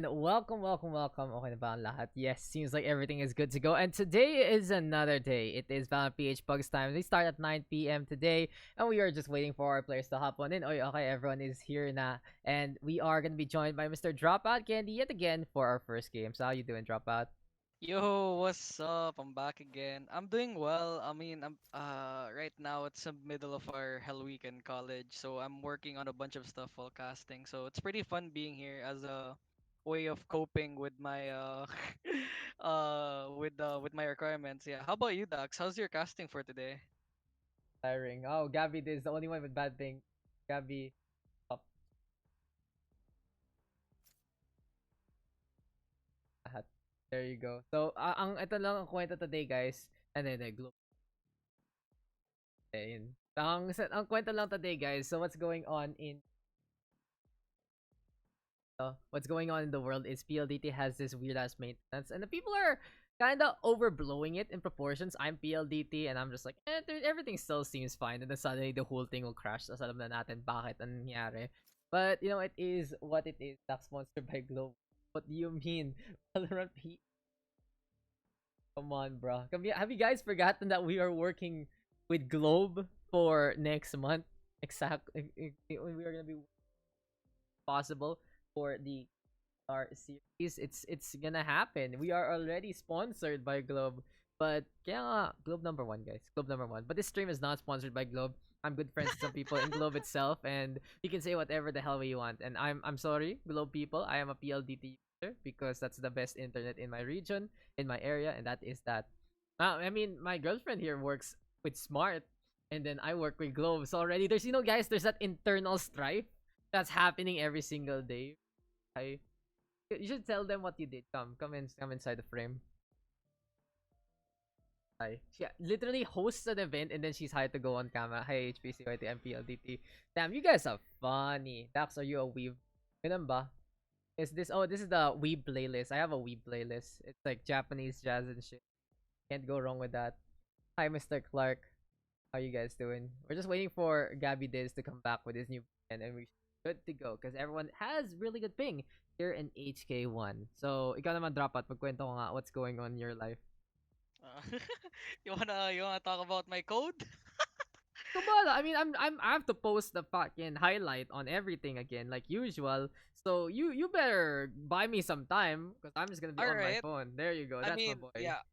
Welcome. Okay na ba ang lahat? Yes, seems like everything is good to go. And today is another day. It is Valorant PH PUGS time. We start at 9 p.m. today, and we are just waiting for our players to hop on in. Oh, okay, everyone is here now. And we are going to be joined by Mr. Dropout Candy yet again for our first game. So how you doing, Dropout? Yo, what's up? I'm back again. I'm doing well. I mean, I'm right now it's the middle of our Hell Week in college, so I'm working on a bunch of stuff while casting. So it's pretty fun being here as a way of coping with my with my requirements. Yeah. How about you, Dax? How's your casting for today? Tiring. Oh, Gabby is the only one with bad thing. Gabby. Up. Lahat. There you go. So, ang ito lang ang kwento today, guys. And then, ayun. Ang kwento lang today, guys. So, what's going on in the world is PLDT has this weird ass maintenance, and the people are kind of overblowing it in proportions. I'm PLDT, and I'm just like, everything still seems fine. And then suddenly the whole thing will crash. So alam na natin bakit ang nangyari. But you know, it is what it is. That's sponsored by Globe. What do you mean? Valorant P. Come on, bro. Have you guys forgotten that we are working with Globe for next month? Exactly. We are gonna be possible for the our series. It's gonna happen. We are already sponsored by Globe. But kaya nga, Globe number one, guys. Globe number one. But this stream is not sponsored by Globe. I'm good friends with some people in Globe itself, and you can say whatever the hell you want. And I'm sorry, Globe people. I am a PLDT user because that's the best internet in my region, in my area, and that is that. I mean, my girlfriend here works with Smart, and then I work with Globe. So already, there's guys, there's that internal strife that's happening every single day. I You should tell them what you did. Come inside the frame. Hi. She literally hosts an event and then she's hired to go on camera. Hi, HPCYT, MPLDT. Damn, you guys are funny. Dax, are you a weeb? Ganun ba? Is this? Oh, this is the weeb playlist. I have a weeb playlist. It's like Japanese jazz and shit. Can't go wrong with that. Hi, Mr. Clark. How you guys doing? We're just waiting for Gabby Diz to come back with his new and we good to go because everyone has really good ping here in HK1. So, ikaw naman drop out. Magkwento ko nga what's going on in your life. Uh, you wanna talk about my code? Kabala, I mean, I have to post the fucking highlight on everything again like usual. So you better buy me some time because I'm just gonna be All on my right. phone. There you go. I That's my mean, boy. yeah.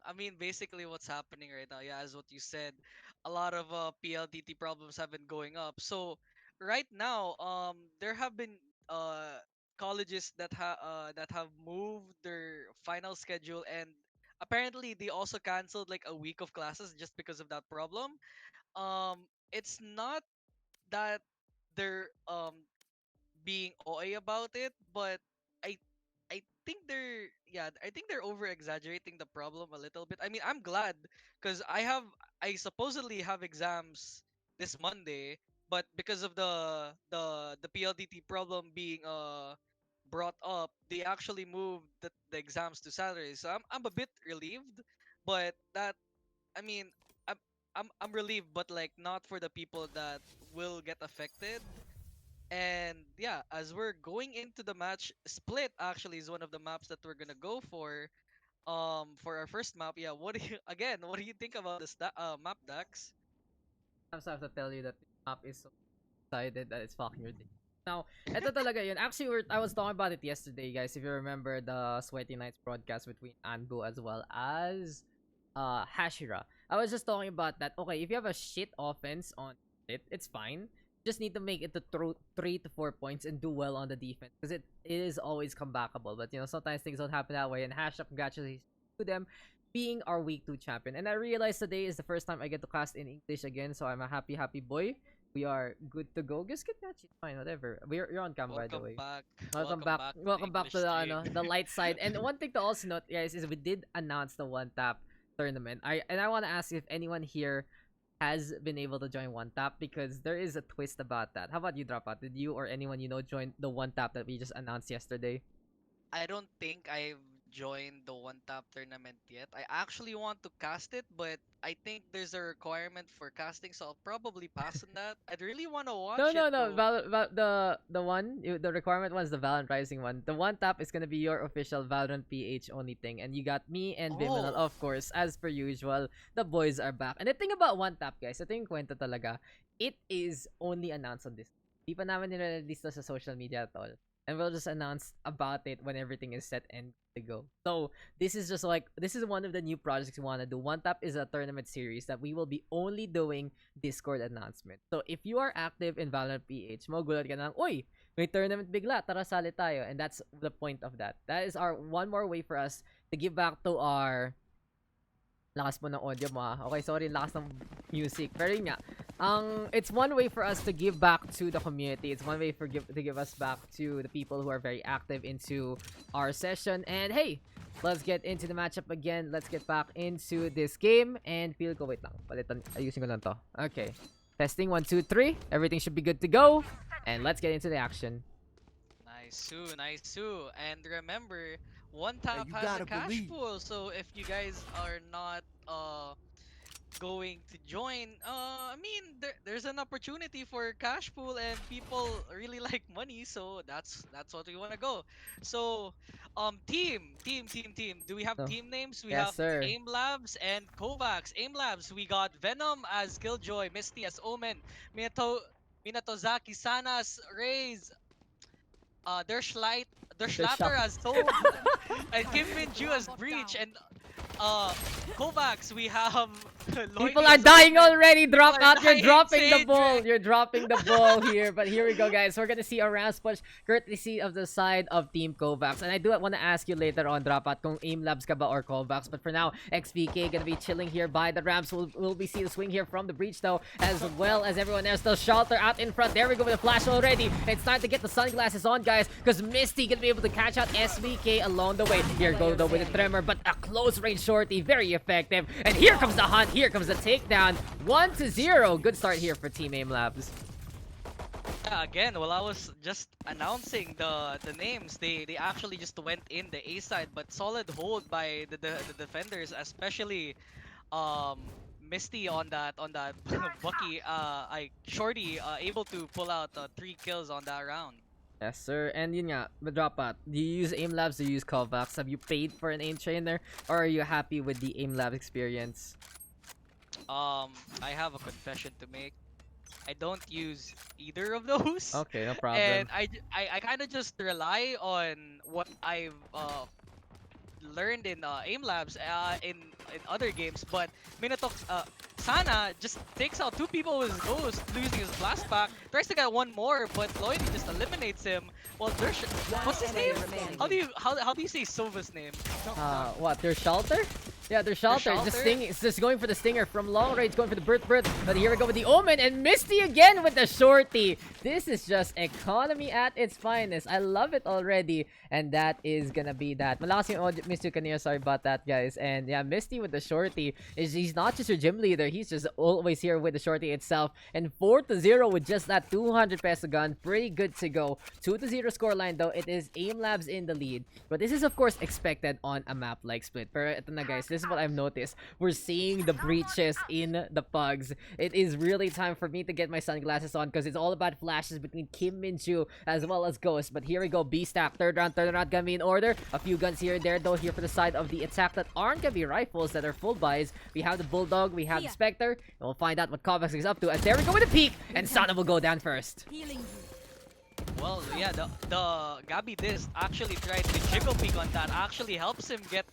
I mean, basically, what's happening right now, yeah, is what you said. A lot of PLDT problems have been going up. So right now, there have been colleges that have moved their final schedule, and apparently they also canceled like a week of classes just because of that problem. It's not that they're being OA about it, but I I think they're over exaggerating the problem a little bit. I mean, I'm glad because I supposedly have exams this Monday, but because of the PLDT problem being brought up, they actually moved the exams to Saturday. So I'm a bit relieved, but that I mean I'm relieved, but like not for the people that will get affected. And yeah, as we're going into the match, split actually is one of the maps that we're gonna go for our first map. Yeah, what do you again? What do you think about this map, Dax? I also have to tell you that the map is so excited that it's fucking ridiculous. Now, eto talaga yun. Actually, I was talking about it yesterday, guys. If you remember the Sweaty Nights broadcast between Anbu as well as Hashira. I was just talking about that. Okay, if you have a shit offense on it, it's fine. Just need to make it to 3 to 4 points and do well on the defense because it is always comebackable. But you know, sometimes things don't happen that way. And Hashira, congratulations to them being our week 2 champion. And I realized today is the first time I get to cast in English again, so I'm a happy boy. We are good to go. Just get that shit fine, whatever. You're on cam by the Welcome way. back. Welcome Welcome back. back to the Welcome back English to the stream. the light side. And one thing to also note, guys, is we did announce the one tap tournament. I want to ask if anyone here has been able to join one tap because there is a twist about that. How about you, drop out? Did you or anyone you know join the one tap that we just announced yesterday? I don't think I've joined the one tap tournament yet. I actually want to cast it, but I think there's a requirement for casting, so I'll probably pass on that. I'd really want to No, watch it no, no. though. The one the requirement was the Valorant Rising one. The one tap is gonna be your official Valorant PH only thing, and you got me and Vyminal, Oh, of course, as per usual. The boys are back. And the thing about one tap, guys, ito yung kwento talaga. It is only announced on this. Di pa namin nire-release to sa social media at all. And we'll just announce about it when everything is set and to go. So this is just like this is one of the new projects we want to do. One Tap is a tournament series that we will be only doing Discord announcement. So if you are active in Valorant PH, magugulat ka na, uy, may tournament bigla, tara sali tayo. And that's the point of that. That is our one more way for us to give back to our lakas mo ng audio mo. Okay, sorry, lakas ng music. Pero yun nga, it's one way for us to give back to the community. It's one way to give us back to the people who are very active into our session. And hey, let's get into the matchup again. Let's get back into this game. And feel ko, wait lang. Palitan, ayusin ko lang to. Okay. Testing, 1, 2, 3. Everything should be good to go. And let's get into the action. nice too. And remember, one tap you has a gotta cash believe. pool, so if you guys are not going to join, I mean, there's an opportunity for cash pool, and people really like money, so that's what we want to go. So, team. Do we have So, team names? We yes, have sir. Aim Labs and Kovaaks. Aim Labs, we got Venom as Killjoy, Misty as Omen, Minatozaki Sana as Raze, their Schlatter as Toad, and Kim Min Ju as Breach, and Kovacs, we have People Lloydie are as dying Omen. already. Drop People are out. You're dying, dropping the Sage. ball. You're dropping the ball here. But here we go, guys. We're gonna see a round push courtesy of the side of Team Kovacs. And I do want to ask you later on, Dropout, kung Aim Labs ka ba or Kovacs. But for now, XVK gonna be chilling here by the ramps. We'll be seeing the swing here from the breach though, as well as everyone else. The Shelter out in front. There we go with the flash already. It's time to get the sunglasses on, guys, because Misty gonna be able to catch out SVK along the way. Here go though with the Tremor, but a close range shorty, very effective. And here comes the hunt. Here comes the takedown. 1-0. Good start here for Team Aim Labs. Yeah, again, while I was just announcing the names, they actually just went in the A side, but solid hold by the defenders, especially Misty on that Bucky Shorty able to pull out 3 kills on that round. Yes, sir. And yun nga, Dropout, do you use Aim Labs? Do you use Kovacs? Have you paid for an aim trainer? Or are you happy with the Aim Lab experience? I have a confession to make. I don't use either of those. Okay, no problem. And I kind of just rely on what I've learned in aim labs in other games. But Minatok Sana just takes out 2 people with his ghost, losing his blast pack. Tries to get 1 more, but Lloydie just eliminates him. Well, there's what's his name? How do you say Sova's name? What, their Shelter? Yeah, their Shelter. The sting is just going for the stinger from long range, going for the birth. But here we go with the Omen and Misty again with the shorty. This is just economy at its finest. I love it already. And that is gonna be that. Malakas yung audio, Mr. Kanir, sorry about that, guys. And yeah, Misty with the shorty. He's not just your gym leader, he's just always here with the shorty itself. And 4-0 with just that 200 peso gun. Pretty good to go. 2-0 scoreline though. It is Aim Labs in the lead. But this is of course expected on a map like Split. Pero ito na, guys, this is what I've noticed. We're seeing the breaches in the pugs. It is really time for me to get my sunglasses on because it's all about flashes between Kim Min-ju as well as Ghost. But here we go, B-stack, third round gonna be in order. A few guns here and there though, here for the side of the attack that aren't gonna be rifles, that are full buys. We have the Bulldog, we have the Spectre, and we'll find out what Kovacs is up to. As there we go with the peek, and Sana will go down first. Well, yeah, the Gabi Disc actually tried to jiggle peek on that. Actually helps him get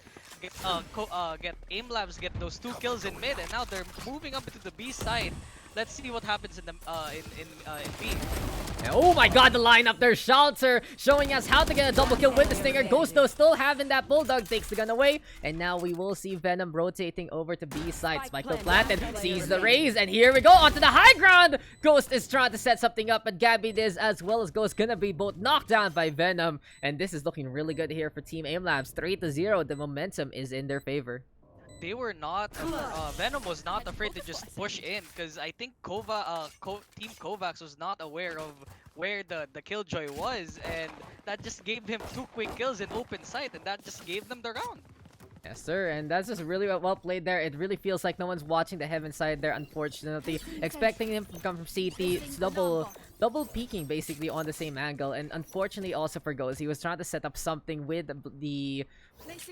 Aim Labs get those 2 kills in mid, and now they're moving up into the B side. Let's see what happens in the in B. And oh my god, the lineup there, Shelter showing us how to get a double kill with the Stinger. Ghost though still having that Bulldog, takes the gun away. And now we will see Venom rotating over to B side. Spike though planted, sees the raise, and here we go onto the high ground. Ghost is trying to set something up, but Gabi Diz as well as Ghost gonna be both knocked down by Venom. And this is looking really good here for Team Aim Labs. 3-0, the momentum is in their favor. They were not Venom was not afraid to just push in, because I think Team Kovacs was not aware of where the killjoy was, and that just gave him 2 quick kills in open sight, and that just gave them the round. Yes, sir, and that's just really well played there. It really feels like no one's watching the heaven side there, unfortunately. Expecting him to come from CT, it's double peeking basically on the same angle, and unfortunately also for Ghost, he was trying to set up something with the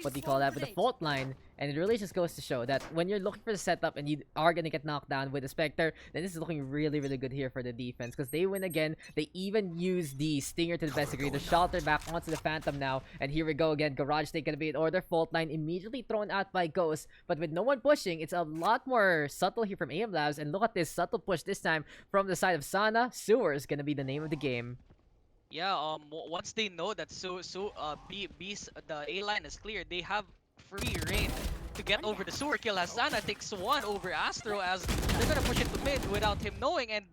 what do you call that, with the fault line, and it really just goes to show that when you're looking for the setup and you are gonna get knocked down with the Spectre, then this is looking really good here for the defense, because they win again. They even use the Stinger to the best degree, the shelter back onto the Phantom now, and here we go again. Garage Take gonna be in order, fault line immediately thrown out by Ghost, but with no one pushing, it's a lot more subtle here from Aim Labs, and look at this subtle push this time from the side of Sana. Sewer is gonna be the name of the game. Yeah, once they know that B's the A line is clear, they have free reign to get over the sewer kill, as Sana takes one over Astro, as they're gonna push it to mid without him knowing, and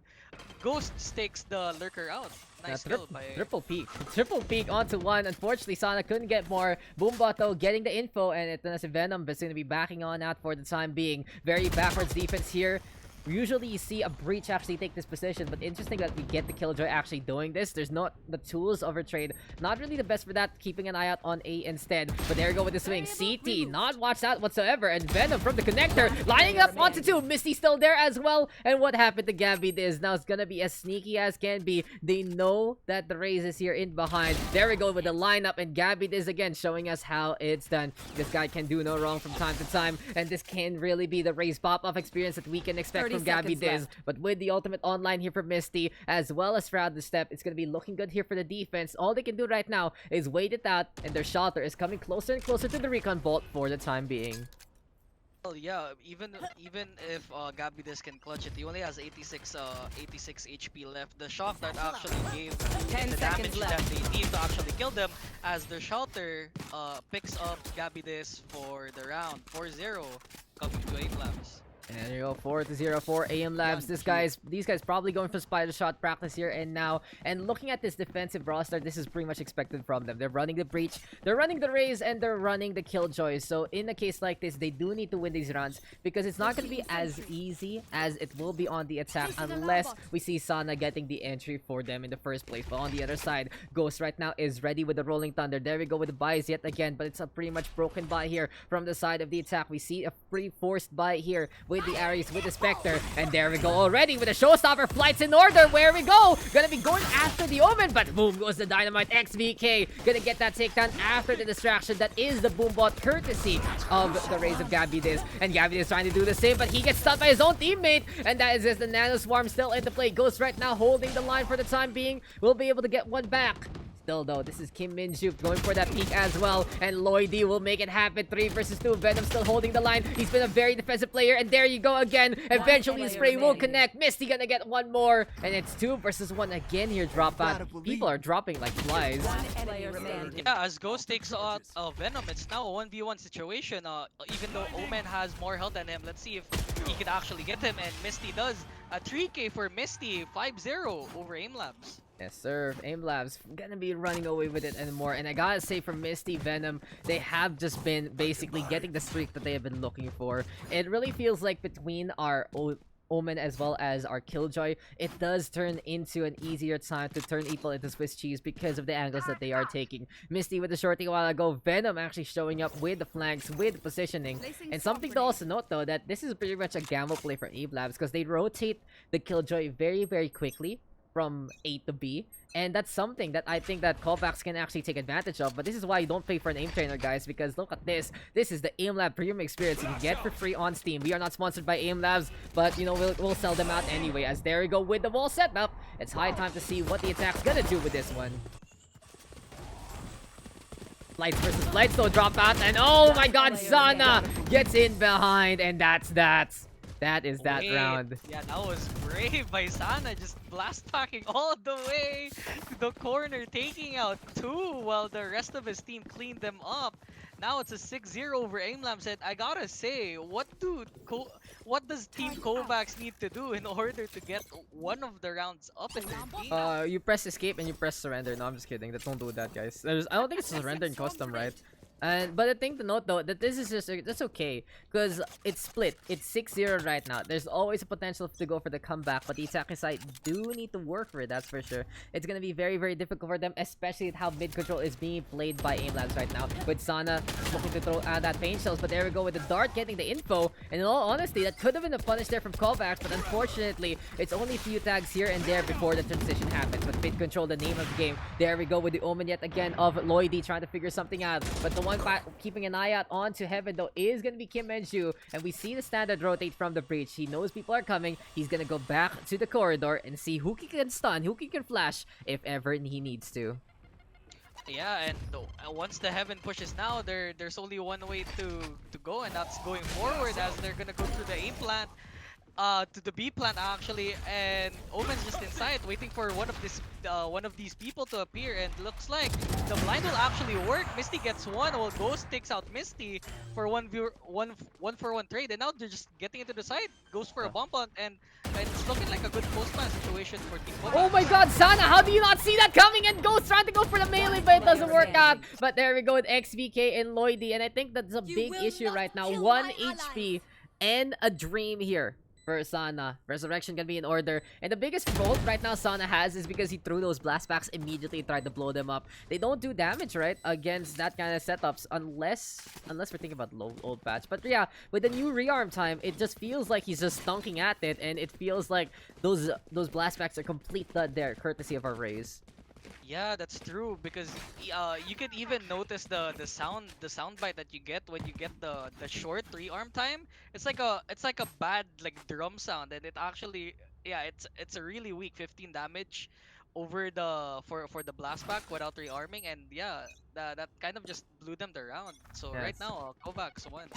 Ghost takes the lurker out. Nice kill by triple peek onto one. Unfortunately, Sana couldn't get more. Boombot though getting the info, and it's Venom is gonna be backing on out for the time being. Very backwards defense here. Usually you see a Breach actually take this position, but interesting that we get the Killjoy actually doing this. There's not the tools of a trade. Not really the best for that, keeping an eye out on A instead. But there we go with the swing. CT, not watched out whatsoever. And Venom from the connector, lining up onto two. Misty still there as well. And what happened to Gabby Diz? Now it's gonna be as sneaky as can be. They know that the Raze is here in behind. There we go with the lineup, and Gabby Diz again showing us how it's done. This guy can do no wrong from time to time, and this can really be the Raze pop-off experience that we can expect from Gabby Diz. But with the ultimate online here for Misty, as well as throughout the step, it's gonna be looking good here for the defense. All they can do right now is wait it out, and their shelter is coming closer and closer to the recon vault for the time being. Well, yeah, even if Gabby Diz can clutch it, he only has 86 HP left. The shock that actually gave the damage that they need to actually kill them, as their shelter picks up Gabby Diz for the round 4-0, coming to Aim Labs. And there you go, 4-0 for AM Labs. These guys probably going for spider shot practice here and now. And looking at this defensive roster, this is pretty much expected from them. They're running the Breach, they're running the Raze, and they're running the Killjoy. So in a case like this, they do need to win these rounds, because it's not going to be as easy as it will be on the attack unless we see Sana getting the entry for them in the first place. But on the other side, Ghost right now is ready with the Rolling Thunder. There we go with the buys yet again, but it's a pretty much broken buy here from the side of the attack. We see a pretty forced buy here with the Ares, with the Spectre, and there we go already with the Showstopper flights in order. Where we go, gonna be going after the Omen, but boom goes the Dynamite. XVK gonna get that takedown after the distraction. That is the Boombot, courtesy of the Raze of Gabby Diz, and Gabby Diz trying to do the same, but he gets stunned by his own teammate, and that is just the Nano Swarm still into play. Ghost right now holding the line for the time being, will be able to get one back. Still though, this is Kim Minju going for that peek as well, and Lloydie will make it happen. 3 versus 2. Venom still holding the line. He's been a very defensive player, and there you go again. Eventually the spray will connect. Misty gonna get one more, and it's 2 versus 1 again here. Drop out. People are dropping like flies. Yeah, as Ghost takes out Venom, it's now a 1v1 situation. Even though Omen has more health than him, let's see if he can actually get him, and Misty does. A 3k for Misty, 5-0 over Aim Labs. Yes, sir. Aim Labs gonna be running away with it anymore. And I gotta say, for Misty, Venom, they have just been basically getting the streak that they have been looking for. It really feels like between our Omen as well as our Killjoy, it does turn into an easier time to turn people into Swiss cheese because of the angles that they are taking. Misty with the shorty a while ago. Venom actually showing up with the flanks, with the positioning. And something to also note though, that this is pretty much a gamble play for Aim Labs, because they rotate the Killjoy very quickly from A to B, and that's something that I think that Kovaaks can actually take advantage of. But this is why you don't pay for an aim trainer, guys, because look at this. This is the Aim Lab premium experience you can get for free on Steam. We are not sponsored by Aim Labs, but you know, we'll sell them out anyway. As there we go with the wall setup. It's high time to see what the attack's gonna do with this one. Lights versus Lights, though, drop out, and oh my god, Sana gets in behind, and that is that round. Yeah, that was brave by Sana, just blast packing all the way to the corner, taking out 2 while the rest of his team cleaned them up. Now it's a 6-0 over Aim Labs, and I gotta say, what does Team Kovaaks need to do in order to get one of the rounds up in their team? You press escape and you press surrender. No, I'm just kidding. Don't do that, guys. I don't think it's surrender in custom, right? And but the thing to note though that this is just that's okay because it's split. It's 6-0 right now. There's always a potential to go for the comeback, but the attacking side do need to work for it. That's for sure. It's gonna be very very difficult for them, especially with how mid control is being played by AimLabs right now. With Sana looking to throw that pain shells, but there we go with the dart getting the info. And in all honesty, that could have been a punish there from Kovaaks, but unfortunately, it's only a few tags here and there before the transition happens. But mid control, the name of the game. There we go with the omen yet again of Lloydie trying to figure something out, but the one keeping an eye out onto Heaven though is gonna be Kim Enju, and we see the standard rotate from the breach. He knows people are coming. He's gonna go back to the corridor and see who he can stun, who he can flash if ever he needs to. Yeah, and once the Heaven pushes now, there's only one way to go, and that's going forward as they're gonna go through the A plant. To the B plant actually, and Omen's just inside waiting for one of these people to appear, and looks like the blind will actually work. Misty gets one, while Ghost takes out Misty for one for one trade, and now they're just getting into the side. Goes for a bump on, and it's looking like a good post-plan situation for Team Kovaaks. Oh my god, Sana, how do you not see that coming? And Ghost trying to go for the melee, but it doesn't work out. But there we go with XVK and Lloydie, and I think that's a big issue right now. 1 HP and a dream here for Sana. Resurrection can be in order. And the biggest fault right now Sana has is because he threw those blast packs immediately and tried to blow them up. They don't do damage, right? Against that kind of setups unless we're thinking about low old patch. But yeah, with the new rearm time, it just feels like he's just stunking at it, and it feels like those blast packs are complete dud there, courtesy of our Rays. Yeah, that's true, because you could even notice the sound bite that you get when you get the short 3-arm time. It's like a bad like drum sound, and it actually, yeah, it's a really weak 15 damage over the for the blast pack without rearming, and yeah, that kind of just blew them the round. So right Yes. now Kovaaks won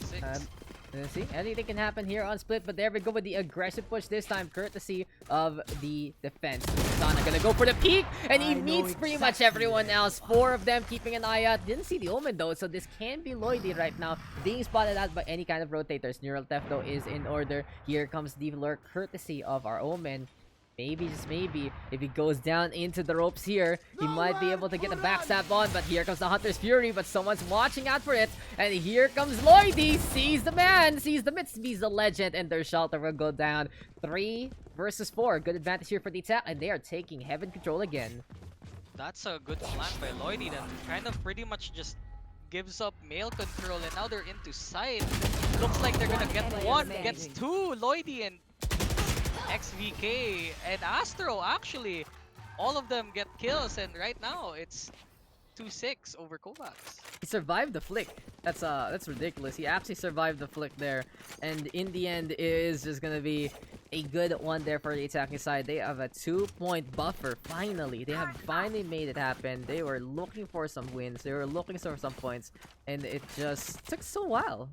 6. Let's see, anything can happen here on split, but there we go with the aggressive push this time, courtesy of the defense. Sana gonna go for the peak, and he meets pretty much everyone else. 4 of them keeping an eye out. Didn't see the omen though, so this can be Lloydie right now, being spotted out by any kind of rotators. Neural theft though is in order. Here comes the lurk, courtesy of our omen. Maybe, just maybe, if he goes down into the ropes here, he might be able to get a backstab on. But here comes the Hunter's Fury, but someone's watching out for it. And here comes Lloydie, sees the man, sees the mid, sees the legend, and their shelter will go down. 3 versus 4. Good advantage here for the attack, and they are taking Heaven control again. That's a good plan by Lloydie that kind of pretty much just gives up male control, and now they're into side. Looks like they're gonna get one, gets 2, Lloydie and XVK and Astro actually. All of them get kills, and right now it's 2-6 over Kovaaks. He survived the flick. That's ridiculous. He actually survived the flick there, and in the end, it is just gonna be a good one there for the attacking side. They have a 2-point buffer. Finally, they have finally made it happen. They were looking for some wins. They were looking for some points, and it just took a while,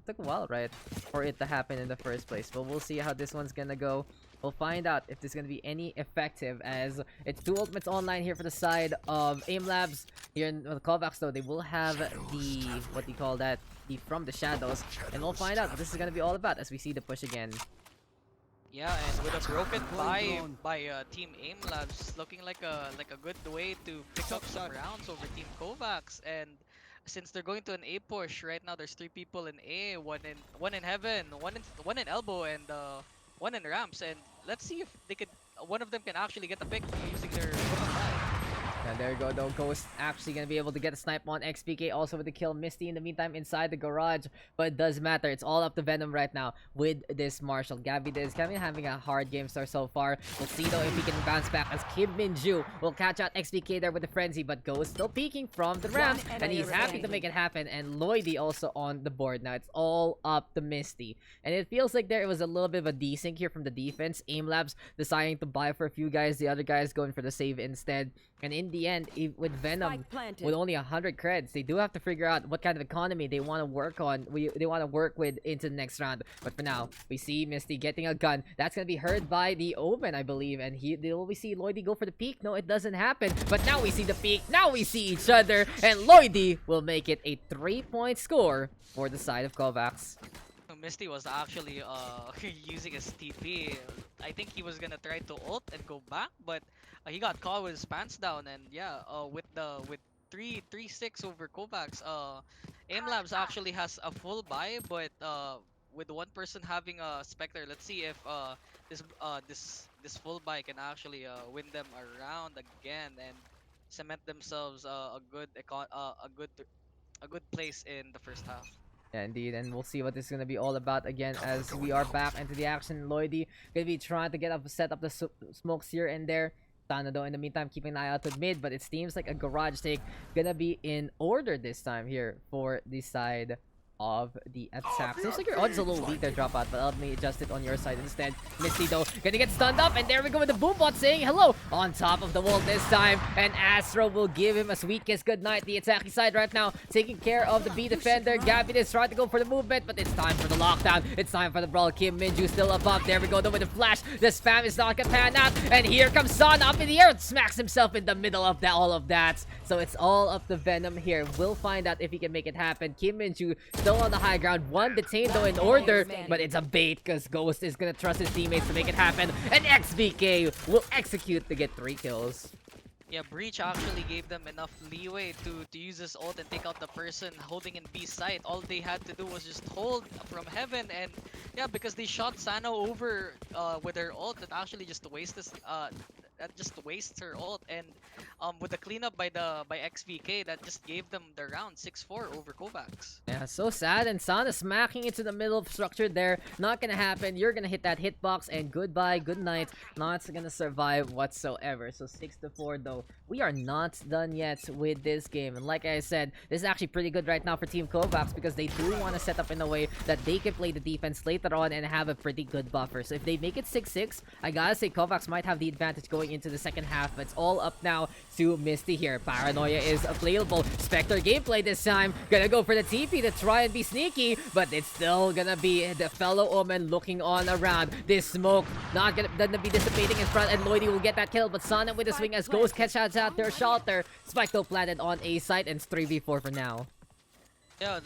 right, for it to happen in the first place. But we'll see how this one's gonna go. We'll find out if there's gonna be any effective, as it's 2 ultimates online here for the side of AimLabs. Here in the Kovaaks though, they will have the, what do you call that, the From the Shadows, and we'll find out what this is gonna be all about as we see the push again. Yeah, and with a broken buy by Team AimLabs, looking like a good way to pick up some rounds over Team Kovaaks. And since they're going to an A push right now, there's 3 people in A, one in Heaven, one in Elbow, and one in Ramps. And let's see if they could, one of them can actually get the pick using their broken buy. And there you go though, Ghost actually gonna be able to get a snipe on XPK, also with the kill. Misty in the meantime inside the garage, but it doesn't matter. It's all up to Venom right now with this Marshall. Gabby is having a hard game star so far. We'll see though if he can bounce back, as Kim Minju will catch out XPK there with the frenzy, but Ghost still peeking from the ramp, and he's happy to make it happen. And Lloydie also on the board now. It's all up to Misty, and it feels like there was a little bit of a desync here from the defense. AimLabs deciding to buy for a few guys, the other guys going for the save instead. And in the end, with Venom with only 100 creds, they do have to figure out what kind of economy they want to work on. They want to work with into the next round. But for now, we see Misty getting a gun. That's gonna be heard by the Omen, I believe. And we see Lloydie go for the peek. No, it doesn't happen. But now we see the peek. Now we see each other, and Lloydie will make it a 3-point score for the side of Kovaaks. Misty was actually using his TP. I think he was gonna try to ult and go back, but he got caught with his pants down. And yeah, with 3-6 over Kovaaks, Aim Labs actually has a full buy, but with one person having a Spectre, let's see if this full buy can actually win them around again and cement themselves a good place in the first half. Yeah, indeed, and we'll see what this is gonna be all about again as we are back into the action. Lloydie gonna be trying to set up the smokes here and there. Sana though in the meantime keeping an eye out to mid, but it seems like a garage take gonna be in order this time here for the side of the attack. Seems like your odds a little weak there, Dropout, but let me adjust it on your side instead. Misty though gonna get stunned up, and there we go with the Boombot saying hello on top of the wall this time, and Astro will give him a sweet kiss goodnight. The attacking side right now taking care of the B defender. Gabby is trying to go for the movement, but it's time for the lockdown. It's time for the brawl. Kim Minju still above. There we go though with the flash. The spam is not gonna pan out, and here comes Son up in the air, smacks himself in the middle of all of that. So it's all up to Venom here. We'll find out if he can make it happen. Kim Minju still on the high ground. One detained though in order, but it's a bait because Ghost is gonna trust his teammates to make it happen. And XVK will execute to get 3 kills. Yeah, Breach actually gave them enough leeway to use his ult and take out the person holding in B site. All they had to do was just hold from heaven, and yeah, because they shot Sano over with their ult, that actually just wastes her ult, and with the cleanup by XVK, that just gave them the round 6-4 over Kovaaks. Yeah, so sad, and Sana smacking into the middle of structure there. Not gonna happen. You're gonna hit that hitbox, and goodbye, good night. Not gonna survive whatsoever. So 6-4 though. We are not done yet with this game, and like I said, this is actually pretty good right now for Team Kovaaks because they do want to set up in a way that they can play the defense later on and have a pretty good buffer. So if they make it 6-6, I gotta say Kovaaks might have the advantage going into the second half. But it's all up now to Misty here. Paranoia is available. Spectre gameplay this time. Gonna go for the TP to try and be sneaky, but it's still gonna be the fellow Omen looking on around. This smoke not gonna be dissipating in front, and Lloydie will get that kill, but Sana with the swing as Ghost catch out their shelter. Spike though planted on A site, and it's 3v4 for now. Yeah,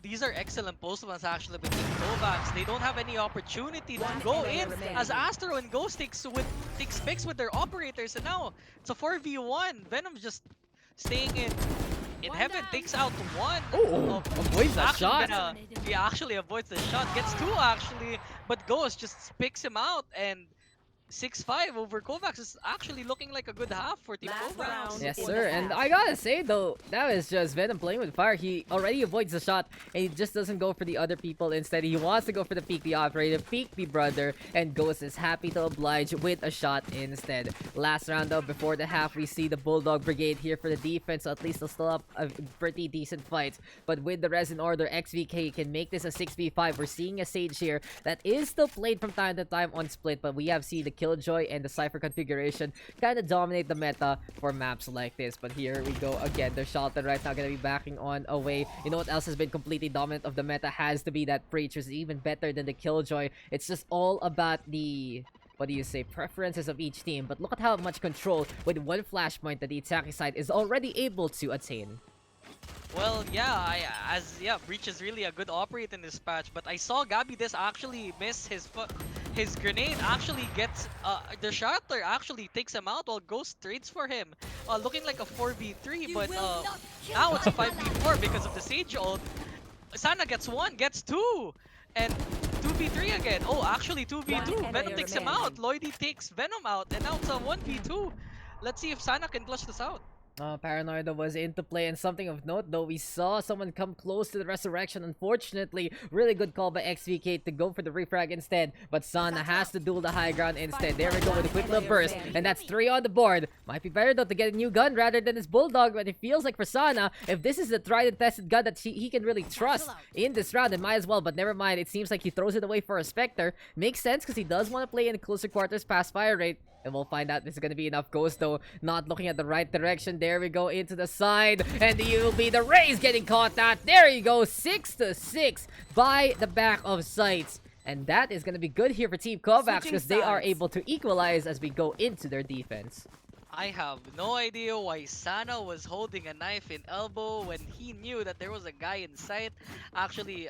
these are excellent post-ones actually between Kovaaks. They don't have any opportunity to go in as Astro and Ghost takes picks with their operators, and now it's a 4v1. Venom just staying in heaven, takes out one. Oh, avoids that shot. He actually avoids the shot, gets two actually, but Ghost just picks him out, and 6-5 over Kovaaks is actually looking like a good half for Team Kovaaks. Yes, sir. And I gotta say, though, that was just Venom playing with fire. He already avoids the shot, and he just doesn't go for the other people. Instead, he wants to go for the peek the operator, peek the brother, and Ghost is happy to oblige with a shot instead. Last round, though, before the half, we see the Bulldog Brigade here for the defense. So at least they'll still up a pretty decent fight. But with the res in order, XVK can make this a 6v5. We're seeing a Sage here that is still played from time to time on split, but we have seen the Killjoy and the Cypher configuration kind of dominate the meta for maps like this. But here we go again. The Shelter right now gonna be backing on away. You know what else has been completely dominant of the meta? Has to be that Preacher is even better than the Killjoy. It's just all about the, what do you say, preferences of each team. But look at how much control with one flashpoint that the attacking side is already able to attain. Well, yeah, Breach is really a good operator in this patch, but I saw Gabi this actually miss his grenade. Actually gets the Shatter actually takes him out while Ghost trades for him, looking like a 4v3, but now it's a 5v4 because of the Sage ult. Sana gets one, gets two, and 2v3 again. Oh, actually 2v2. Venom takes him out. Lloydie takes Venom out, and now it's a 1v2. Let's see if Sana can clutch this out. Paranoia was into play, and something of note though, we saw someone come close to the resurrection. Unfortunately, really good call by XVK to go for the refrag instead, but Sana has to duel the high ground instead. There we go with a quick little burst, and that's 3 on the board. Might be better though to get a new gun rather than his Bulldog, but it feels like for Sana, if this is the tried and tested gun that he can really trust in this round, it might as well. But never mind, it seems like he throws it away for a Spectre. Makes sense because he does want to play in closer quarters past fire rate. And we'll find out this is going to be enough. Ghost, though, not looking at the right direction. There we go, into the side. And you'll be the Rays getting caught out. There you go, 6-6 by the back of sights. And that is going to be good here for Team Kovaaks because they are able to equalize as we go into their defense. I have no idea why Sana was holding a knife in elbow when he knew that there was a guy in sight. Actually,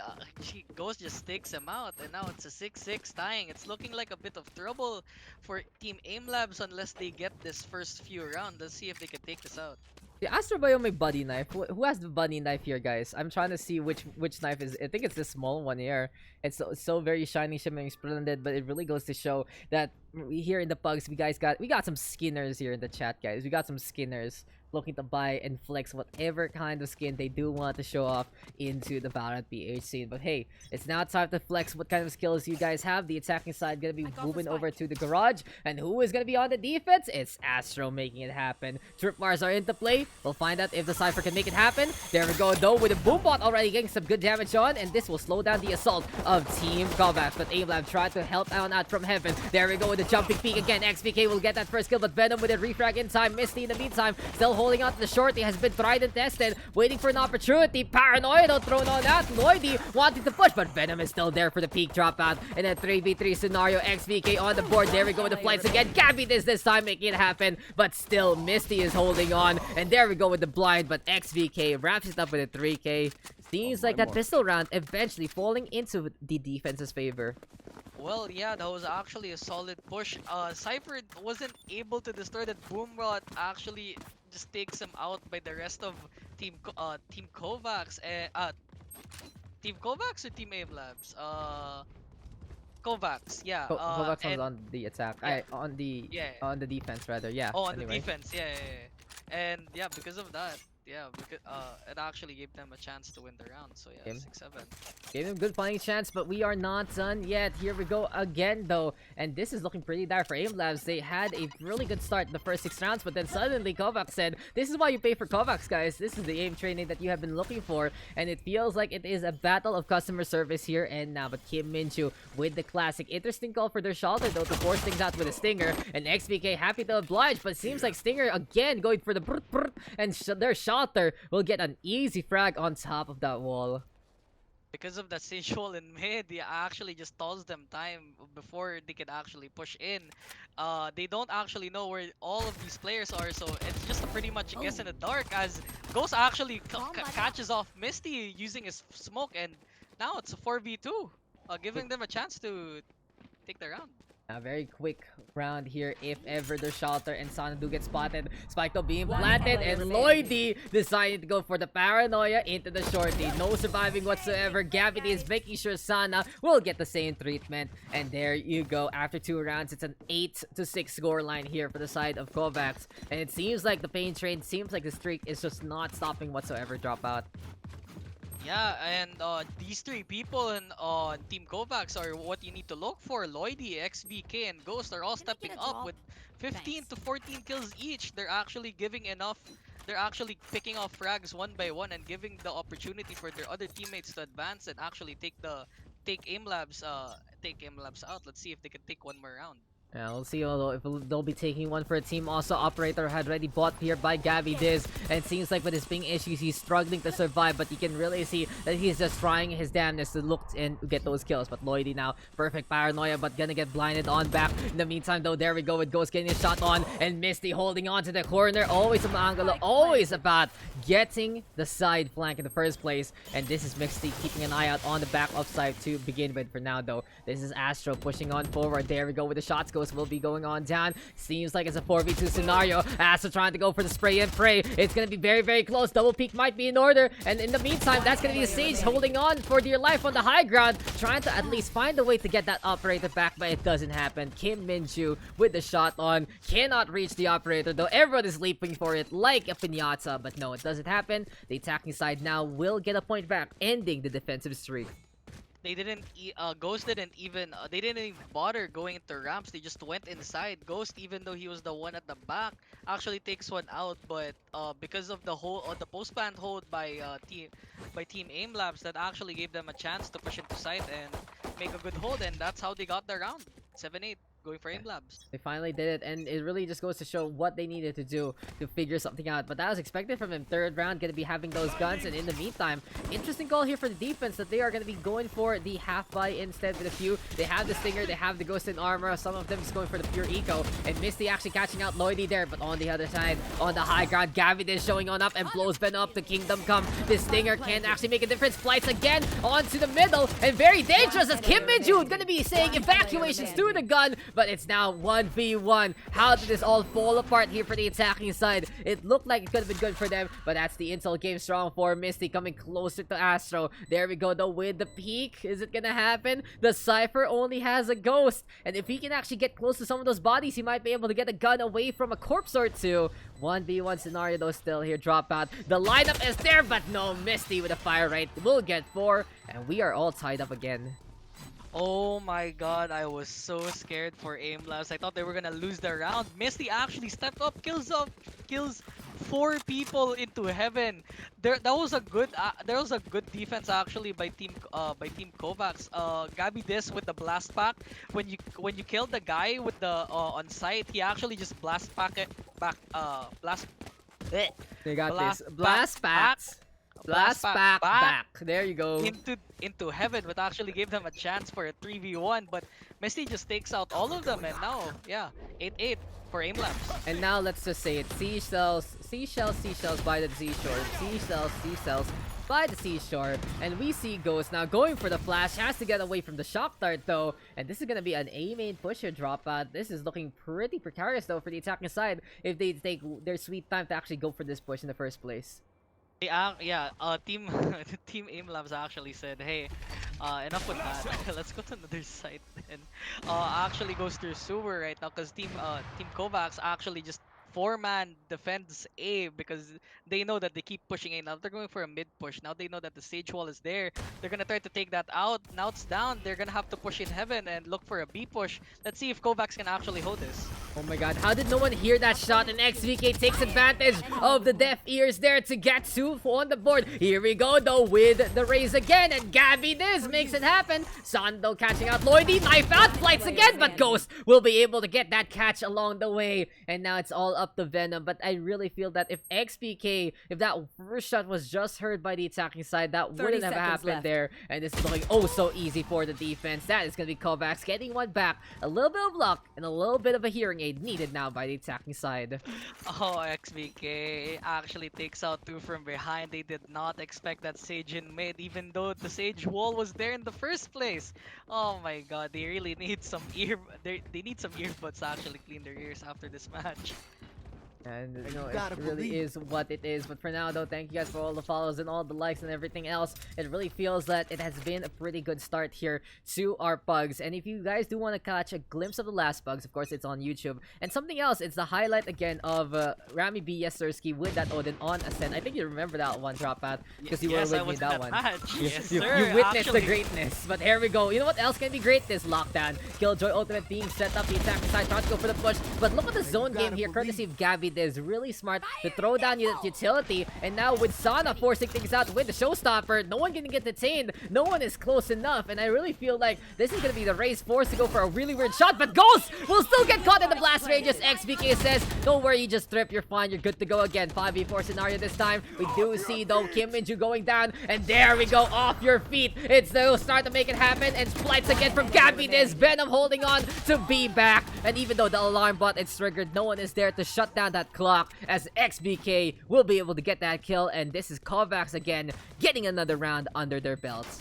Ghost just takes him out, and now it's a 6-6 tying. It's looking like a bit of trouble for Team Aim Labs unless they get this first few rounds. Let's see if they can take this out. The Astro Bio may buddy knife. Who has the buddy knife here, guys? I'm trying to see which knife is. I think it's this small one here. It's so very shiny, shimmering, splendid. But it really goes to show that here in the Pugs, we got some skinners here in the chat, guys. We got some skinners looking to buy and flex whatever kind of skin they do want to show off into the Valorant PH scene. But hey, it's now time to flex what kind of skills you guys have. The attacking side gonna be moving over to the garage, and who is gonna be on the defense? It's Astro making it happen. Trip bars are into play. We'll find out if the Cypher can make it happen. There we go though, with the Boombot already getting some good damage on, and this will slow down the assault of Team Kovaaks. But AimLab tried to help out from heaven. There we go with the jumping peak again. XVK will get that first kill, but Venom with a refrag in time. Misty in the meantime still holding on to the shorty, has been tried and tested, waiting for an opportunity. Paranoia though thrown on that. Lloydie wanting to push, but Venom is still there for the peak dropout in a 3v3 scenario. XVK on the board. There we go with the flights again. Gabby this time making it happen, but still Misty is holding on, and there we go with the blind, but XVK wraps it up with a 3k. Seems like that pistol round eventually falling into the defense's favor. Well, yeah, that was actually a solid push. Cypher wasn't able to destroy that Boombot. Actually, just takes him out by the rest of Team Kovaaks. Team Kovaaks or Team Aim Labs? Kovaaks, yeah. Kovaaks was on the attack. Yeah. On the Yeah. on the defense rather. Yeah. Oh, on anyway. the defense, yeah. And yeah, because of that, yeah, because it actually gave them a chance to win the round. So yeah, Game. 6-7. Gave him good fighting chance, but we are not done yet. Here we go again, though. And this is looking pretty dire for Aim Labs. They had a really good start in the first 6 rounds, but then suddenly Kovaaks said, this is why you pay for Kovaaks, guys. This is the aim training that you have been looking for. And it feels like it is a battle of customer service here and now. But Kim Minchu with the classic. Interesting call for their shelter, though, to force things out with a Stinger. And XVK happy to oblige, but it seems like Stinger again going for the brr brr, and their shelter will get an easy frag on top of that wall. Because of that sensual in mid, he actually just stalls them time before they can actually push in. They don't actually know where all of these players are, so it's just a pretty much guess in the dark as Ghost actually catches off Misty using his smoke, and now it's a 4v2, giving them a chance to take the round. A very quick round here if ever their shelter and Sana do get spotted. Spike though being planted, and Lloydie decided to go for the paranoia into the shorty. No surviving whatsoever. Gavity is making sure Sana will get the same treatment. And there you go. After 2 rounds, it's an 8-6 score line here for the side of Kovaaks. And it seems like the pain train, seems like the streak is just not stopping whatsoever. Dropout. Yeah, and these 3 people in Team Kovaaks are what you need to look for. Lloydie, XVK, and Ghost are all stepping up with 15 to 14 kills each. They're actually giving enough. They're actually picking off frags one by one and giving the opportunity for their other teammates to advance and actually take Aim Labs out. Let's see if they can take one more round. Yeah, we'll see if they'll be taking one for a team. Also, Operator had already bought here by Gabby Diz. And it seems like with his ping issues, he's struggling to survive. But you can really see that he's just trying his damnness to look and get those kills. But Lloydie now, perfect paranoia, but gonna get blinded on back. In the meantime, though, there we go with Ghost getting a shot on. And Misty holding on to the corner. Always from Angelo. Always about getting the side flank in the first place. And this is Misty keeping an eye out on the back upside to begin with for now, though. This is Astro pushing on forward. There we go with the shots. Ghost will be going on down. Seems like it's a 4v2 scenario. Astro trying to go for the spray and pray. It's gonna be very, very close. Double peak might be in order. And in the meantime, that's gonna be the Sage holding on for dear life on the high ground, trying to at least find a way to get that operator back, but it doesn't happen. Kim Minchu with the shot on. Cannot reach the operator, though. Everyone is leaping for it like a piñata, but no, it doesn't happen. The attacking side now will get a point back, ending the defensive streak. They didn't Ghost didn't even bother going into ramps. They just went inside. Ghost, even though he was the one at the back, actually takes one out, but because of the post plant hold by team Aim Labs, that actually gave them a chance to push into site and make a good hold, and that's how they got the round. 7-8. Going for Aim Labs. They finally did it, and it really just goes to show what they needed to do to figure something out. But that was expected from him. 3rd round, going to be having those guns, and in the meantime, interesting call here for the defense that they are going to be going for the half buy instead with a few. They have the Stinger, they have the Ghost in armor. Some of them just going for the pure eco, and Misty actually catching out Lloydie there. But on the other side, on the high ground, Gavin is showing on up and blows Ben up. The Kingdom Come. The Stinger can actually make a difference. Flights again onto the middle, and very dangerous as Kim Minju going to be saying evacuations through the gun. but it's now 1v1. How did this all fall apart here for the attacking side? It looked like it could have been good for them, but that's the intel game strong for Misty coming closer to Astro. There we go though with the peek. Is it gonna happen? The Cypher only has a ghost, and if he can actually get close to some of those bodies, he might be able to get a gun away from a corpse or two. 1v1 scenario though still here. Dropout. The lineup is there, but no, Misty with a fire rate will get 4, and we are all tied up again. Oh my god, I was so scared for aim labs. I thought they were gonna lose the round. Misty actually stepped up, kills 4 people into heaven. There was a good defense actually by team Kovaaks. Dabii this with the blast pack. When you killed the guy with the on site, he actually just blast pack it back blast. They got Blast this. Blast packs. Blast back. There you go. Into heaven, but actually gave them a chance for a 3v1. But Misty just takes out all of them, and now, yeah, 8-8 for aim labs. And now let's just say it. Seashells by the seashore. Seashells by the seashore. And we see Ghost now going for the flash. Has to get away from the shock dart though. And this is gonna be an A main push here dropout. This is looking pretty precarious though for the attacking side if they take their sweet time to actually go for this push in the first place. Team Team Aim Labs actually said, hey, enough with that. Let's go to another site and actually goes through sewer right now because Team Kovaaks actually just 4-man defends A because they know that they keep pushing A. Now they're going for a mid push. Now they know that the stage wall is there. They're gonna try to take that out. Now it's down. They're gonna have to push in heaven and look for a B push. Let's see if Kovaaks can actually hold this. Oh my god, how did no one hear that shot? And XVK takes advantage of the deaf ears there to get 2 on the board. Here we go though with the raise again, and Dabii this makes it happen. Sando catching out Lloydie, knife out, flights again, but Ghost will be able to get that catch along the way. And now it's all up to Venom, but I really feel that if XPK, if that first shot was just heard by the attacking side, that wouldn't have happened there. And this is looking oh so easy for the defense. That is going to be Kovaaks getting one back. A little bit of luck and a little bit of a hearing aid needed now by the attacking side. Oh, XBK actually takes out 2 from behind. They did not expect that Sage in mid, even though the Sage wall was there in the first place. Oh my god, they really need some they need some earbuds to actually clean their ears after this match. And you know, it really is what it is. But for now though, thank you guys for all the follows and all the likes and everything else. It really feels that it has been a pretty good start here to our Pugs. And if you guys do want to catch a glimpse of the last Pugs, of course it's on YouTube. And something else, it's the highlight again of Rammy B Yesterski with that Odin on Ascent. I think you remember that one, Dropout, because you were with me that one. Yes, you witnessed the greatness. But here we go. You know what else can be great? This lockdown. Killjoy ultimate being set up. The attacking side trying to go for the push. But look at the zone game here, courtesy of Dabii. Is really smart to throw down utility, and now with Sana forcing things out with the showstopper, no one can get detained, no one is close enough, and I really feel like this is gonna be the race forced to go for a really weird shot, but Ghost will still get caught in the blast radius. XBK says, don't worry, you just trip, you're fine, you're good to go again. 5v4 scenario this time. We do see though Kim Minju going down, and there we go, off your feet. It's the start to make it happen, and flights again from Dabii. This Venom holding on to be back, and even though the alarm bot is triggered, no one is there to shut down that clock, as XBK will be able to get that kill. And this is Kovaaks again getting another round under their belts.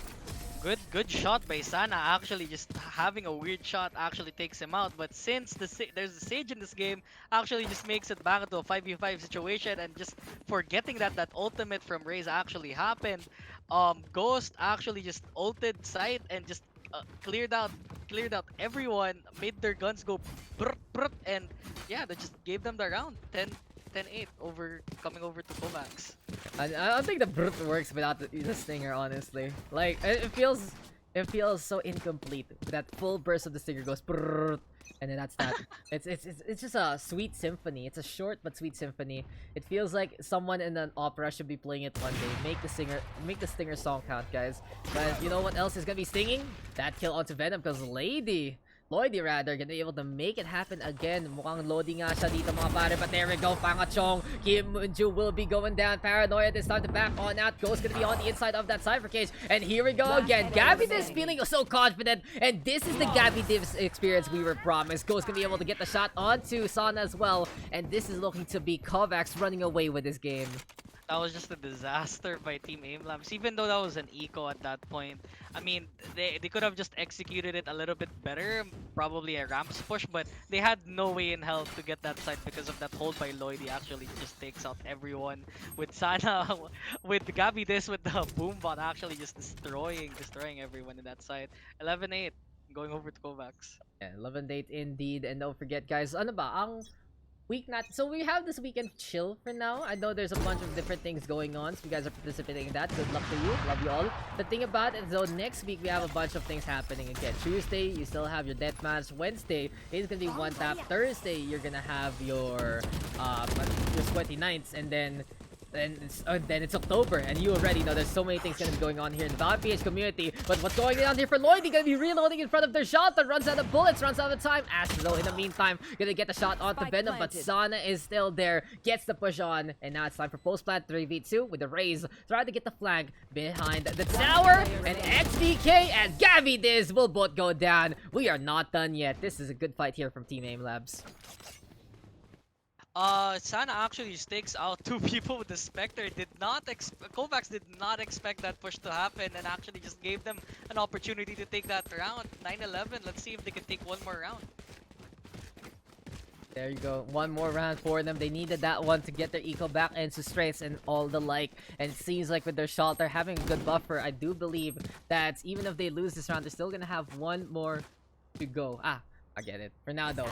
Good shot by Sana. Actually, just having a weird shot actually takes him out. But since there's a Sage in this game, actually just makes it back to a 5v5 situation. And just forgetting that ultimate from Raze actually happened, Ghost actually just ulted site and just cleared out everyone, made their guns go brut, brut, and yeah, they just gave them the round. 10-8 coming over to Kovaaks. I don't think the brute works without the stinger, honestly. Like it feels so incomplete. That full burst of the stinger goes brrrr, and then that's that. It's just a sweet symphony. It's a short but sweet symphony. It feels like someone in an opera should be playing it one day. Make the stinger song count, guys. But you know what else is gonna be stinging? That kill onto Venom, because Lloydie rather, gonna be able to make it happen again. Mukhang loading nga siya dito mga pare, but there we go, Pangachong. Kim Minju will be going down. Paranoia this time to back on out. Ghost gonna be on the inside of that Cypher cage, and here we go again. Dabii is feeling so confident, and this is the Dabii Divs experience we were promised. Ghost gonna be able to get the shot onto Sana as well, and this is looking to be Kovaaks running away with this game. That was just a disaster by Team Aimlabs. Even though that was an eco at that point, I mean, they could have just executed it a little bit better, probably a ramps push, but they had no way in hell to get that side because of that hold by Lloyd. He actually just takes out everyone with Sana, with Gabi this, with the boom bot actually just destroying everyone in that side. 11-8, going over to Kovaaks. Yeah, 11 date indeed. And don't forget, guys, ano ba? Ang week not so we have this weekend chill for now. I know there's a bunch of different things going on, so you guys are participating in that. Good luck to you. Love you all. The thing about it, though, next week we have a bunch of things happening again. Tuesday, you still have your deathmatch. Wednesday is gonna be one tap. Thursday, you're gonna have your sweaty nights, and then it's October, and you already know there's so many things gonna be going on here in the Valorant PH community. But what's going on here for Lloyd? He's gonna be reloading in front of their shot that runs out of bullets, runs out of time. Astro, in the meantime, gonna get the shot onto Venom, but Sana is still there, gets the push on, and now it's time for post plant 3v2 with the Raze. Trying to get the flag behind the tower, and XBK and Gabi Diz will both go down. We are not done yet. This is a good fight here from Team Aimlabs. Sana actually stakes out two people with the Spectre. Kovacs did not expect that push to happen and actually just gave them an opportunity to take that round. 9-11. Let's see if they can take one more round. There you go. One more round for them. They needed that one to get their eco back into strengths and all the like. And it seems like with their shot, they're having a good buffer. I do believe that even if they lose this round, they're still gonna have one more to go. Ah, I get it. For now, though.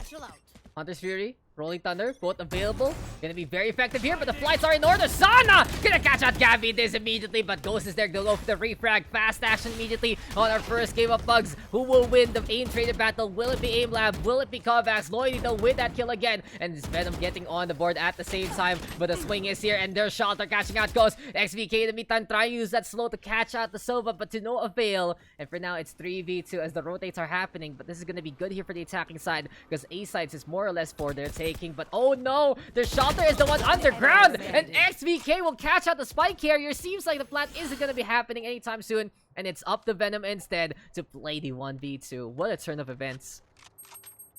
Hunter's Fury, Rolling Thunder, both available. Gonna be very effective here, but the flights are in order. Sana gonna catch out Gabi this immediately, but Ghost is there to go for the refrag. Fast action immediately on our first game of Pugs. Who will win the aim traded battle? Will it be Aimlab? Will it be Kovacs? Lloyd though with that kill again, and it's Venom getting on the board at the same time. But the swing is here, and their shot are catching out Ghost. XVK in the meantime trying to use that slow to catch out the Sova, but to no avail. And for now, it's 3v2 as the rotates are happening. But this is gonna be good here for the attacking side because A sides is more or less for their taking. But oh no, their shelter is the one underground, and XVK will catch out the spike carrier. Seems like the plant isn't gonna be happening anytime soon, and it's up to Venom instead to play the 1v2. What a turn of events!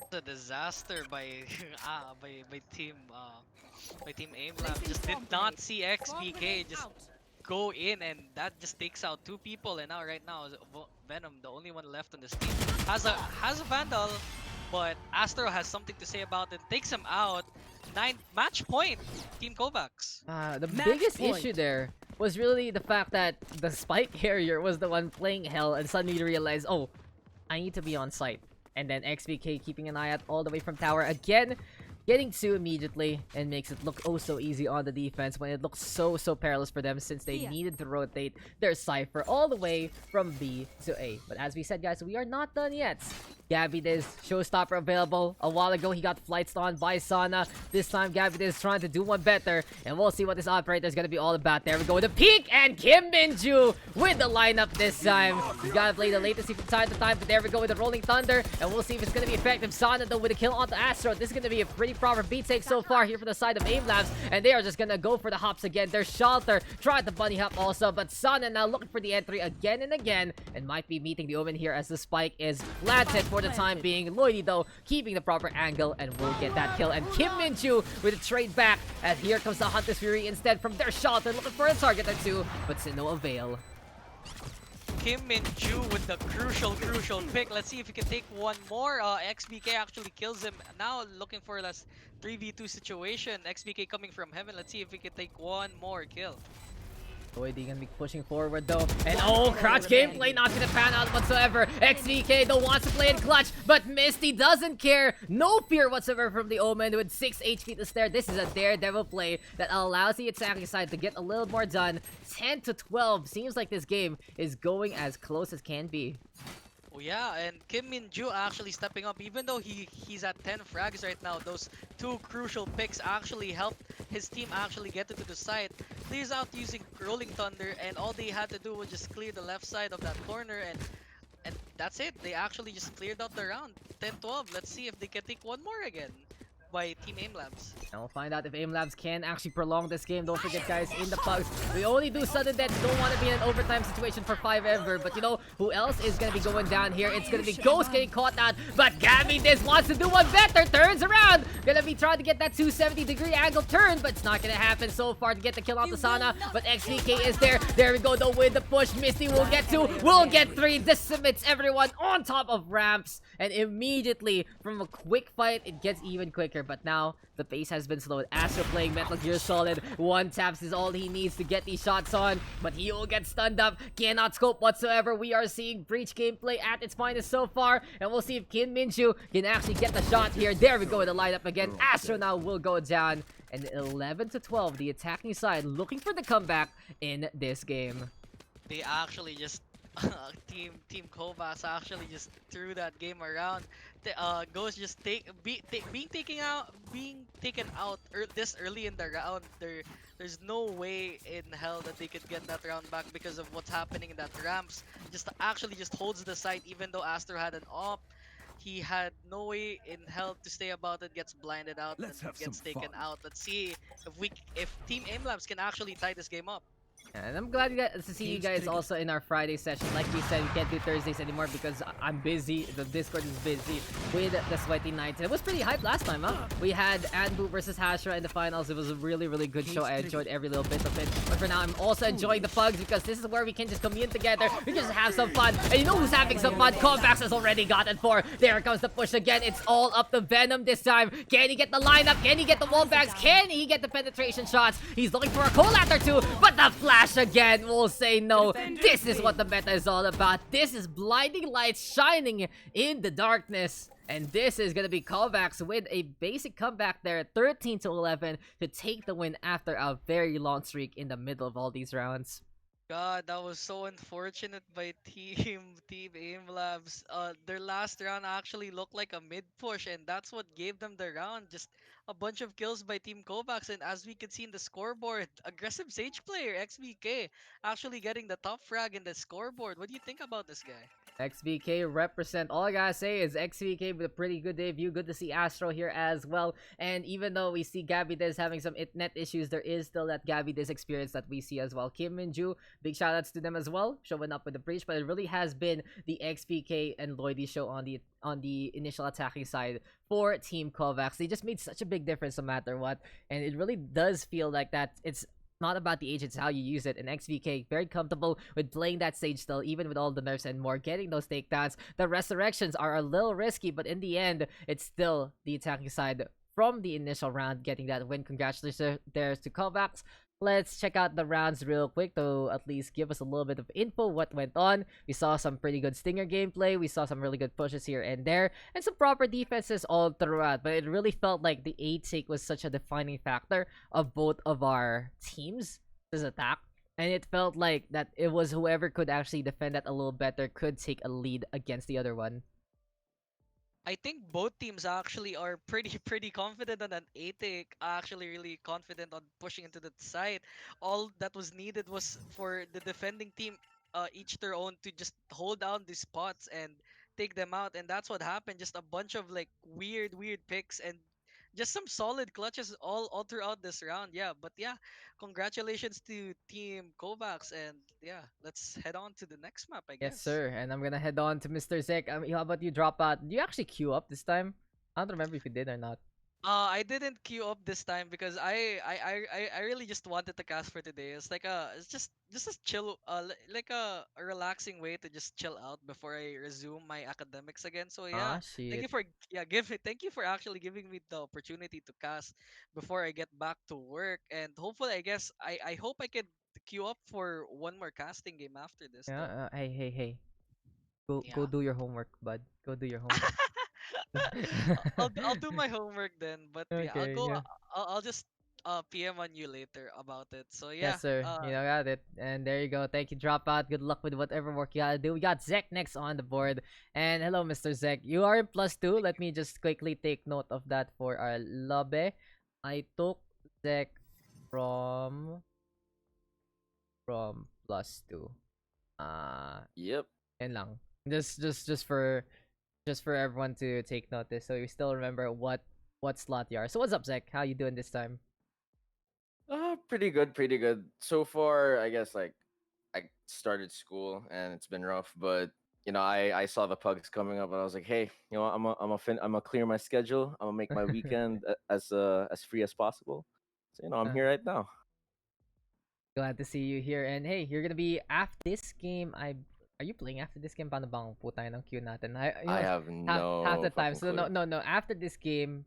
It's a disaster by team Aimlab. Just did not see XBK just go in, and that just takes out two people. And now right now Venom, the only one left on this team, has a Vandal. But Astro has something to say about it. Takes him out. 9 match point. Team Kovacs. The biggest issue there was really the fact that the spike carrier was the one playing hell and suddenly realized, oh, I need to be on site. And then XVK keeping an eye out all the way from tower again. Getting 2 immediately and makes it look oh so easy on the defense when it looks so perilous for them since they needed to rotate their Cypher all the way from B to A. But as we said, guys, we are not done yet. Gabi Diz, showstopper available. A while ago, he got flights on by Sana. This time, Gabi Diz trying to do one better. And we'll see what this operator is going to be all about. There we go with the peak, and Kim Minju with the lineup this time. He's got to play the latency from time to time, but there we go with the Rolling Thunder. And we'll see if it's going to be effective. Sana, though, with a kill onto Astro. This is going to be a pretty proper beat take so far here from the side of Aimlabs. And they are just going to go for the hops again. Their shelter tried the bunny hop also, but Sana now looking for the entry again and again. And might be meeting the Omen here as the spike is planted for the time being. Lloydie though keeping the proper angle and will get that kill, and Kim Minju with a trade back, and here comes the Hunter's Fury instead from their shot. They're looking for a target or two, but to no avail. Kim Minju with the crucial pick. Let's see if he can take one more. XBK actually kills him. Now looking for this 3v2 situation. XBK coming from heaven. Let's see if he can take one more kill. Oding gonna be pushing forward though, and oh, Krunch gameplay not gonna pan out whatsoever. XVK though wants to play it clutch, but Misty doesn't care. No fear whatsoever from the Omen with 6 HP to spare. This is a daredevil play that allows the attacking side to get a little more done. 10-12. Seems like this game is going as close as can be. Oh yeah, and Kim Minju actually stepping up. Even though he's at 10 frags right now, those 2 crucial picks actually helped his team actually get into the site. Clears out using Rolling Thunder, and all they had to do was just clear the left side of that corner, and that's it. They actually just cleared out the round. 10-12. Let's see if they can take one more again. by Team Aim Labs. And we'll find out if Aim Labs can actually prolong this game. Don't forget, guys, in the Pugs, we only do sudden deaths. Don't want to be in an overtime situation for 5 ever. But you know who else is going to be going down here? It's going to be Ghost getting caught out. But Dabii this wants to do one better. Turns around. Going to be trying to get that 270-degree angle turn. But it's not going to happen so far to get the kill on Sana. But XVK is there. There we go, though, with the push. Misty will get 2. Will get 3. This submits everyone on top of ramps. And immediately, from a quick fight, it gets even quicker. But now, the pace has been slowed. Astro playing Metal Gear Solid. One taps is all he needs to get these shots on. But he will get stunned up. Cannot scope whatsoever. We are seeing Breach gameplay at its finest so far. And we'll see if Kim Minju can actually get the shot here. There we go with the lineup again. Astro now will go down. And 11-12, the attacking side looking for the comeback in this game. They actually just Team Kovaaks actually just threw that game around. Ghost just being taken out this early in the round. There's no way in hell that they could get that round back because of what's happening in that ramps. Actually just holds the site even though Astro had an op. He had no way in hell to stay about it. Gets blinded out and gets taken out. Let's see if Team Aim Labs can actually tie this game up. And I'm glad to see you guys also in our Friday session. Like we said, we can't do Thursdays anymore because I'm busy. The Discord is busy with the Sweaty Nights. It was pretty hype last time, huh? We had Anbu versus Hashra in the finals. It was a really, really good show. I enjoyed every little bit of it. But for now, I'm also enjoying the Pugs because this is where we can just commune together. We can just have some fun. And you know who's having some fun? Kovaaks has already gotten 4. There comes the push again. It's all up to Venom this time. Can he get the lineup? Can he get the wall backs? Can he get the penetration shots? He's looking for a collab or 2, but the flash again will say no. This is what the meta is all about. This is blinding lights shining in the darkness. And this is going to be Kovaaks with a basic comeback there, 13-11, to take the win after a very long streak in the middle of all these rounds. God, that was so unfortunate by Team Aim Labs. Their last round actually looked like a mid push, and that's what gave them the round. Just a bunch of kills by Team Kovaaks, and as we could see in the scoreboard, aggressive Sage player XVK actually getting the top frag in the scoreboard. What do you think about this guy? XVK represent. All I gotta say is XVK with a pretty good debut. Good to see Astro here as well. And even though we see Gabby Diz having some net issues, there is still that Gabby Diz experience that we see as well. Kim Minju, big shout outs to them as well, showing up with the breach. But it really has been the XVK and Lloydie show on the initial attacking side for Team Kovaaks. They just made such a big difference no matter what. And it really does feel like that it's not about the age, it's how you use it. And XVK very comfortable with playing that stage still, even with all the nerfs and more, getting those takedowns. The resurrections are a little risky, but in the end, it's still the attacking side from the initial round getting that win. Congratulations there to Kovaaks. Let's check out the rounds real quick to at least give us a little bit of info what went on. We saw some pretty good Stinger gameplay. We saw some really good pushes here and there. And some proper defenses all throughout. But it really felt like the A take was such a defining factor of both of our teams' this attack. And it felt like that it was whoever could actually defend that a little better could take a lead against the other one. I think both teams actually are pretty confident on an A-take. Actually, really confident on pushing into the side. All that was needed was for the defending team, each their own, to just hold down these spots and take them out. And that's what happened. Just a bunch of like weird picks and just some solid clutches all throughout this round. Yeah, but yeah, congratulations to Team Kovaaks, and yeah, let's head on to the next map, I Yes, guess. sir. And I'm gonna head on to Mr. Zek. How about you drop out? Do you actually queue up this time? I don't remember if you did or not. I didn't queue up this time because I really just wanted to cast for today. It's like it's just a chill like a relaxing way to just chill out before I resume my academics again. So Ah, yeah, thank shit. you for thank you for actually giving me the opportunity to cast before I get back to work, and hopefully I guess I hope I can queue up for one more casting game after this though. Yeah, hey. Go Yeah. do your homework, bud. Go do your homework. I'll do my homework then, but yeah, Okay, yeah. I'll just PM on you later about it. So Yes, yeah, sir. You know, got it. And there you go. Thank you, Dropout. Good luck with whatever work you gotta do. We got Zek next on the board. And hello, Mr. Zek. You are in +2. Let me just quickly take note of that for our lobby. I took Zek from +2. Yep. Yan lang. Just for everyone to take notice, so you still remember what what slot you are. So what's up, Zek? How you doing this time? Pretty good, pretty good. So far, I guess like I started school and it's been rough, but I saw the pugs coming up and I was like, hey, I'm gonna clear my schedule. I'm gonna make my weekend as free as possible. So I'm Uh, here right now. Glad to see you here. And hey, you're gonna be after this game. Are you playing after this game? Paano bang po tayo ng queue natin? I have Half no the time. fucking So clue. no. After this game,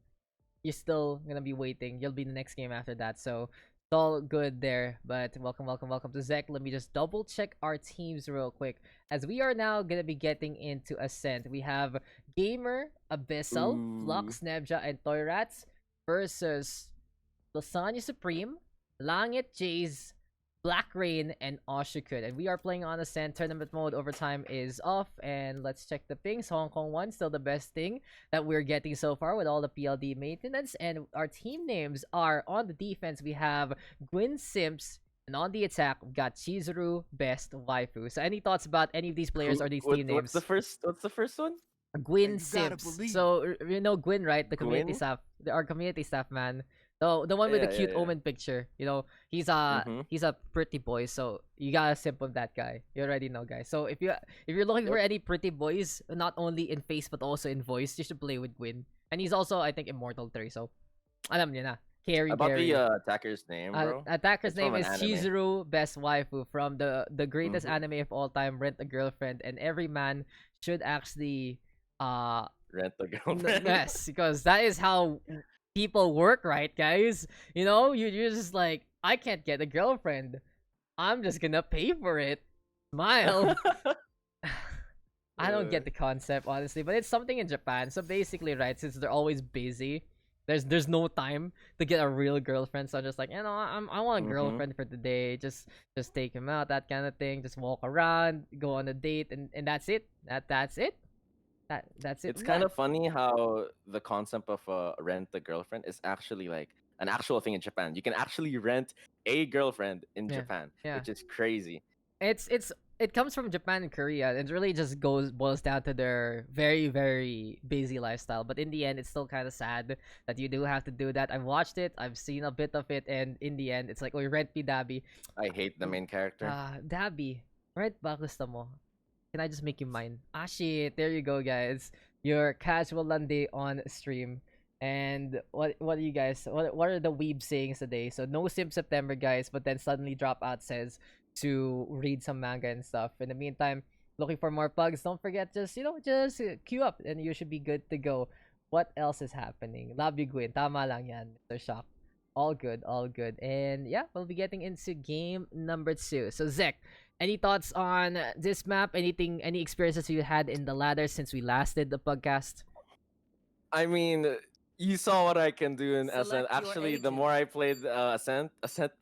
you're still gonna be waiting. You'll be the next game after that. So it's all good there. But welcome to Zek. Let me just double check our teams real quick. As we are now gonna be getting into Ascent. We have Gamer, Abyssal, Ooh. Flux, Nebja, and Toy Rats versus Lasagna Supreme, Langit Jays, Black Rain, and Oshikun. And we are playing on Ascent. Tournament mode overtime is off. And let's check the pings. Hong Kong 1, still the best thing that we're getting so far with all the PLD maintenance. And our team names are on the defense. We have Gwin, Simps. And on the attack, we've got Chizuru, Best, Waifu. So any thoughts about any of these players or these team names? What's the first one? Gwin, Simps. So you know Gwin, right? The community Gwin? staff, our community staff man. The one with the cute Yeah. Omen picture. You know, he's Mhm. a pretty boy, so you gotta simp on that guy. You already know, guys. So if you're looking for any pretty boys, not only in face but also in voice, you should play with Gwyn. And he's also, I think, Immortal 3. So alam niyo na. Carry About Gary. the attacker's name, bro. Attacker's It's name from is an anime. Chizuru, Best Waifu, from the greatest Mhm. anime of all time, Rent a Girlfriend. And every man should actually Rent the girlfriend. yes, because that is how people work, right, guys? You know, you're just like, I can't get a girlfriend. I'm just gonna pay for it. Smile. I don't get the concept, honestly, but it's something in Japan. So basically, right, since they're always busy, there's no time to get a real girlfriend. So I'm just like, I want a Mhm. girlfriend for today. Just take him out, that kind of thing. Just walk around, go on a date, and that's it. That's it. That's it. It's kind of funny how the concept of rent a girlfriend is actually like an actual thing in Japan. You can actually rent a girlfriend in Yeah, Japan, yeah. which is crazy. It comes from Japan and Korea. It really just boils down to their very very busy lifestyle. But in the end, it's still kind of sad that you do have to do that. I've watched it. I've seen a bit of it, and in the end, it's like, oh, rent me Dabii. I hate the main character. Dabii, rent ba gusto mo? Can I just make you mine? Ah shit! There you go, guys. Your casual Monday on stream. And what are you guys? What are the weeb sayings today? So no Sim September, guys. But then suddenly Dropout says to read some manga and stuff. In the meantime, looking for more pugs. Don't forget, just queue up and you should be good to go. What else is happening? Love you, Gwyn. Tama lang yan, Mr. Shock. All good, all good. And yeah, we'll be getting into game number 2. So Zek, any thoughts on this map? Any experiences you had in the ladder since we last did the podcast? I mean, you saw what I can do in Ascent. Select your Actually, the agent. more I played Ascent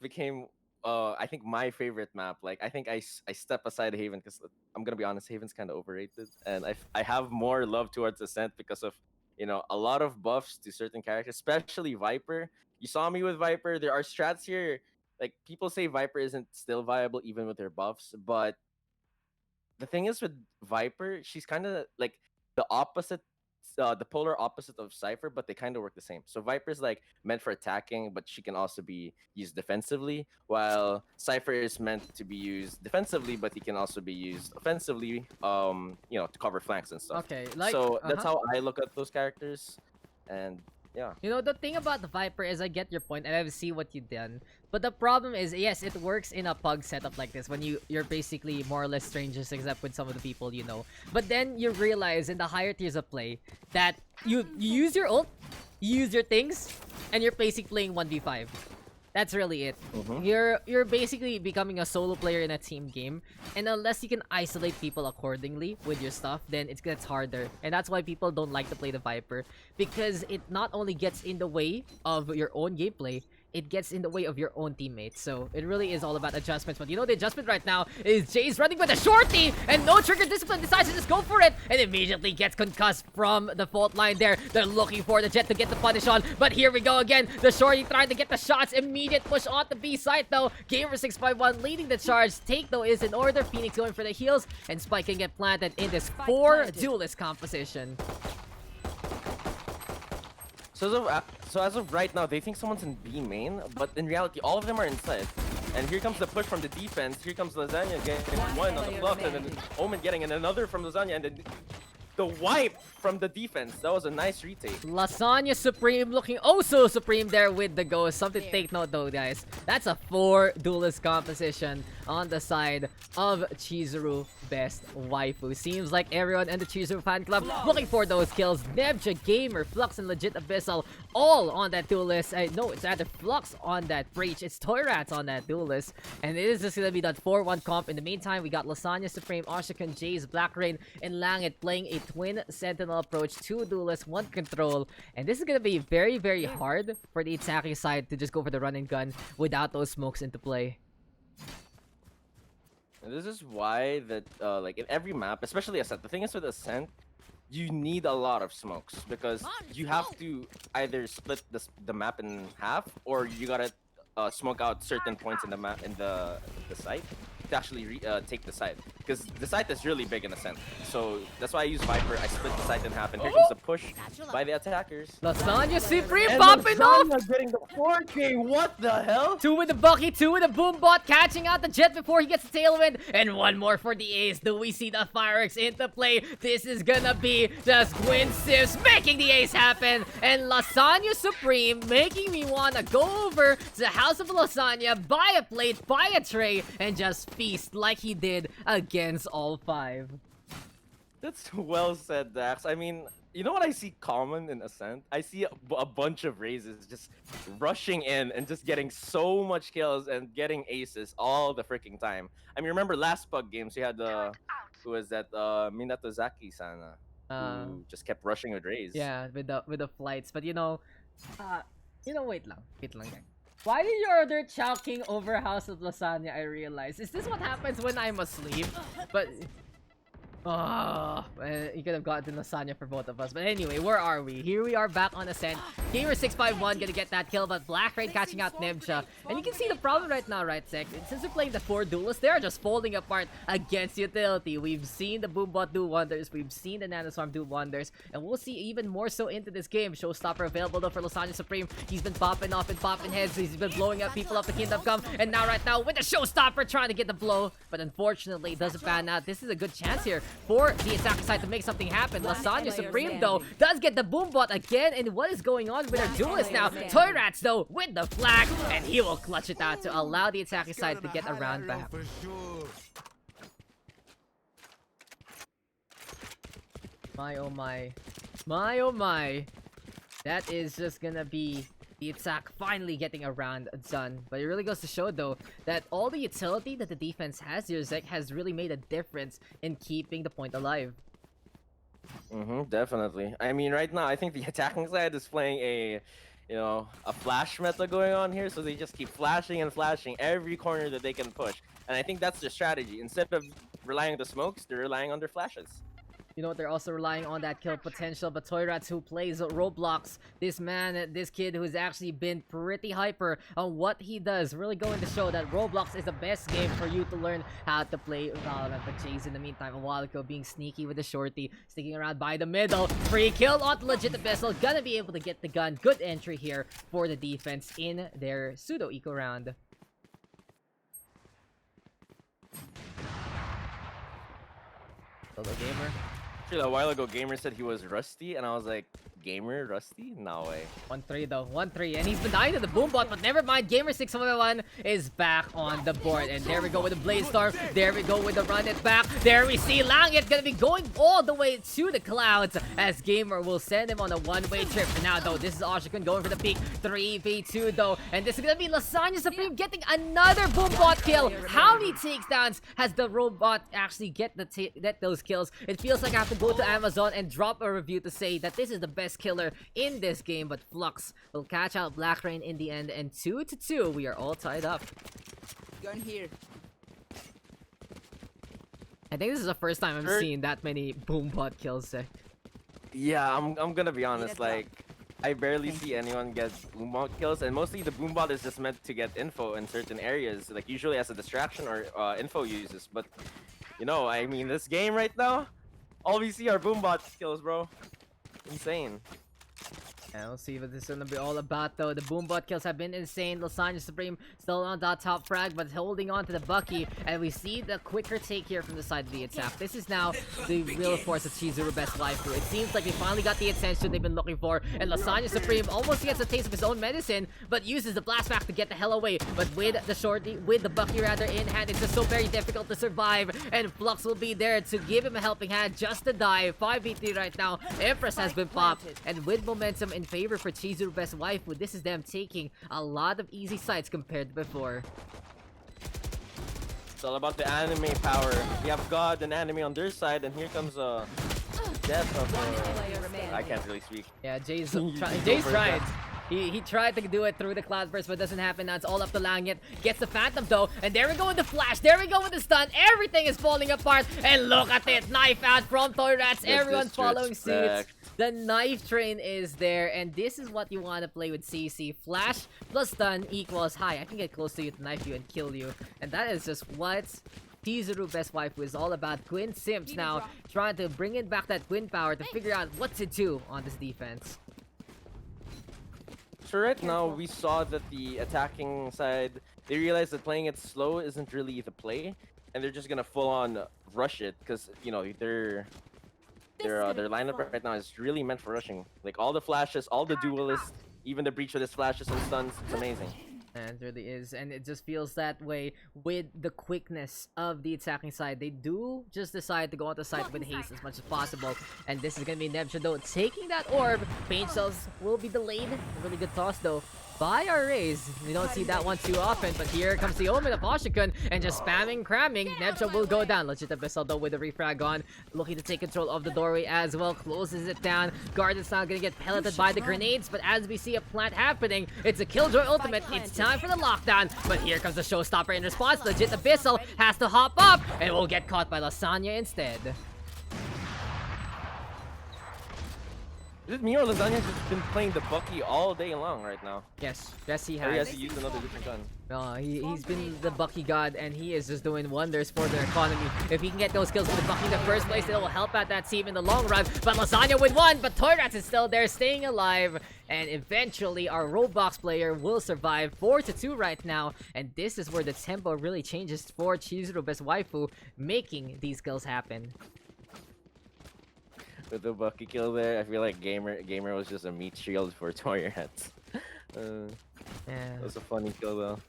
became I think my favorite map. Like I think I step aside Haven because I'm gonna be honest, Haven's kind of overrated, and I have more love towards Ascent because of a lot of buffs to certain characters, especially Viper. You saw me with Viper. There are strats here. Like people say Viper isn't still viable even with her buffs, but the thing is with Viper, she's kind of like the opposite, the polar opposite of Cypher, but they kind of work the same. So Viper's like meant for attacking, but she can also be used defensively, while Cypher is meant to be used defensively, but he can also be used offensively, to cover flanks and stuff. Okay, like So that's how I look at those characters, and yeah. You know, the thing about the Viper is I get your point and I see what you've done. But the problem is, yes, it works in a pug setup like this when you're basically more or less strangers except with some of the people you know. But then you realize in the higher tiers of play that you use your ult, you use your things, and you're basically playing 1v5. That's really it. Mhm. You're basically becoming a solo player in a team game, and unless you can isolate people accordingly with your stuff, then it gets harder. And that's why people don't like to play the Viper, because it not only gets in the way of your own gameplay, it gets in the way of your own teammates. So it really is all about adjustments. But you know, the adjustment right now is Jay's running with a shorty, and no trigger discipline, decides to just go for it, and immediately gets concussed from the fault line there. They're looking for the Jet to get the punish on, but here we go again. The shorty trying to get the shots. Immediate push on the B side though. Gamer 6x1 leading the charge. Take though is in order. Phoenix going for the heals, and Spike can get planted in this 4 duelist composition. So as of right now, they think someone's in B main, but in reality, all of them are inside. And here comes the push from the defense. Here comes Lasagna getting one on the Flux, and then Omen getting another from Lasagna, and then the wipe from the defense. That was a nice retake. Lasagna Supreme looking oh so supreme there with the ghost. Something to take note though, guys. That's a 4 duelist composition on the side of Chizuru Best Waifu. Seems like everyone in the Chizuru fan club looking for those kills. Nebja, Gamer, Flux, and Legit Abyssal all on that duelist. No, it's rather Flux on that Breach. It's Toyrats on that duelist. And it is just gonna be that 4-1 comp. In the meantime, we got Lasagna Supreme, Ashikan, Jace, Black Rain, and Langit playing a twin Sentinel approach. 2 duelists, 1 control. And this is gonna be very, very hard for the attacking side to just go for the run and gun without those smokes into play. And this is why that like in every map, especially Ascent, the thing is with Ascent, you need a lot of smokes because you have to either split the map in half, or you gotta smoke out certain points in the map in the site to actually take the site, because the site is really big in Ascent. So that's why I use Viper. I split the site in half, and here comes the push by the attackers. Lasagna Supreme And popping off! Lasagna getting the 4K. What the hell? 2 with the Bucky, 2 with the Boom Bot, catching out the Jet before he gets the Tailwind, and 1 more for the Ace. Do we see the fireworks into play? This is gonna be just Gwin Simps making the Ace happen, and Lasagna Supreme making me wanna go over to the House of Lasagna, buy a plate, buy a tray, and just feast like he did against all 5. That's well said, Dax. I mean, you know what I see common in Ascent? I see a bunch of raises just rushing in and just getting so much kills and getting aces all the freaking time. I mean, remember last Pug games, we had who was that? Minatozaki-sana, who just kept rushing with raise. Yeah, with the flights, but wait lang, guys. Why did you order Chowking over House of Lasagna? I realize. Is this what happens when I'm asleep? But you could have gotten lasagna for both of us. But anyway, where are we? Here we are back on Ascent. Gamer651 gonna get that kill, but Black Rain catching out Nebja. And you can see the problem right now, right, Zek? Since we're playing the 4 duelists, they are just folding apart against utility. We've seen the Boombot do wonders. We've seen the Nanoswarm do wonders. And we'll see even more so into this game. Showstopper available though for Lasagna Supreme. He's been popping off and popping heads. He's been blowing up people up the Kingdom Come. And now right now with the Showstopper trying to get the blow. But unfortunately, it doesn't pan out. This is a good chance here for the attack side to make something happen. Lasagna Supreme though does get the Boombot again, and what is going on with our duelist now? Toyrats though with the flag, and he will clutch it out to allow the attacking side to get a round back. My oh my. My oh my. That is just gonna be the attack finally getting a round done. But it really goes to show though that all the utility that the defense has here, Zek, has really made a difference in keeping the point alive. Definitely. I mean, right now I think the attacking side is playing a flash meta going on here, so they just keep flashing and flashing every corner that they can push. And I think that's their strategy. Instead of relying on the smokes, they're relying on their flashes. You know what, they're also relying on that kill potential, but Toyrats, who plays Roblox, this kid who's actually been pretty hyper on what he does, really going to show that Roblox is the best game for you to learn how to play Valorant. But Chase, in the meantime, a while ago, being sneaky with the shorty, sticking around by the middle, free kill on the Legit Abyssal, gonna be able to get the gun. Good entry here for the defense in their pseudo-eco round. Solo Gamer. A while ago, Gamer said he was rusty, and I was like, Gamer rusty? No way. 1-3 though, 1-3, and he's been dying to the Boombot, but never mind. Gamer611 is back on the board, and there we go with the Blaze Storm. There we go with the run it back. There we see Langit gonna be going all the way to the clouds, as Gamer will send him on a one-way trip. For now though, this is Ashikan going for the peak. 3v2 though, and this is gonna be Lasagna Supreme getting another Boombot kill. How many takedowns has the robot actually get those kills? It feels like I have to go to Amazon and drop a review to say that this is the best killer in this game, but Flux will catch out Black Rain in the end, and 2-2, we are all tied up. Gun here. I think this is the first time I'm seeing that many Boombot kills, Zek. Yeah, I'm gonna be honest, like, I barely see anyone get Boombot kills, and mostly the Boombot is just meant to get info in certain areas, like usually as a distraction or info uses. But, I mean, this game right now, all we see are Boombot kills, bro. Insane. And we'll see what this is gonna be all about though. The boombot kills have been insane. Lasagna Supreme still on that top frag, but holding on to the Bucky. And we see the quicker take here from the side of the attack. This is now the real force of Chizuru best waifu. It seems like they finally got the attention they've been looking for. And Lasagna Supreme almost gets a taste of his own medicine, but uses the blast back to get the hell away. But with the shorty, with the Bucky rather in hand, it's just so very difficult to survive. And Flux will be there to give him a helping hand just to die. 5v3 right now. Empress has been popped. And with momentum in favor for Chizuru best waifu, this is them taking a lot of easy sites compared to before. It's all about the anime power. We have God and anime on their side, and here comes death of I can't really speak. Yeah, Jay's tried. He tried to do it through the cloud burst, but it doesn't happen. Now it's all up to Langyet. Gets the Phantom though, and there we go with the flash. There we go with the stun. Everything is falling apart, and look at it. Knife out from Toyrats. Everyone's following suit. The knife train is there, and this is what you want to play with CC. Flash plus stun equals hi. I can get close to you to knife you and kill you, and that is just what Chizuru best waifu is all about. Gwin Simps now trying to bring in back that Gwin power to figure out what to do on this defense. So right now, we saw that the attacking side, they realized that playing it slow isn't really the play, and they're just gonna full-on rush it, because, you know, their lineup right now is really meant for rushing. Like, all the flashes, all the duelists, even the breach with his flashes and stuns, it's amazing. And it really is, and it just feels that way with the quickness of the attacking side. They do just decide to go on the side with haste as much as possible, and this is gonna be Nebsha though taking that orb. Pain cells will be delayed. A really good toss though by our Rays. We don't see that one too often, but here comes the Omen of Oshikun and just spamming, cramming. Nebsha will go down. Legit Abyssal though with the refrag on, looking to take control of the doorway as well. Closes it down. Guard is now gonna get pelleted by the grenades, but as we see a plant happening, it's a Killjoy ultimate. It's time for the lockdown, but here comes the showstopper in response. Legit Abyssal has to hop up and will get caught by Lasagna instead. Is it me or Lasagna has just been playing the Bucky all day long right now? Yes, he Or he has. has to use another different gun. No, he's been the Bucky god, and he is just doing wonders for their economy. If he can get those kills with the Bucky in the first place, it will help out that team in the long run. But Lasagna with one, but Toyrats is still there, staying alive. And eventually, our Roblox player will survive 4-2 right now. And this is where the tempo really changes for Chizuru best waifu, making these kills happen. With the Bucky kill there, I feel like Gamer was just a meat shield for Toyrats. Yeah. That was a funny kill though.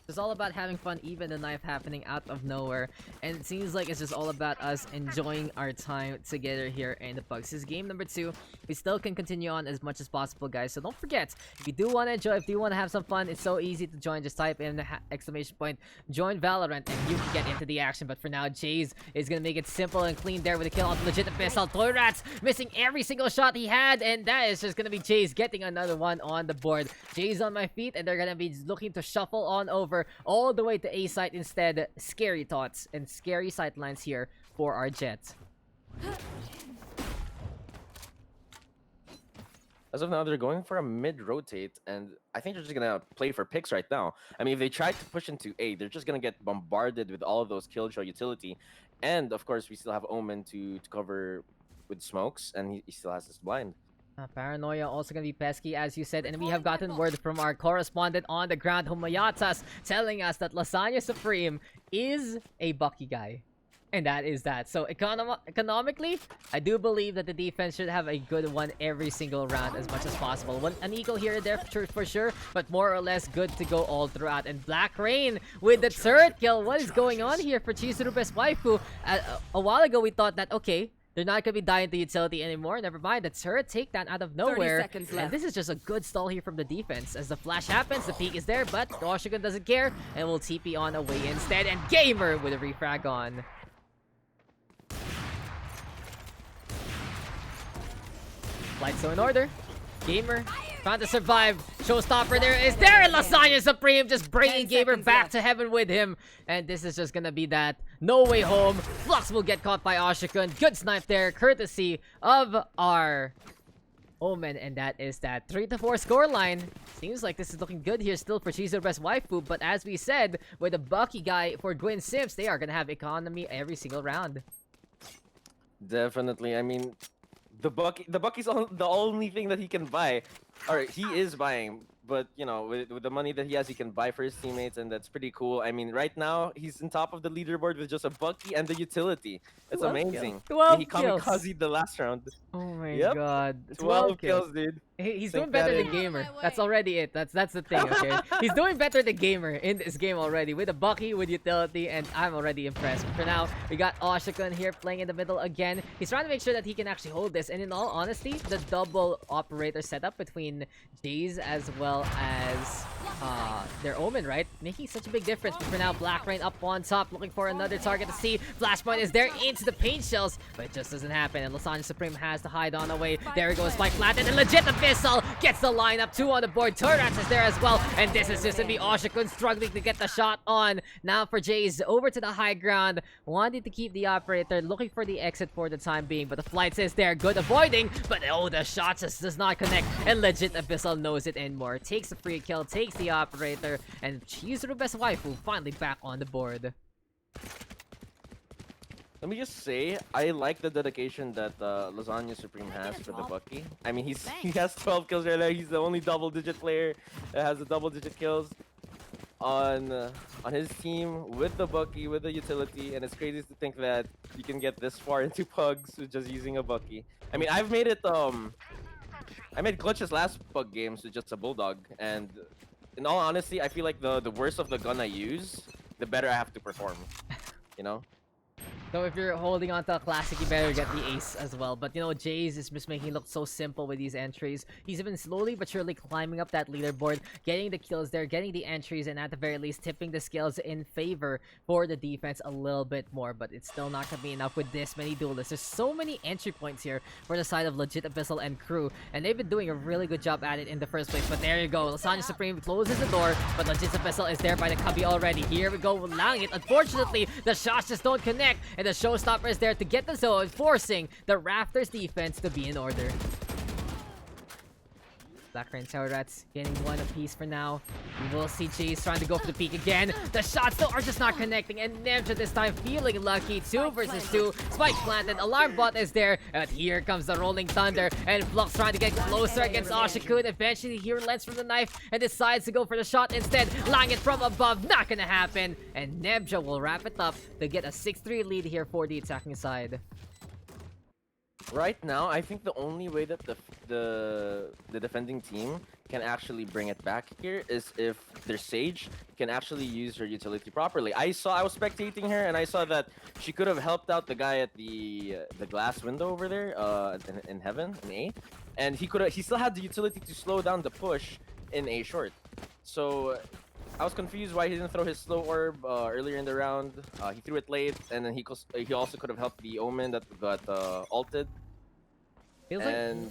It's all about having fun, even the knife happening out of nowhere. And it seems like it's just all about us enjoying our time together here in the Pugs. This is game number 2. We still can continue on as much as possible, guys. So don't forget, if you do want to enjoy, if you want to have some fun, it's so easy to join. Just type in the exclamation point, join Valorant, and you can get into the action. But for now, Jays is going to make it simple and clean there with a kill on Legit Abyssal. Toyrats missing every single shot he had, and that is just going to be Jays getting another one on the board. Jays on my feet, and they're going to be looking to shuffle on over all the way to A site instead. Scary thoughts and scary sightlines here for our Jets. As of now, they're going for a mid-rotate, and I think they're just gonna play for picks right now. I mean, if they try to push into A, they're just gonna get bombarded with all of those Killjoy utility. And, of course, we still have Omen to cover with smokes, and he still has his blind. Paranoia also gonna be pesky, as you said, and we have gotten word from our correspondent on the ground, Humayatas, telling us that Lasagna Supreme is a Bucky guy. And that is that. So economically, I do believe that the defense should have a good one every single round as much as possible. An eagle here and there for sure, but more or less good to go all throughout. And Black Rain with the third kill. What is going on here for Chizuru best waifu? A while ago, we thought that, okay, they're not going to be dying to utility anymore. Never mind, the turret takedown out of nowhere. And this is just a good stall here from the defense. As the flash happens, the peek is there, but Oshikun doesn't care and will TP on away instead. And Gamer with a refrag on. Flight so in order. Gamer trying to survive. Showstopper there is there, and Lasagna Supreme just bringing Gamer back to heaven with him. And this is just gonna be that. No way home. Flux will get caught by Oshikun. Good snipe there, courtesy of our Omen, and that is that 3-4 scoreline. Seems like this is looking good here still for Chizuru best waifu, but as we said, with a Bucky guy for Gwin Simps, they are gonna have economy every single round. Definitely. I mean, the Bucky's the only thing that he can buy, or he is buying. But you know, with the money that he has, he can buy for his teammates, and that's pretty cool. I mean, right now he's on top of the leaderboard with just a Bucky and the utility. It's 12 kills. amazing. 12 He kills. kamikaze the last round. Oh my Yep. god. 12 kills, dude. He's Think doing better that than in. Gamer. That's already it. That's the thing, okay? He's doing better than Gamer in this game already with a Bucky, with utility, and I'm already impressed. But for now, we got Oshikun here playing in the middle again. He's trying to make sure that he can actually hold this. And in all honesty, the double operator setup between Jays as well as their Omen, right? Making such a big difference. But for now, Black Rain up on top, looking for another target to see. Flashpoint is there into the paint shells, but it just doesn't happen. And Lasagna Supreme has to hide on away. There he goes, Spike planted, and legit Abyssal gets the lineup. 2 on the board. Turrets is there as well. And this is just gonna be Oshikun struggling to get the shot on. Now for Jays, over to the high ground. Wanting to keep the operator, looking for the exit for the time being. But the flights is there. Good avoiding, but oh, the shot just does not connect. And legit Abyssal knows it and more. Takes the free kill, takes the operator, and Chizuru best waifu finally back on the board. Let me just say, I like the dedication that Lasagna Supreme has for the Bucky. I mean, he has 12 kills right now. He's the only double-digit player that has the double-digit kills on his team with the Bucky, with the utility, and it's crazy to think that you can get this far into Pugs with just using a Bucky. I mean, I've made it. I made glitches last Pug games with just a Bulldog, and in all honesty, I feel like the worse of the gun I use, the better I have to perform. You know. So if you're holding on to a classic, you better get the ace as well. But you know, Jays is just making it look so simple with these entries. He's been slowly but surely climbing up that leaderboard, getting the kills there, getting the entries, and at the very least, tipping the scales in favor for the defense a little bit more. But it's still not gonna be enough with this many duelists. There's so many entry points here for the side of Legit Abyssal and crew, and they've been doing a really good job at it in the first place. But there you go, Lasagna Supreme closes the door, but Legit Abyssal is there by the cubby already. Here we go, allowing it. Unfortunately, the shots just don't connect, and the showstopper is there to get the zone, forcing the Raptors defense to be in order. Black Rain Tower Rats getting one apiece for now. We will see Chase trying to go for the peak again. The shots though are just not connecting, and Nemja this time feeling lucky. 2 versus 2. Spike planted, alarm bot is there, and here comes the rolling thunder, and Flux trying to get closer against Oshikun. Eventually he relents from the knife and decides to go for the shot instead. Lying it from above, not gonna happen, and Nemja will wrap it up to get a 6-3 lead here for the attacking side. Right now, I think the only way that the defending team can actually bring it back here is if their Sage can actually use her utility properly. I was spectating her, and I saw that she could have helped out the guy at the glass window over there in heaven in A, and he still had the utility to slow down the push in A short. So I was confused why he didn't throw his slow orb earlier in the round. He threw it late, and then he also could have helped the Omen that got ulted. Feels and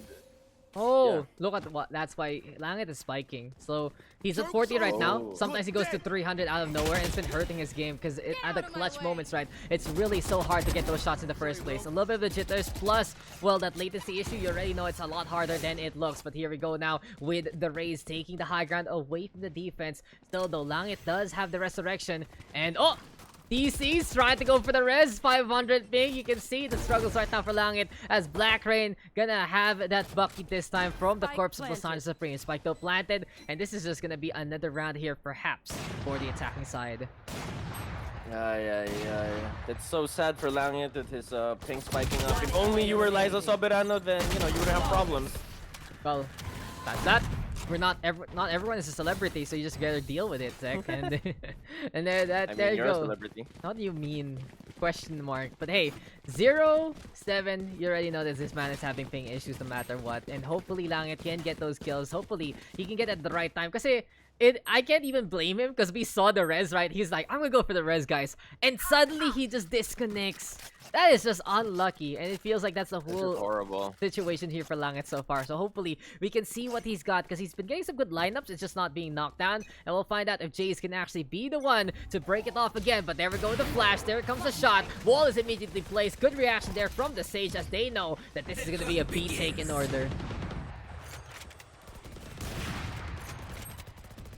Oh, yeah. look at what. That's why Langit is spiking. So he's at 40 right now. Oh. Sometimes he goes to 300 out of nowhere, and it's been hurting his game because at the clutch moments, right? It's really so hard to get those shots in the first place. A little bit of the jitters, plus, well, that latency issue. You already know it's a lot harder than it looks. But here we go now with the Rays taking the high ground away from the defense. Still though, Langit does have the resurrection, and oh. DC's trying to go for the res, 500 ping. You can see the struggles right now for Langit as Black Rain gonna have that bucket this time from the corpse of Lasagna Supreme. Spike though planted, and this is just gonna be another round here perhaps for the attacking side. Yeah. It's so sad for Langit with his ping spiking up. If only you were Liza Soberano, then you wouldn't have problems. Well, that's that. We're not everyone is a celebrity, so you just gotta deal with it, Zek. And and there you you're go. a celebrity. How do you mean? Question mark. But hey, 0-7. You already know that this man is having ping issues no matter what, and hopefully Langit can get those kills. Hopefully he can get at the right time. Cause I can't even blame him because we saw the res, right? He's like, I'm gonna go for the res, guys, and suddenly he just disconnects. That is just unlucky, and it feels like that's the whole horrible situation here for Langit so far. So hopefully we can see what he's got because he's been getting some good lineups. It's just not being knocked down, and we'll find out if Jace can actually be the one to break it off again. But there we go with the flash. There comes the shot. Wall is immediately placed. Good reaction there from the Sage as they know that this is going to be a B take in order.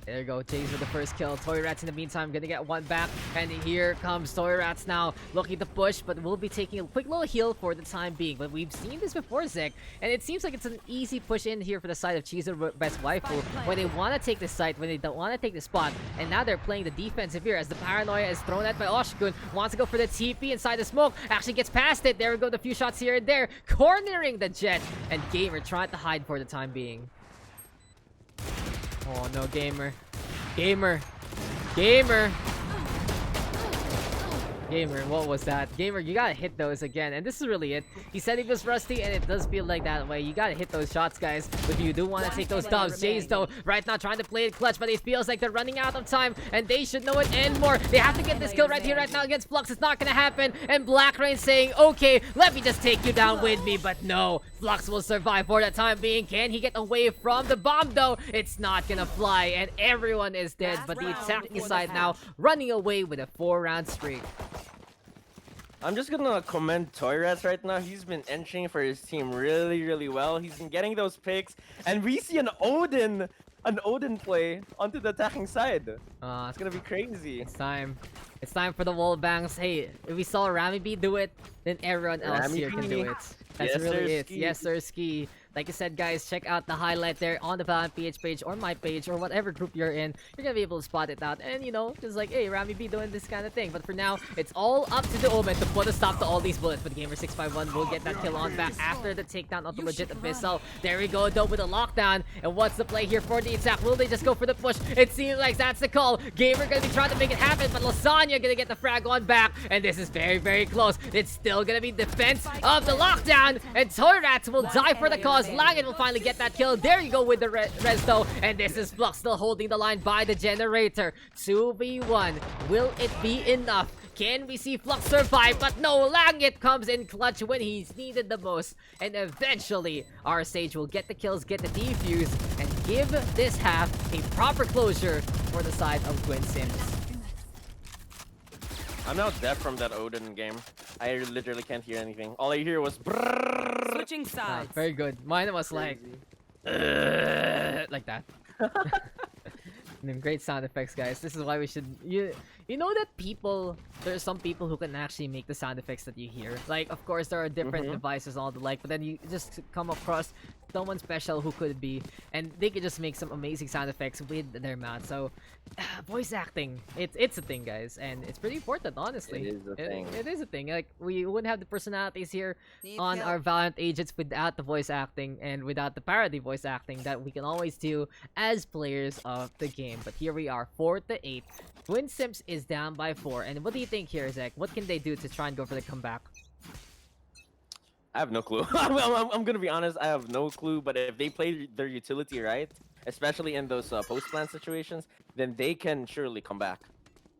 There you go, Jays with the first kill. Toy Rats in the meantime gonna get one back. And here comes Toy Rats now, looking to push, but we'll be taking a quick little heal for the time being. But we've seen this before, Zek, and it seems like it's an easy push in here for the side of Chizuru best Waifu when they want to take the site, when they don't want to take the spot. And now they're playing the defensive here as the paranoia is thrown at by Oshikun. Wants to go for the TP inside the smoke. Actually gets past it. There we go, the few shots here and there. Cornering the Jet. And Gamer trying to hide for the time being. Oh no, Gamer. Gamer. Gamer. Gamer, what was that? Gamer, you gotta hit those again. And this is really it. He said he was rusty, and it does feel like that way. You gotta hit those shots, guys. If you do want to take those dubs. Jays, though, right now trying to play it clutch, but it feels like they're running out of time, and they should know it and more. They have to get this kill right here, right now against Flux. It's not gonna happen. And Black Rain saying, okay, let me just take you down with me. But no, Flux will survive for the time being. Can he get away from the bomb, though? It's not gonna fly, and everyone is dead. But the attacking side now running away with a 4-round streak. I'm just gonna commend Toy Rats right now. He's been entering for his team really well. He's been getting those picks, and we see an Odin play onto the attacking side. It's gonna be crazy. It's time. It's time for the wall bangs. Hey, if we saw Rammy B do it, then everyone else Rammy here can B. do it. That's Yes, really sir, it. Ski. Yes, sir, Ski. Like I said, guys, check out the highlight there on the Valorant PH page or my page or whatever group you're in. You're gonna be able to spot it out and, you know, just like, hey, Rammy B doing this kind of thing. But for now, it's all up to the Omen to put a stop to all these bullets. But Gamer651 will get that kill on back after the takedown of the legit Abyssal. There we go, though, with a lockdown. And what's the play here for the attack? Will they just go for the push? It seems like that's the call. Gamer gonna be trying to make it happen, but Lasagna gonna get the frag on back. And this is very close. It's still gonna be defense of the lockdown. And Toy Rats will die for the cause. Langan will finally get that kill. There you go with the res though. And this is Flux still holding the line by the generator. 2v1. Will it be enough? Can we see Flux survive? But no, Langit comes in clutch when he's needed the most. And eventually, our Sage will get the kills, get the defuse, and give this half a proper closure for the side of Gwin Simps. I'm now deaf from that Odin game. I literally can't hear anything. All I hear was brrrr. Switching sides. Very good. Mine was like that. And then great sound effects, guys. This is why we should you know that there are some people who can actually make the sound effects that you hear. Like, of course, there are different devices and all the like, but then you just come across someone special who could be, and they could just make some amazing sound effects with their mouth. So, voice acting, it's a thing, guys, and it's pretty important, honestly. It is a thing. It is a thing. Like, we wouldn't have the personalities here Need on help. our Valorant agents without the voice acting and without the parody voice acting that we can always do as players of the game. But here we are, 4-8. Gwin Simps is down by 4. And what do you think here, Zek? What can they do to try and go for the comeback? I have no clue. I'm gonna be honest. I have no clue. But if they play their utility right, especially in those post-plant situations, then they can surely come back.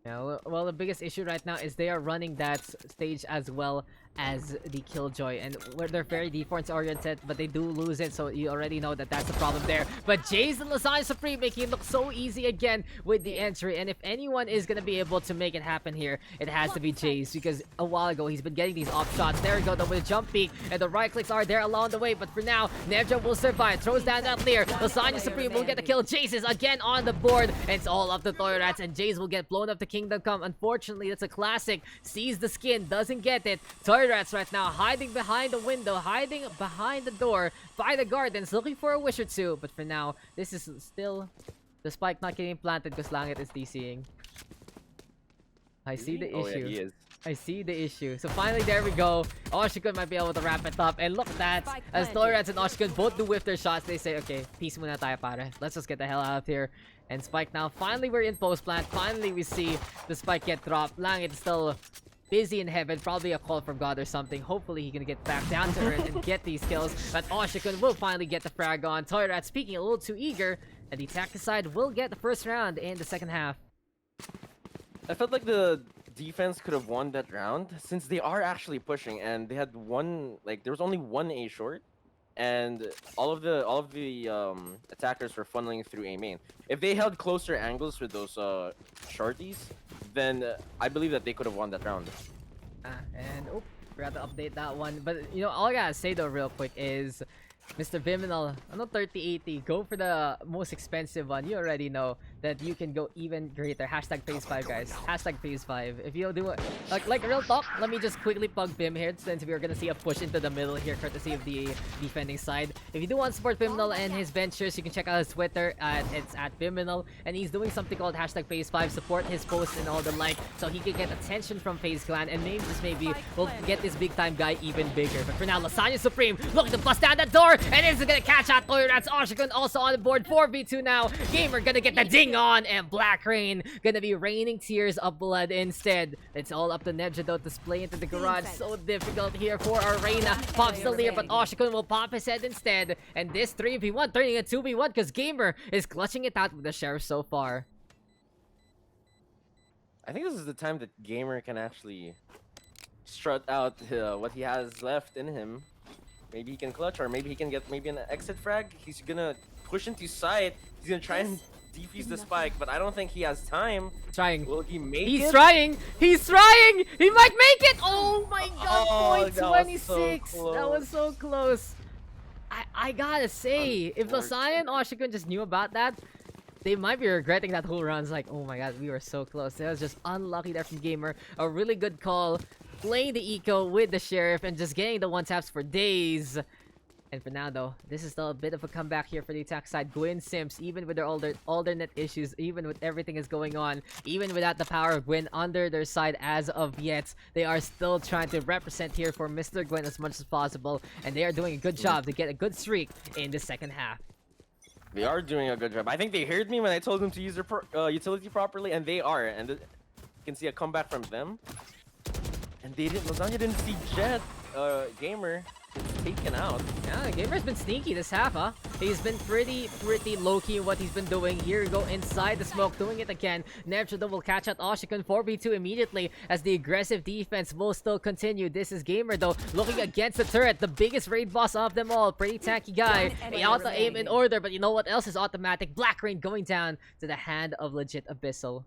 Yeah, well, the biggest issue right now is they are running that stage as well as the Killjoy, and they're very defense oriented, but they do lose it, so you already know that that's the problem there. But Jays and Lasagna Supreme making it look so easy again with the entry, and if anyone is gonna be able to make it happen here, it has to be Jays, because a while ago he's been getting these off shots. There we go, though, with a jump peek, and the right clicks are there along the way, but for now, Nevja will survive, throws down that clear. Lasagna Supreme will get the kill. Jays is again on the board, and it's all up to Toy Rats, and Jays will get blown up to Kingdom Come. Unfortunately, that's a classic. Sees the skin, doesn't get it. Toy Rats right now hiding behind the window, hiding behind the door by the gardens, looking for a wish or two. But for now, this is still the spike not getting planted because Langit is DCing. I see the issue. Yeah, he is. I see the issue. So finally, there we go. Oshikun might be able to wrap it up. And look at that. Spike As planted. Torrats and Oshikun both do whiff their shots, they say, okay, peace muna tayo, pare. Let's just get the hell out of here. And Spike now, finally we're in post plant. Finally we see the Spike get dropped. Langit is still busy in heaven. Probably a call from God or something. Hopefully he can get back down to earth and get these kills. But Oshikun will finally get the frag on. Torrats speaking a little too eager. And the attack side will get the first round in the second half. I felt like the defense could have won that round since they are actually pushing, and they had one, like, there was only one A short, and all of the attackers were funneling through A main. If they held closer angles with those shorties, then I believe that they could have won that round. And forgot to update that one. But you know, all I gotta say though real quick is Mr. Vyminal, ano 3080? Go for the most expensive one. You already know that you can go even greater. Hashtag phase 5, guys. Hashtag phase 5. If you do it, like real talk, let me just quickly plug Vim here since we're gonna see a push into the middle here, courtesy of the defending side. If you do want to support Vyminal and his ventures, you can check out his Twitter. It's at Vyminal, and he's doing something called hashtag phase 5. Support his posts and all the like, so he can get attention from FaZe Clan, and maybe just maybe we'll get this big time guy even bigger. But for now, Lasagna Supreme looking to bust down that door, and is gonna catch out Toyrats. Oshikun also on the board. 4v2 now. Gamer gonna get the ding on, and Black Rain gonna be raining tears of blood instead. It's all up to Nebja though to play into the garage. So difficult here for Arena. Pops the leer, but Oshikun will pop his head instead. And this 3v1 turning a 2v1 because Gamer is clutching it out with the Sheriff so far. I think this is the time that Gamer can actually strut out what he has left in him. Maybe he can clutch, or maybe he can get maybe an exit frag. He's gonna push into side. He's gonna try and defuse the spike, but I don't think he has time. Trying. Will he make it? He's trying! He's trying! He might make it! Oh my god, Oh, point that was 26! so That was so close. I gotta say, if Lasagna and Oshikun just knew about that, they might be regretting that whole run. It's like, oh my god, we were so close. That was just unlucky there from Gamer. A really good call. Playing the eco with the Sheriff and just getting the one-taps for days. And for now, though, this is still a bit of a comeback here for the attack side. Gwin Simps, even with their alternate issues, even with everything is going on, even without the power of Gwin under their side as of yet, they are still trying to represent here for Mr. Gwin as much as possible. And they are doing a good job to get a good streak in the second half. They are doing a good job. I think they heard me when I told them to use their utility properly, and they are. And you can see a comeback from them. And they didn't. Lasagna didn't see Jet. Gamer is taken out. Yeah, Gamer's been sneaky this half, huh? He's been pretty low-key in what he's been doing. Here we go inside the smoke, doing it again. Nebja will catch out Oshikun 4v2 immediately as the aggressive defense will still continue. This is Gamer though, looking against the turret, the biggest raid boss of them all. Pretty tanky guy. He auto-aim in order, but you know what else is automatic? Black Rain going down to the hand of legit Abyssal.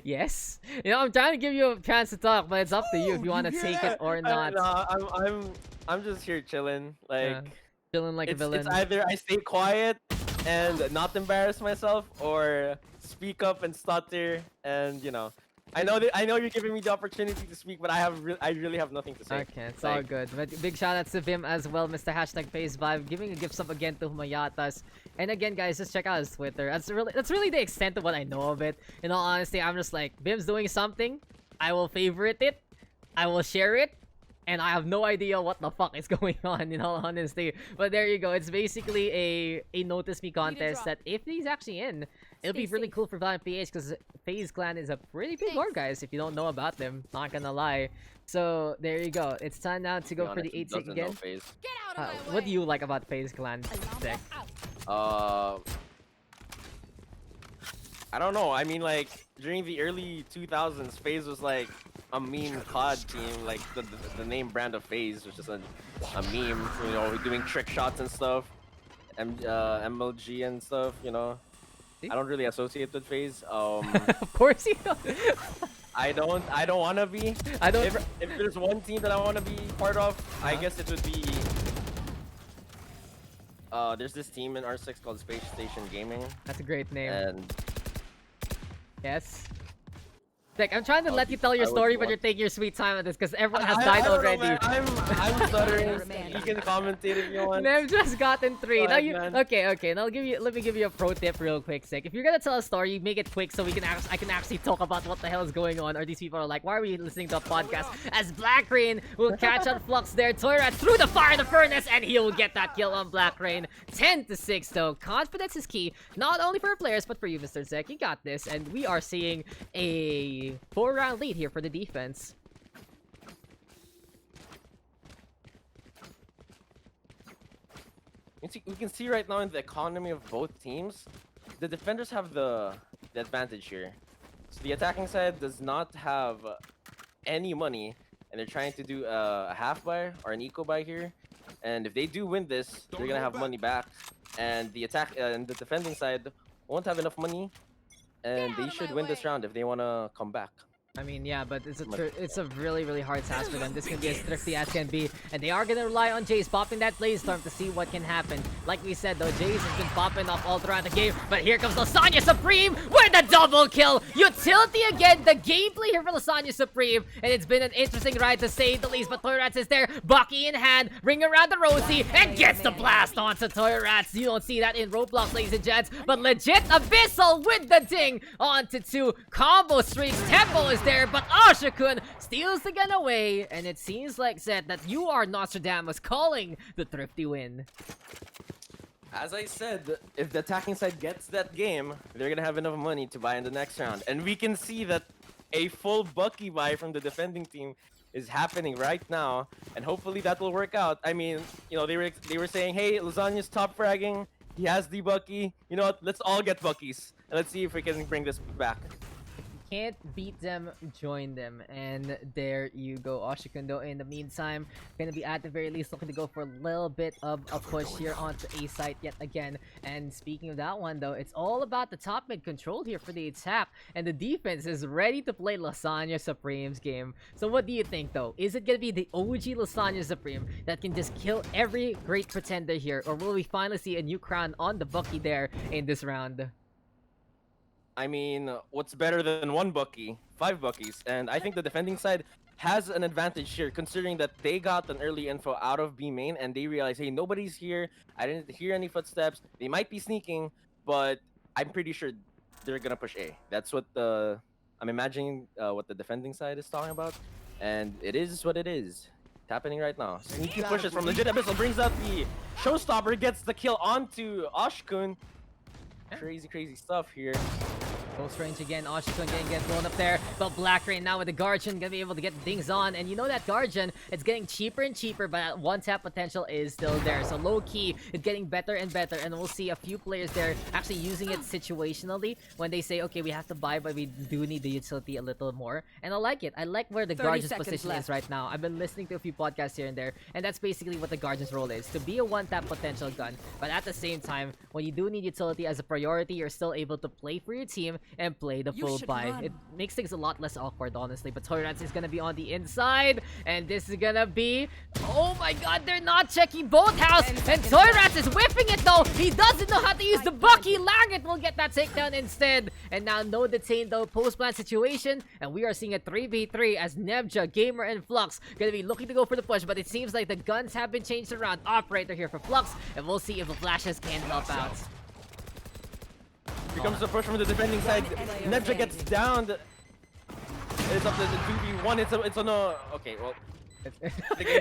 Yes. You know, I'm trying to give you a chance to talk, but it's up to you if you want to take it or not. I'm just here chilling, like chilling like a villain. It's either I stay quiet and not embarrass myself, or speak up and stutter, and you know. I know you're giving me the opportunity to speak, but I really have nothing to say. Okay, it's all good. But big shout out to Vim as well, Mr. Hashtag Phase 5, giving a gift sub again to Humayatas. And again, guys, just check out his Twitter. That's really the extent of what I know of it. In all honesty, I'm just like, Vim's doing something, I will favorite it, I will share it, and I have no idea what the fuck is going on, in all honesty. But there you go. It's basically a Notice Me contest that if he's actually in, it'll be really cool for Valorant PH because FaZe Clan is a pretty big org, guys, if you don't know about them. Not gonna lie. So there you go. It's time now to go for the 8-6 again. What do you like about FaZe Clan, Zek? I don't know. I mean, like, during the early 2000s, FaZe was like a meme COD team. Like, the name brand of FaZe was just a meme, you know, doing trick shots and stuff. MLG and stuff, you know. I don't really associate with FaZe. Of course you don't. I don't want to be. I don't. If there's one team that I want to be part of, I guess it would be. There's this team in R6 called Space Station Gaming. That's a great name. And yes. Like, I'm trying to let you tell your story, but you're taking your sweet time with this because everyone has died already. Know, I'm stuttering. You can commentate if you want. Nev just gotten 3. Now Ahead, you okay. Now let me give you a pro tip real quick, Zek. If you're gonna tell a story, make it quick so I can actually talk about what the hell is going on. Or these people are like, why are we listening to a podcast? As Black Rain will catch on Flux there, Toyrat through the fire in the furnace, and he will get that kill on Black Rain. 10-6 though. Confidence is key, not only for players but for you, Mr. Zek. You got this, and we are seeing a 4-round lead here for the defense. We can see right now in the economy of both teams, the defenders have the advantage here. So the attacking side does not have any money, and they're trying to do a half buy or an eco buy here. And if they do win this, they're gonna have money back. And the and the defending side won't have enough money, and they should win this round if they wanna come back. I mean, yeah, but it's a really hard task for them. This can be as thrifty as can be, and they are gonna rely on Jace popping that Blaze Storm to see what can happen. Like we said, though, Jace has been popping off all throughout the game, but here comes Lasagna Supreme with the double kill. Utility again, the gameplay here for Lasagna Supreme, and it's been an interesting ride to say the least. But Toyrats is there, Bucky in hand, ring around the Rosie, and gets the blast onto Toyrats. You don't see that in Roblox, ladies and gents, but legit Abyssal with the ding onto 2 combo streaks. Tempo is there, but Ashikun steals the gun away, and it seems like, Zed, that you are Nostradamus calling the thrifty win. As I said, if the attacking side gets that game, they're gonna have enough money to buy in the next round. And we can see that a full Bucky buy from the defending team is happening right now, and hopefully that will work out. I mean, you know, they were saying, hey, Lasagna's top fragging, he has the Bucky. You know what? Let's all get Buckies, and let's see if we can bring this back. Can't beat them, join them, and there you go. Oshikundo in the meantime gonna be at the very least looking to go for a little bit of a push here onto A site yet again. And speaking of that one, though, it's all about the top mid control here for the attack, and the defense is ready to play Lasagna Supreme's game. So what do you think, though? Is it gonna be the OG Lasagna Supreme that can just kill every great pretender here, or will we finally see a new crown on the Bucky there in this round? I mean, what's better than 1 Bucky? 5 Buckies. And I think the defending side has an advantage here, considering that they got an early info out of B main, and they realized, hey, nobody's here. I didn't hear any footsteps. They might be sneaking, but I'm pretty sure they're gonna push A. That's what I'm imagining what the defending side is talking about. And it is what it is. It's happening right now. Sneaky pushes from legit Abyssal, brings out the showstopper, gets the kill onto Ashkun. Crazy stuff here. Close range again, Oshikun getting blown up there, but Black Rain now with the Guardian gonna be able to get things on, and you know that Guardian, it's getting cheaper and cheaper, but that one-tap potential is still there, so low-key, it's getting better and better, and we'll see a few players there actually using it situationally when they say, okay, we have to buy, but we do need the utility a little more, and I like it. I like where the Guardian's position is right now. I've been listening to a few podcasts here and there, and that's basically what the Guardian's role is, to be a one-tap potential gun, but at the same time, when you do need utility as a priority, you're still able to play for your team and play the full buy. It makes things a lot less awkward, honestly. But Toyrats is gonna be on the inside, and this is gonna be... Oh my god, they're not checking both house, and Toyrats is whipping it though. He doesn't know how to use the Bucky. Laggett will get that takedown instead. And now no detain though, post-plant situation, and we are seeing a 3v3 as Nebja, Gamer, and Flux gonna be looking to go for the push, but it seems like the guns have been changed around. Operator here for Flux, and we'll see if the flashes can help out. Here comes the push from the defending side. Nebja gets downed. It's up to the 2v1. It's on a... Okay, well...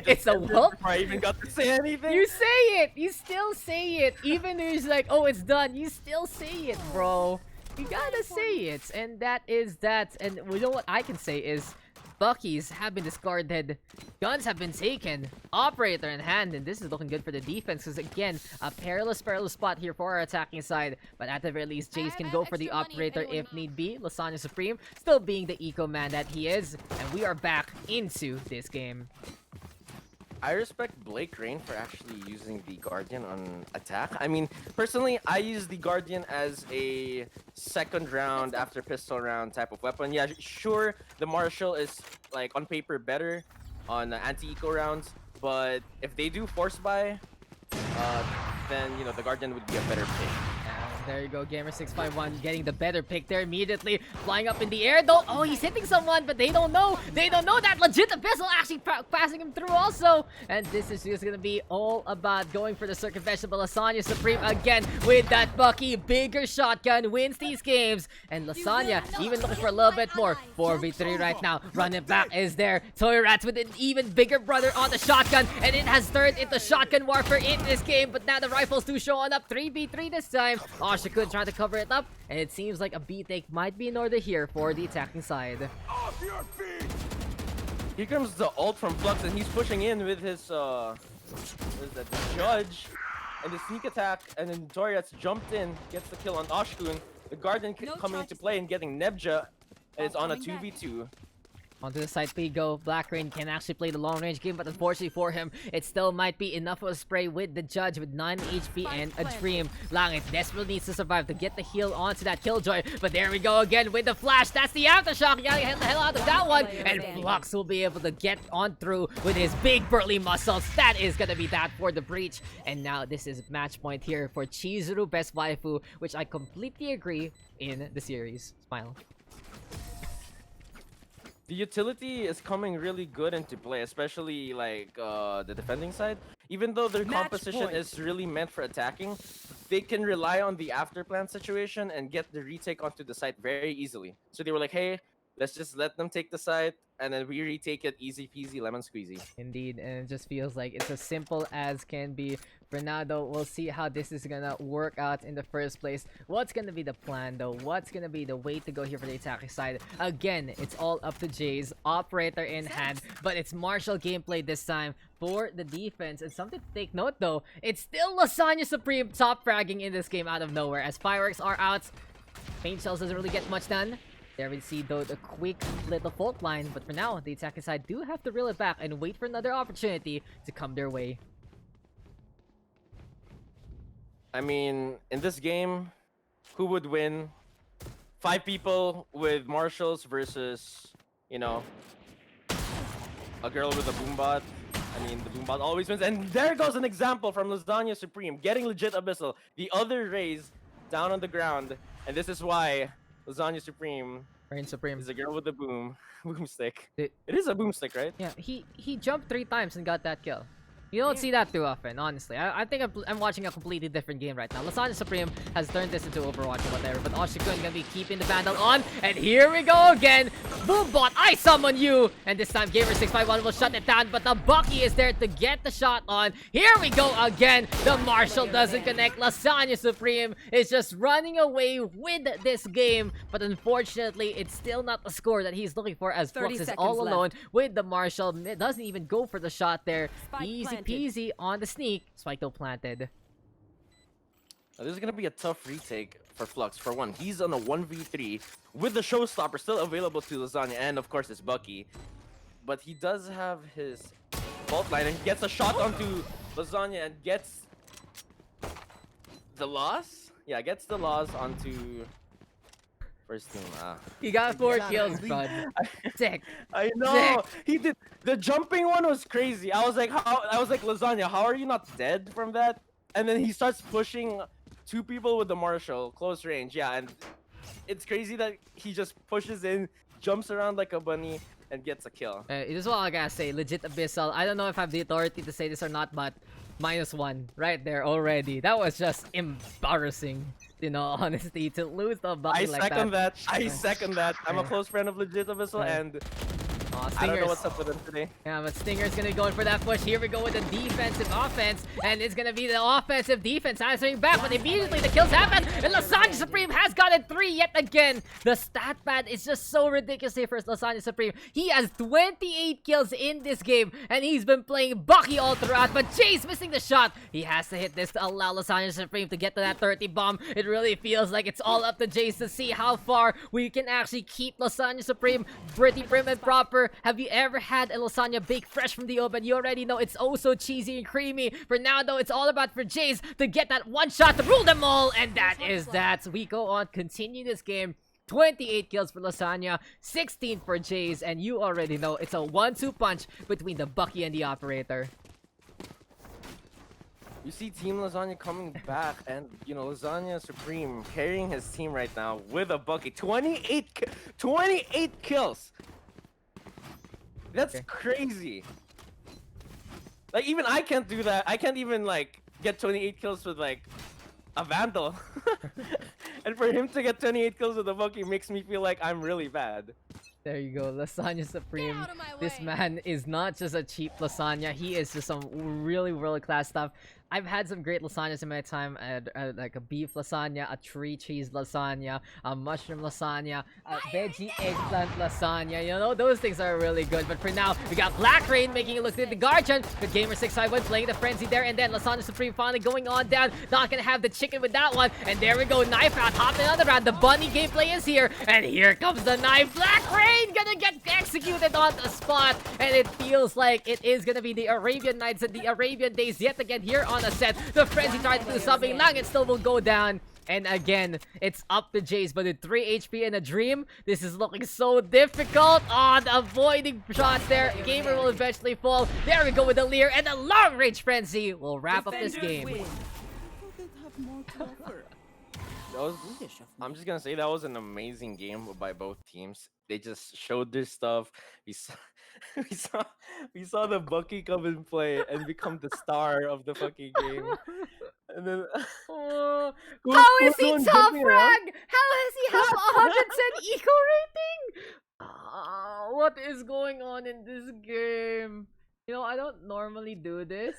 It's a what? Before I even got to say anything. You say it! You still say it! Even though it's like, oh, it's done, you still say it, bro. You gotta say it. And that is that. And you know what I can say is... Buckies have been discarded, guns have been taken, operator in hand, and this is looking good for the defense because again, a perilous spot here for our attacking side, but at the very least, Jace can go for the operator if need be. Lasagna Supreme still being the eco man that he is, and we are back into this game. I respect Blake Rain for actually using the Guardian on attack. I mean, personally, I use the Guardian as a second round after pistol round type of weapon. Yeah, sure, the Marshall is, like, on paper better on anti-eco rounds, but if they do force buy, then, you know, the Guardian would be a better pick. There you go, Gamer651 getting the better pick there immediately. Flying up in the air though. Oh, he's hitting someone, but they don't know. They don't know that legit Abyssal actually passing him through also. And this is just gonna be all about going for the circumvention. But Lasagna Supreme again with that Bucky. Bigger shotgun wins these games. And Lasagna even looking for a little bit more. 4v3 right now. Running back is there. Toyrats with an even bigger brother on the shotgun. And it has turned into shotgun warfare in this game. But now the rifles do showing up. 3v3 this time. Oshikun trying to cover it up, and it seems like a B-take might be in order here for the attacking side. Off your feet! Here comes the ult from Flux, and he's pushing in with his, what is that, the Judge, and the sneak attack, and then Toryats jumped in, gets the kill on Oshikun. The Guardian coming into play and getting Nebja, and it's on a 2v2. Onto the side we go. Black Rain can actually play the long range game, but unfortunately for him, it still might be enough of a spray with the judge with 9 HP and a dream. Langit desperately needs to survive to get the heal onto that Killjoy. But there we go again with the flash. That's the aftershock. You gotta get the hell out of that one. And Flux will be able to get on through with his big burly muscles. That is gonna be that for the breach. And now this is match point here for Chizuru best waifu, which I completely agree in the series. Smile. The utility is coming really good into play, especially like the defending side. Even though their composition is really meant for attacking, they can rely on the afterplan situation and get the retake onto the site very easily. So they were like, hey, let's just let them take the site, and then we retake it easy peasy lemon squeezy. Indeed, and it just feels like it's as simple as can be. For now, though, we'll see how this is gonna work out in the first place. What's gonna be the plan, though? What's gonna be the way to go here for the attacking side? Again, it's all up to Jay's operator in hand, but it's Marshall gameplay this time for the defense. And something to take note, though, it's still Lasagna Supreme top fragging in this game out of nowhere. As fireworks are out, paint shells doesn't really get much done. There we see, though, the quick little fault line, but for now, the attacking side do have to reel it back and wait for another opportunity to come their way. I mean, in this game, who would win? 5 people with marshals versus, you know, a girl with a boombot. I mean, the boombot always wins. And there goes an example from Lasagna Supreme, getting legit Abyssal. The other Rays down on the ground. And this is why Lasagna Supreme Reign Supreme is a girl with a boomstick. It- It is a boomstick, right? Yeah, he jumped 3 times and got that kill. You don't see that too often, honestly. I think I'm watching a completely different game right now. Lasagna Supreme has turned this into Overwatch or whatever, but Oshikun gonna be keeping the Vandal on, and here we go again! Boombot, I summon you! And this time, Gamer651 will shut it down, but the Bucky is there to get the shot on. Here we go again! The Marshall doesn't connect. Lasagna Supreme is just running away with this game, but unfortunately, it's still not the score that he's looking for, as Flux is all alone with the Marshall. It doesn't even go for the shot there. Easy peasy on the sneak. Spike though planted. This is gonna be a tough retake for Flux. For one, he's on a 1v3 with the showstopper still available to Lasagna, and of course it's Bucky. But he does have his fault line, and he gets a shot onto Lasagna and gets the loss. Yeah, gets the loss onto first team. He got 4 kills, bud. Sick. I know. He did. The jumping one was crazy. I was like, Lasagna, how are you not dead from that? And then he starts pushing 2 people with the Marshall close range. Yeah, and it's crazy that he just pushes in, jumps around like a bunny, and gets a kill. This is what I gotta say. Legit Abyssal. I don't know if I have the authority to say this or not, but -1 right there already. That was just embarrassing. You know, honestly, to lose the Bucky like that. I second that. I'm a close friend of Legit Abyssal, and I don't know what's up with him today. Yeah, but Stinger's gonna be going for that push. Here we go with the defensive offense, and it's gonna be the offensive defense answering back, but immediately the kills happen, and Lasagna Supreme has gotten 3 yet again. The stat pad is just so ridiculous here for Lasagna Supreme. He has 28 kills in this game, and he's been playing Bucky all throughout, but Jay's missing the shot. He has to hit this to allow Lasagna Supreme to get to that 30 bomb. It really feels like it's all up to Jace to see how far we can actually keep Lasagna Supreme pretty prim and proper. Have you ever had a lasagna baked fresh from the oven? You already know it's oh so cheesy and creamy. For now, though, it's all about for Jace to get that one shot to rule them all, and that is that. We go on, continue this game. 28 kills for Lasagna, 16 for Jace, and you already know it's a 1-2 punch between the Bucky and the operator. You see Team Lasagna coming back, and you know Lasagna Supreme carrying his team right now with a Bucky. 28 kills. That's crazy. Like, even I can't do that. I can't even like get 28 kills with like a Vandal. And for him to get 28 kills with a Bucky makes me feel like I'm really bad. There you go, Lasagna Supreme. This man is not just a cheap lasagna. He is just some really world-class stuff. I've had some great lasagnas in my time. I had like a beef lasagna, a 3 cheese lasagna, a mushroom lasagna, a veggie eggplant lasagna. You know, those things are really good. But for now, we got Black Rain making it look good. The Guardian, good gamer 651 playing the frenzy there, and then Lasagna Supreme finally going on down. Not gonna have the chicken with that one. And there we go, knife out, hopping on the round. The bunny gameplay is here, and here comes the knife. Black Rain gonna get executed on the spot, and it feels like it is gonna be the Arabian Nights and the Arabian Days yet again here on Ascent. The frenzy tried to do something lang, it still will go down. And again, it's up to Jace, but with 3 HP in a dream, this is looking so difficult. Oh, the avoiding shots there. Gamer will eventually fall. There we go with the Leer, and the long range frenzy will wrap up this game. That was, I'm just gonna say that was an amazing game by both teams. They just showed their stuff. We saw, we saw, we saw the Bucky come and play and become the star of the fucking game. And then, Oh, Who- how who's is the he one top jumping around? frag? How has he have 100% eco rating? What is going on in this game? You know, I don't normally do this,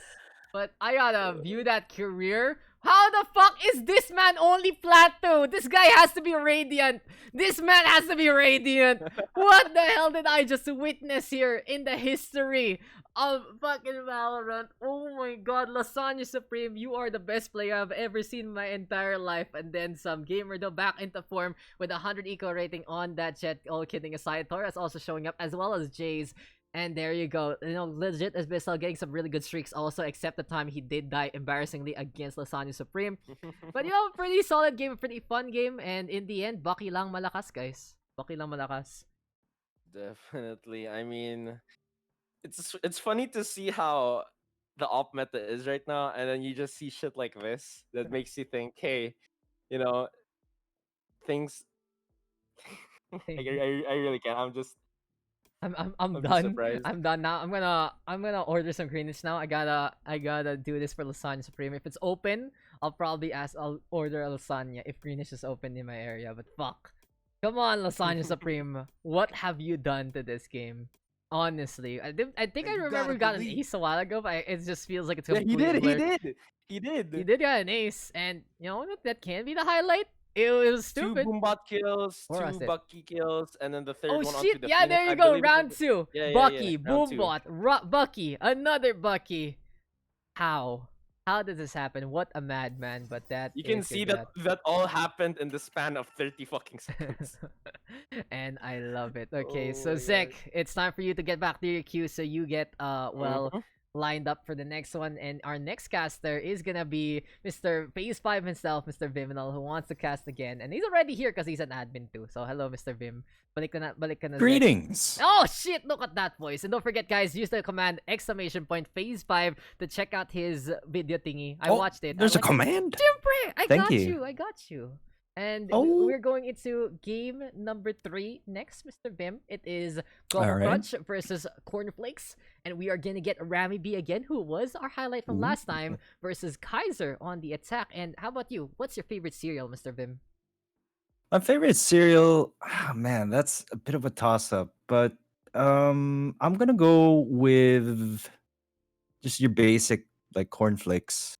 but I gotta view that career. How the fuck is this man only plateau? This guy has to be radiant. This man has to be radiant. What the hell did I just witness here in the history of fucking Valorant? Oh my god, Lasagna Supreme, you are the best player I've ever seen in my entire life. And then some gamer though back into form with 100 eco rating on that jet. All kidding aside, Torres also showing up as well as Jays. And there you go. You know, legit Abyssal getting some really good streaks also, except the time he did die embarrassingly against Lasagna Supreme. But you know, pretty solid game, pretty fun game. And in the end, Bucky lang malakas, guys. Bucky lang malakas. definitely. I mean, it's funny to see how the op meta is right now, and then you just see shit like this that makes you think, hey, you know, things. I really can't. I'm I'm just done. surprised. I'm done now. I'm gonna order some greenish now. I gotta do this for Lasagna Supreme. If it's open, I'll order a lasagna if greenish is open in my area. But fuck. Come on, Lasagna Supreme. What have you done to this game? Honestly, I think I You remember gotta we got an believe. ace a while ago, but it just feels like it's Yeah, completely he did. blurred. He did. You did get an ace, and you know what? That can be the highlight. It was Two stupid. Boombot kills, Or two was it? Bucky kills, and then the third Oh one onto shit! the Yeah, Phoenix. there you I go. believe it Round was- 2. Yeah, Bucky, round two. Boombot, Bucky, another Bucky. How? How does this happen? What a madman! But that You can is see good that all happened in the span of 30 fucking seconds. and I love it. Okay, Oh so my Zek, God. it's time for you to get back to your queue so you get well Mhm. lined up for the next one. And our next caster is gonna be Mr. Phase 5 himself, Mr. Vyminal, who wants to cast again. And he's already here because he's an admin too. So hello, Mr. Vim. Balik ka na, Zek. Greetings. Oh shit, look at that voice. And don't forget guys, use the command _phase 5 to check out his video thingy. I Oh, watched it. There's a I liked it. command. Siyempre, I Thank got you. I got you. And Oh. we're going into game number 3 next, Mr. Vim. It is Alright. Krunch versus Flakes. And we are gonna get Rammy B again, who was our highlight from last time, versus Kaiser on the attack. And how about you? What's your favorite cereal, Mr. Vim? My favorite cereal, man, that's a bit of a toss up, but I'm gonna go with just your basic like cornflakes.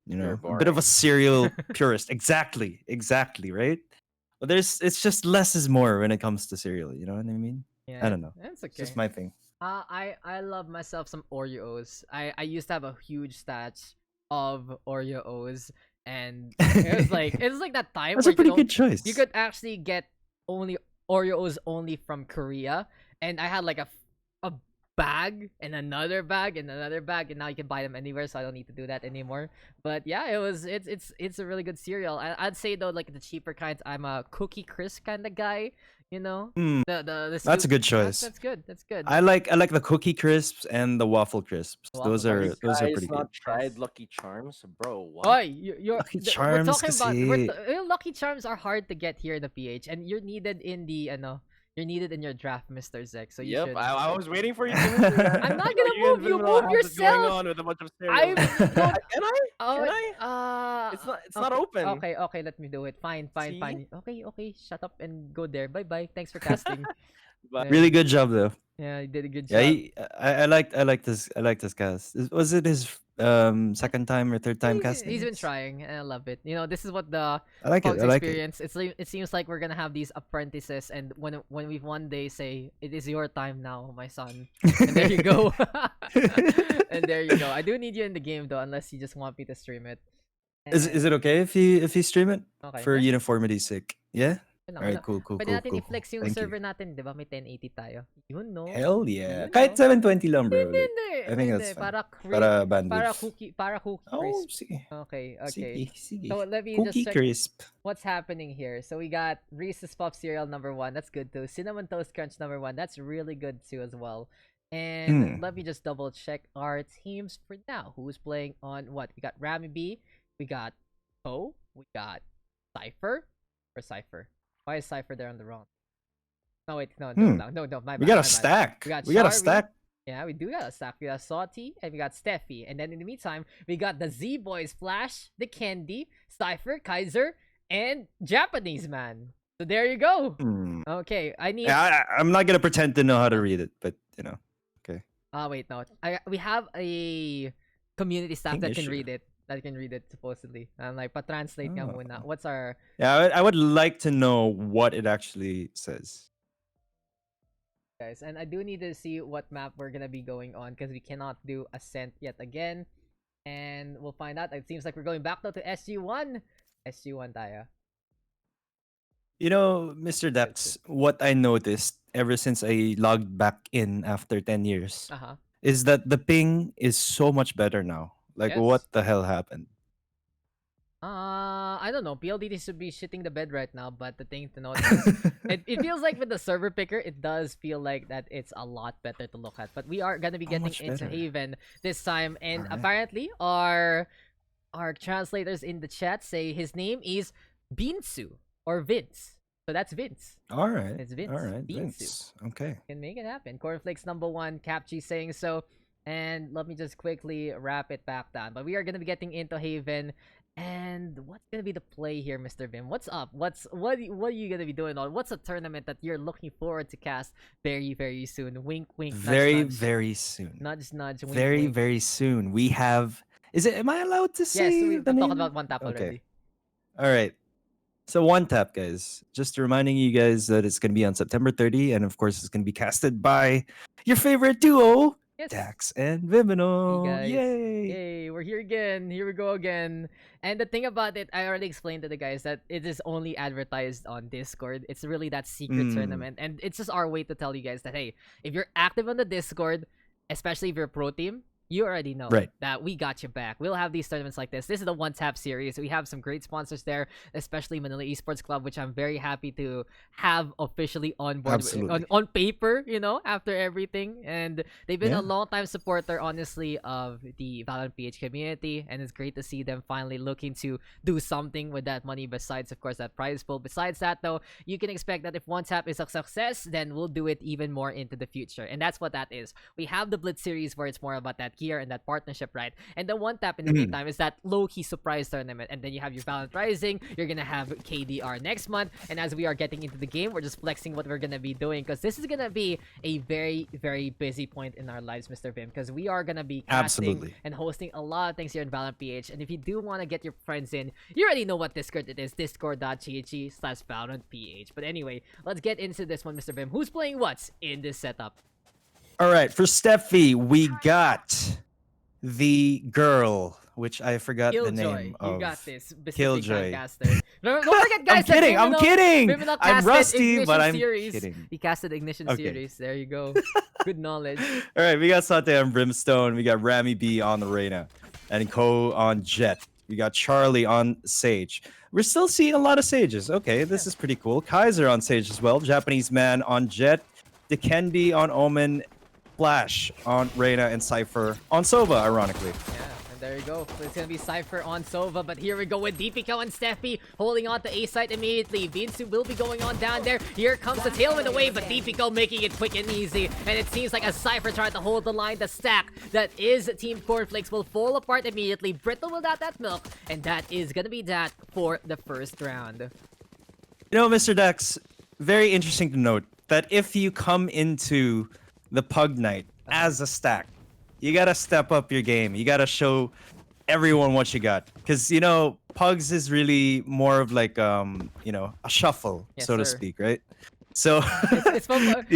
You You're know, a bit of a boring. cereal purist. Exactly, right. But it's just less is more when it comes to cereal. You know what I mean? Yeah, I don't know. That's It's okay. just my thing. I love myself some Oreos. I used to have a huge stash of Oreos, and it was like that time That's where a pretty you good choice. you could actually get only Oreos only from Korea, and I had like a bag and another bag and another bag, and now you can buy them anywhere, so I don't need to do that anymore. But yeah, it's a really good cereal. I'd say though, like the cheaper kinds, I'm a Cookie Crisp kind of guy. You know, Mm, the that's a scoop- good choice. That's good. That's good. I like the cookie crisps and the waffle crisps. Those Waffle are You those are guys pretty good. not tried Yes. Lucky Charms, bro? What? Oi, you're Lucky we're Charms talking about kasi. Lucky Charms are hard to get here in the PH, and you're needed in the you're needed in your draft, Mr. Zek. So you Yep, should. I was waiting for you to move. I'm not gonna You and move. You Vyminal move have this going yourself. on with a bunch of I'm cereals. don't. Can I? Oh, Can I? It's not okay, open. Okay, let me do it. Fine. See? Okay, shut up and go there. Bye. Thanks for casting. But Really good job though. Yeah, you did a good Yeah, job. I like this cast. Was it his second time or third time He's, casting. he's been it. trying, and I love it. You know, this is what the I like it. Pugs I like it. experience. It seems like we're gonna have these apprentices, and when we one day say it is your time now, my son, and there you go, and there you go. I do need you in the game though, unless you just want me to stream it. Is it And- okay if you stream it Okay, for yeah. uniformity's sake? Yeah. Yun lang, All right. ano, Cool. Cool. pwede Cool. natin Cool. i-flex yung Thank server you. natin, di ba? May 1080 tayo. Yun, no? Hell yeah. Yun, Kahit no? 720 lang, bro. Hindi, Like, hindi. I think Hindi, that's fine. para Para bandwidth. para cookie Oh, crisp. sige. Okay, okay. Sige. Sige. So let me Cookie just check crisp. what's happening here. So we got Reese's Puff cereal #1. That's good too. Cinnamon Toast Crunch #1. That's really good too as well. And let me just double check our teams for now. Who's playing on what? We got Rammy B. We got Ko. We got Cypher. Or Cypher. Why is Cypher there on the wrong? No, wait, no, my bad. We got a my bad. stack. We got We got a Charmy. stack. Yeah, we do got a stack. We got Salty and we got Steffi. And then in the meantime, we got the Z Boys, Flash, the Candy, Cypher, Kaiser, and Japanese Man. So there you go. Hmm. Okay, I need. Yeah, I'm not gonna pretend to know how to read it, but you know. Wait, no. We have a community staff that English, can read it. That can read it supposedly. I'm like, pa-translate nga muna. Oh. What's our? Yeah, I would like to know what it actually says. Guys, and I do need to see what map we're gonna be going on because we cannot do Ascent yet again, and we'll find out. It seems like we're going back now to SG1. SG1 tayo. You know, Mr. Dax, what I noticed ever since I logged back in after 10 years is that the ping is so much better now. Like, Yes. what the hell happened? I don't know. PLDT should be shitting the bed right now, but the thing to note is, it feels like with the server picker, it does feel like that it's a lot better to look at. But we are gonna be getting much into better? Haven this time, and Alright. apparently our translators in the chat say his name is Binsu or Vince. So that's Vince. All right. It's Vince. All right. Vince. Vince. Okay. Can make it happen. Cornflakes #1, Capchi saying so. And let me just quickly wrap it back down. But we are gonna be getting into Haven. And what's gonna be the play here, Mr. Vim? What's up? What are you gonna be doing on? What's a tournament that you're looking forward to cast very, very soon? Wink, wink. Nudge, Very, nudge. very soon. Nudge, nudge. Wink, Very, wink. very soon. We have. Is it? Am I allowed to say Yes, we've the talked name? about one tap Okay. already. All right. So one tap, guys. Just reminding you guys that it's gonna be on September 30, and of course, it's gonna be casted by your favorite duo, Yes. Daks and Vyminal. Hey guys. Yay! Yay, we're here again. Here we go again. And the thing about it, I already explained to the guys that it is only advertised on Discord. It's really that secret tournament. And it's just our way to tell you guys that, hey, if you're active on the Discord, especially if you're a pro team, you already know Right. that we got you back. We'll have these tournaments like this. This is the One Tap series. We have some great sponsors there, especially Manila Esports Club, which I'm very happy to have officially on board Absolutely. on paper, you know, after everything. And they've been Yeah. a long time supporter, honestly, of the Valorant PH community. And it's great to see them finally looking to do something with that money besides, of course, that prize pool. Besides that, though, you can expect that if One Tap is a success, then we'll do it even more into the future. And that's what that is. We have the Blitz series where it's more about that gear and that partnership, right? And the One Tap in the meantime is that low-key surprise tournament. And then you have your Valorant Rising, you're gonna have KDR next month, and as we are getting into the game, we're just flexing what we're gonna be doing, because this is gonna be a very, very busy point in our lives, Mr. Vim, because we are gonna be casting Absolutely. and hosting a lot of things here in Valorant PH. And if you do want to get your friends in, you already know what Discord it is, discord.gg/Valorant PH. But anyway, let's get into this one, Mr. Vim. Who's playing what's in this setup? All right. For Steffi, we got the girl, which I forgot the Killjoy, name you of. got this. Specific Killjoy. Caster. Don't forget, guys. I'm kidding. that I'm Vyminal- kidding. Vyminal I'm casted rusty, Ignition but I'm series. kidding. He casted Ignition Okay. series. There you go. Good knowledge. All right, we got Sate on Brimstone. We got Rammy B on the Reyna, and Ko on Jet. We got Charlie on Sage. We're still seeing a lot of Sages. Okay, this is pretty cool. Kaiser on Sage as well. Japanese Man on Jet. Dekendi on Omen. Flash on Reyna, and Cypher on Sova, ironically. Yeah, and there you go. So it's gonna be Cypher on Sova, but here we go with Deepiko and Steffi holding on to A site immediately. Vinsu will be going on down there. Here comes the tailwind away, but Deepiko making it quick and easy. And it seems like as Cypher tried to hold the line, the stack that is Team Cornflakes will fall apart immediately. Brittle without that milk, and that is gonna be that for the first round. You know, Mr. Dex, very interesting to note that if you come into the Pug Night as a stack, you gotta step up your game. You gotta show everyone what you got, because Pugs is really more of like a shuffle, Yes, so to sir. speak, right? So It's fun.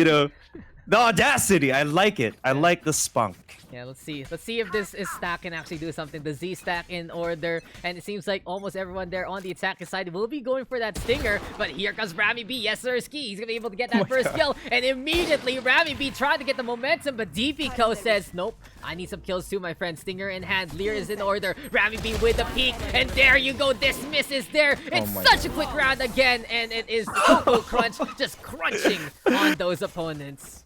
the audacity, I like it. I Yeah. like the spunk. Yeah, let's see. Let's see if this is stack can actually do something. The Z stack in order, and it seems like almost everyone there on the attacking side will be going for that stinger. But here comes Rammy B. Yes, sir, ski. He's gonna be able to get that first kill, and immediately Rammy B tried to get the momentum, but DPCO says, "Nope, I need some kills too, my friend." Stinger in hand, Lear is in order. Rammy B with the peek, and there you go. Dismiss is there. It's my such a quick round again, and it is Koko Krunch just crunching on those opponents.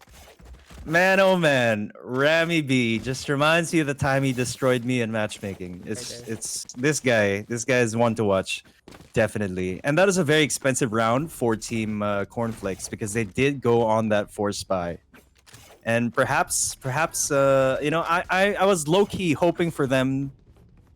Man, oh man, Rammy B just reminds you of the time he destroyed me in matchmaking. It's there. it's this guy. This guy is one to watch, definitely. And that is a very expensive round for Team Cornflakes, because they did go on that force buy. And perhaps, I was low key hoping for them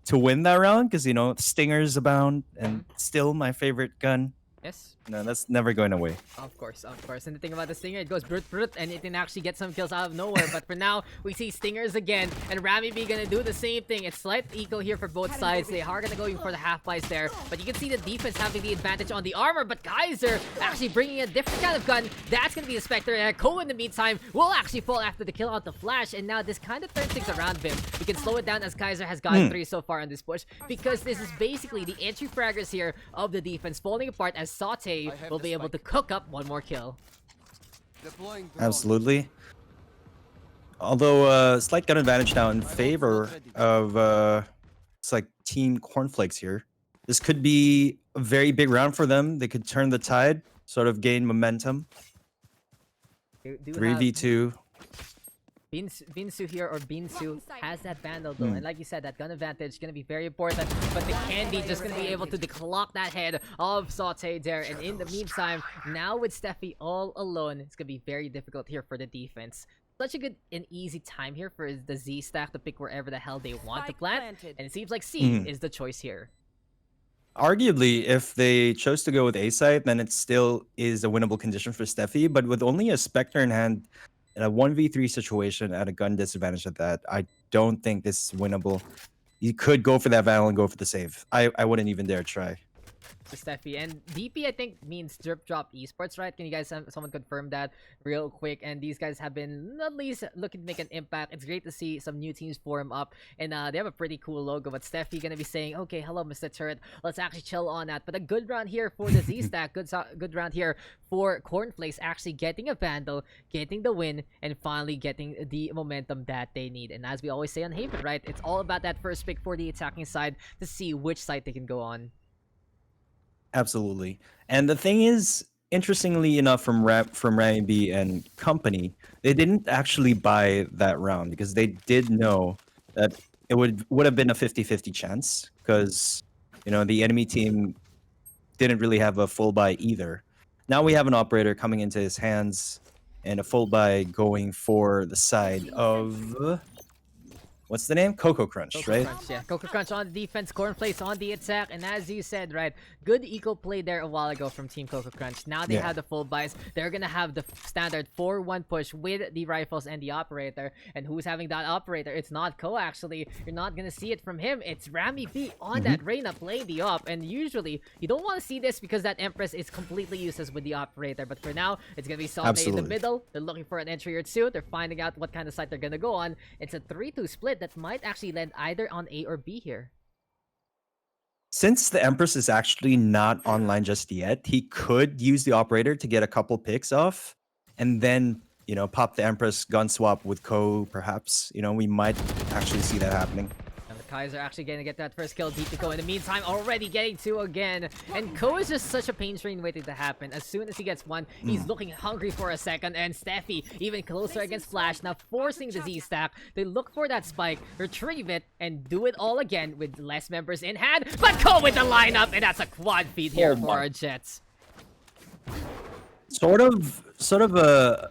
to win that round, because stingers abound, and still my favorite gun. Yes. No, that's never going away. Of course. And the thing about the Stinger, it goes brut, and it can actually get some kills out of nowhere. But for now, we see Stingers again, and Rammy B gonna do the same thing. It's slight eco here for both sides. They are gonna go for the half buys there, but you can see the defense having the advantage on the armor. But Kaiser actually bringing a different kind of gun. That's gonna be a Spectre, and Ko in the meantime will actually fall after the kill out the flash. And now this kind of turns things around for him. We can slow it down as Kaiser has gotten 3 so far on this push, because this is basically the entry fraggers here of the defense falling apart as Saute will be able to cook up one more kill. Absolutely. Although slight gun advantage now in favor of it's like Team Cornflakes here. This could be a very big round for them. They could turn the tide, sort of gain momentum. Do have 3v2. Binsu here, or Binsu, has that Vandal though, and like you said, that gun advantage gonna be very important, but the Candy just gonna be able to declock that head of Saute there, and in the meantime, now with Steffi all alone, it's gonna be very difficult here for the defense. Such a good and easy time here for the Z stack to pick wherever the hell they want to plant, and it seems like C is the choice here. Arguably, if they chose to go with A side, then it still is a winnable condition for Steffi, but with only a Spectre in hand, in a 1v3 situation at a gun disadvantage at that, I don't think this is winnable. You could go for that Vandal and go for the save. I wouldn't even dare try. To Steffi, and DP I think means Drip Drop Esports, right? Can you guys someone confirm that real quick? And these guys have been at least looking to make an impact. It's great to see some new teams form up, and they have a pretty cool logo. But Steffi gonna be saying, "Okay, hello, Mr. Turret. Let's actually chill on that." But a good round here for the Z stack. Good round here for Cornflakes, actually getting a Vandal, getting the win, and finally getting the momentum that they need. And as we always say on Haven, right? It's all about that first pick for the attacking side to see which side they can go on. Absolutely. And the thing is, interestingly enough, from Rammy B and company, they didn't actually buy that round, because they did know that it would have been a 50-50 chance, because the enemy team didn't really have a full buy either. Now we have an operator coming into his hands, and a full buy going for the side of what's the name? Koko Krunch, Koko right? Krunch, yeah. Koko Krunch on the defense, Cornflakes on the attack, and as you said, right, good eco play there a while ago from Team Koko Krunch. Now they have the full buys. They're gonna have the standard 4-1 push with the rifles and the operator. And who's having that operator? It's not Ko, actually. You're not gonna see it from him. It's Rammy B on that Reyna playing the op. And usually, you don't want to see this because that Empress is completely useless with the operator. But for now, it's gonna be Saute in the middle. They're looking for an entry or two. They're finding out what kind of site they're gonna go on. It's a 3-2 split that might actually land either on A or B here. Since the Empress is actually not online just yet, he could use the operator to get a couple picks off, and then pop the Empress gun swap with Ko. Perhaps we might actually see that happening. And the Kaiser actually gonna get that first kill. Tito in the meantime already getting 2 again. And Ko is just such a pain train waiting to happen. As soon as he gets 1, he's looking hungry for a second. And Steffi even closer against Flash, now forcing the Z stack. They look for that spike, retrieve it, and do it all again with less members in hand. But Ko with the lineup, and that's a quad feed here for our Jets. Sort of a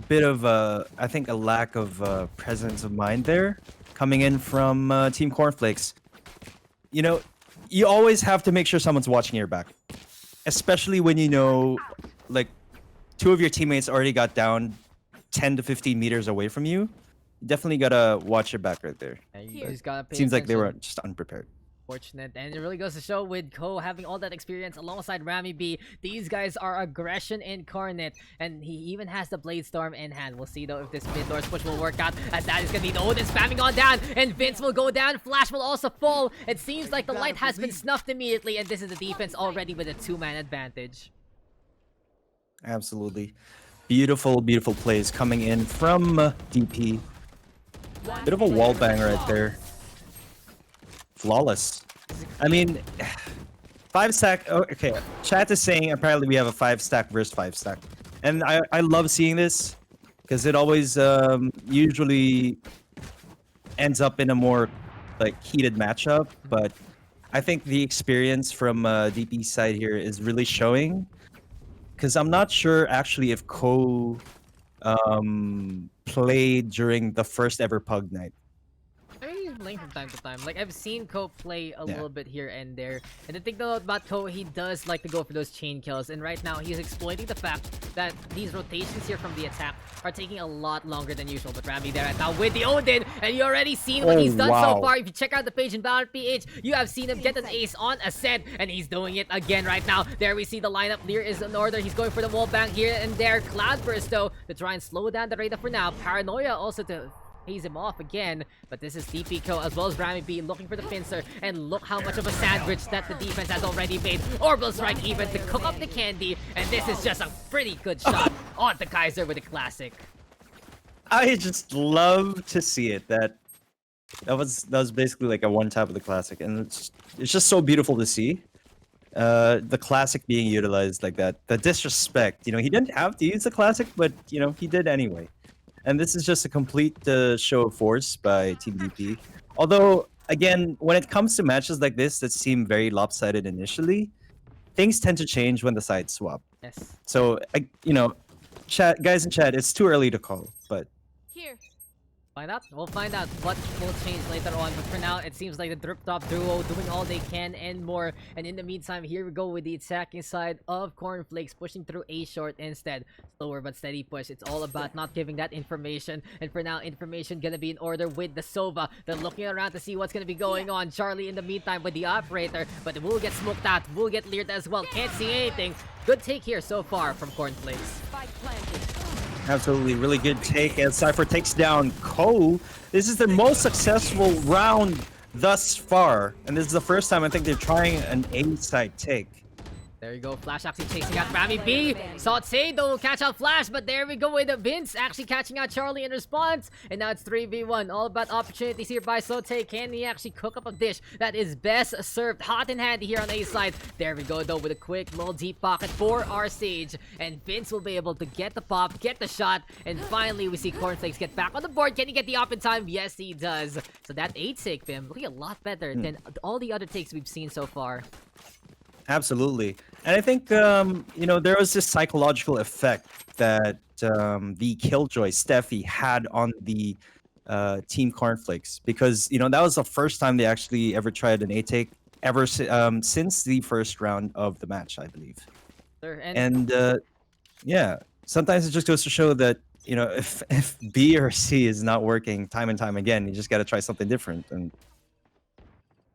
bit of I think a lack of presence of mind there, coming in from Team Cornflakes. You always have to make sure someone's watching your back, especially when like 2 of your teammates already got down 10 to 15 meters away from you. definitely gotta watch your back right there. And you Here. just gotta pay Seems like they were attention. just unprepared. Fortunate, and it really goes to show with Ko having all that experience alongside Rammy B. These guys are aggression incarnate, and he even has the Blade Storm in hand. We'll see though if this mid doors push will work out, as that is gonna be the Odin spamming on down, and Vince will go down. Flash will also fall. It seems like the light has been snuffed immediately, and this is the defense already with a 2-man advantage. Absolutely. Beautiful, beautiful plays coming in from DP. Bit of a wall banger right there. Flawless. I mean, 5-stack. Oh, okay, chat is saying apparently we have a 5-stack versus 5-stack. And I love seeing this because it always usually ends up in a more like heated matchup. But I think the experience from DP's side here is really showing. Because I'm not sure actually if Ko played during the first ever Pug night. I mean, he's playing from time to time. Like, I've seen Ko play a Yeah. little bit here and there. And the thing though about Ko, he does like to go for those chain kills. And right now, he's exploiting the fact that these rotations here from the attack are taking a lot longer than usual. But Rammy there right now with the Odin. And you already seen what Oh, he's done so wow. far. If you check out the page in Valorant PH, you have seen him get an ace on Ascent. And he's doing it again right now. There we see the lineup. Lear is in order. He's going for the wall bang here and there. Cloudburst though to try and slow down the radar for now. Paranoia also to haze him off again, but this is DP Ko as well as Rammy B looking for the pincer, and look how much of a sandwich that the defense has already made. Orbital Strike even to cook up the candy, and this is just a pretty good shot on the Kaiser with a classic. I just love to see it. That was basically like a one tap of the classic, and it's just so beautiful to see. The classic being utilized like that. The disrespect, he didn't have to use the classic, but he did anyway. And this is just a complete show of force by Team DP. Although, again, when it comes to matches like this that seem very lopsided initially, things tend to change when the sides swap. Yes. So, chat guys in chat, it's too early to call, but Here. We'll find out what will change later on, but for now, it seems like the Drip Top duo doing all they can and more. And in the meantime, here we go with the attacking side of Cornflakes, pushing through A short instead. Slower but steady push. It's all about not giving that information. And for now, information gonna be in order with the Sova. They're looking around to see what's gonna be going on. Charlie in the meantime with the operator, but will get smoked out, will get leered as well. Can't see anything. Good take here so far from Cornflakes. Spike planted. absolutely really good take as Cypher takes down Ko. This is their most successful round thus far, and this is the first time I think they're trying an A-side take. There you go, Flash actually chasing out Rammy B. Saute though, catch out Flash, but there we go with Vince actually catching out Charlie in response. And now it's 3v1, all about opportunities here by Saute. Can he actually cook up a dish that is best served hot and handy here on A side? There we go though with a quick little deep pocket for our Sage. And Vince will be able to get the pop, get the shot, and finally we see Cornflakes get back on the board. Can he get the op in time? Yes, he does. So that 8 take, Vim, looking a lot better than all the other takes we've seen so far. Absolutely. And I think, there was this psychological effect that the Killjoy Steffi had on the Team Cornflakes because, that was the first time they actually ever tried an A-take ever since the first round of the match, I believe. Sure, And, yeah, sometimes it just goes to show that, if B or C is not working time and time again, you just got to try something different. And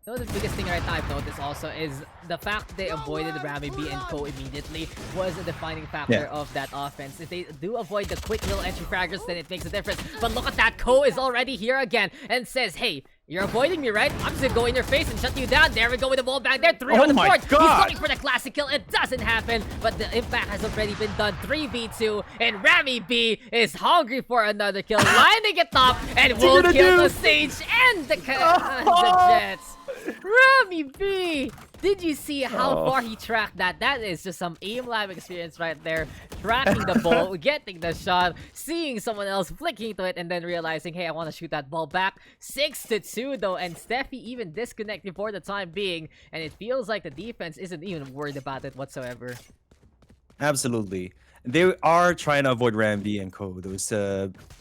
the biggest thing right now I've noticed also is the fact they avoided Rammy B and Ko immediately was a defining factor of that offense. If they do avoid the quick little entry fraggers, then it makes a difference. But look at that, Ko is already here again and says, hey, you're avoiding me, right? I'm just gonna go in your face and shut you down. There we go with the ball back there. 3 on the my board. God. He's looking for the classic kill. It doesn't happen, but the impact has already been done. 3v2, and Rammy B is hungry for another kill. Lining it up, and will kill the Sage and the Jets. Rammy B! Did you see how far he tracked that? That is just some aim lab experience right there. Tracking the ball, getting the shot, seeing someone else flicking to it, and then realizing, hey, I want to shoot that ball back. 6-2 though, and Steffi even disconnecting for the time being, and it feels like the defense isn't even worried about it whatsoever. absolutely. They are trying to avoid Ramby and Ko. Those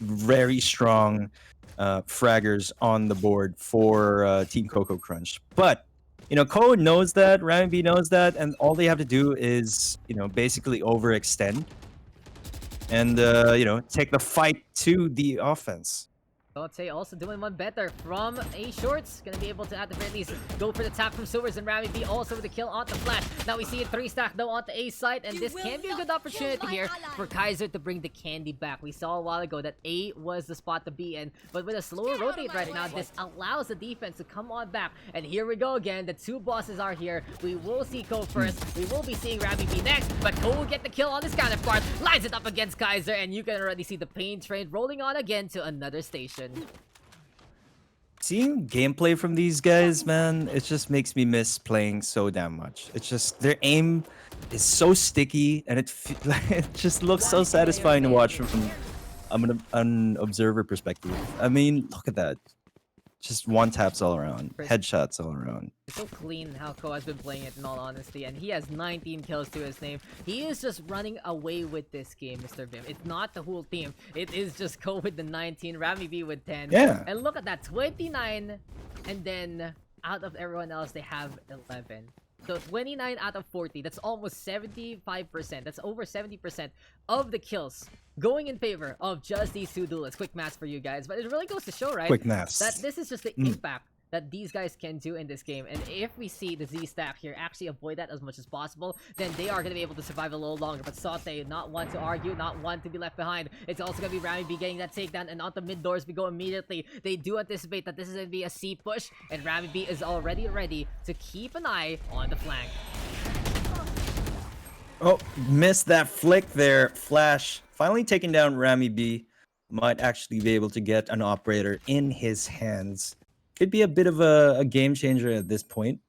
very strong fraggers on the board for Team Koko Krunch. But, Ko knows that, Ramby knows that, and all they have to do is, basically overextend and, take the fight to the offense. Sote also doing one better from A shorts. Gonna be able to at the very least go for the tap from Sewers, and Rammy B also with the kill on the flash. Now we see a 3-stack though on the A side, and this can be a good opportunity here for Kaiser to bring the candy back. We saw a while ago that A was the spot to be in, but with a slower rotate right now, this allows the defense to come on back. And here we go again. The two bosses are here. We will see Ko first. We will be seeing Rammy B next, but Ko will get the kill on this counterpart. Lines it up against Kaiser, and you can already see the pain train rolling on again to another station. Seeing gameplay from these guys, man, it just makes me miss playing so damn much. It's just their aim is so sticky, and it just looks so satisfying to watch from an observer perspective. I mean, look at that. Just one taps all around, headshots all around. It's so clean how Ko has been playing it in all honesty, and he has 19 kills to his name. He is just running away with this game, Mr. Vim. It's not the whole team. It is just Ko with the 19, Rammy B with 10. Yeah. And look at that, 29, and then out of everyone else, they have 11. So 29 out of 40, that's almost 75%. That's over 70% of the kills going in favor of just these two duelists. Quick maths for you guys, but it really goes to show, right? Quick maths. That this is just the impact that these guys can do in this game. And if we see the Z stack here actually avoid that as much as possible, then they are going to be able to survive a little longer. But Saute, not one to argue, not one to be left behind. It's also going to be Rammy B getting that takedown, and on the mid doors we go immediately. They do anticipate that this is going to be a C push, and Rammy B is already ready to keep an eye on the flank. Oh, missed that flick there. Flash finally taking down Rammy B. Might actually be able to get an operator in his hands. Could be a bit of a game changer at this point.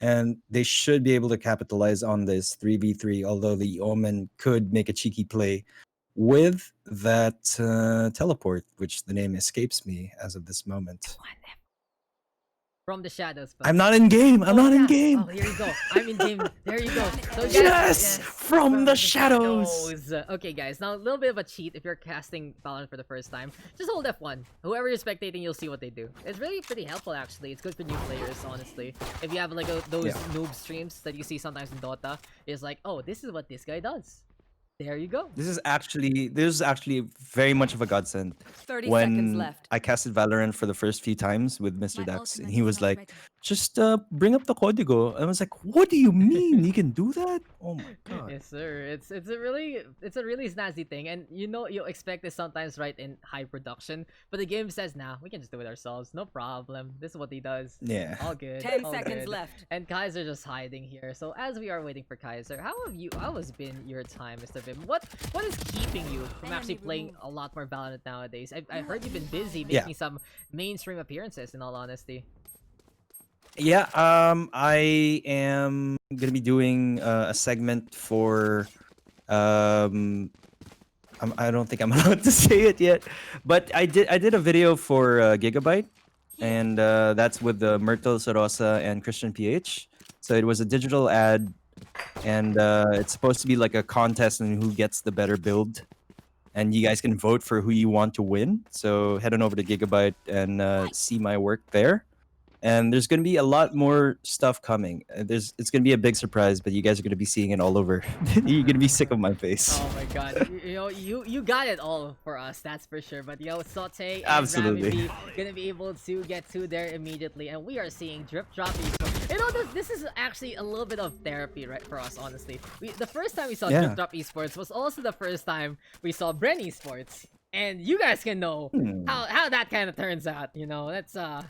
And they should be able to capitalize on this 3v3, although the Omen could make a cheeky play with that teleport, which the name escapes me as of this moment. From the shadows. I'm not in game. I'm not in game. Oh, here you go. I'm in game. There you go. So Yes! From the shadows. Okay, guys. Now, a little bit of a cheat if you're casting Valorant for the first time. Just hold F1. Whoever you're spectating, you'll see what they do. It's really pretty helpful, actually. It's good for new players, honestly. If you have like those noob streams that you see sometimes in Dota, it's like, oh, this is what this guy does. There you go. This is actually very much of a godsend. 30 seconds When left. I casted Valorant for the first few times with Mr. My Daks, and ultimate he is was not like, ready. just bring up the código. I was like, what do you mean? You can do that? Oh my god. Yes, sir. It's a really snazzy thing, and you know you expect this sometimes, right, in high production. But the game says, nah, we can just do it ourselves. No problem. This is what he does. Yeah. All good. 10 all seconds good. left. And Kaiser just hiding here. So as we are waiting for Kaiser, how has been your time, Mr. Vim? What is keeping you from actually playing a lot more Valorant nowadays? I heard you've been busy making some mainstream appearances, in all honesty. Yeah, I am gonna be doing a segment for I don't think I'm allowed to say it yet, but I did a video for Gigabyte, and that's with the Myrtle Sarosa and Christian PH. So it was a digital ad, and it's supposed to be like a contest and who gets the better build, and you guys can vote for who you want to win. So head on over to Gigabyte and see my work there. And there's going to be a lot more stuff coming. It's going to be a big surprise, but you guys are going to be seeing it all over. You're going to be sick of my face. Oh my god. You got it all for us, that's for sure. But Saute and Absolutely. Rammy B gonna be able to get to there immediately, and we are seeing drip drop esports. This is actually a little bit of therapy, right, for us, honestly. The first time we saw drip drop esports was also the first time we saw Bren esports, and you guys can know how that kind of turns out. You know, that's a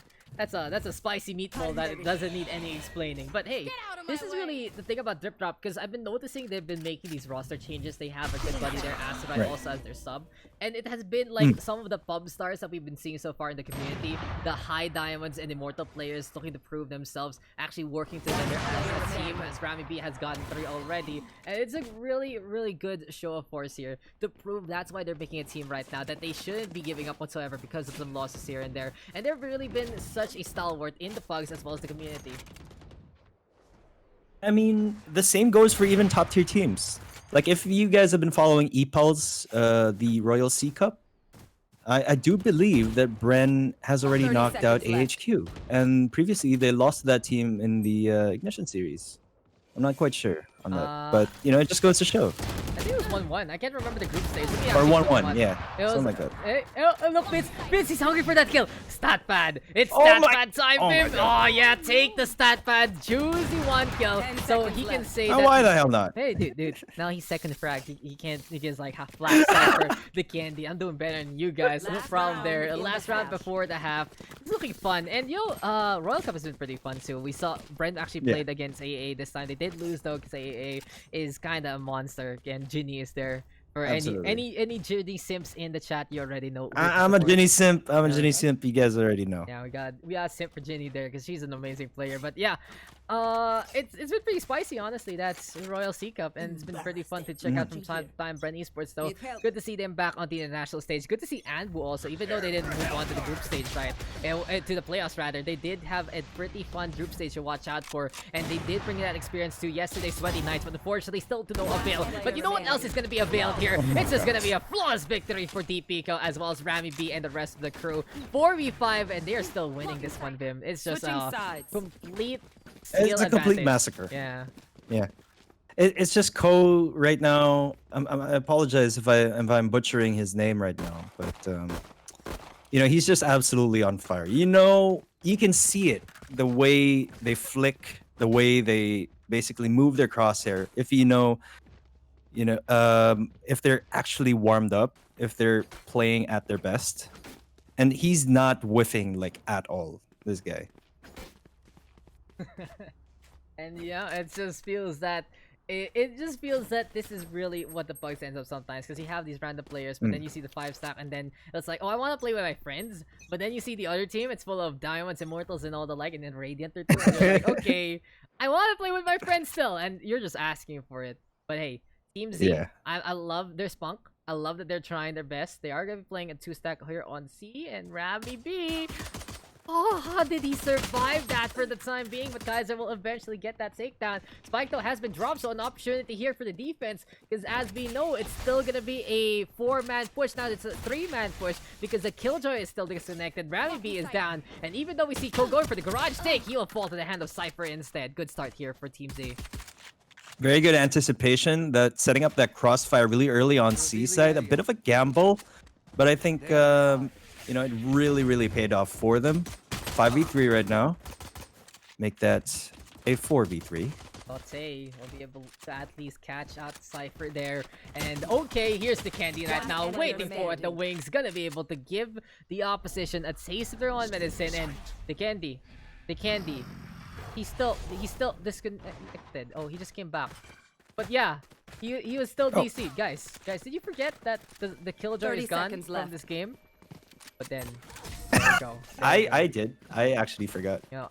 spicy meatball that doesn't need any explaining. But hey, this is really the thing about Drip Drop, because I've been noticing they've been making these roster changes. They have a good buddy there, Asteroid, also as their sub. And it has been like some of the pub stars that we've been seeing so far in the community, the high diamonds and immortal players looking to prove themselves, actually working together as a team, as Rammy B has gotten 3 already. And it's a really, really good show of force here to prove that's why they're making a team right now, that they shouldn't be giving up whatsoever because of some losses here and there. And they've really been such a stalwart in the Pugs as well as the community. I mean, the same goes for even top tier teams. Like, if you guys have been following EPULS, the Royal C Cup, I do believe that Bren has already 30 knocked out seconds left. AHQ. And previously, they lost to that team in the Ignition series. I'm not quite sure on that. But, you know, it just goes to show. I think it was 1-1. I can't remember the group stage. Let me Or actually 1-1, pull them up. yeah. It was, Something like that. Look, Vince, he's hungry for that kill. Stat pad. It's Oh stat my- pad time, oh my Vim. God. Oh, yeah, take the stat pad. Juicy 1 kill. 10 So seconds he can left. say Oh, that. why the hell not? Hey, dude. Now he's second frag. He can't. He gets like half flat for the candy. I'm doing better than you guys. No Last problem round there. in the Last round half. before the half. It's looking fun. And Royal Cup has been pretty fun too. We saw Brent actually Yeah. played against AA this time. They did lose though because AA is kind of a monster. And Ginny is there. For Absolutely. any Ginny Simps in the chat, you already know. I'm a Ginny simp. I'm a Yeah. Ginny simp. You guys already know. Yeah, we got Simp for Ginny there because she's an amazing player. But yeah, it's been pretty spicy, honestly. That's Royal C Cup, and it's been pretty fun to check out from time to time. Brent Esports though, Need help. good to see them back on the international stage. Good to see Anbu also, even though they didn't move on to the group stage, right? To the playoffs rather. They did have a pretty fun group stage to watch out for, and they did bring that experience to yesterday's Sweaty Nights, but unfortunately still to no avail. But you know what else is gonna be availed here? It's just gonna be a flawless victory for Pico as well as Rammy B and the rest of the crew. 4v5, and they are still winning this one, Vim. It's just Switching a sides. complete It's a complete advantage. massacre. Yeah. Yeah. It's just Ko right now. I apologize if I'm butchering his name right now, but he's just absolutely on fire. You can see it, the way they flick, the way they basically move their crosshair. If if they're actually warmed up, if they're playing at their best, and he's not whiffing like at all. This guy. And yeah, it just feels that it just feels that this is really what the Pugs ends up sometimes, because you have these random players, but then you see the 5-stack, and then it's like, oh, I want to play with my friends, but then you see the other team, it's full of Diamonds, Immortals, and all the like, and then Radiant or two, and you're like, okay, I want to play with my friends still, and you're just asking for it. But hey, Team Z, Yeah. I love their spunk. I love that they're trying their best. They are going to be playing a 2-stack here on C, and Rammy B. Oh, how did he survive that for the time being? But Kaiser will eventually get that takedown. Spike though has been dropped, so an opportunity here for the defense. Because as we know, it's still gonna be a 4-man push. Now it's a 3-man push because the Killjoy is still disconnected. Rammy B is down, and even though we see Koko going for the garage take, he will fall to the hand of Cypher instead. Good start here for Team Z. Very good anticipation. That setting up that crossfire really early on C side. A bit of a gamble, but I think it really paid off for them. 5v3 right now. Make that a 4v3. Sote will be able to at least catch out Cypher there. And okay, here's the candy right now, waiting for it. The Wings gonna be able to give the opposition a taste of their own medicine. And the candy, he's still disconnected. Oh, he just came back. But yeah, he was still DC'd. Guys, did you forget that the Killjoy 30 is gone seconds from left. this game? But then, there we go. I did. I actually forgot. You know,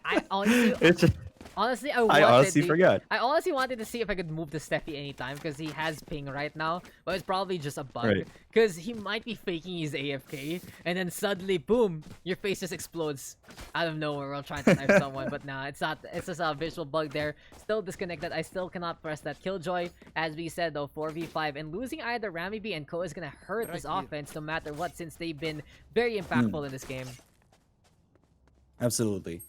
I honestly, It's just, honestly, I honestly forgot. I honestly wanted to see if I could move to Steffi anytime because he has ping right now, but it's probably just a bug. Right. Because he might be faking his AFK, and then suddenly, boom, your face just explodes out of nowhere while trying to knife someone. But nah, it's not. It's just a visual bug there. Still disconnected. I still cannot press that Killjoy. As we said though, 4v5, and losing either Rammy B and Ko is gonna hurt this offense no matter what, since they've been very impactful in this game. Absolutely.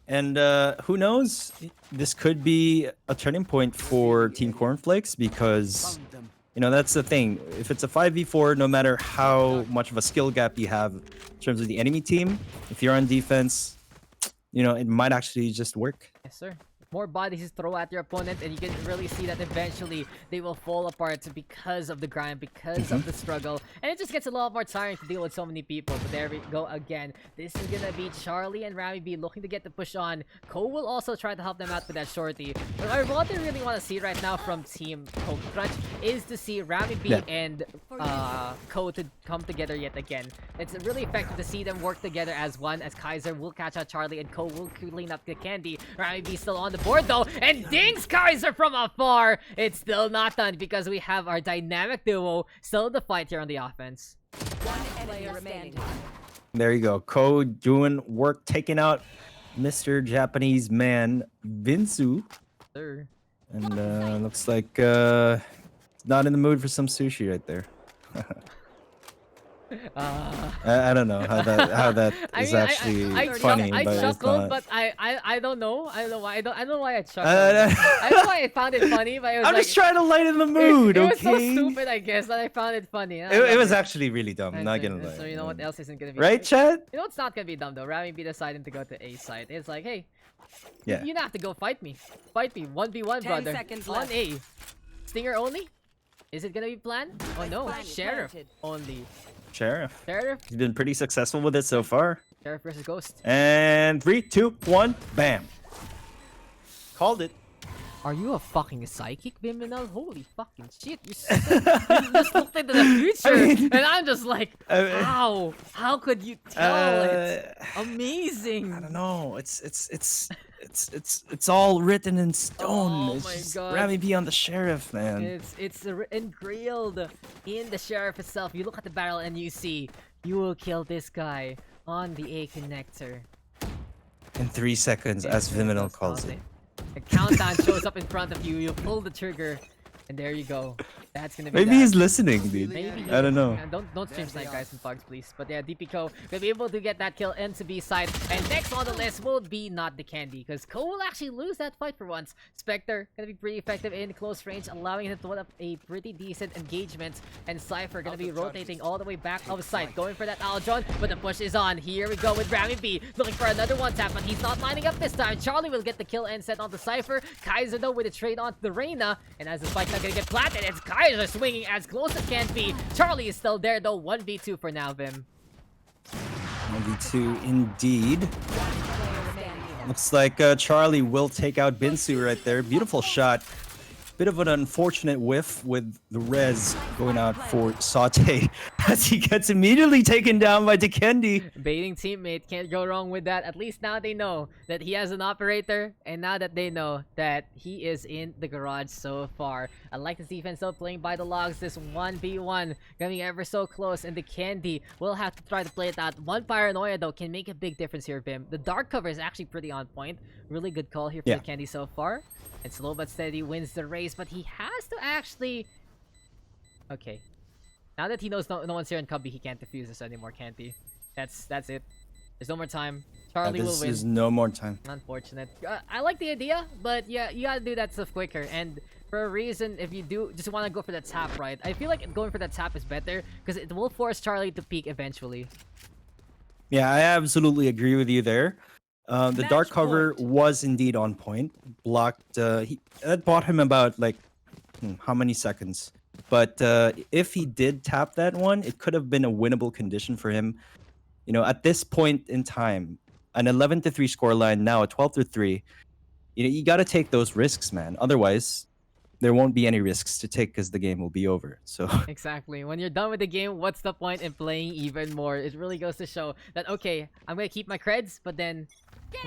And who knows? This could be a turning point for Team Cornflakes because, that's the thing. If it's a 5v4, no matter how much of a skill gap you have in terms of the enemy team, if you're on defense, it might actually just work. Yes, sir. More bodies you throw at your opponent, and you can really see that eventually they will fall apart because of the grind, because of the struggle, and it just gets a lot more tiring to deal with so many people. But there we go again. This is gonna be Charlie and Rammy B looking to get the push on. Ko will also try to help them out with that shorty. But what I really want to see right now from Team Krunch is to see Rammy B and Ko to come together yet again. It's really effective to see them work together as one, as Kaiser will catch out Charlie and Ko will clean up the candy. Rammy B still on the board though, and dings Kaiser from afar. It's still not done because we have our dynamic duo still in the fight here on the offense. One player remaining. There you go. Ko doing work, taking out Mr. Japanese man, Vinsu. Sir. And looks like not in the mood for some sushi right there. I don't know how that I is mean, actually I funny, I but it's chuckled, not. but I don't know. I don't know why. I don't know why I chuckled. Uh, I don't know why I found it funny, but it was I'm like just trying to lighten the mood, it was so okay? stupid, I guess, that I found it funny. It was actually really dumb. And Not so, gonna and so lie. you know what else isn't gonna be Right, dumb? chat? You know what's not gonna be dumb though? Rammy be deciding to go to A site. It's like, hey, Yeah. you don't have to go fight me. Fight me 1v1, 10 brother. seconds On left. A. Stinger only? Is it gonna be planned? Oh no, Plan is Sheriff planted. only. Sheriff. Sheriff? He's been pretty successful with it so far. Sheriff versus Ghost. And 3, 2, 1, bam. Called it. Are you a fucking psychic, Vyminal? Holy fucking shit! You just looked into the future, mean- and I'm just like, how? How could you tell it? I Amazing. don't know. It's all written in stone. Oh It's my just God. Rammy be on the sheriff, man. It's engraved in the sheriff itself. You look at the barrel and you see you will kill this guy on the A connector. In 3 seconds, as Vyminal calls it. A countdown shows up in front of you. You pull the trigger, and there you go. That's gonna be. Maybe that. he's listening, dude. Maybe. I don't know. And don't stream snipe guys and pugs, please. But yeah, DPCo will be able to get that kill into B side. And next on the list will be not the Candy, because Ko will actually lose that fight for once. Spectre gonna be pretty effective in close range, allowing him to put up a pretty decent engagement. And Cypher gonna be rotating all the way back of sight, going for that Aldron, but the push is on. Here we go with Rammy B, looking for another one tap, but he's not lining up this time. Charlie will get the kill and set on the Cypher. Kaiser though with a trade onto the Reyna, and as the spike's not gonna get planted, it's Kaiser swinging as close as can be. Charlie is still there though. 1v2 for now, Vim. 1v2 indeed. Player standing. Looks like Charlie will take out Binsu right there. Beautiful shot. Bit of an unfortunate whiff with the res going out for Saute as he gets immediately taken down by Dikendi. Baiting teammate, can't go wrong with that. At least now they know that he has an operator, and now that they know that he is in the garage so far. I like this defense though, playing by the logs. This 1v1 coming ever so close, and the Candy will have to try to play it out. One paranoia though can make a big difference here, Vim. The dark cover is actually pretty on point. Really good call here for Yeah. the Candy so far. And slow but steady wins the race, but he has to actually... Okay. Now that he knows no one's here in Cubby, he can't defuse this anymore, can't he? That's it. There's no more time. Charlie will This win. is no more time. Unfortunate. I like the idea, but yeah, you gotta do that stuff quicker. And for a reason, if you do just want to go for the tap, right? I feel like going for the tap is better because it will force Charlie to peek eventually. Yeah, I absolutely agree with you there. The dark Match cover point. was indeed on point. Blocked. That bought him about like how many seconds? But if he did tap that one, it could have been a winnable condition for him. You know, at this point in time, an 11-3 scoreline, now a 12-3. You know, you got to take those risks, man. Otherwise, there won't be any risks to take because the game will be over. So Exactly. When you're done with the game, what's the point in playing even more? It really goes to show that, okay, I'm gonna keep my creds, but then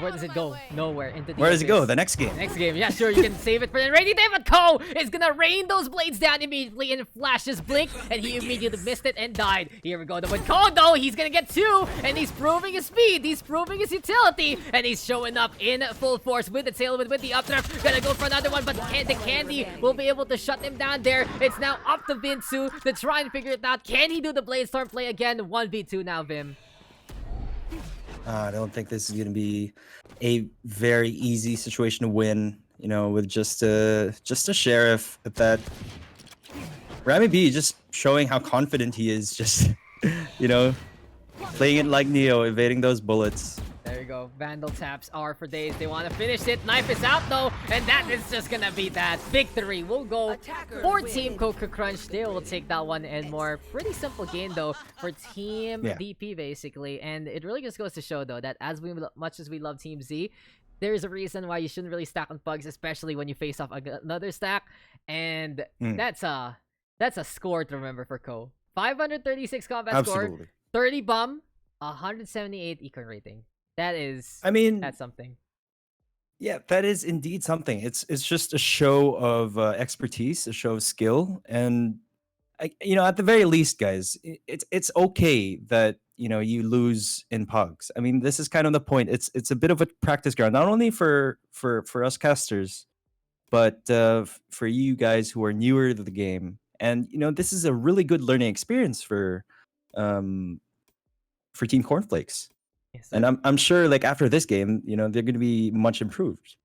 where does it go? Nowhere. Into the where does it go? abyss. The next game. Next game, yeah, sure, you can save it for the rainy day, but Ko is gonna rain those blades down immediately and flashes blink, and he immediately missed it and died. Here we go, with Ko though, he's gonna get two, and he's proving his speed, he's proving his utility, and he's showing up in full force with the tailwind, with the updraft, gonna go for another one, but the Candy will be able to shut him down there. It's now up to Vinsu to try and figure it out. Can he do the Blade Storm play again? 1v2 now, Vim. I don't think this is going to be a very easy situation to win. You know, with just a sheriff at that. Rammy B just showing how confident he is. Just you know, playing it like Neo, evading those bullets. There you go. Vandal taps are for days. They want to finish it. Knife is out though, and that is just gonna be that. Victory will go Attackers for win. Team Koko Krunch. They will take that one and more. Pretty simple game though for Team Yeah. DP basically, and it really just goes to show though that as much as we love Team Z, there's a reason why you shouldn't really stack on Pugs, especially when you face off another stack, and that's a score to remember for Ko. 536 combat score, Absolutely. 30 bum, 178 econ rating. That is, I mean, that's something. yeah, that is indeed something. It's just a show of expertise, a show of skill, and you know, at the very least, guys, it's okay that you know you lose in pugs. I mean, this is kind of the point. It's a bit of a practice ground, not only for us casters, but for you guys who are newer to the game. And you know, this is a really good learning experience for um, for Team Cornflakes. Yes, And sir. I'm sure like after this game, they're going to be much improved.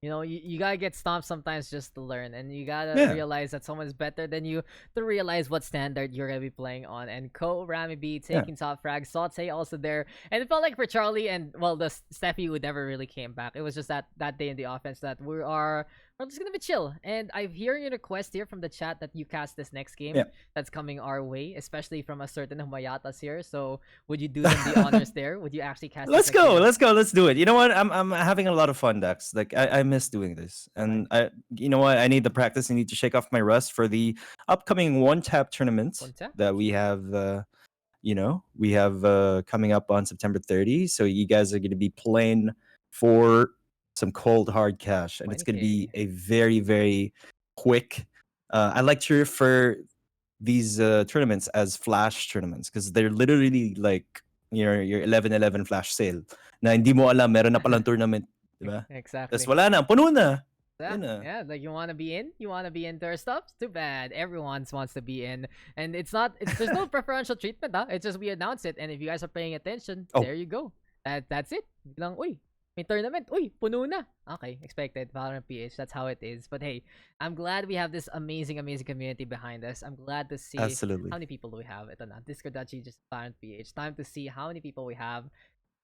You gotta get stomped sometimes just to learn, and you gotta Yeah. realize that someone's better than you to realize what standard you're gonna be playing on. And Rammy B Yeah. taking top frag, Saute also there, and it felt like for Charlie and the Steffi who never really came back. It was just that day in the offense that we're just gonna be chill. And I'm hearing a request here from the chat that you cast this next game Yeah. that's coming our way, especially from a certain Humayatas here. So would you do them the honors there? Would you actually cast? Let's this next go. game? Let's go. Let's do it. You know what? I'm having a lot of fun, Dax. Like I miss doing this, and you know what? I need the practice. I need to shake off my rust for the upcoming one tap tournament One tap? that we have. Coming up on September 30. So you guys are going to be playing for some cold hard cash, and it's going to be 20K. a very very quick. I like to refer these tournaments as flash tournaments because they're literally like your 11/11 flash sale na hindi mo alam meron na palang tournament, di ba? Exactly. Tapos wala na, puno na. Yeah, Yun na. yeah, like you want to be in, you want to be in their stuff. Too bad, everyone wants to be in, and there's no preferential treatment, huh? It's just we announce it, and if you guys are paying attention, Oh. there you go. That's it. Lang, uy, may tournament. Uy, puno na. Okay, expected. Valorant PH. That's how it is. But hey, I'm glad we have this amazing community behind us. I'm glad to see Absolutely. how many people do we have. Ito na, Discord.gg just Valorant PH. Time to see how many people we have.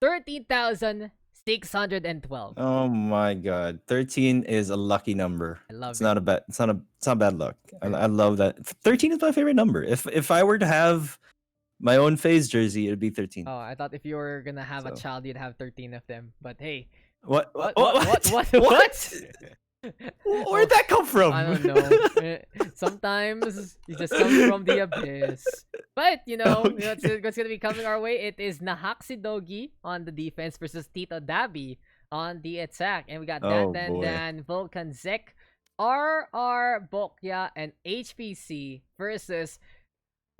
13,612. Oh my god. 13 is a lucky number. I love it's it. not a bad it's not bad luck. I love that. 13 is my favorite number. If I were to have my own phase jersey, it'd be 13. Oh, I thought if you were gonna have a So- child, you'd have 13 of them. But hey, What? what? What? Where'd that come from? I don't know. Sometimes you just come from the abyss. But what's gonna be coming our way? It is Nahack Dogie on the defense versus Tito Dabii on the attack, and we got Oh, Dan boy. Dan Vulcan Zek, RR Bokya, and HPC versus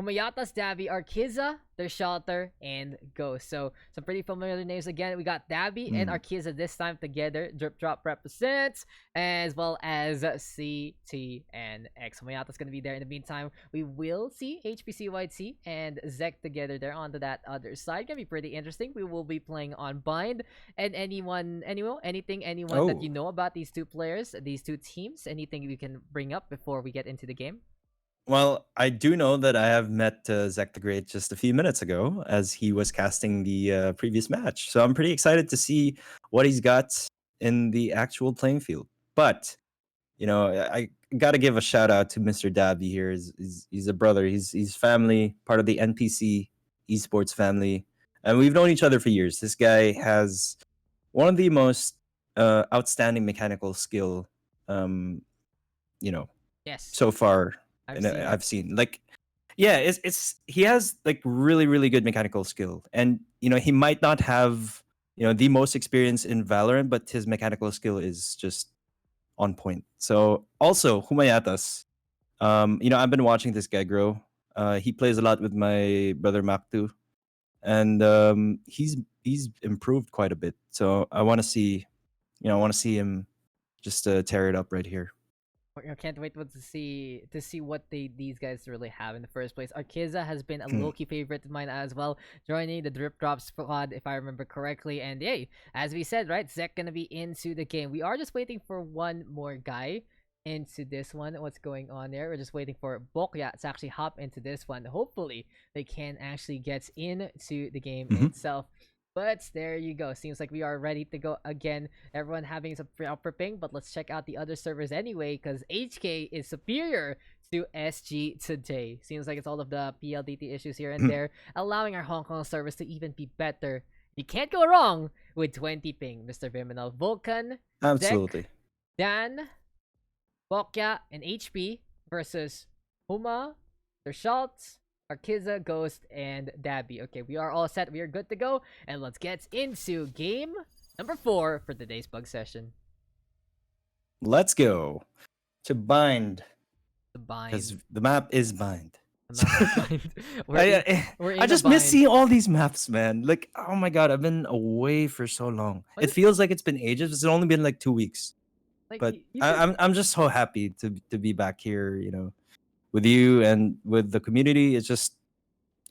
Humayatas, Dabii, Arkiza, their shelter, and Ghost. So some pretty familiar names again. We got Dabii and Arkiza this time together. Drip Drop represents, as well as CT and X. Humayatas gonna be there. In the meantime, we will see HPC YT and Zek together there onto that other side. Gonna be pretty interesting. We will be playing on Bind, and anyone that you know about these two players, these two teams, anything you can bring up before we get into the game. Well, I do know that I have met ZekTheGreat just a few minutes ago as he was casting the previous match. So I'm pretty excited to see what he's got in the actual playing field. But, I got to give a shout out to Mr. Dabii here. He's a brother. He's family, part of the NPC esports family. And we've known each other for years. This guy has one of the most outstanding mechanical skill, Yes, so far I've seen it. seen. Like, yeah, it's he has like really really good mechanical skill, and he might not have the most experience in Valorant, but his mechanical skill is just on point. So also Humayatas, I've been watching this guy grow. He plays a lot with my brother Maktu, and he's improved quite a bit. So I want to see, him just tear it up right here. I can't wait to see what these guys really have in the first place. Arkiza has been a low-key favorite of mine as well, joining the Drip Drop squad if I remember correctly. And hey, as we said, right, Zek gonna be into the game. We are just waiting for one more guy into this one. What's going on there? We're just waiting for Bokya to actually hop into this one. Hopefully, they can actually get into the game itself. But there you go. Seems like we are ready to go again. Everyone having some upper ping, but let's check out the other servers anyway, because HK is superior to SG today. Seems like it's all of the PLDT issues here and there, allowing our Hong Kong servers to even be better. You can't go wrong with 20 ping, Mr. Vyminal. Vulcan, Absolutely. Dan, Bokya, and HP versus Huma, their Schultz, Arkiza, Ghost, and Dabii. Okay, we are all set. We are good to go. And let's get into game number 4 for today's bug session. Let's go to Bind, The bind. because the map is Bind. The map is bind. We're in I a just miss bind. seeing all these maps, man. Like, oh my god, I've been away for so long. What It is- feels like it's been ages. It's only been like 2 weeks. Like, But you said- I'm just so happy to be back here, with you and with the community. It's just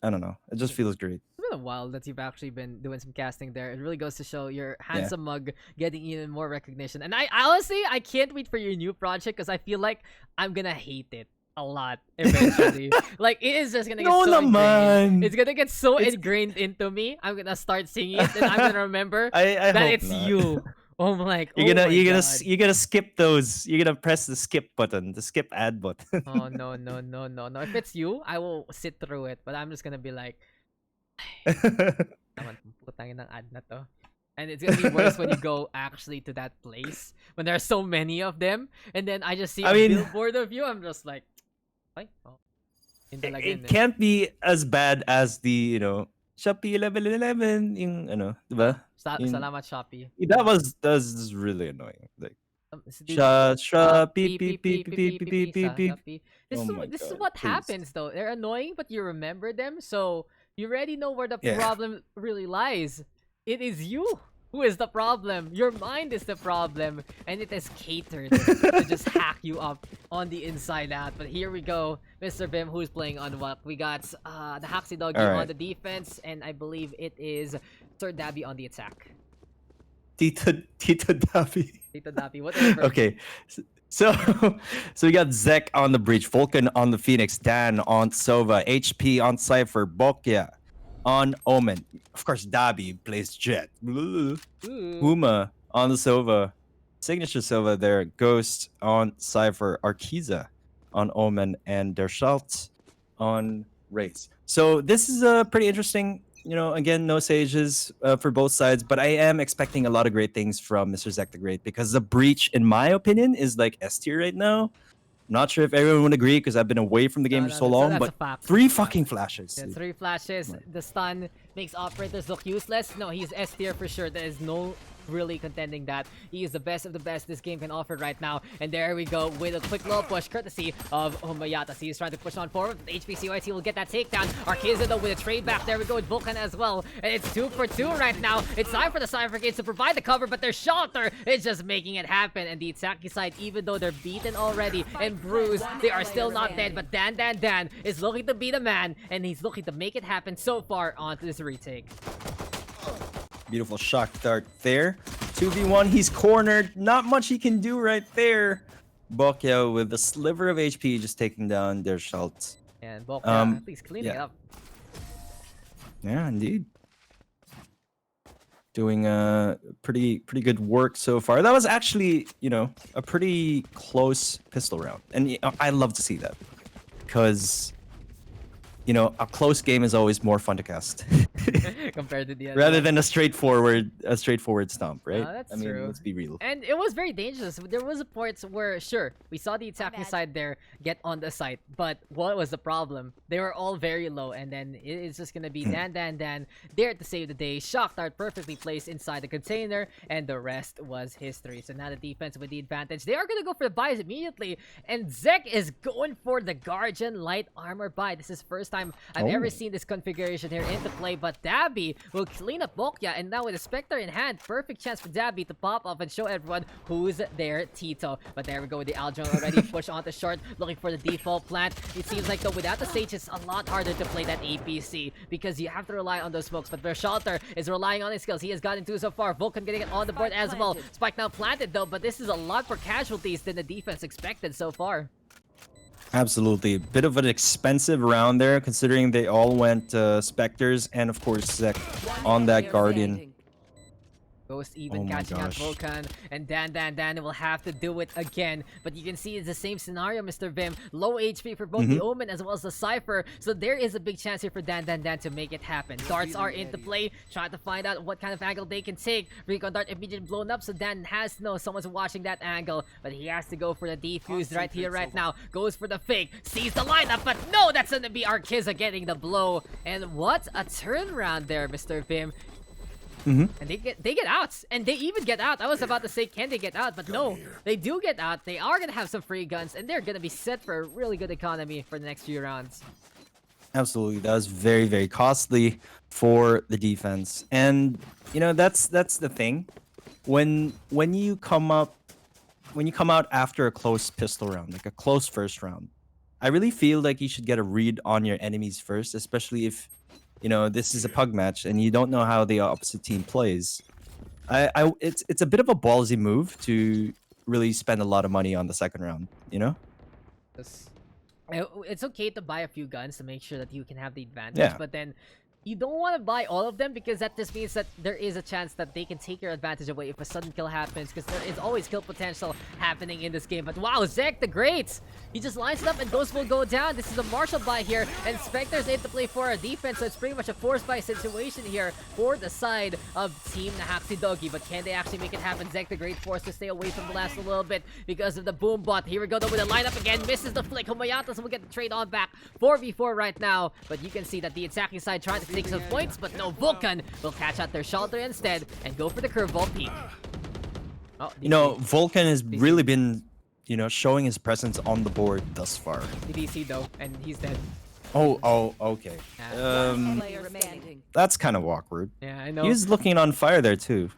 I don't know. It just feels great. It's been a while that you've actually been doing some casting there. It really goes to show your handsome mug getting even more recognition. And I honestly, I can't wait for your new project because I feel like I'm gonna hate it a lot eventually. Like it is just gonna get No so ingrained. naman. It's gonna get so It's- ingrained into me. I'm gonna start singing it, and I'm gonna remember I that hope it's not. you. Oh my like, You're gonna oh my you're gonna God. you're gonna skip those. You're gonna press the skip button, the skip ad button. Oh no no no no no! If it's you, I will sit through it. But I'm just gonna be like, naman putangin ng ad na to. And it's gonna be worse when you go actually to that place when there are so many of them, and then I just see I a mean- billboard of you. I'm just like, ay, oh. Yun talaga yun It eh. can't be as bad as the Shopee 1111 yung diba? Yun- Salamat Shopee. That was really annoying. Like Dude, beep beep beep beep beep beep beep. Shopee. Oh my This is God, what please. happens though. They're annoying, but you remember them, so you already know where the Yeah. problem really lies. It is you who is the problem. Your mind is the problem, and it is catered to just hack you up on the inside out. But here we go, Mr. Bim, who's playing on what? We got the Haxi Dogie on Alright. the defense, and I believe it is Sir Dabii on the attack. Tito Dabii. Tito Dabii, whatever. Okay. So so we got Zek on the breach, Vulcan on the Phoenix, Dan on Sova, HP on Cypher, Bokya on Omen. Of course, Dabii plays Jet. Ooh. Huma on the Sova. Signature Sova there. Ghost on Cypher. Arkiza on Omen. And Dershalt on Race. So this is a pretty interesting, again, no sages for both sides. But I am expecting a lot of great things from Mr. ZekTheGreat because the breach, in my opinion, is like S tier right now. Not sure if everyone would agree because I've been away from the game No, for no, so long, that's but a fact. 3 That's a fucking fact. flashes. Yeah, dude. 3 flashes. Right. The stun makes operators look useless. No, he's S tier for sure. There is no really contending that. He is the best of the best this game can offer right now. And there we go with a quick low push courtesy of Humayata. He's trying to push on forward. HPCYT will get that takedown. Arkiza though with a trade back. There we go with Vulcan as well. And it's 2 for 2 right now. It's time for the Cypher Gates to provide the cover, but their shelter is just making it happen. And the Itaki side, even though they're beaten already and bruised, they are still not dead. But Dan is looking to be the man, and he's looking to make it happen so far onto this retake. Beautiful shock dart there. 2v1, he's cornered. Not much he can do right there. Bokya with a sliver of HP just taking down their Schultz. And Volk, Um, at least cleaning it yeah. up. Yeah, indeed. Doing pretty good work so far. That was actually, a pretty close pistol round. And I love to see that. Because, a close game is always more fun to cast. Compared to the other Rather one. than a straightforward stomp, right? that's I mean, true. let's be real. And it was very dangerous. There was a point where, sure, we saw the attacking bad. side there get on the site, but what was the problem? They were all very low, and then it's just gonna be Dan there to save the day. Shock dart perfectly placed inside the container, and the rest was history. So now the defense with the advantage. They are gonna go for the buys immediately, and Zek is going for the Guardian Light Armor buy. This is first time I've ever Oh. seen this configuration here into play, but Dabii will clean up Bokya, and now with the Spectre in hand, perfect chance for Dabii to pop up and show everyone who's their Tito. But there we go with the Aldron already push onto short, looking for the default plant. It seems like though without the Sage, it's a lot harder to play that APC because you have to rely on those smokes. But Vershalter is relying on his skills. He has gotten 2 so far. Vulcan getting it on the board as well. Spike now planted though, but this is a lot more casualties than the defense expected so far. Absolutely. Bit of an expensive round there, considering they all went Spectres, and of course Zek on that Guardian. Ghost even Oh my catching out gosh. Vulcan, and Dan will have to do it again. But you can see it's the same scenario, Mr. Vim. Low HP for both the Omen as well as the Cypher, so there is a big chance here for Dan to make it happen. Darts are into play, trying to find out what kind of angle they can take. Recon Dart immediately blown up, so Dan has to know someone's watching that angle, but he has to go for the defuse right here, right now. Goes for the fake, sees the lineup, but no, that's gonna be Arkiza getting the blow. And what a turnaround there, Mr. Vim. And they get out, and they even get out. I was about to say, can they get out? But no, they do get out. They are gonna have some free guns, and they're gonna be set for a really good economy for the next few rounds. Absolutely, that was very costly for the defense, and that's the thing. When you come out after a close pistol round, like a close first round, I really feel like you should get a read on your enemies first, especially if this is a pug match and you don't know how the opposite team plays. It's a bit of a ballsy move to really spend a lot of money on the second round. It's it's okay to buy a few guns to make sure that you can have the advantage, Yeah. but then you don't want to buy all of them because that just means that there is a chance that they can take your advantage away if a sudden kill happens, because there is always kill potential happening in this game. But wow, ZekTheGreat! He just lines it up and Ghost will go down. This is a Marshall buy here, and Spectre's able to play for a defense, so it's pretty much a forced buy situation here for the side of Team Nahack Dogie. But can they actually make it happen? ZekTheGreat forced to stay away from the last a little bit because of the boom bot. Here we go though with the lineup again, misses the flick. Humayatas will get the trade on back 4v4 right now, but you can see that the attacking side trying to take some points, but no, Vulcan will catch out their shelter instead and go for the curveball peak. Oh, Vulcan has really been, showing his presence on the board thus far. DC though, and he's dead. Oh, okay. Player standing. That's kind of awkward. Yeah, I know. He was looking on fire there too.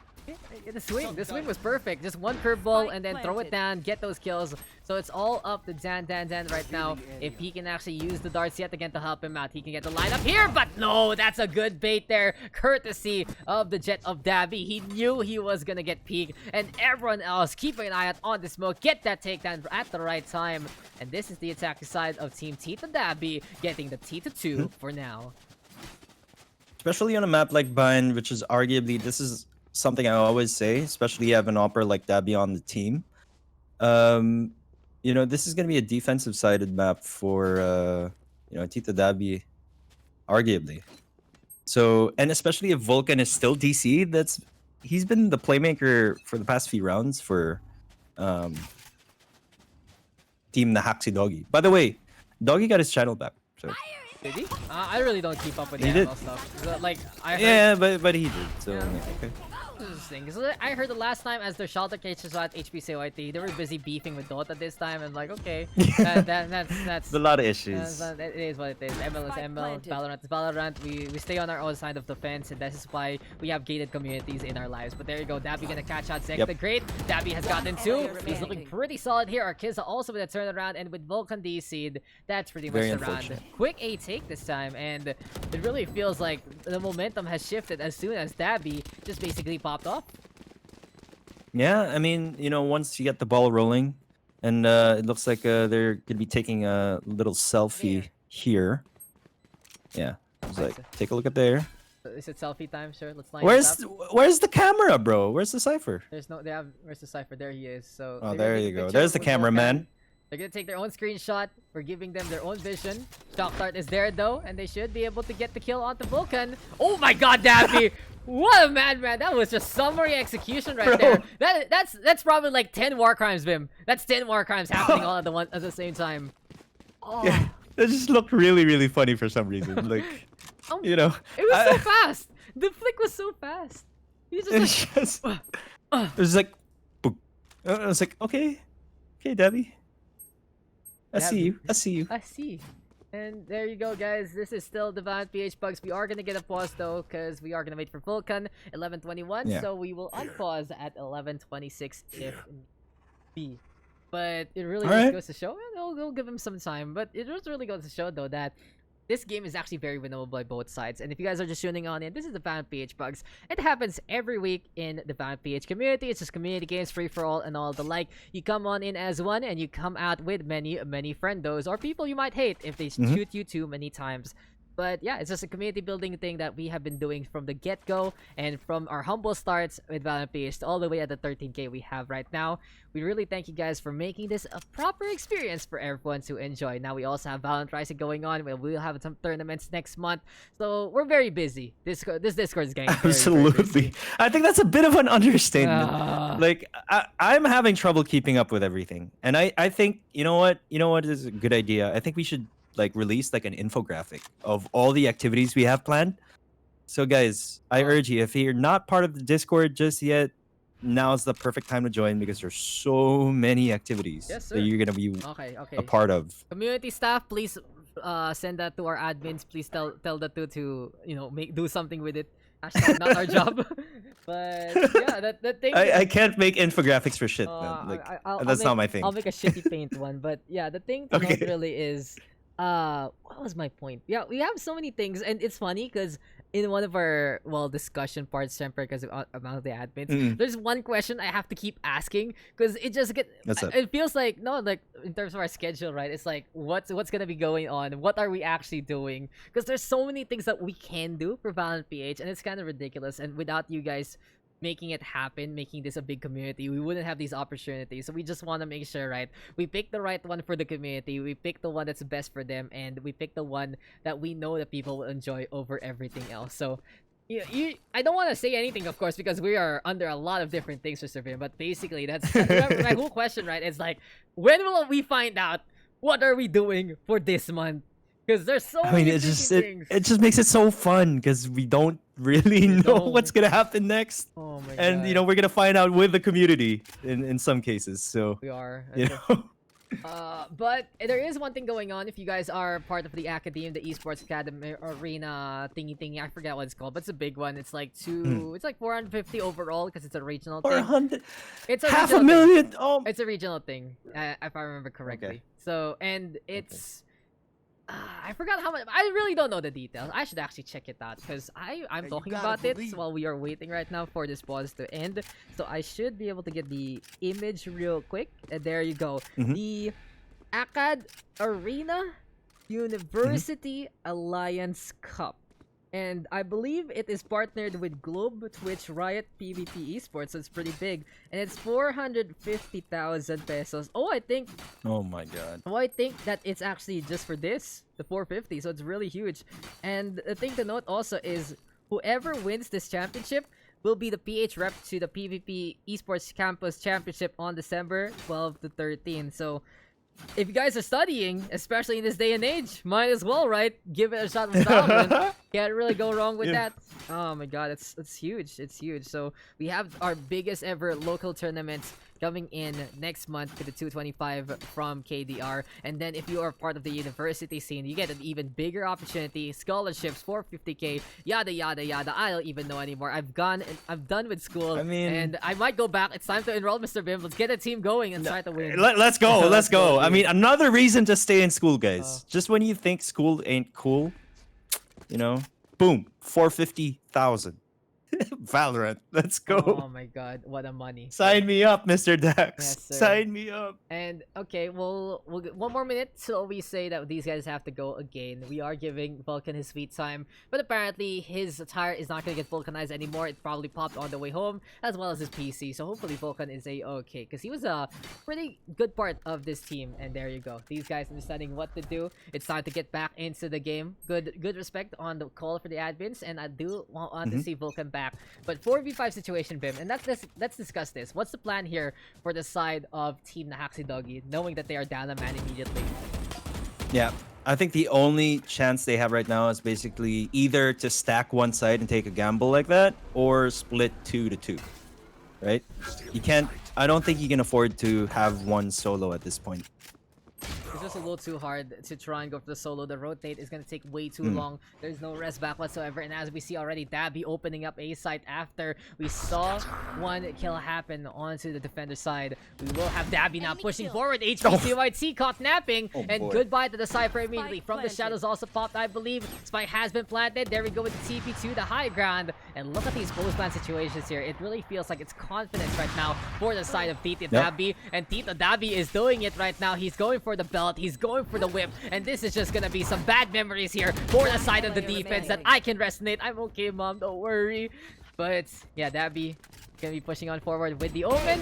The swing was perfect. Just one curveball and then throw it down, get those kills. So it's all up to Dan right now. If he can actually use the darts yet again to help him out, he can get the lineup here. But no, that's a good bait there, courtesy of the Jet of Dabii. He knew he was gonna get peeked, and everyone else keeping an eye out on the smoke, get that takedown at the right time. And this is the attacking side of Team Tito Dabii getting the Tito 2 for now. Especially on a map like Bind, which is arguably, this is something I always say, especially you have an opera like Dabii on the team. This is going to be a defensive-sided map for, Tito Dabii, arguably. So, and especially if Vulcan is still DC, he's been the playmaker for the past few rounds for Team Nahack Dogie. By the way, Dogie got his channel back. So. Did he? I really don't keep up with He the did. ML stuff. Like, I heard... Yeah, but he did. So, Yeah. okay. Interesting, because I heard the last time as their shelter cases at HPCYT, they were busy beefing with Dota this time, and like, okay, that's A lot of issues. it is what it is. ML is ML, Valorant is Valorant. We stay on our own side of the fence, and this is why we have gated communities in our lives. But there you go, Dabii gonna catch out ZekTheGreat. Dabii has gotten two. He's looking pretty solid here. Arkiza also with a turnaround, and with Vulcan DC'd, that's pretty much Very the round. unfortunate. Quick A take this time, and it really feels like the momentum has shifted as soon as Dabii just basically popped off. Yeah, I mean, once you get the ball rolling, and it looks like they're gonna be taking a little selfie Yeah. here. Yeah, it's like, take a look at there. Is it selfie time? Sure, let's line Where's this up. where's the camera, bro? Where's the cipher? There's no, where's the cipher? There he is. So Oh, they're gonna there take you a go. picture There's the with Vulcan. cameraman. They're gonna take their own screenshot. We're giving them their own vision. Shock dart is there though, and they should be able to get the kill onto Vulcan. Oh my God, Dabii! What a madman! That was just summary execution right Bro. there. That's probably like 10 war crimes, Vim. That's 10 war crimes happening all at the same time. Oh, Yeah, it just looked really, really funny for some reason. Like, Um, you know, it was so fast. The flick was so fast. He just it's like, just, it was like, boop. I was like, okay, Dabii. I see you. I see you. I see. And there you go, guys. This is still the Valorant PH Pugs. We are gonna get a pause though, because we are gonna wait for Vulcan 11:21. Yeah. So we will unpause at 11:26 if be. But it really just Alright. goes to show, and we'll give him some time. But it just really goes to show though that this game is actually very winnable by both sides. And if you guys are just tuning on in, this is the Valorant PH Pugs. It happens every week in the Valorant PH community. It's just community games, free for all, and all the like. You come on in as one, and you come out with many friendos or people you might hate if they shoot you too many times. But yeah, it's just a community building thing that we have been doing from the get-go, and from our humble starts with Valorant PH all the way at the 13K we have right now. We really thank you guys for making this a proper experience for everyone to enjoy. Now we also have Valorant Rising going on. We'll have some tournaments next month, so we're very busy. This Discord is getting very Absolutely. busy. I think that's a bit of an understatement. Ah. Like, I'm having trouble keeping up with everything. And I think, you know what is a good idea? I think we should like release like an infographic of all the activities we have planned. So guys, I urge you, if you're not part of the Discord just yet, now's the perfect time to join, because there's so many activities Yes, sir. that you're gonna be Okay. a part of. Community staff, please send that to our admins. Please tell that to do something with it. Hashtag not our job. But yeah, the thing. I can't make infographics for shit, man. Like I'll that's make, not my thing. I'll make a shitty paint one, but yeah, the thing to note Okay. really is, what was my point? Yeah, we have so many things, and it's funny because in one of our discussion parts, temper because of amount of the admins, there's one question I have to keep asking because it just What's up? it feels like like in terms of our schedule, right? It's like what's gonna be going on? What are we actually doing? Because there's so many things that we can do for Valorant PH, and it's kind of ridiculous. And without you guys making it happen, making this a big community, we wouldn't have these opportunities. So we just want to make sure, right, we pick the right one for the community, we pick the one that's best for them, and we pick the one that we know that people will enjoy over everything else. So I don't want to say anything, of course, because we are under a lot of different things for Survey, but basically that's my whole question, right? It's like, when will we find out what are we doing for this month? Because there's so I mean, many it just things. it just makes it so fun because we don't really know what's gonna happen next, Oh my and god. we're gonna find out with the community in some cases. So We are. you know, But there is one thing going on. If you guys are part of the academy, the esports academy arena thingy, I forget what it's called, but it's a big one. It's like it's like 450 overall because it's a regional thing. 400, It's a half a regional thing. million. Oh, It's a regional thing, if I remember correctly. So, and it's I forgot how much. I really don't know the details. I should actually check it out because I'm you talking gotta about it believe. while we are waiting right now for this pause to end. So I should be able to get the image real quick. And there you go. The Acad Arena University Alliance Cup. And I believe it is partnered with Globe, Twitch, Riot, PvP Esports, so it's pretty big. And it's 450,000 pesos. oh my god. Oh, I think that it's actually just for this, the 450, so it's really huge. And the thing to note also is, whoever wins this championship will be the PH rep to the PvP Esports Campus Championship on December 12 to 13. So, if you guys are studying, especially in this day and age, might as well, right? Give it a shot with Valorant. Can't really go wrong with that. Oh my god, it's huge. It's huge. So we have our biggest ever local tournaments coming in next month to the 225 from KDR. And then if you are part of the university scene, you get an even bigger opportunity. Scholarships, 450k, yada yada yada. I don't even know anymore. I'm done with school. I mean- and I might go back. It's time to enroll, Mr. Bim. Let's get a team going and try to win. Let's go. Let's Let's go, go. I dude. mean, another reason to stay in school, guys. Just when you think school ain't cool, boom, 450,000. Valorant. Let's go. Oh my god, what a money. Sign me up, Mr. Dax. Yes, sir. Sign me up. And okay, we'll get one more minute till we say that these guys have to go again. We are giving Vulcan his sweet time, but apparently his attire is not gonna get vulcanized anymore. It probably popped on the way home, as well as his PC. So hopefully Vulcan is okay, because he was a pretty good part of this team. And there you go. These guys understanding what to do. It's time to get back into the game. Good respect on the call for the admins, and I do want to see Vulcan back. But 4v5 situation, Bim, and let's discuss this. What's the plan here for the side of Team Nahack Dogie, knowing that they are down a man immediately? Yeah, I think the only chance they have right now is basically either to stack one side and take a gamble like that, or split 2-2. Right? You can't. I don't think you can afford to have one solo at this point. It's just a little too hard to try and go for the solo. The rotate is going to take way too long. There's no rest back whatsoever. And as we see already, Dabii opening up A side after we saw one kill happen onto the defender side. We will have Dabii now pushing forward. HPCYT caught napping. And boy. goodbye to the Cypher immediately. Spike From the planted. shadows also popped, I believe. Spike has been planted. There we go with the TP to the high ground. And look at these post-plant situations here. It really feels like it's confidence right now for the side of Tito Dabii. And Tito Dabii is doing it right now. He's going for the belt. He's going for the whip. And this is just gonna be some bad memories here for the side of the defense that I can resonate. I'm okay, mom. Don't worry. But yeah, Dabii gonna be pushing on forward with the open.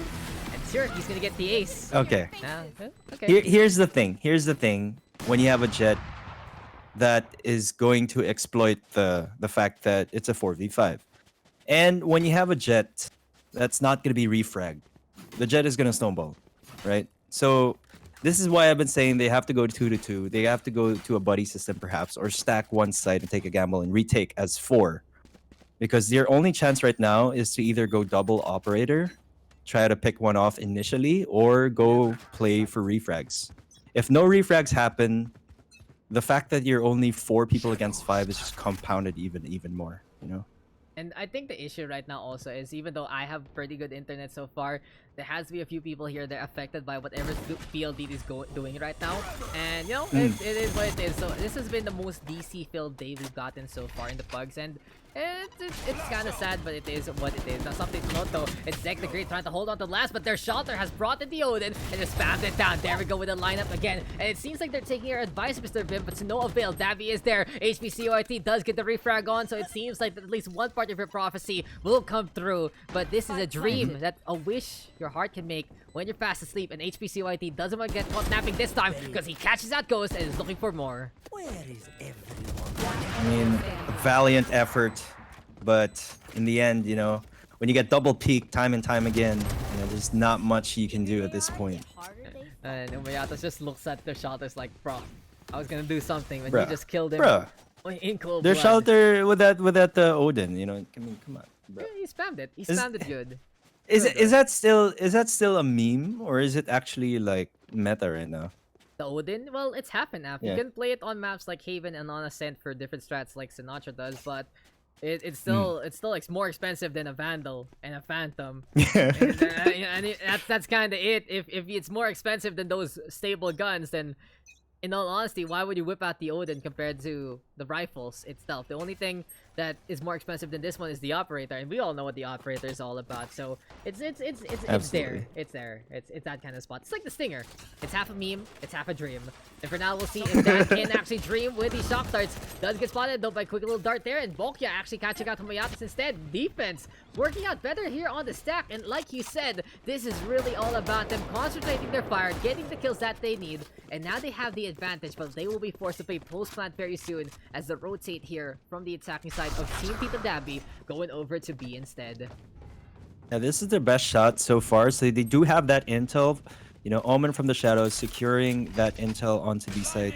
And sure, he's gonna get the ace. Okay. Okay. Here's the thing. Here's the thing. When you have a jet that is going to exploit the fact that it's a 4v5, and when you have a jet that's not going to be refragged, the jet is going to snowball, right? So this is why I've been saying they have to go 2-2. They have to go to a buddy system perhaps, or stack one side and take a gamble and retake as 4, because their only chance right now is to either go double operator, try to pick one off initially, or go play for refrags. If no refrags happen, the fact that you're only 4 people against 5 is just compounded even more, And I think the issue right now also is, even though I have pretty good internet so far, there has to be a few people here that are affected by whatever PLD is doing right now. And you know, it is what it is. So this has been the most DC filled day we've gotten so far in the Pugs, and it's kind of sad, but it is what it is. Now something to note though, it's ZekTheGreat trying to hold on to last, but their shelter has brought in the Odin and just spammed it down. There we go with the lineup again, and it seems like they're taking our advice, Mr. Vim, but to no avail. Dabii is there. HPCOIT does get the refrag on, so it seems like at least one part of your prophecy will come through. But this is a dream, that a wish your heart can make when you're fast asleep, and HPCOIT doesn't want to get caught napping this time because he catches out Ghost and is looking for more. I mean, a valiant effort, but in the end, you know, when you get double peak time and time again, you know, there's not much you can do at this point. And Umayatas just looks at their shelters like, bro, I was gonna do something when Bruh. you just killed him. Bruh, In cold their blood. shelter with that Odin, you know, I mean, come on, bro. Yeah, he spammed it. He Is- spammed it good. Is that still a meme, or is it actually like meta right now? The Odin, well, it's half and half. You Yeah. can play it on maps like Haven and on Ascent for different strats like Sinatra does, but it's still more expensive than a Vandal and a Phantom. Yeah. That's kind of it. If it's more expensive than those stable guns, then in all honesty, why would you whip out the Odin compared to the rifles itself? The only thing that is more expensive than this one is the operator, and we all know what the operator is all about. So it's there. Absolutely. It's there. It's that kind of spot. It's like the Stinger. It's half a meme. It's half a dream. And for now, we'll see if Dan can actually dream with these shock darts. Does get spotted though by a quick little dart there, and Bokya actually catching out Humayatas instead. Defense working out better here on the stack, and like you said, this is really all about them concentrating their fire, getting the kills that they need, and now they have the advantage, but they will be forced to play post plant very soon as they rotate here from the attacking side of Team Tito Dabii, going over to B instead. Now this is their best shot so far, so they do have that intel. You know, Omen from the shadows securing that intel onto B side.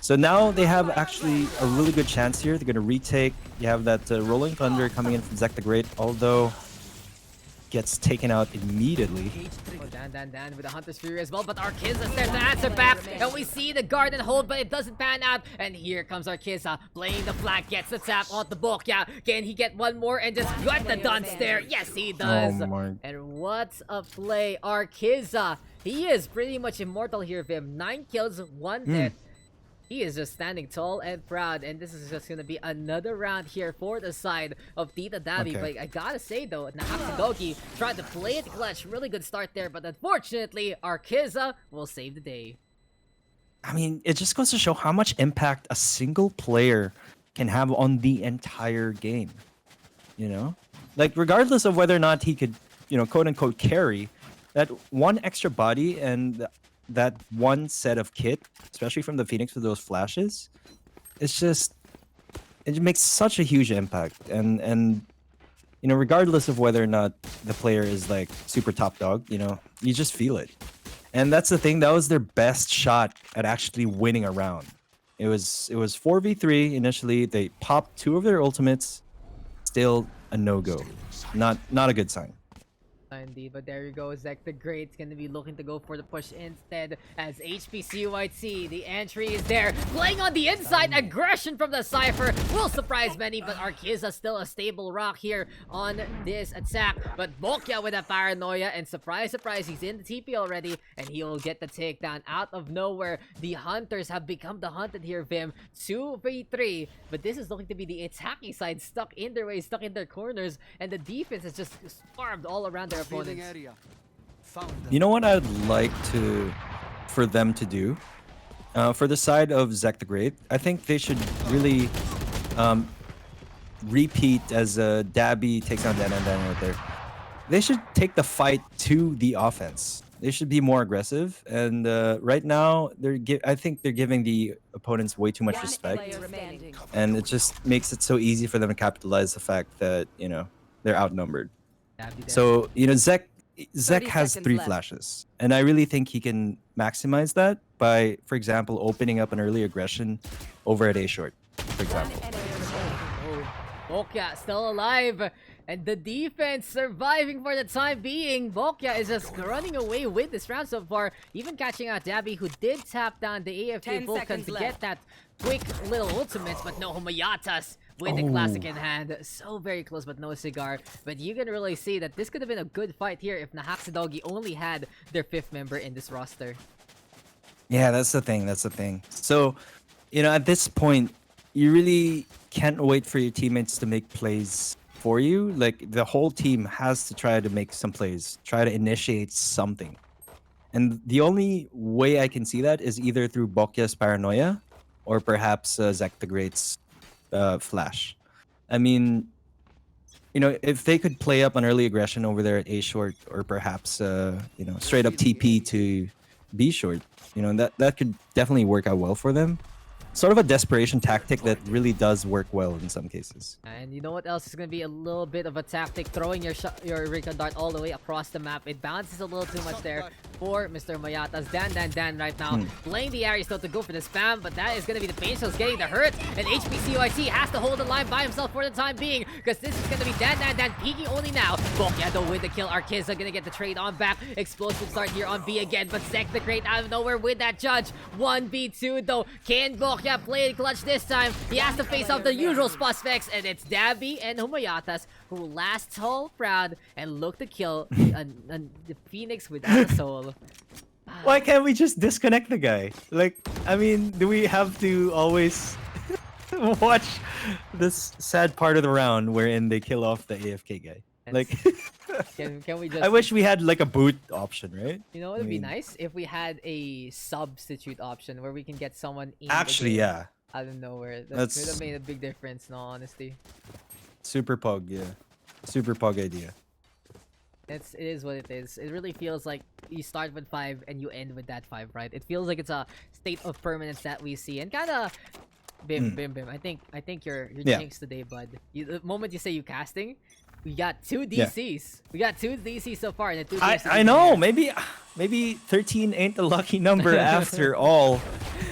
So now they have actually a really good chance here. They're going to retake. You have that Rolling Thunder coming in from ZekTheGreat, although gets taken out immediately. Oh, Dan with the Hunter's Fury as well, but Arkiza is there to answer back, and we see the guard and hold, but it doesn't pan out, and here comes Arkiza playing the flag, gets the tap on the Bokya. Can he get one more and just gut the dunce there? Yes, he does. Oh my. And what a play, Arkiza. He is pretty much immortal here, Vim. 9 kills, 1 death. He is just standing tall and proud, and this is just gonna be another round here for the side of Tito Dabii. Okay. But I gotta say though, Nahack and Dogie tried to play it clutch, really good start there, but unfortunately, Arkiza will save the day. I mean, it just goes to show how much impact a single player can have on the entire game. You know? Like, regardless of whether or not he could, you know, quote unquote carry, that one extra body and that one set of kit, especially from the Phoenix with those flashes, it's just, it makes such a huge impact. And you know, regardless of whether or not the player is like super top dog, you know, you just feel it. And that's the thing, that was their best shot at actually winning a round. It was 4v3 initially. They popped 2 of their ultimates, still a no-go. Not a good sign. Indeed, but there you go. ZekTheGreat's gonna be looking to go for the push instead as HPCYT, the entry is there. Playing on the inside, aggression from the Cypher will surprise many, but Arkiza still a stable rock here on this attack. But Bokya with a paranoia, and surprise, he's in the TP already, and he will get the takedown out of nowhere. The Hunters have become the hunted here, Vim. 2v3, but this is looking to be the attacking side stuck in their way, stuck in their corners, and the defense is just starved all around their opponents. You know what I'd like for them to do? For the side of ZekTheGreat, I think they should really repeat as Dabii takes on Dan right there. They should take the fight to the offense. They should be more aggressive, and right now I think they're giving the opponents way too much respect, and it just makes it so easy for them to capitalize the fact that, you know, they're outnumbered. So, you know, Zek 30 has seconds 3 left. flashes, and I really think he can maximize that by, for example, opening up an early aggression over at A short, for example. Oh, Bokya still alive, and the defense surviving for the time being. Bokya is just running away with this round so far, even catching out Dabii, who did tap down the AFK 10 Vulcan seconds to left. get that quick little ultimates, but no, Humayatas with the classic in hand. So very close, but no cigar. But you can really see that this could have been a good fight here if Nahack and Dogie only had their 5th member in this roster. Yeah, that's the thing. That's the thing. So, you know, at this point, you really can't wait for your teammates to make plays for you. Like, the whole team has to try to make some plays, try to initiate something. And the only way I can see that is either through Bokya's paranoia or perhaps ZekTheGreat's flash. I mean, you know, if they could play up an early aggression over there at A short, or perhaps, you know, straight up TP to B short, you know, that could definitely work out well for them. Sort of a desperation tactic that really does work well in some cases. And you know what else is going to be a little bit of a tactic? Throwing your recon dart all the way across the map. It bounces a little too much there for Mr. Mayata's Dan right now. Playing the Aries though to go for the spam, but that is going to be the pain shells getting the hurt. And HPCYT has to hold the line by himself for the time being, because this is going to be Dan peeking only now. Bokya though with the kill. Arkiza going to get the trade on back. Explosive start here on B again, but ZekTheGreat out of nowhere with that judge. 1v2 though. Can Bokya play it clutch this time? He has to face off the usual suspects, and it's Dabii and Humayatas who last all proud and look to kill the Phoenix without a soul. Why can't we just disconnect the guy? Like, I mean, do we have to always watch this sad part of the round wherein they kill off the AFK guy? Like, can we just... I wish we had like a boot option, right? You know, it'd be nice if we had a substitute option where we can get someone in Actually, the game yeah. out of nowhere. That would have made a big difference, in all honesty. Super Pug, yeah. Super Pug idea. It is what it is. It really feels like you start with 5 and you end with that 5, right? It feels like it's a state of permanence that we see, and kind of bim. I think you're jinxed today, bud. The moment you say you casting, we got 2 DCs. We got 2 DCs so far, and the 2 DCs. I know. Maybe 13 ain't a lucky number after all.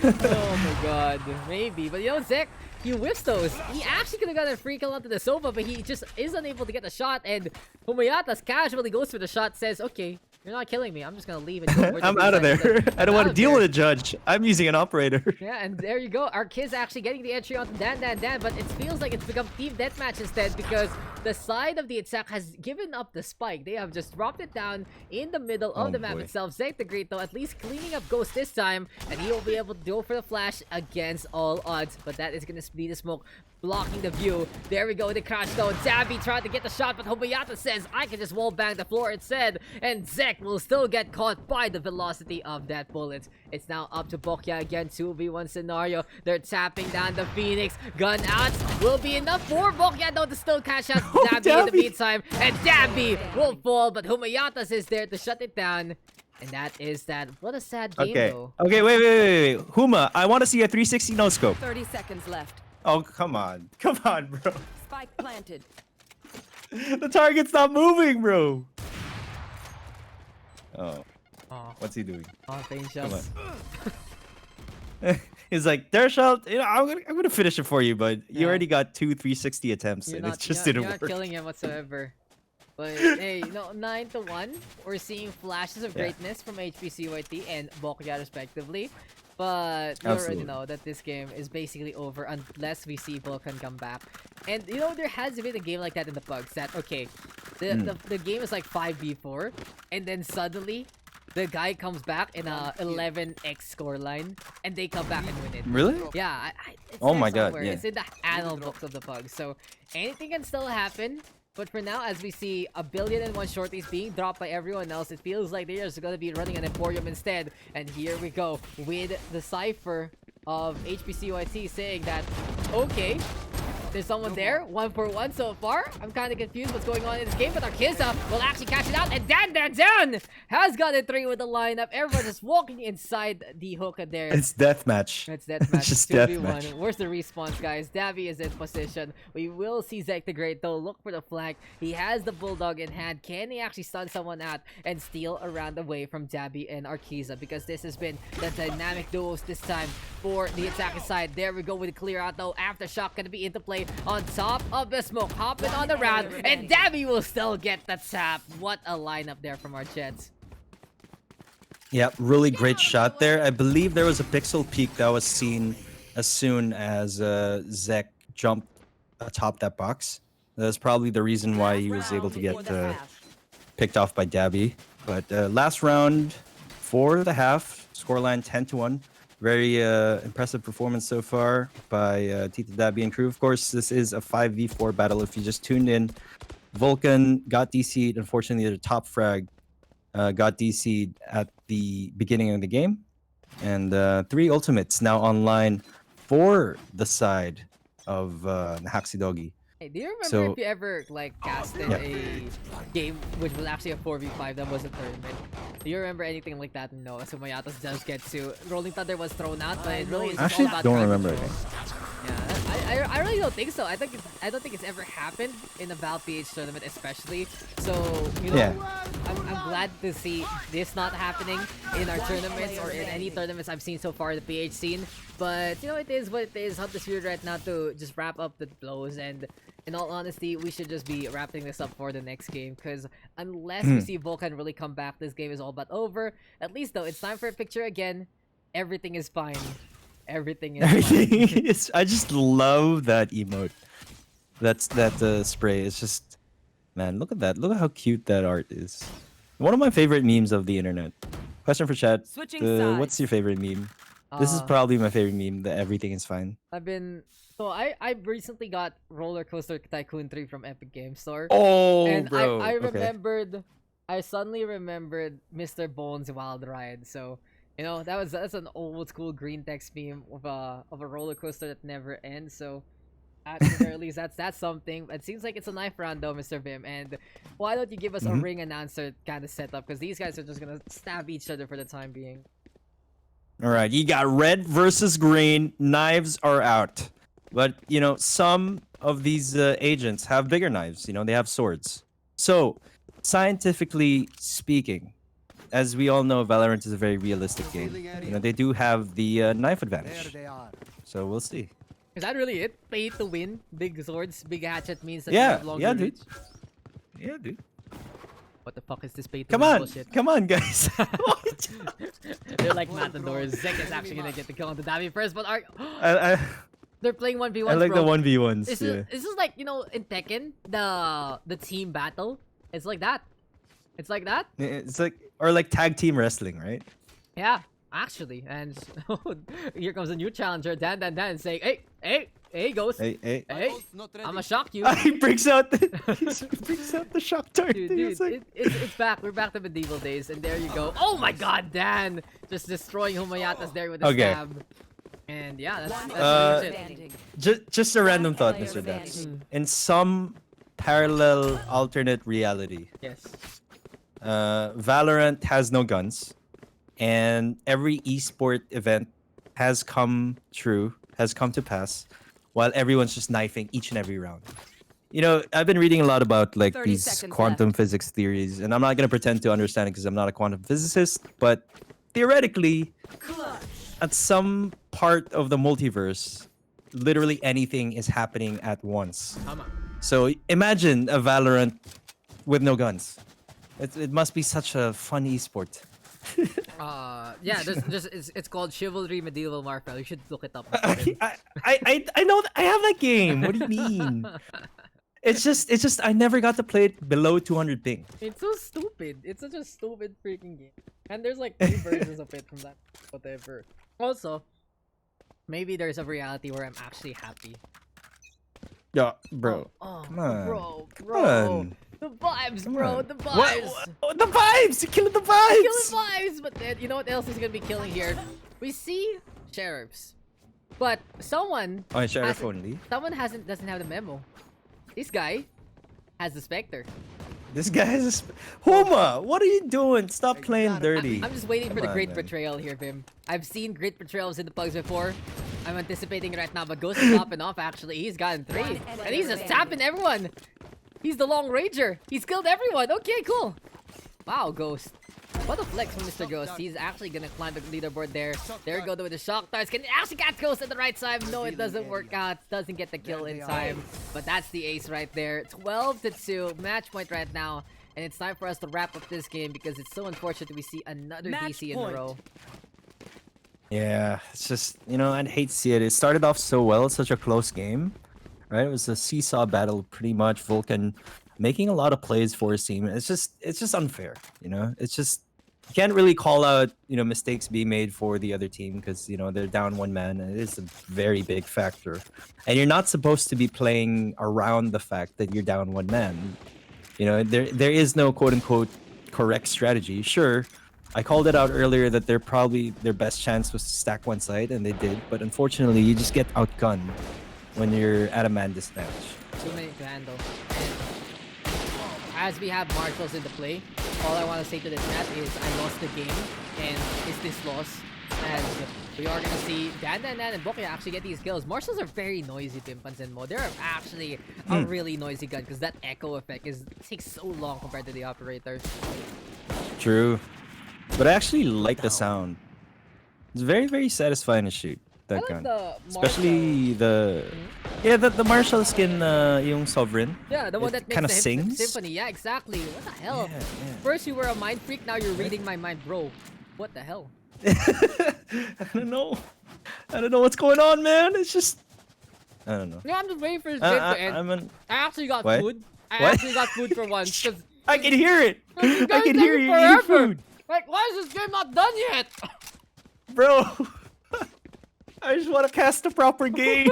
Oh my god, maybe. But you know, Zek, he whiffs those. He actually could have got a free kill onto the sofa, but he just is unable to get the shot. And Humayatas casually goes for the shot, says, "Okay, you're not killing me. I'm just gonna leave." And I'm out of there. I don't want to deal with a judge. I'm using an operator. Yeah, and there you go. Our kid's actually getting the entry onto Dan, but it feels like it's become team deathmatch instead, because the side of the attack has given up the spike. They have just dropped it down in the middle of the map itself. ZekTheGreat though, at least cleaning up Ghost this time, and he will be able to go for the flash against all odds. But that is gonna be the smoke blocking the view. There we go, the Krunch though. Dabii tried to get the shot, but Humayata says, I can just wall bang the floor instead. And Zek will still get caught by the velocity of that bullet. It's now up to Bokya again, 2v1 scenario. They're tapping down the Phoenix. Gun outs will be enough for Bokya though to still catch out Dabii in the meantime. And Dabii will fall, but Humayatas is there to shut it down. And that is that. What a sad game though. Okay, wait. Huma, I want to see a 360 no scope. 30 seconds left. Oh, come on, bro. Spike planted. The target's not moving, bro. Oh, what's he doing? Oh, pain shots. He's like, there's shot. You know, I'm gonna finish it for you, but you already got 2 360 attempts, and it just didn't work. You're not killing him whatsoever. But hey, you know, 9-1. We're seeing flashes of greatness from HPCYT and Bokya respectively. But we already know that this game is basically over unless we see Vulcan come back. And you know, there has been a game like that in the Pugs that, okay, the game is like 5v4, and then suddenly the guy comes back in a 11x scoreline, and they come back and win it. Really? Yeah. It's Oh there my god, somewhere. yeah. It's in the annal books of the Pugs. So anything can still happen. But for now, as we see 1,000,000,001 shorties being dropped by everyone else, it feels like they're just going to be running an Emporium instead. And here we go with the cipher of HPCYT saying that, okay, there's someone there, 1 for 1 so far. I'm kind of confused what's going on in this game, but Arkiza will actually catch it out, and Dan has got a 3 with the lineup. Everyone just walking inside the hookah there. It's deathmatch. It's deathmatch. Just 2v1. deathmatch. Where's the response, guys? Dabii is in position. We will see ZekTheGreat though. Look for the flank. He has the Bulldog in hand. Can he actually stun someone out and steal a round away from Dabii and Arkiza? Because this has been the dynamic duos this time for the attacking side. There we go with the clear out though. Aftershock gonna be into play on top of the smoke. Hopping on the round. And Dabii will still get the tap. What a lineup there from our Jets. Yeah, really great shot there. I believe there was a pixel peak that was seen as soon as Zek jumped atop that box. That's probably the reason why he was able to get picked off by Dabii. But last round for the half, scoreline 10-1. Very impressive performance so far by Tito, Dabii, and crew. Of course, this is a 5v4 battle. If you just tuned in, Vulcan got DC'd. Unfortunately, the top frag got DC'd at the beginning of the game. And 3 ultimates now online for the side of Nahack Dogie. Hey, do you remember So- if you ever like casted Yeah. a game which was actually a 4v5 that was a tournament? Do you remember anything like that? No, so Mayatos does get to. Rolling Thunder was thrown out, but it really is I just actually all about don't crowd remember control. Yeah, I really don't think so. I don't think it's ever happened in a Valorant PH tournament, especially. So you know, Yeah. I'm glad to see this not happening in our tournaments or in any tournaments I've seen so far in the PH scene. But you know, it is what it is. Hunt the Spirit right now to just wrap up the blows, and in all honesty, we should just be wrapping this up for the next game, because unless we see Vulcan really come back, this game is all but over. At least though, it's time for a picture again. Everything is fine. Everything is fine. I just love that emote. That spray. It's just, man, look at that. Look at how cute that art is. One of my favorite memes of the internet. Question for chat. Switching sides. What's your favorite meme? This is probably my favorite meme. That everything is fine. I recently got Roller Coaster Tycoon 3 from Epic Games Store. Oh, And bro. I okay. remembered, I suddenly remembered Mr. Bones' Wild Ride. So, you know, that's an old school green text meme of a roller coaster that never ends. So, at the very least, that's something. It seems like it's a knife round though, Mr. Vim. And why don't you give us a ring announcer kind of setup? Because these guys are just gonna stab each other for the time being. All right, you got red versus green. Knives are out. But, you know, some of these agents have bigger knives. You know, they have swords. So, scientifically speaking, as we all know, Valorant is a very realistic game. You know, they do have the knife advantage. So, we'll see. Is that really it? Pay to win? Big swords, big hatchet means that you Yeah, have longer yeah, dude. reach? Yeah, dude. What the fuck is this pay to Come win on, bullshit? come on, guys. They're like matadors. Zek is actually gonna get the kill on the Dabii first, but I they're playing 1v1. I like bro. the 1v1s. This Yeah. is like, you know, in Tekken, the team battle. It's like that. It's like that. It's like, or like tag team wrestling, right? Yeah, actually. And here comes a new challenger, Dan, saying, hey, Ghost. Hey. Hey, I'ma shock you. He brings out the shock dart. Dude, thing. dude, It's like- it's back. We're back to medieval days, and there you go. Oh my God, Dan! Just destroying Humayatas there with a Okay. stab. And yeah, that's Uh, legit. just a random thought, Mr. Daks. In some parallel alternate reality, Yes. Valorant has no guns, and every esport event has come to pass, while everyone's just knifing each and every round. You know, I've been reading a lot about like 30 these seconds quantum physics theories, and I'm not gonna pretend to understand it because I'm not a quantum physicist, but theoretically, at some part of the multiverse, literally anything is happening at once. Come on. So imagine a Valorant with no guns. It must be such a fun esport. Yeah, it's called Chivalry Medieval Warfare. You should look it up. I know I have that game. What do you mean? It's just I never got to play it below 200 ping. It's so stupid. It's such a stupid freaking game. And there's like 3 versions of it from that whatever. Also, maybe there's a reality where I'm actually happy. Yeah, bro. Oh, Come on. bro. Come on. The vibes, Come bro. on. The What? vibes. What? The vibes! You're killing the vibes! Killing vibes. But then, you know what else is gonna be killing here? We see sheriffs, but someone Oh, sheriff hasn't- only. Someone doesn't have the memo. This guy has the Spectre. This guy has a Huma, what are you doing? Stop playing dirty. I'm just waiting for Come the on, great man. betrayal here, Vim. I've seen great betrayals in the Pugs before. I'm anticipating it right now, but Ghost is popping off actually. He's gotten 3. And he's just tapping everyone. He's the Long Ranger. He's killed everyone. Okay, cool. Wow, Ghost. What a flex from Mr. Ghost. He's actually gonna climb the leaderboard there. There we go with the shock darts. Can it actually catch Ghost at the right time? No, it doesn't work out. Doesn't get the kill in time. But that's the ace right there. 12-2. Match point right now. And it's time for us to wrap up this game because it's so unfortunate we see another Match DC in point. a row. Yeah, it's just, you know, I'd hate to see it. It started off so well, such a close game. right? It was a seesaw battle, pretty much. Vulcan making a lot of plays for his team. It's just unfair, you know. It's just you can't really call out, you know, mistakes being made for the other team because you know they're down one man, and it is a very big factor. And you're not supposed to be playing around the fact that you're down one man. You know, there is no quote unquote correct strategy. Sure, I called it out earlier that they're probably their best chance was to stack one side, and they did. But unfortunately, you just get outgunned when you're at a man disadvantage. Too many to handle. As we have marshals in the play, all I want to say to this map is I lost the game, and it's this loss. As we are gonna see Dan and Bokia actually get these kills. Marshals are very noisy, Pimpans and Mo. They're actually a really noisy gun because that echo effect takes so long compared to the operators. True, but I actually like the sound. It's very, very satisfying to shoot I that like gun, the especially the the Marshall skin, yung Sovereign. Yeah, the one It that kinda makes the sings. symphony. Yeah, exactly. What the hell? Yeah, yeah. First you were a mind freak, now you're reading my mind, bro. What the hell? I don't know. I don't know what's going on, man. It's just I don't know. No, I'm just waiting for his game to end. I actually got What? food. I What? actually got food for once. Cause I can hear it. this I guy's can hear taking you eating forever. food, Like, why is this game not done yet? bro. I just want to cast a proper game.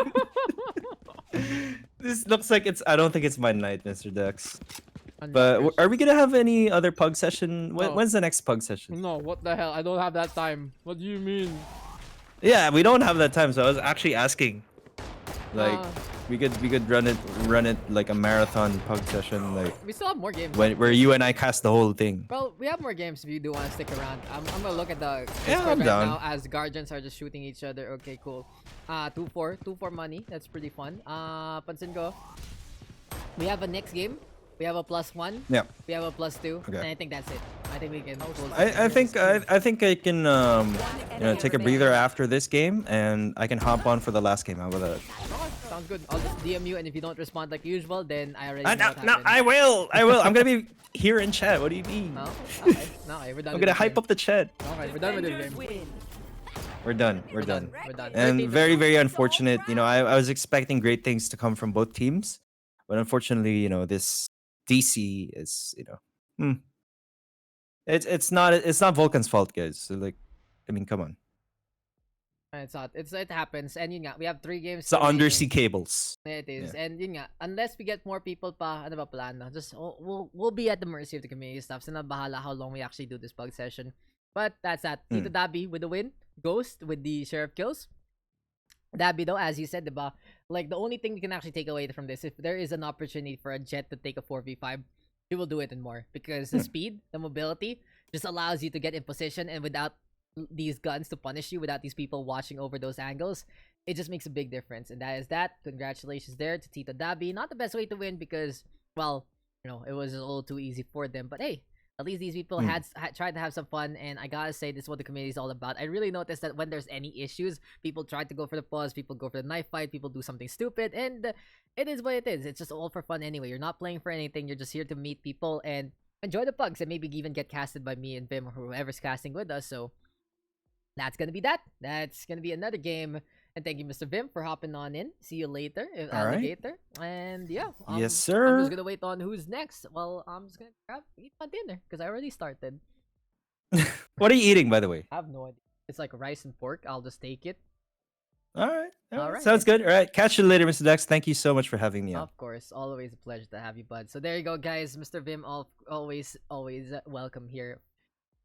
This looks like it's. I don't think it's my night, Mr. Daks. But are we gonna have any other pug session? No. When's the next pug session? No, what the hell? I don't have that time. What do you mean? Yeah, we don't have that time, so I was actually asking. Like, we could run it like a marathon pug session, like We still have more games. where you and I cast the whole thing. Well, we have more games if you do want to stick around. I'm gonna look at the Yeah, Discord I'm right down. now as Guardians are just shooting each other. Okay, cool. 2-4 money. That's pretty fun. Pansin ko. We have a next game. We have a +1. Yeah. We have a +2. Okay. And I think that's it. I think we can. I think I can take a breather after this game, and I can hop on for the last game. How about that? Okay, sounds good. I'll just DM you, and if you don't respond like usual, then I already No, know what no, happened. I will. I'm gonna be here in chat. What do you mean? No? Okay. No, okay, we're done. I'm with gonna this hype game. up the chat. Okay, we're done with this game. We're done. We're done. We're done. And 13 very, very unfortunate. You know, I was expecting great things to come from both teams, but unfortunately, you know, this DC is, it's not Vulcan's fault, guys. So, like, I mean, come on. It's not. It happens. And yun nga, we have 3 games. It's the remaining. undersea cables. It is. Yeah. And yun nga, unless we get more people pa, ano ba plano? Just we'll be at the mercy of the community stuff. So na bahala how long we actually do this bug session. But that's that. Tito Dabii with the win. Ghost with the sheriff kills. Dabii though, as you said, diba? Like the only thing you can actually take away from this, if there is an opportunity for a Jet to take a 4v5, you will do it and more. Because the speed, the mobility, just allows you to get in position, and without these guns to punish you, without these people watching over those angles, it just makes a big difference. And that is that. Congratulations there to Tito Dabii. Not the best way to win because, well, it was a little too easy for them. But hey, at least these people had tried to have some fun, and I gotta say, this is what the community is all about. I really noticed that when there's any issues, people try to go for the pause, people go for the knife fight, people do something stupid, and it is what it is. It's just all for fun anyway. You're not playing for anything. You're just here to meet people and enjoy the pugs, and maybe even get casted by me and Vim or whoever's casting with us. So that's gonna be that. That's gonna be another game. And thank you, Mr. Vim, for hopping on in. See you later, Alligator. And yeah, Yes, I'm sir. just gonna wait on who's next. Well, I'm just gonna eat my dinner because I already started. What are you eating, by the way? I have no idea. It's like rice and pork. I'll just take it. All right. All right. Sounds good. All right. Catch you later, Mr. Dex. Thank you so much for having me on. Of course, always a pleasure to have you, bud. So there you go, guys. Mr. Vim, always welcome here.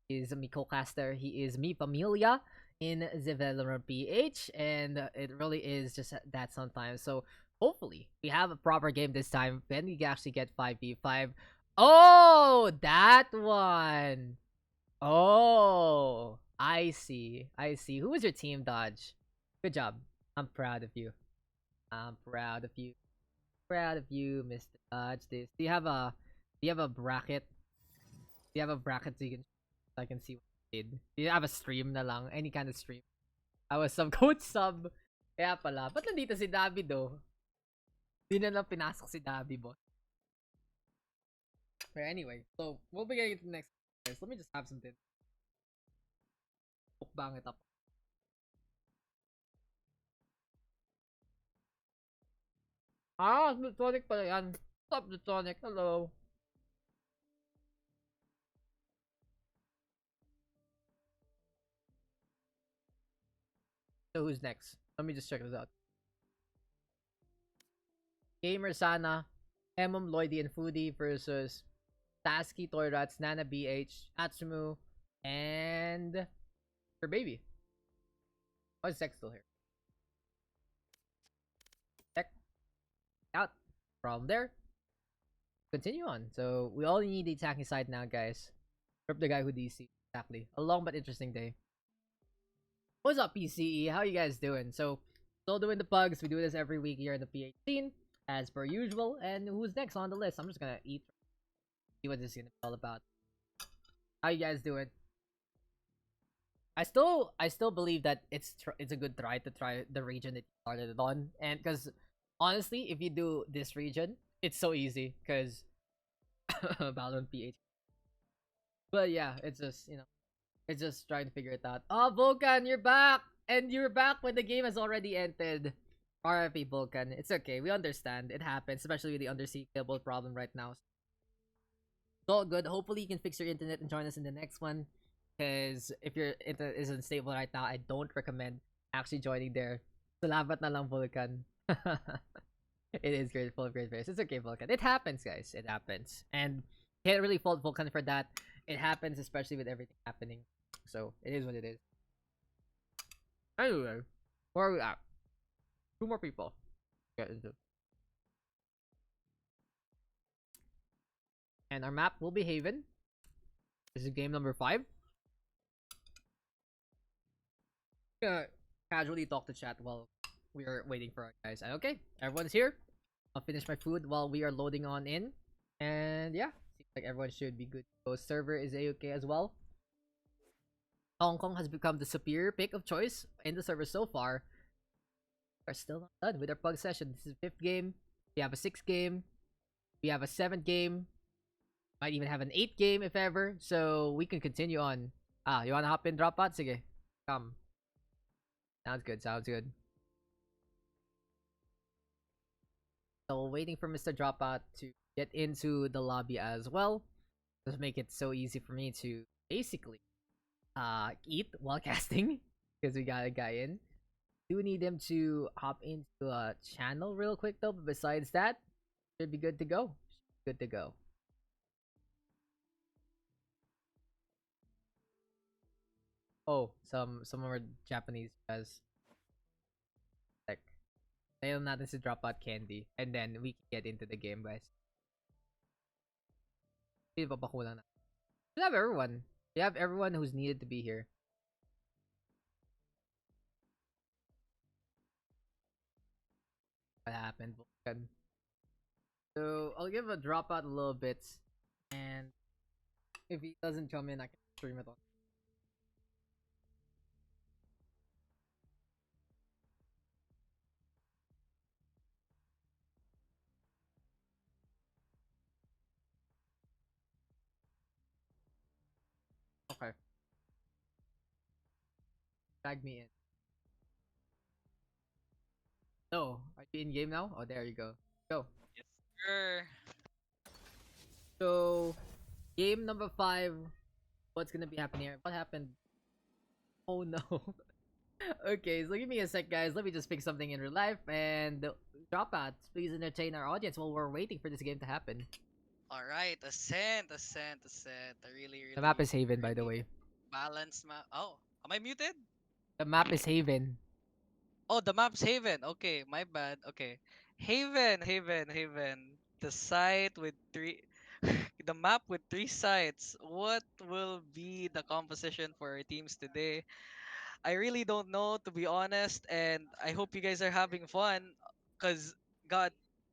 He's me co-caster. He is me familia in the Valorant PH, and it really is just that sometimes. So hopefully we have a proper game this time. Then we can actually get 5v5. Oh, that one. Oh, I see. Who was your team, Dodge? Good job. I'm proud of you. Proud of you, Mr. Dodge. Do you have a bracket? Do you have a bracket so I can see what you did? Do you have a stream na lang? Any kind of stream? I was some code sub. Kaya pala. Ba't nandito si Dabii though? Di na lang pinasok si Dabii, boss. But anyway, so we'll be getting to the next guys. Let me just have something. Bang it up. Ah, Plutonic pala yan. Stop Plutonic. Hello. So who's next? Let me just check this out. Gamer Sana, Emom Lloydie and Foodie versus Tasky Toyrats, Nana BH, Atsumu, and her baby. Why is Zek still here? Zek out. Problem there. Continue on. So we all need the attacking side now, guys. Rip the guy who DC. Exactly. A long but interesting day. What's up, PCE? How you guys doing? So, still doing the pugs. We do this every week here in the PH scene, as per usual. And who's next on the list? I'm just gonna eat. See what this is gonna be all about. How you guys doing? I still believe that it's a good try to try the region that you started it on, and because honestly, if you do this region, it's so easy because Valorant PH. But yeah, it's just it's just trying to figure it out. Oh, Vulcan, you're back, and you're back when the game has already ended. RIP Vulcan, it's okay. We understand. It happens, especially with the undersea cable problem right now. It's all good. Hopefully, you can fix your internet and join us in the next one. Because if your internet isn't stable right now, I don't recommend actually joining there. Salamat na lang, Vulcan. It is great, full of great face. It's okay, Vulcan. It happens, guys. It happens. And can't really fault Vulcan for that. It happens, especially with everything happening. So, it is what it is. Anyway, where are we at? Two more people. Get into. And our map will be Haven. This is game number 5. Gonna casually talk to chat while we are waiting for our guys. Okay, everyone's here. I'll finish my food while we are loading on in. And yeah, seems like everyone should be good. So server is A-okay as well. Hong Kong has become the superior pick of choice in the server so far. We're still not done with our pug session. This is the 5th game. We have a 6th game. We have a 7th game. Might even have an 8th game if ever. So we can continue on. Ah, you wanna hop in, drop out? Sige. Come. Sounds good, sounds good. So waiting for Mr. Dropout to get into the lobby as well. Just make it so easy for me to basically eat while casting. Because we got a guy in. Do need him to hop into a channel real quick though, but besides that, should be good to go. Good to go. Oh, some more Japanese guys. Like, tayo natin si Dropout Candy, and then we can get into the game, guys. Papakulang na. We have everyone. We have everyone who's needed to be here. What happened, Vulcan? So I'll give a Dropout a little bit, and if he doesn't come in, I can stream it on. Okay. Tag me in. No, are you in game now? Oh, there you go. Go. Yes, sir. So, game number 5. What's gonna be happening here? What happened? Oh no. Okay, so give me a sec, guys. Let me just fix something in real life and drop out. Please entertain our audience while we're waiting for this game to happen. All right, Ascent, Ascent, Ascent. A really, The map really, is Haven, by the really way. balanced map. Oh, am I muted? The map is Haven. Oh, the map's Haven. Okay, my bad. Okay. Haven, Haven, Haven. The site with three the map with 3 sites. What will be the composition for our teams today? I really don't know, to be honest, and I hope you guys are having fun cuz god,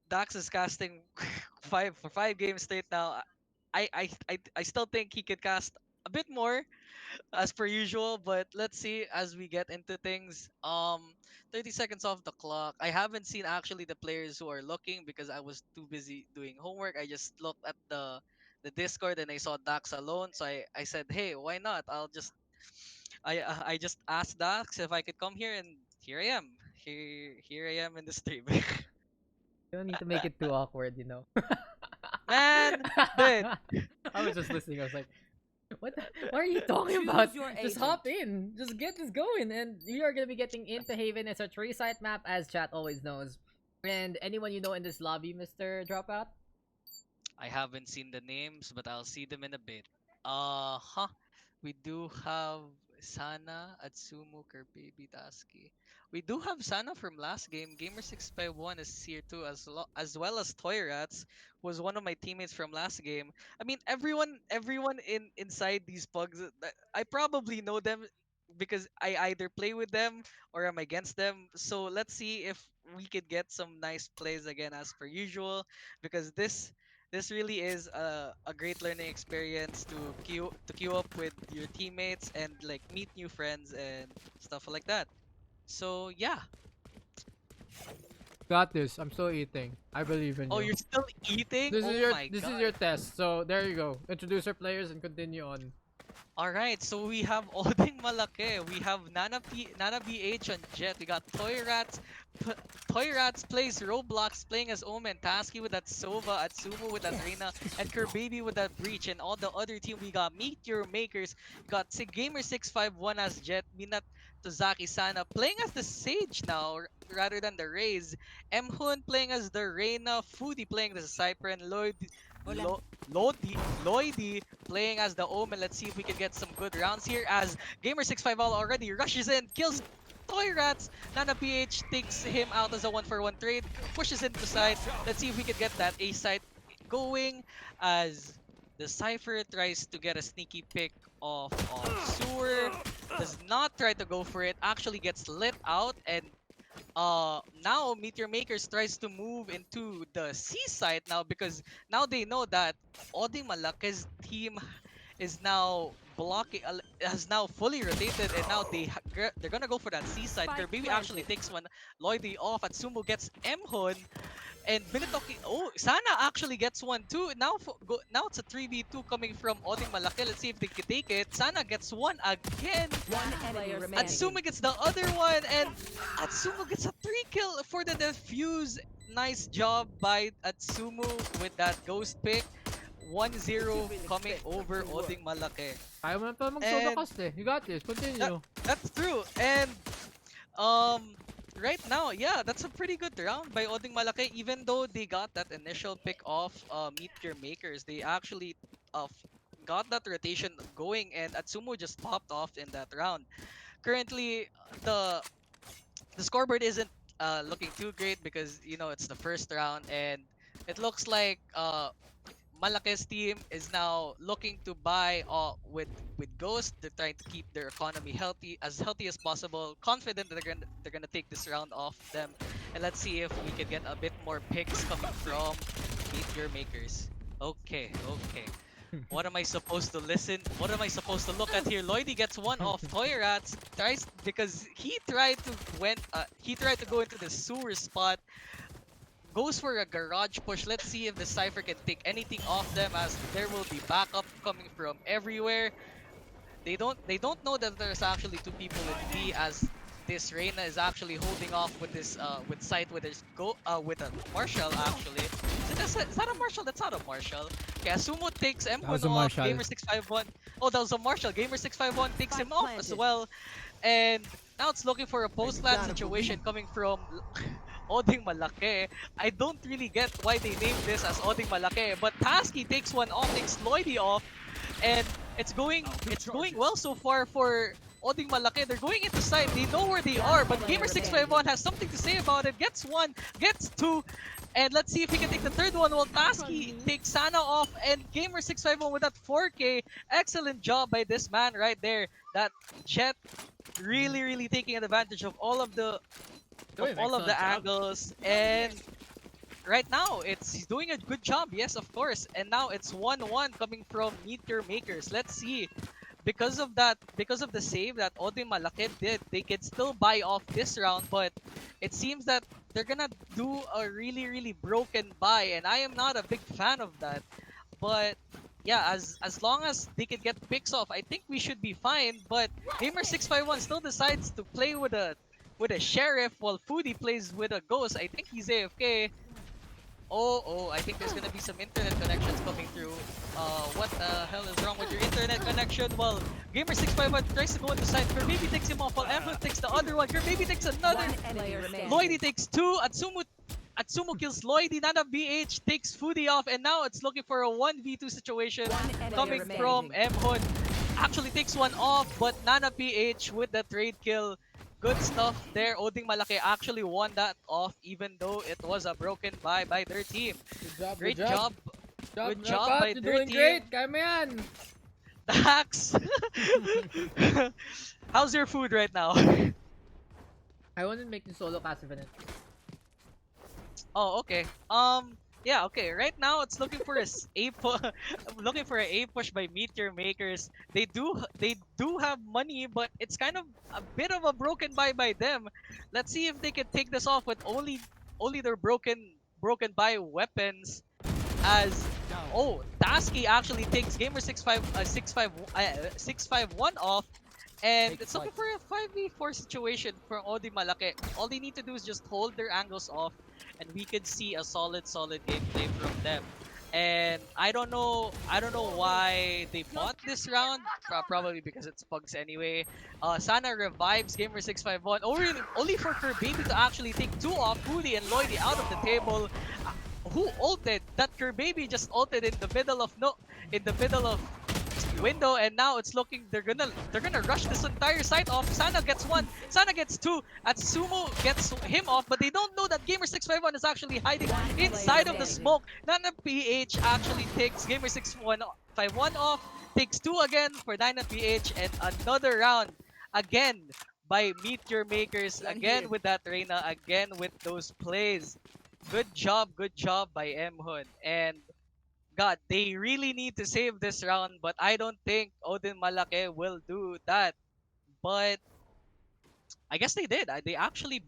Dax is casting 5 games straight now. I still think he could cast a bit more as per usual, but let's see as we get into things. 30 seconds off the clock. I haven't seen actually the players who are looking because I was too busy doing homework. I just looked at the Discord and I saw Dax alone, so I said, "Hey, why not? I just asked Dax if I could come here, and here I am. Here I am in the stream." You don't need to make it too awkward, you know. Man, dude. I was just listening. I was like, what are you talking Choose about? your Just hop in. Just get this going. And we are going to be getting into Haven. It's a 3-site map, as chat always knows. And anyone you know in this lobby, Mr. Dropout? I haven't seen the names, but I'll see them in a bit. We do have Sana, Atsumu, Baby Daski. We do have Sana from last game. Gamer651 is here too, as well as Toy Rats, who was one of my teammates from last game. I mean, everyone inside these pugs, I probably know them because I either play with them or I'm against them. So let's see if we could get some nice plays again as per usual, because this really is a great learning experience to queue up with your teammates and like meet new friends and stuff like that. So yeah. Got this. I'm still eating. I believe in Oh, you. you're still eating? This Oh is your my this is god. your test. So there you go. Introduce our players and continue on. Alright, so we have Oding Malake, we have Nana BH on Jet, we got Toy Rats. Toy Rats plays Roblox playing as Omen, Tasky with that Sova, Atsumo with that Reina, and Kerbaby with that Breach, and all the other team we got Meteor Makers, got Gamer651 as Jet, Minat Tozaki Sana playing as the Sage now rather than the Raze, Mhun playing as the Reina, Foodie playing as the Cypher, and Hola. Lloydie playing as the Omen. Let's see if we can get some good rounds here as Gamer650 already rushes in, kills Toy Rats. Nana PH takes him out as a 1-for-1 trade, pushes into side. Let's see if we can get that A side going as the Cypher tries to get a sneaky pick of Sewer. Does not try to go for it, actually gets lit out, and now Meteor Makers tries to move into the seaside now because now they know that Oding Malake's team is now blocking, has now fully rotated, and now they're gonna go for that seaside. Spike Baby actually planted. takes one, Lloydie off, Atsumo gets Mhon, and Minatoki, oh, Sana actually gets one too. Now it's a 3v2 coming from Oding Malake. Let's see if they can take it. Sana gets one again. One enemy remaining. Atsumo gets the other one, and Atsumo gets a 3 kill for the defuse. Nice job by Atsumo with that ghost pick. 1-0 coming over Oding Malake. Ayaw mo na pala mag-soda cast eh. You got this. Continue. That's true. And um right now, yeah, that's a pretty good round by Oding Malake. Even though they got that initial pick off Meteor Makers, they actually got that rotation going, and Atsumo just popped off in that round. Currently, the scoreboard isn't looking too great because you know it's the first round, and it looks like Malake's team is now looking to buy with Ghost. They're trying to keep their economy healthy as possible. Confident that they're gonna take this round off them. And let's see if we can get a bit more picks coming from Meteor Makers. Okay. What am I supposed to listen? What am I supposed to look at here? Lloydie gets one off. Toy Rats tries because he tried to go into the sewer spot. Goes for a garage push. Let's see if the Cypher can take anything off them, as there will be backup coming from everywhere. They don't know that there's actually two people in B, as this Reina is actually holding off with this with sight with his with a Marshall actually. Is that a Marshall? That's not a Marshall. Okay, Asumo takes M1 was a off. Marshall. Gamer651. Oh, that was a Marshall. Gamer651 takes him Spike off as planted. well. And now it's looking for a post-land situation coming from Oding Malake. I don't really get why they named this as Oding Malake, but Tasky takes one off, takes Lloydie off, and it's going well so far for Oding Malake. They're going into side. They know where they are, but Gamer651 has something to say about it. Gets one, gets two, and let's see if he can take the third one. While Tasky takes Sana off, and Gamer651 with that 4K. Excellent job by this man right there. That Jet really taking advantage of all of the Doing an the excellent job. angles, and right now he's doing a good job, yes, of course. And now it's 1-1 coming from Meteor Makers. Let's see, because of the save that Oding Malake did, they can still buy off this round, but it seems that they're gonna do a really broken buy, and I am not a big fan of that. But yeah, as long as they can get picks off, I think we should be fine. But Gamer651 still decides to play with a sheriff while Foodie plays with a ghost. I think he's AFK. Oh, I think there's gonna be some internet connections coming through. What the hell is wrong with your internet connection? Well, Gamer651 tries to go into side. Baby takes him off while Emma takes the other one. Baby takes another. One enemy remaining. Lloydie takes two. Atsumu kills Lloydie. Nana BH takes Foodie off, and now it's looking for a 1v2 situation One enemy coming remaining. from Mhun. Actually takes one off, but Nana PH with the trade kill. Good stuff there. Oding Malake actually won that off, even though it was a broken buy by their team. Good job, Great good job. job. Good job Rapat, by you're their doing team. great. Kaya mo yan. Daks. How's your food right now? I want to make the solo passive in it. Oh, okay. Yeah, okay. Right now it's looking for looking for an A push by Meteor Makers. They do have money, but it's kind of a bit of a broken buy by them. Let's see if they can take this off with only their broken buy weapons. As Dasky actually takes Gamer 651 off, and it's looking for a 5v4 situation for Odi Malake. All they need to do is just hold their angles off, and we could see a solid gameplay from them. And I don't know why they bought this round. Probably because it's Pugs anyway. Sana revives Gamer 651 only for her baby to actually take two off Hoodie and Lloydie out of the table. Who ulted? That Baby just ulted in the middle of window, and now it's looking they're gonna rush this entire site off. Sana gets one, Sana gets two, Atsumo gets him off, but they don't know that Gamer651 is actually hiding inside of the smoke. Nana PH actually takes Gamer651 off, takes two again for Nana PH, and another round again by Meteor Makers, again with that Reina, again with those plays. Good job by Mhun. And God, they really need to save this round, but I don't think Odin Malake will do that. But I guess they did. They actually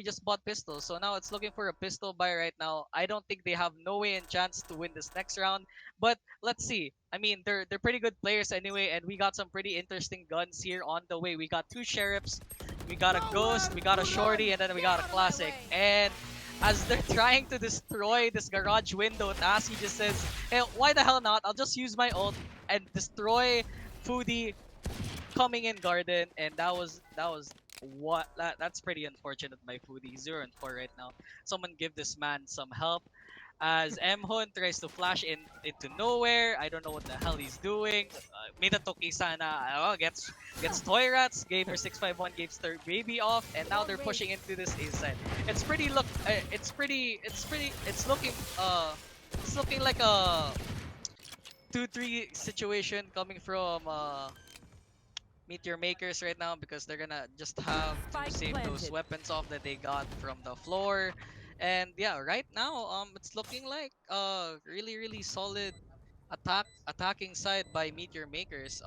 just bought pistols. So now it's looking for a pistol buy right now. I don't think they have no way in chance to win this next round. But let's see. I mean, they're pretty good players anyway, and we got some pretty interesting guns here on the way. We got two sheriffs, we got a ghost, we got a shorty, and then we got a classic. And as they're trying to destroy this garage window, Nasi just says, hey, why the hell not? I'll just use my ult and destroy Foodie coming in garden, and that's pretty unfortunate by Foodie. 0-4 right now. Someone give this man some help. As Mhun tries to flash into nowhere. I don't know what the hell he's doing. Mitatoki Sana gets Toy Rats. Gamer 651 gives their baby off, and now they're pushing into this A side. It's looking like a 2-3 situation coming from Meteor Makers right now, because they're gonna just have to save those weapons off that they got from the floor. And yeah, right now it's looking like really solid attacking side by Meteor Makers.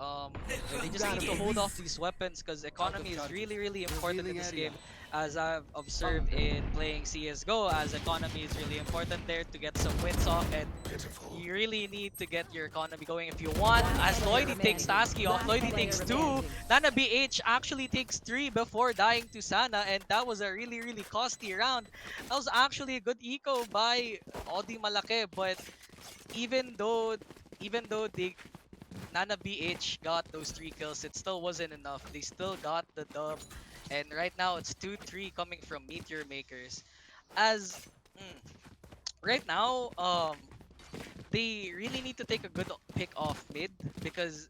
They just need to hold off these weapons, because economy is really important in this game, as I've observed in playing CS:GO, as economy is really important there to get some wins off, and you really need to get your economy going if you want. As Lloydie takes Tasky off, Lloydie takes two, Nana BH actually takes three before dying to Sana, and that was a really costly round. That was actually a good eco by Odi Malake, but even though they Nana BH got those 3 kills, it still wasn't enough. They still got the dub, and right now it's 2-3 coming from Meteor Makers. As right now, they really need to take a good pick off mid, because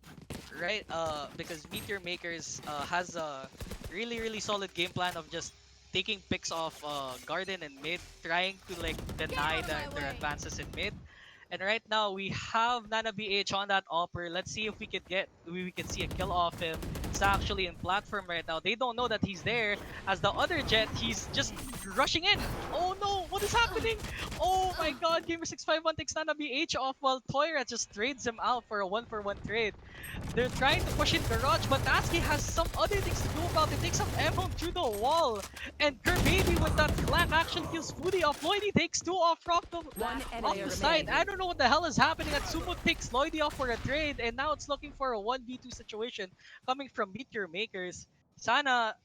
because Meteor Makers has a really solid game plan of just taking picks off Garden and mid, trying to like deny their advances in mid. And right now we have Nana BH on that upper. Let's see if we can see a kill off him. He's actually in platform right now. They don't know that he's there. As the other jet, he's just rushing in. Oh no, what is happening? Oh my god, Gamer651 takes Nana BH off while Toyra just trades him out for a 1-for-1 trade. They're trying to push in garage, but Natsuki has some other things to do about it. Takes some ammo through the wall. And Baby with that flank actually kills Foodie off. Lloydie takes 2 off the side. I don't know what the hell is happening. Atsumo takes Lloydie off for a trade, and now it's looking for a 1v2 situation coming from Meteor Makers. Sana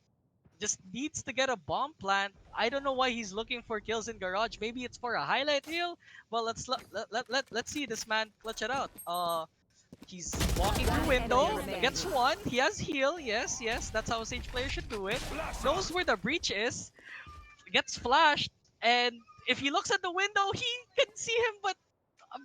just needs to get a bomb plant. I don't know why he's looking for kills in garage. Maybe it's for a highlight reel. Well, let's see this man clutch it out. He's walking through window, gets one. He has heal. Yes, yes, that's how a Sage player should do it. Knows where the breach is. Gets flashed, and if he looks at the window, he can see him. But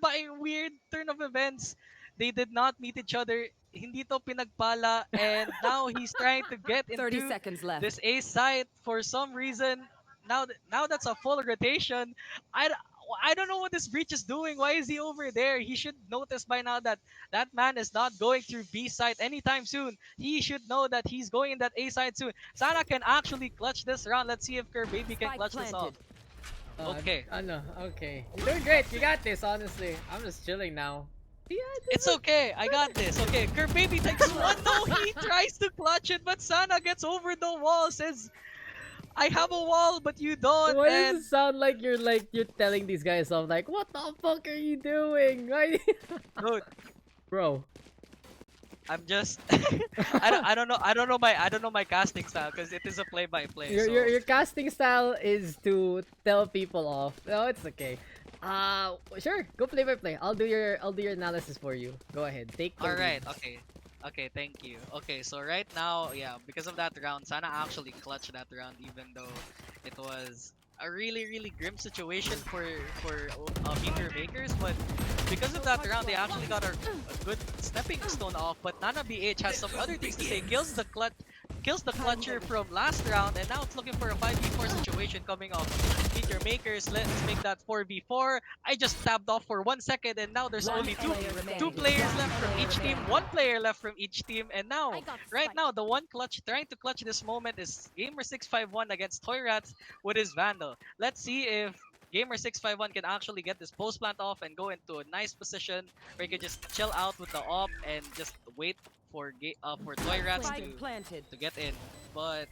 by a weird turn of events, they did not meet each other. Hindi to pinagpala, and now he's trying to get 30 into seconds left. this A site for some reason. Now that's a full rotation. I, d- I don't know what this breach is doing. Why is he over there? He should notice by now that that man is not going through B site anytime soon. He should know that he's going in that A site soon. Sana can actually clutch this round. Let's see if Baby can Spike clutch this off. Okay. I know. Okay. You're doing great. You got this. Honestly, I'm just chilling now. Yeah, It's okay, I got this. Okay, Baby takes one. No, he tries to clutch it, but Sana gets over the wall. Says, "I have a wall, but you don't." Why And does it sound like you're telling these guys off? Like, what the fuck are you doing? Right? dude, Bro. I'm just I don't know my casting style because it is a play by play. Your casting style is to tell people off. No, it's okay. Sure. Go play by play. I'll do your analysis for you. Go ahead. Take the All lead. right, okay. Okay, thank you. Okay, so right now, yeah, because of that round, Sana actually clutched that round even though it was a really grim situation for meter makers, but because of that round, they actually got a good stepping stone off. But Nana BH has some other things to say. Kills the clutcher from last round, and now it's looking for a 5v4 situation coming off. Meter makers, let's make that 4v4. I just tabbed off for 1 second, and now there's only two players left from each team, one player left from each team, and now right now the one trying to clutch this moment is Gamer651 against Toy Rats with his Vandal. Let's see if Gamer651 can actually get this post plant off and go into a nice position where he can just chill out with the op and just wait for Toy Rats to get in. But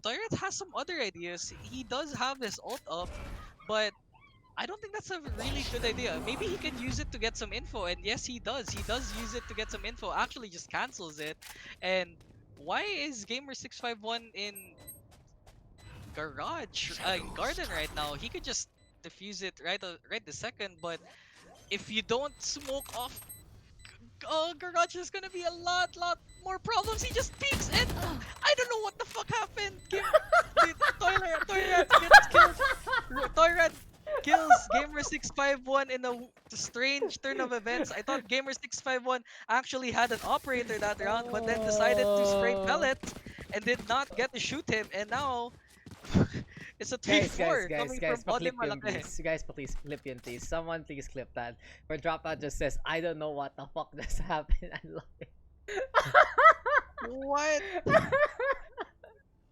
Toy Rats has some other ideas. He does have this ult up, but I don't think that's a really good idea. Maybe he can use it to get some info, and yes, he does. He does use it to get some info. Actually, just cancels it. And why is Gamer651 in garden right now? He could just defuse it right the second, but if you don't smoke off garage, there's gonna be a lot more problems. He just peeks and I don't know what the fuck happened. Toyrat kills Gamer651 in a strange turn of events. I thought Gamer651 actually had an operator that round, but then decided to spray pellets and did not get to shoot him, and now it's a 3-4 coming from Oding Malake. Please. Guys, please clip yun, please. Someone please clip that. Where Dropout just says, I don't know what the fuck just happened. I love it. What?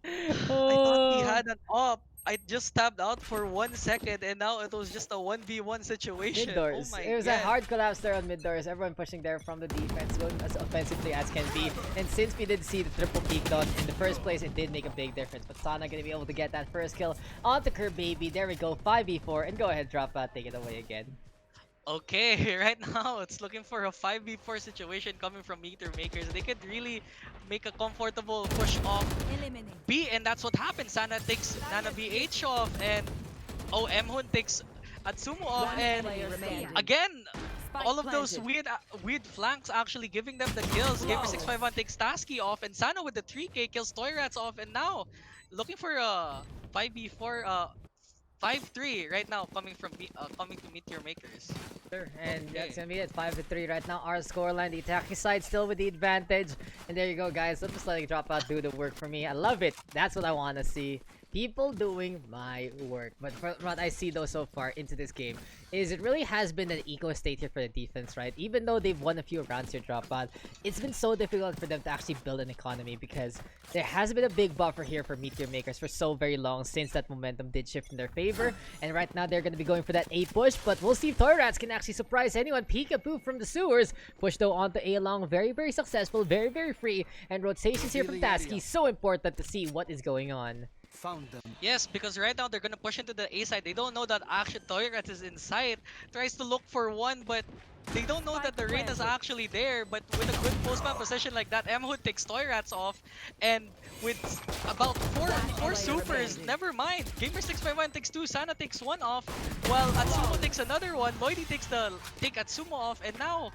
I thought he had an op. I just tabbed out for 1 second, and now it was just a 1v1 situation. Mid doors. Oh my It was God. a hard collapse there on mid doors. Everyone pushing there from the defense, going as offensively as can be. And since we did see the triple peak dot in the first place, it did make a big difference. But Sana gonna be able to get that first kill onto Baby. There we go, 5v4. And go ahead, Dropout, take it away again. Okay, right now it's looking for a 5v4 situation coming from meter makers. They could really make a comfortable push off B, and that's what happens. Sana takes Nana BH off, and Mhun takes Atsumu off, and again, all of those weird flanks actually giving them the kills. Gamer651 takes Tasky off, and Sana with the 3k kills Toy Rats off, and now looking for a 5v4 5-3 right now coming to Meteor Makers. Sure, and Okay. that's gonna be it. 5-3 right now. Our scoreline, the attacking side still with the advantage. And there you go, guys. I'm just letting Dropout do the work for me. I love it. That's what I want to see. People doing my work. But from what I see though so far into this game is it really has been an eco state here for the defense, right? Even though they've won a few rounds here, Dropout, it's been so difficult for them to actually build an economy because there has been a big buffer here for Meteor Makers for so very long since that momentum did shift in their favor. And right now they're going to be going for that A push, but we'll see if Toy Rats can actually surprise anyone. Peekaboo from the sewers. Push though onto A long. Very successful. Very free. And rotations here from Tasky. So important to see what is going on. Found them. Yes, because right now they're gonna push into the A side. They don't know that actually Toyrat is inside. Tries to look for one, but they don't know that the rain is actually there. But with a good post-man position like that, Mhood takes Toyrats off, and with about four supers, never mind. Gamer651 takes two, Sana takes one off, while Atsumo takes another one. Lloydie take Atsumo off, and now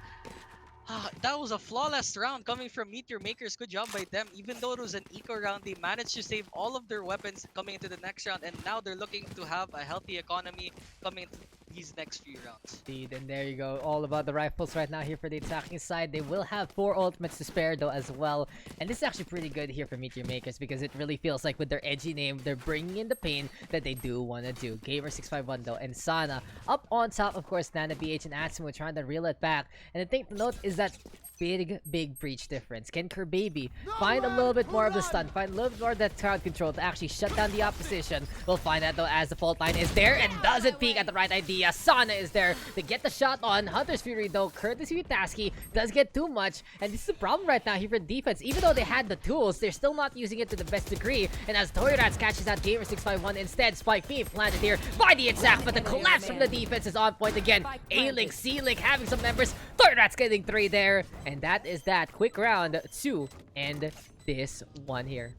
that was a flawless round coming from Meteor Makers. Good job by them. Even though it was an eco round, they managed to save all of their weapons coming into the next round, and now they're looking to have a healthy economy coming into these next few rounds. Indeed, and there you go. All about the rifles right now here for the attacking side. They will have 4 ultimates to spare though as well. And this is actually pretty good here for Meteor Makers because it really feels like with their edgy name, they're bringing in the pain that they do want to do. Gamer651 though, and Sana up on top, of course, Nana BH and Atsumo trying to reel it back. And the thing to note is that big breach difference. Can Kerbaby find a little bit more of the stun, find a little bit more of that crowd control to actually shut down the opposition? We'll find out though as the fault line is there and doesn't peek at the right idea. Sana is there to get the shot on. Hunter's Fury though, courtesy of Tasky, does get too much, and this is a problem right now here for defense. Even though they had the tools, they're still not using it to the best degree, and as Toyrats catches out Gamer651 instead, Spike being planted here by the attack, but the collapse from the defense is on point again. A-Link, C-Link having some members, Toyrats getting 3 there, and that is that. Quick round to end this one here.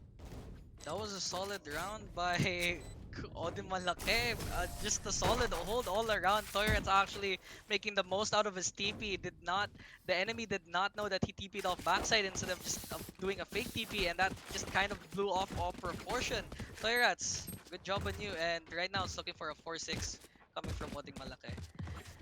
That was a solid round by Oding Malake. Just a solid hold all around. Toyrats actually making the most out of his TP. The enemy did not know that he TP'd off backside instead of just doing a fake TP, and that just kind of blew off all proportion. Toyrats, good job on you, and right now it's looking for a 4-6 coming from Oding Malake.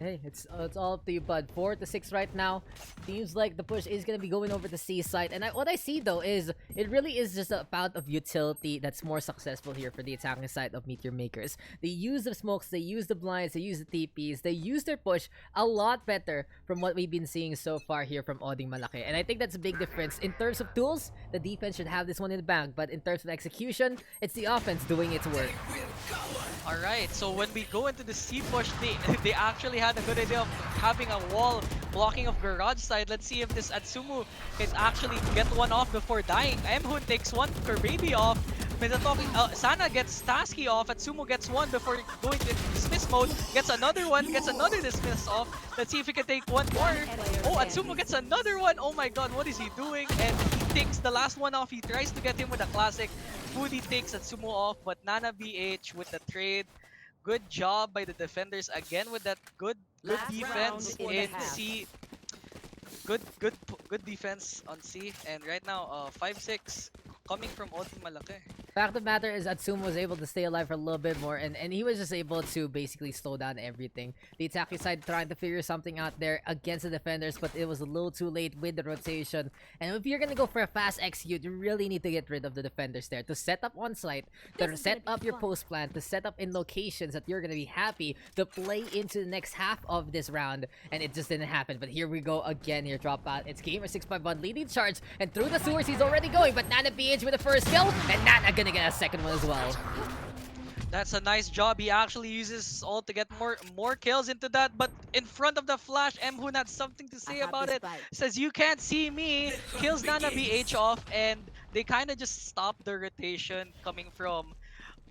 Hey, it's all up to you, bud. 4 to 6 right now. Seems like the push is gonna be going over the C side, and what I see though is it really is just a bout of utility that's more successful here for the attacking side of Meteor Makers. They use the smokes, they use the blinds, they use the TPs, they use their push a lot better from what we've been seeing so far here from Oding Malake, and I think that's a big difference. In terms of tools, the defense should have this one in the bag, but in terms of execution, it's the offense doing its work. Alright, so when we go into the C push, they actually had a good idea of having a wall blocking of garage side. Let's see if this Atsumu can actually get one off before dying. Mhoon takes one, Kerbaby off. Sana gets Tasky off, Atsumu gets one before going to dismiss mode, gets another one, gets another dismiss off. Let's see if he can take one more. Oh, Atsumu gets another one. Oh my god, what is he doing? And he takes the last one off. He tries to get him with a classic. Foodie takes Atsumu off, but Nana BH with the trade. Good job by the defenders again with that good Last defense round in for the half. C. Good defense on C, and right now 5-6 coming from Oding Malake. Fact of the matter is Atsumo was able to stay alive for a little bit more, and he was just able to basically slow down everything. The attacking side trying to figure something out there against the defenders, but it was a little too late with the rotation. And if you're gonna go for a fast execute, you really need to get rid of the defenders there to set up on site, to set up your post plan, to set up in locations that you're gonna be happy to play into the next half of this round. And it just didn't happen. But here we go again here, drop out. It's Gamer651 leading charge, and through the sewers he's already going, but Nana BH with the first kill, and Nana gonna get a second one as well. That's a nice job. He actually uses all to get more kills into that, but in front of the flash, Mhoon had something to say about it. Says, "You can't see me." Kills Nana BH off, and they kind of just stop the rotation coming from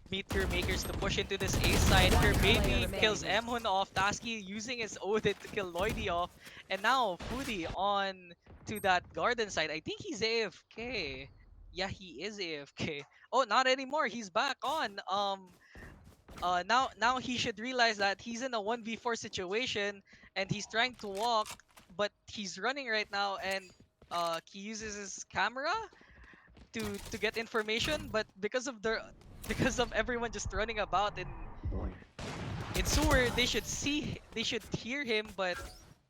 Meteor Makers to push into this A side. Kerbaby kills Mhoon off. Tasky using his Odin to kill Lloydie off, and now Foodie on to that garden side. I think he's AFK. Yeah, he is AFK. Oh, not anymore. He's back on. Now he should realize that he's in a 1v4 situation and he's trying to walk, but he's running right now, and he uses his camera to get information, but because of everyone just running about in sewer, they should hear him, but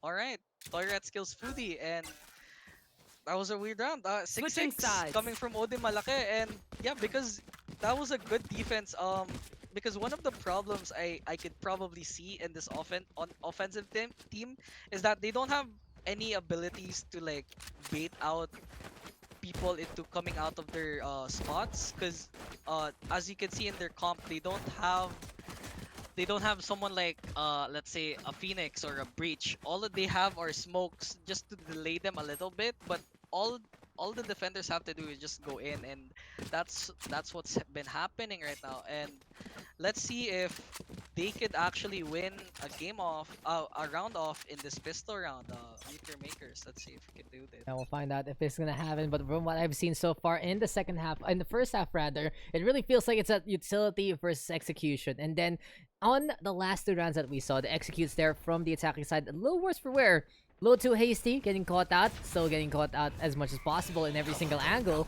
alright. Toyrats kills Foodie, and that was a weird round. Switching 6-6 sides. coming from Oding Malake, and yeah, because that was a good defense. Because one of the problems I could probably see in this offensive team is that they don't have any abilities to like bait out people into coming out of their spots. Because as you can see in their comp, they don't have someone like let's say a Phoenix or a Breach. All that they have are smokes just to delay them a little bit, but all all the defenders have to do is just go in, and that's what's been happening right now. And let's see if they could actually win a game off, a round off in this pistol round. Meteor Makers. Let's see if we can do this. And we'll find out if it's gonna happen. But from what I've seen so far in the second half, in the first half rather, it really feels like it's a utility versus execution. And then on the last two rounds that we saw, the executes there from the attacking side, a little worse for wear. A little too hasty, getting caught out, still getting caught out as much as possible in every single angle.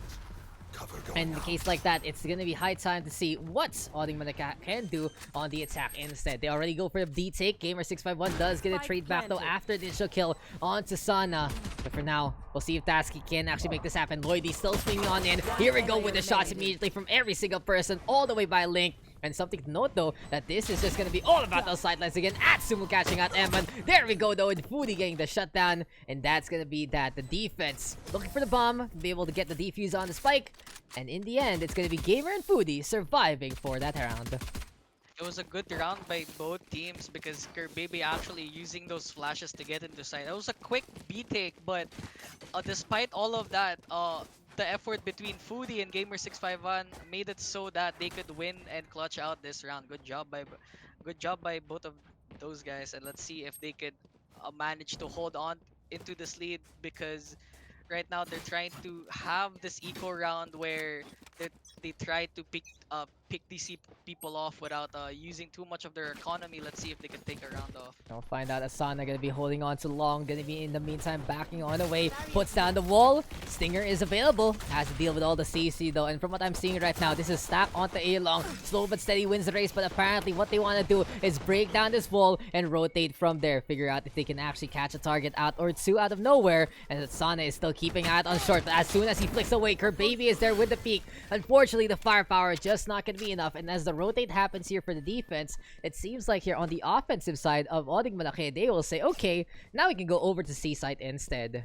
And in a case like that, it's gonna be high time to see what Oding can do on the attack instead. They already go for the D take. Gamer651 does get a trade back though after the initial kill onto Sana. But for now, we'll see if Dasky can actually make this happen. Lloydie still swinging on in. Here we go with the shots immediately from every single person, all the way by Link. And something to note though, that this is just gonna be all about those sidelines again. Atsumu catching out Evan. There we go though, with Foodie getting the shutdown. And that's gonna be that. The defense looking for the bomb, be able to get the defuse on the spike. And in the end, it's gonna be Gamer and Foodie surviving for that round. It was a good round by both teams because Baby actually using those flashes to get into sight. It was a quick B take, but despite all of that, the effort between Foodie and Gamer651 made it so that they could win and clutch out this round. Good job by both of those guys, and let's see if they could manage to hold on into this lead, because right now they're trying to have this eco round where they try to pick these people off without using too much of their economy. Let's see if they can take a round off. I'll find out. Asana gonna be holding on too long, gonna be in the meantime backing on away, puts down the wall. Stinger is available, has to deal with all the CC though, and from what I'm seeing right now, this is stack onto A long. Slow but steady wins the race, but apparently what they want to do is break down this wall and rotate from there, figure out if they can actually catch a target out or two out of nowhere. And Asana is still keeping out on short, but as soon as he flicks away, Baby is there with the peak. Unfortunately, the firepower is just not gonna be enough, and as the rotate happens here for the defense, it seems like here on the offensive side of Oding Malake, they will say, okay, now we can go over to C site instead.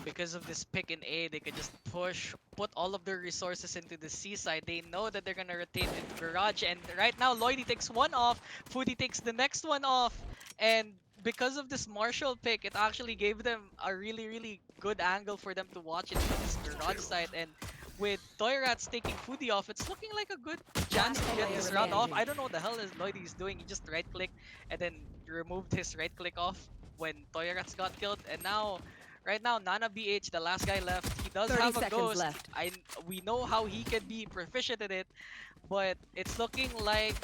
Because of this pick in A, they could just put all of their resources into the C side. They know that they're gonna rotate into Garage, and right now Lloydie takes one off, Foodie takes the next one off, and because of this Marshall pick, it actually gave them a really good angle for them to watch it from this Garage side. And with Toy Rats taking Foodie off, it's looking like a good chance to get this round off. I don't know what the hell is Lloydie is doing. He just right click and then removed his right click off when Toy Rats got killed. And now, right now, Nana BH, the last guy left, he does have a ghost. Left. We know how he can be proficient at it, but it's looking like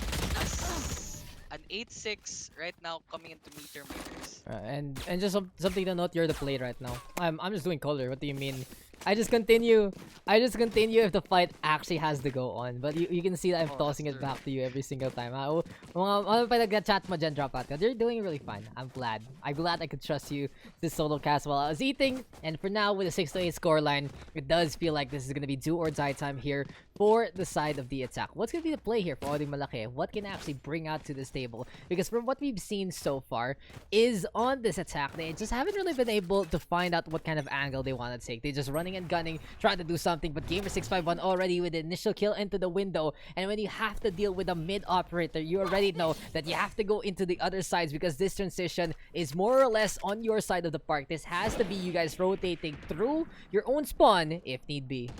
an 8-6 right now coming into Meteor Makers. And just something to note, you're the play right now. I'm just doing color. What do you mean? I just continue if the fight actually has to go on. But you can see that I'm tossing it back to you every single time. Mga pa nag-chat mo dyan, drop out. You're doing really fine. I'm glad I could trust you this solo cast while I was eating. And for now, with a 6-8 scoreline, it does feel like this is going to be do or die time here for the side of the attack. What's going to be the play here for Oding Malake? What can actually bring out to this table? Because from what we've seen so far is on this attack, they just haven't really been able to find out what kind of angle they want to take. They just running and gunning, trying to do something, but Gamer651 already with the initial kill into the window. And when you have to deal with a mid operator, you already know that you have to go into the other sides, because this transition is more or less on your side of the park. This has to be you guys rotating through your own spawn if need be.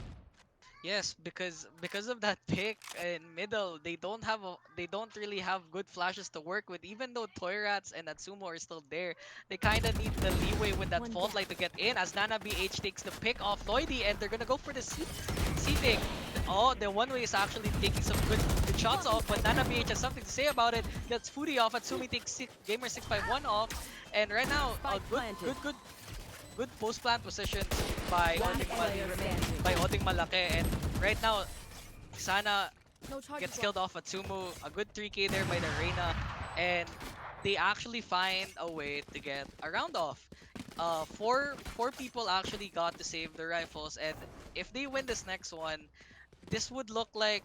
Yes, because of that pick in middle, they don't really have good flashes to work with. Even though Toy Rats and Natsumo are still there, they kind of need the leeway with that fault light to get in. As Nana BH takes the pick off Lloydie, and they're gonna go for the C pick. Oh, the one way is actually taking some good shots off, but Nana BH has something to say about it. Gets Foodie off. Atsumi takes Gamer651 off, and right now, good post plant positions by Oding Malake, and right now Sana gets killed off Atsumu. A good 3k there by the Reina, and they actually find a way to get a round off. Four people actually got to save their rifles, and if they win this next one, this would look like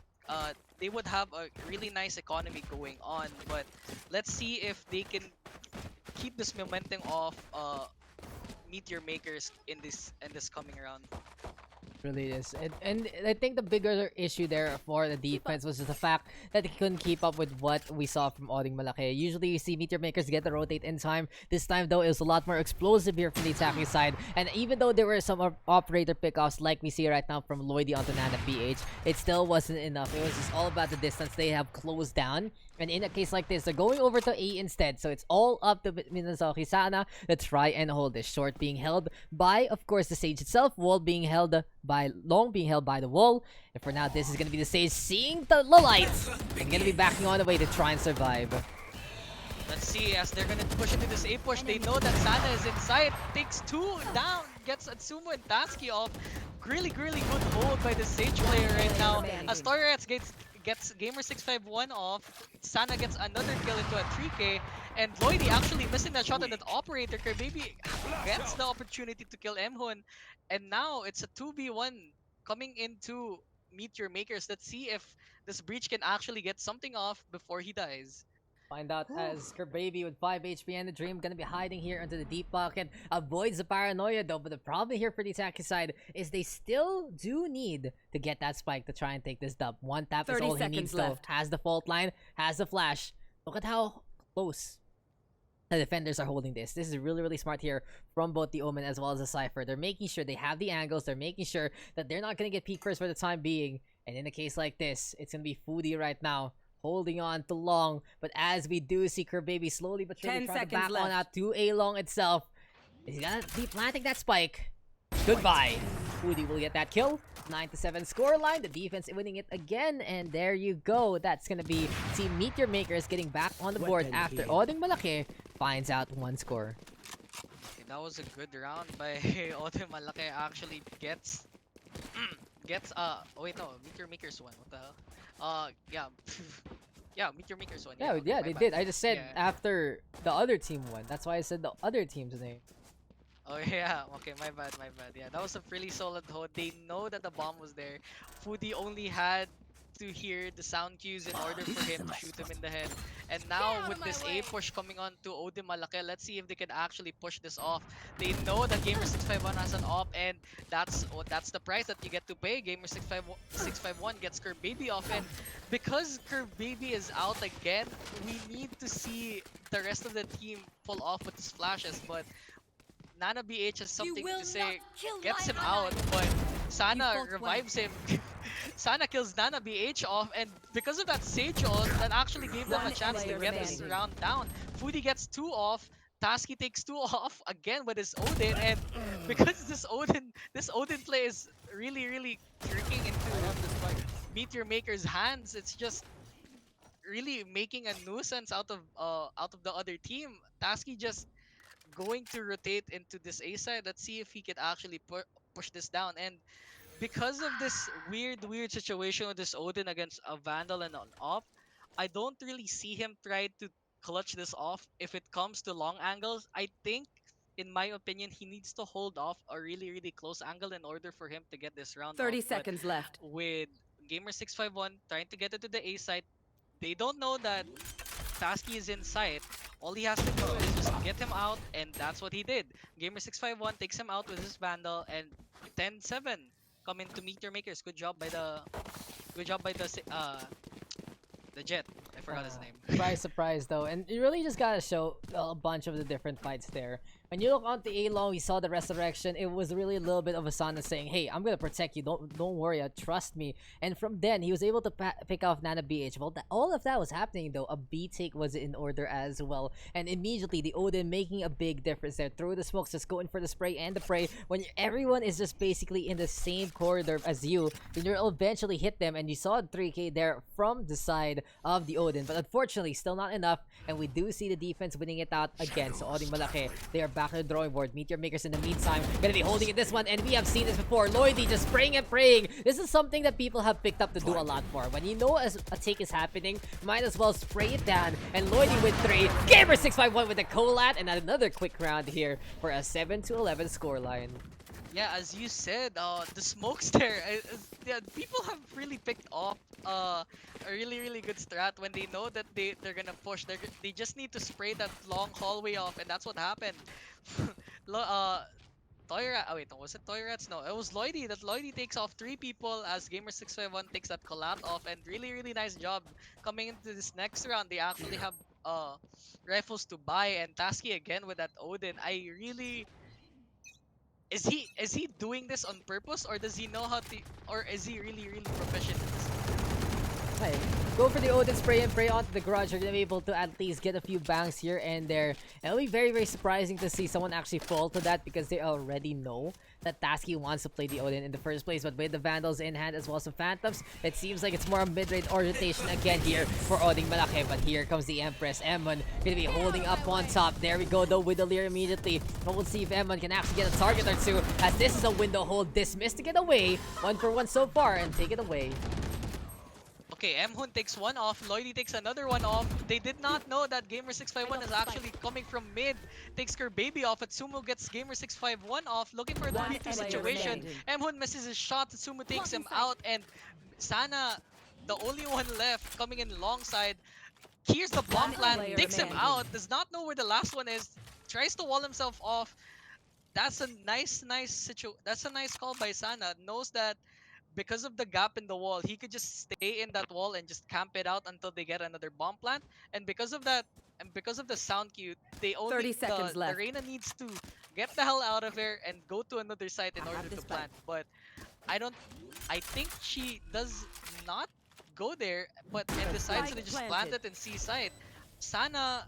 they would have a really nice economy going on. But let's see if they can keep this momentum off Meteor Makers in this coming round. Really is. And I think the bigger issue there for the defense was just the fact that they couldn't keep up with what we saw from Oding Malake. Usually you see Meteor Makers get the rotate in time. This time though, it was a lot more explosive here from the attacking side. And even though there were some operator pickoffs like we see right now from Lloydie onto Nana PH, it still wasn't enough. It was just all about the distance they have closed down. And in a case like this, they're going over to A instead. So it's all up to Minazoki Sana to try and hold this. Short being held by, of course, the Sage itself. Wall being held by Long being held by the wall. And for now, this is going to be the Sage seeing the lights. And going to be backing on the way to try and survive. Let's see as they're gonna push into this A push. They know that Sana is inside. Takes 2 down. Gets Atsumo and Tatsky off. Really good hold by the Sage player right now. As Torrets gets Gamer651 off. Sana gets another kill into a 3K. And Lloydie actually missing that shot on that operator. Maybe gets the opportunity to kill Mhun. And now it's a 2v1 coming into Meteor Makers. Let's see if this breach can actually get something off before he dies. Find out as Baby with 5 HP and the Dream gonna be hiding here into the deep pocket. Avoids the paranoia though, but the problem here for the attacking side is they still do need to get that spike to try and take this dub. One tap is 30 all he needs seconds though. left. Has the fault line, has the flash. Look at how close the defenders are holding this. This is really smart here from both the Omen as well as the Cypher. They're making sure they have the angles. They're making sure that they're not gonna get peek first for the time being. And in a case like this, it's gonna be Foodie right now, holding on to Long, but as we do see Baby slowly but surely 10 trying to seconds back left. on out to A Long itself. He's gonna be planting that spike. Goodbye. Foodie will get that kill. 9-7 scoreline. The defense winning it again, and there you go. That's gonna be Team Meteor Makers getting back on the board after Oding Malake finds out one score. Okay, that was a good round by Oding Malake. Actually gets oh wait, no, Meteor Makers won. What the hell? Yeah. Yeah, Meteor Makers won. Yeah, okay, yeah, my they bad. did. I just said Yeah. after the other team won. That's why I said the other team's name. Oh yeah, okay, my bad. Yeah, that was a really solid hold. They know that the bomb was there. Foodie only had to hear the sound cues in order for him to shoot him in the head. And now with this A push coming on to Odin Malake, let's see if they can actually push this off. They know that Gamer651 has an op, and that's the price that you get to pay. Gamer651 gets Baby off, and because Baby is out again, we need to see the rest of the team pull off with his flashes, but Nana BH has something to say, gets him out, but Sana fought well. revives him. Sana kills Nana BH off, and because of that Sage ult, that actually gave them a One chance to player get this remaining. round down. Foodie gets 2 off, Tasky takes 2 off again with his Odin, and because this Odin play is really jerking into Meteor Maker's hands, it's just really making a nuisance out of the other team. Tasky just going to rotate into this A side. Let's see if he could actually push this down. And because of this weird situation with this Odin against a Vandal and an Op, I don't really see him try to clutch this off if it comes to long angles. I think, in my opinion, he needs to hold off a really close angle in order for him to get this round 30 off. But seconds left. with Gamer651 trying to get into the A side, they don't know that Tasky is in sight. All he has to do is just get him out, and that's what he did. Gamer651 takes him out with his Vandal, and 10-7 come into Meteor Makers. Good job by the Jet. I forgot his name. Surprise though, and you really just gotta show a bunch of the different fights there. When you look onto A-Long, we saw the resurrection. It was really a little bit of Asana saying, "Hey, I'm gonna protect you. Don't worry. Trust me." And from then, he was able to pick off Nana BH. Well, all of that was happening though. A B take was in order as well, and immediately the Odin making a big difference there. Through the smokes, just going for the spray and the prey. When everyone is just basically in the same corridor as you, then you'll eventually hit them. And you saw 3K there from the side of the Odin, but unfortunately, still not enough. And we do see the defense winning it out again. So Oding Malake, they are back on the drawing board. Meteor Makers in the meantime gonna be holding it this one, and we have seen this before. Lloydie just spraying and praying. This is something that people have picked up to do a lot more. When you know as a take is happening, might as well spray it down. And Lloydie with 3. Gamer651 with the collat, and another quick round here for a 7-11 scoreline. Yeah, as you said, the smokes there, yeah, people have really picked up a really good strat when they know that they're gonna push. They just need to spray that long hallway off, and that's what happened. Toyrat. Oh wait, no, was it Toyrats? No, it was Lloydie. That Lloydie takes off 3 people as Gamer651 takes that collat off, and really nice job coming into this next round. They actually have rifles to buy, and Tasky again with that Odin. I really is he doing this on purpose, or does he know how to, or is he really proficient in this? Hey, go for the Odin spray and pray onto the garage. You're gonna be able to at least get a few bangs here and there. And it'll be very surprising to see someone actually fall to that because they already know that Tasky wants to play the Odin in the first place. But with the Vandals in hand as well as some Phantoms, it seems like it's more a mid-range orientation again here for Oding Malake. But here comes the Empress. Emon gonna be holding up on top. There we go though with the Leer immediately. But we'll see if Emon can actually get a target or two, as this is a window hold dismissed to get away. 1-for-1 so far and take it away. Okay, Mhun takes one off, Lloydie takes another one off. They did not know that Gamer651 is actually coming from mid. Takes her baby off, Atsumu gets Gamer651 off, looking for the One 3-2 player situation. remaining. Mhun misses his shot, Atsumu takes him out, and Sana, the only one left, coming in long side. Here's the bomb One plant, player takes him remaining. out, does not know where the last one is, tries to wall himself off. That's a nice that's a nice call by Sana. Knows that because of the gap in the wall, he could just stay in that wall and just camp it out until they get another bomb plant. And because of that, and because of the sound cue, they 30 only seconds the left. Reina needs to get the hell out of here and go to another site in I have order to this plant. But I think she does not go there, but and decides to Spike just plant planted. it in C site. Sana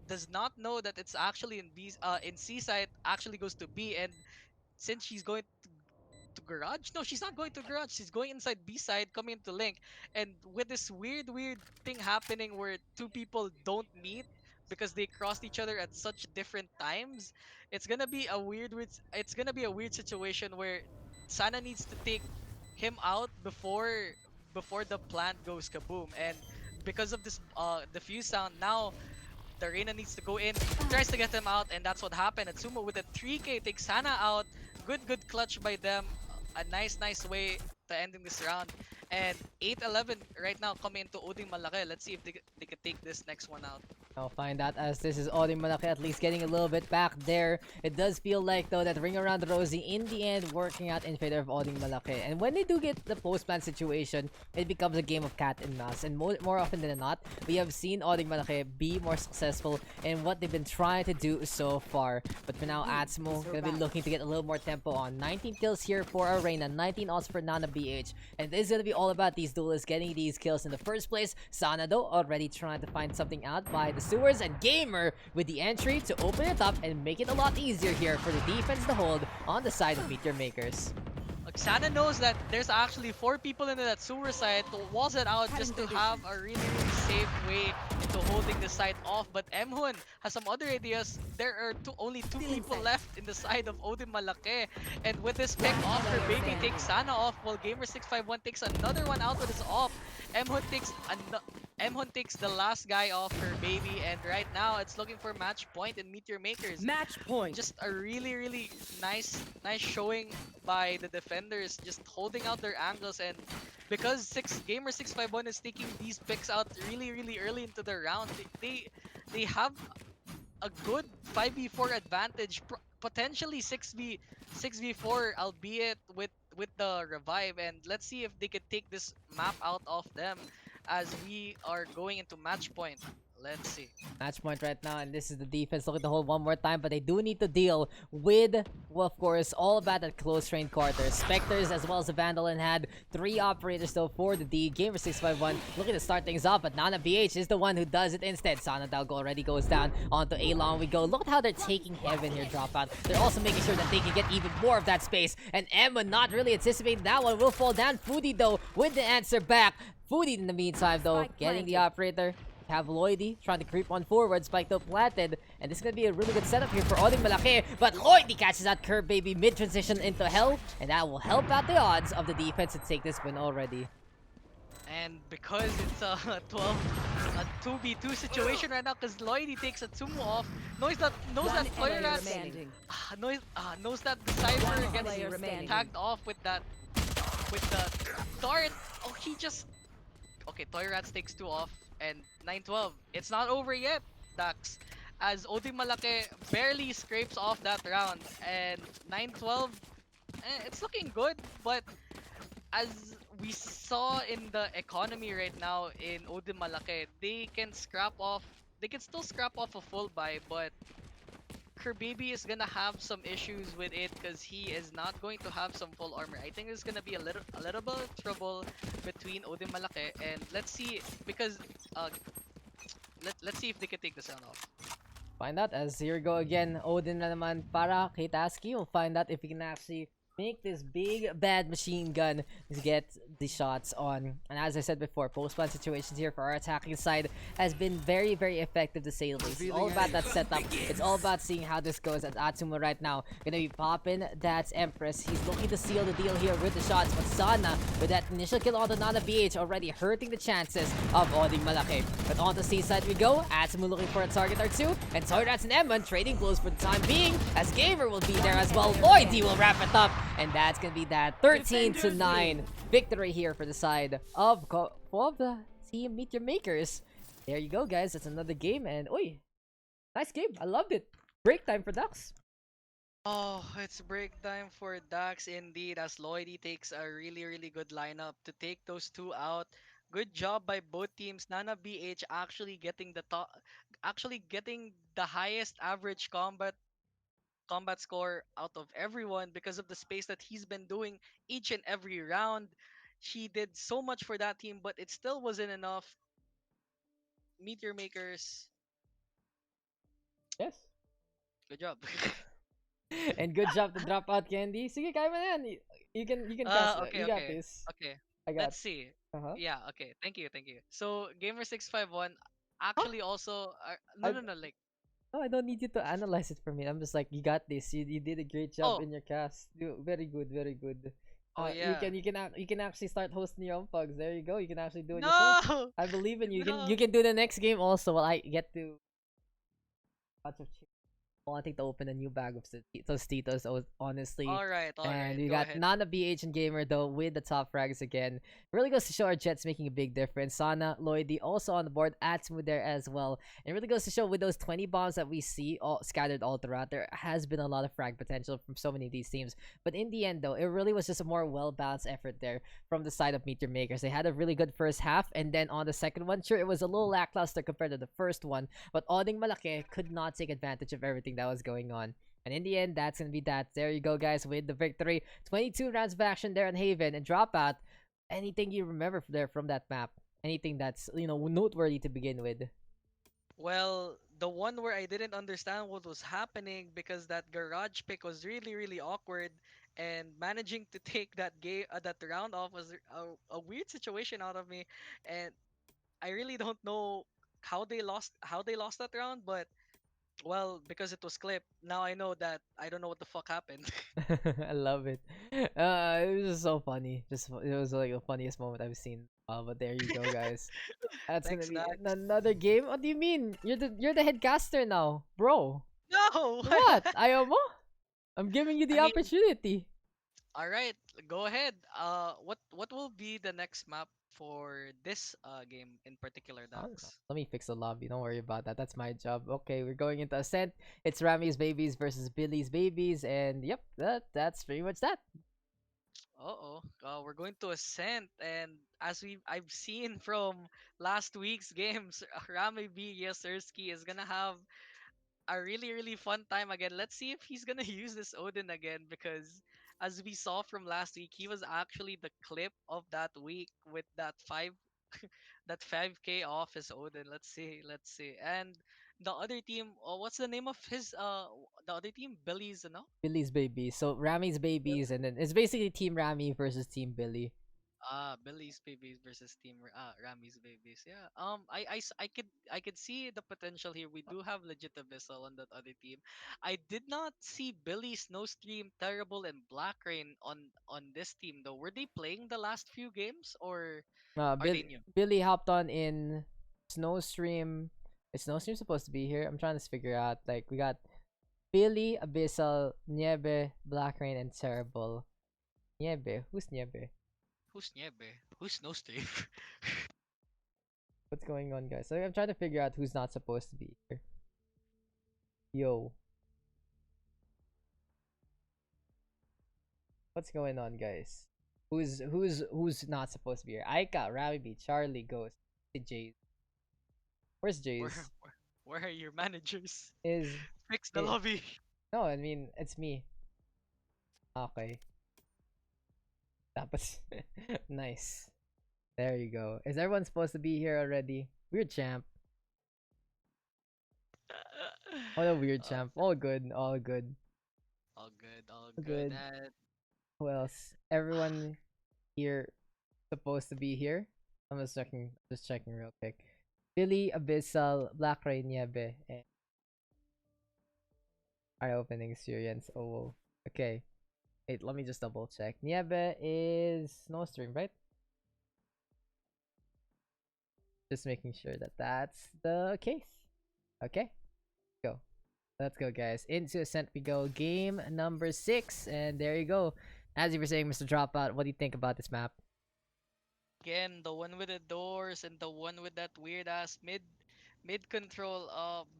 does not know that it's actually in C site, actually goes to B, and since she's going to garage, no, she's not going to garage, she's going inside B side, coming into link. And with this weird thing happening where two people don't meet because they crossed each other at such different times, it's gonna be a it's gonna be a weird situation where Sana needs to take him out before the plant goes kaboom. And because of this the fuse sound, now the Reina needs to go in, tries to get him out, and that's what happened. Atsumo with a 3k takes Sana out. Good clutch by them. A nice way to ending this round. And 8-11 right now coming into Oding Malake. Let's see if they can take this next one out. I'll find out, as this is Oding Malake at least getting a little bit back there. It does feel like though that Ring Around the Rosie in the end working out in favor of Oding Malake. And when they do get the post-plant situation, it becomes a game of cat and mouse. And more often than not, we have seen Oding Malake be more successful in what they've been trying to do so far. But for now, Atsumo gonna be looking to get a little more tempo on. 19 kills here for Arena, 19 also for Nana BH. And this is gonna be all about these duelists getting these kills in the first place. Sana though already trying to find something out by the sewers, and Gamer with the entry to open it up and make it a lot easier here for the defense to hold on the side of Meteor Makers. Sana knows that there's actually 4 people into that sewer site, to walls it out just to have a really safe way into holding the site off. But Mhun has some other ideas. There are only two people left in the side of Odin Malake. And with this pick off, her baby takes Sana off, while Gamer651 takes another one out with his off. Mhun takes the last guy off her baby, and right now it's looking for match point in Meteor Makers. Match point. Just a really nice showing by the defenders, just holding out their angles. And because Gamer651 is taking these picks out really early into the round, they have a good 5v4 advantage, potentially 6v4, albeit with the revive. And let's see if they could take this map out of them as we are going into match point. Let's see. Match point right now, and this is the defense looking to hold one more time, but they do need to deal with, well, of course, all about that close range quarters. Spectres as well as the Vandal and had 3 operators though for the D. Gamer651 looking to start things off, but Nana BH is the one who does it instead. Sana Dalgo already goes down onto A-Long. We go. Look at how they're taking Heaven here, dropout. They're also making sure that they can get even more of that space, and Emma not really anticipating that one. Will fall down. Foodie though with the answer back. Foodie in the meantime though, getting the operator. Have Lloydie trying to creep on forward, spike though planted, and this is gonna be a really good setup here for Oding Malake. But Lloydie catches that curve baby mid-transition into hell, and that will help out the odds of the defense to take this win already. And because it's a 2v2 situation right now, because Lloydie takes Atsumu off, knows that Toyrat knows that the Cypher gets tagged off with the dart. Oh, he just okay. Toyrats takes 2 off, and 9-12. It's not over yet, Daks. as Oding Malake barely scrapes off that round, and 9-12, it's looking good, but as we saw in the economy right now in Odin Malake, they can still scrap off a full buy, but Kerbaby is gonna have some issues with it because he is not going to have some full armor. I think there's gonna be a little bit of trouble between Odin Malake, and let's see because uh let's see if they can take this round off. Find out as here we go again. Odin na naman para kay Tasky. We'll find out if he can actually make this big bad machine gun to get the shots on. And as I said before, post-plan situations here for our attacking side has been very, very effective to say the least. It's all about that setup. It's all about seeing how this goes. As Atsumu right now gonna be popping that Empress. He's looking to seal the deal here with the shots, but Sana with that initial kill on the Nana BH already hurting the chances of Oding Malake. But on the C side we go. Atsumu looking for a target or two, and Toyrats and Emman trading blows for the time being, as Gamer will be there as well. Lloydie will wrap it up. And that's gonna be that 13-9 victory here for the side of the team Meet Your Makers. There you go, guys. That's another game, and oi, nice game. I loved it. Break time for Daks. Oh, it's break time for Dax indeed, as Lloydie takes a really, really good lineup to take those two out. Good job by both teams. Nana BH actually getting the highest average combat score out of everyone because of the space that he's been doing each and every round. He did so much for that team, but it still wasn't enough. Meteor Makers, Yes. good job. And good job to drop out Candy. Sige, kaya mo na yan. You can cast that. Okay, You got okay, this. okay. I got. Let's see. Uh-huh. Yeah, okay. Thank you, thank you. So Gamer651 Huh? actually also no I no no like no, I don't need you to analyze it for me. I'm just like, you got this. You did a great job oh in your cast. Very good, very good. oh You yeah. can you can actually start hosting your own pugs. There you go. You can actually do it yourself. No I believe in you. no. You can do the next game also while I get to lots of wanting to open a new bag of those Titos, honestly. All And right. we Go got ahead. Nana BH and Gamer though with the top frags again. Really goes to show our Jets making a big difference. Sana, Lloydie also on the board. Atsumu there as well. And it really goes to show with those 20 bombs that we see all scattered all throughout, there has been a lot of frag potential from so many of these teams. But in the end though, it really was just a more well-balanced effort there from the side of Meteor Makers. They had a really good first half, and then on the second one, sure, it was a little lackluster compared to the first one, but Oding Malake could not take advantage of everything that was going on. And in the end, that's gonna be that. There you go, guys, with the victory. 22 rounds of action there in Haven and Dropout. Anything you remember there from that map? Anything that's noteworthy to begin with? Well, the one where I didn't understand what was happening because that garage pick was really, really awkward, and managing to take that round off was a weird situation out of me, and I really don't know how they lost that round, but well, because it was clipped, now I know that I don't know what the fuck happened. I love it. It was just so funny. It was like the funniest moment I've seen. But there you go, guys. That's gonna Thanks, be Dax. another game. What do you mean? You're the headcaster now, bro. No, What? Ayaw mo? I'm giving you I the mean, opportunity. all right, go ahead. What will be the next map for this game in particular, I don't know. Dax? Let me fix the lobby. Don't worry about that. That's my job. Okay, we're going into Ascent. It's Rammy's babies versus Billy's babies, and yep, that's pretty much that. Uh-oh. We're going to Ascent, and as I've seen from last week's games, Rami B. Yasirski is gonna have a really, really fun time again. Let's see if he's gonna use this Odin again, because as we saw from last week, he was actually the clip of that week with that 5k off his Odin. Let's see. And the other team, what's the name of the other team? Billy's, no? Billy's babies. So Rammy's babies, and then it's basically Team Rammy versus Team Billy. Billy's babies versus Rami's babies. Yeah. I could see the potential here. We do have legit Abyssal on that other team. I did not see Billy, Snowstream, Terrible, and Black Rain on this team though. Were they playing the last few games, or are they new? Billy hopped on in Snowstream. Is Snowstream supposed to be here? I'm trying to figure out. Like we got Billy, Abyssal, Niebe, Black Rain, and Terrible. Niebe, who's Niebe? Who's Niebe? Who's Snowstream? What's going on, guys? So I'm trying to figure out who's not supposed to be here. Yo. What's going on, guys? Who's not supposed to be here? Aika, Rammy, Charlie, Ghost, Jace. Where's Where, Jace? where are your managers? Is Fix the it, lobby. no, I mean it's me. Okay. Tapos nice. There you go. Is everyone supposed to be here already? Weird champ. What a weird Uh, champ. All good, all good. all good, all All good. good. And Who else? Everyone here supposed to be here. I'm just checking real quick. Billy, Abyssal, Black Rain, Niebe, and our opening experience. Oh, okay. Wait, let me just double check. Niebe is no stream, right? Just making sure that that's the case. Okay, go. Let's go, guys. Into Ascent we go. Game number 6, and there you go. As you were saying, Mr. Dropout, what do you think about this map? again, the one with the doors and the one with that weird ass mid control.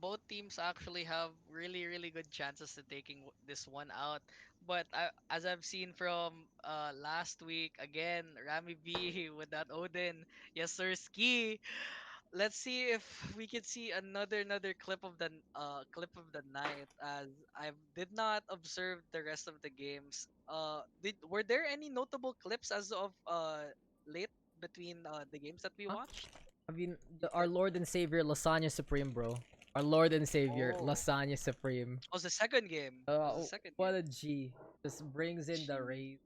Both teams actually have really good chances to taking this one out. But as I've seen from last week, again, Rammy B with that Odin, yes sir, ski. Let's see if we can see another clip of the night, as I did not observe the rest of the games. Were there any notable clips as of late between the games that we Huh? watched? I mean, You our can. Lord and Savior, Lasagna Supreme, bro. Our Lord and Savior, Oh, Lasagna Supreme. was the second game. Was the second What game. a G. Just brings in the Gee. raid,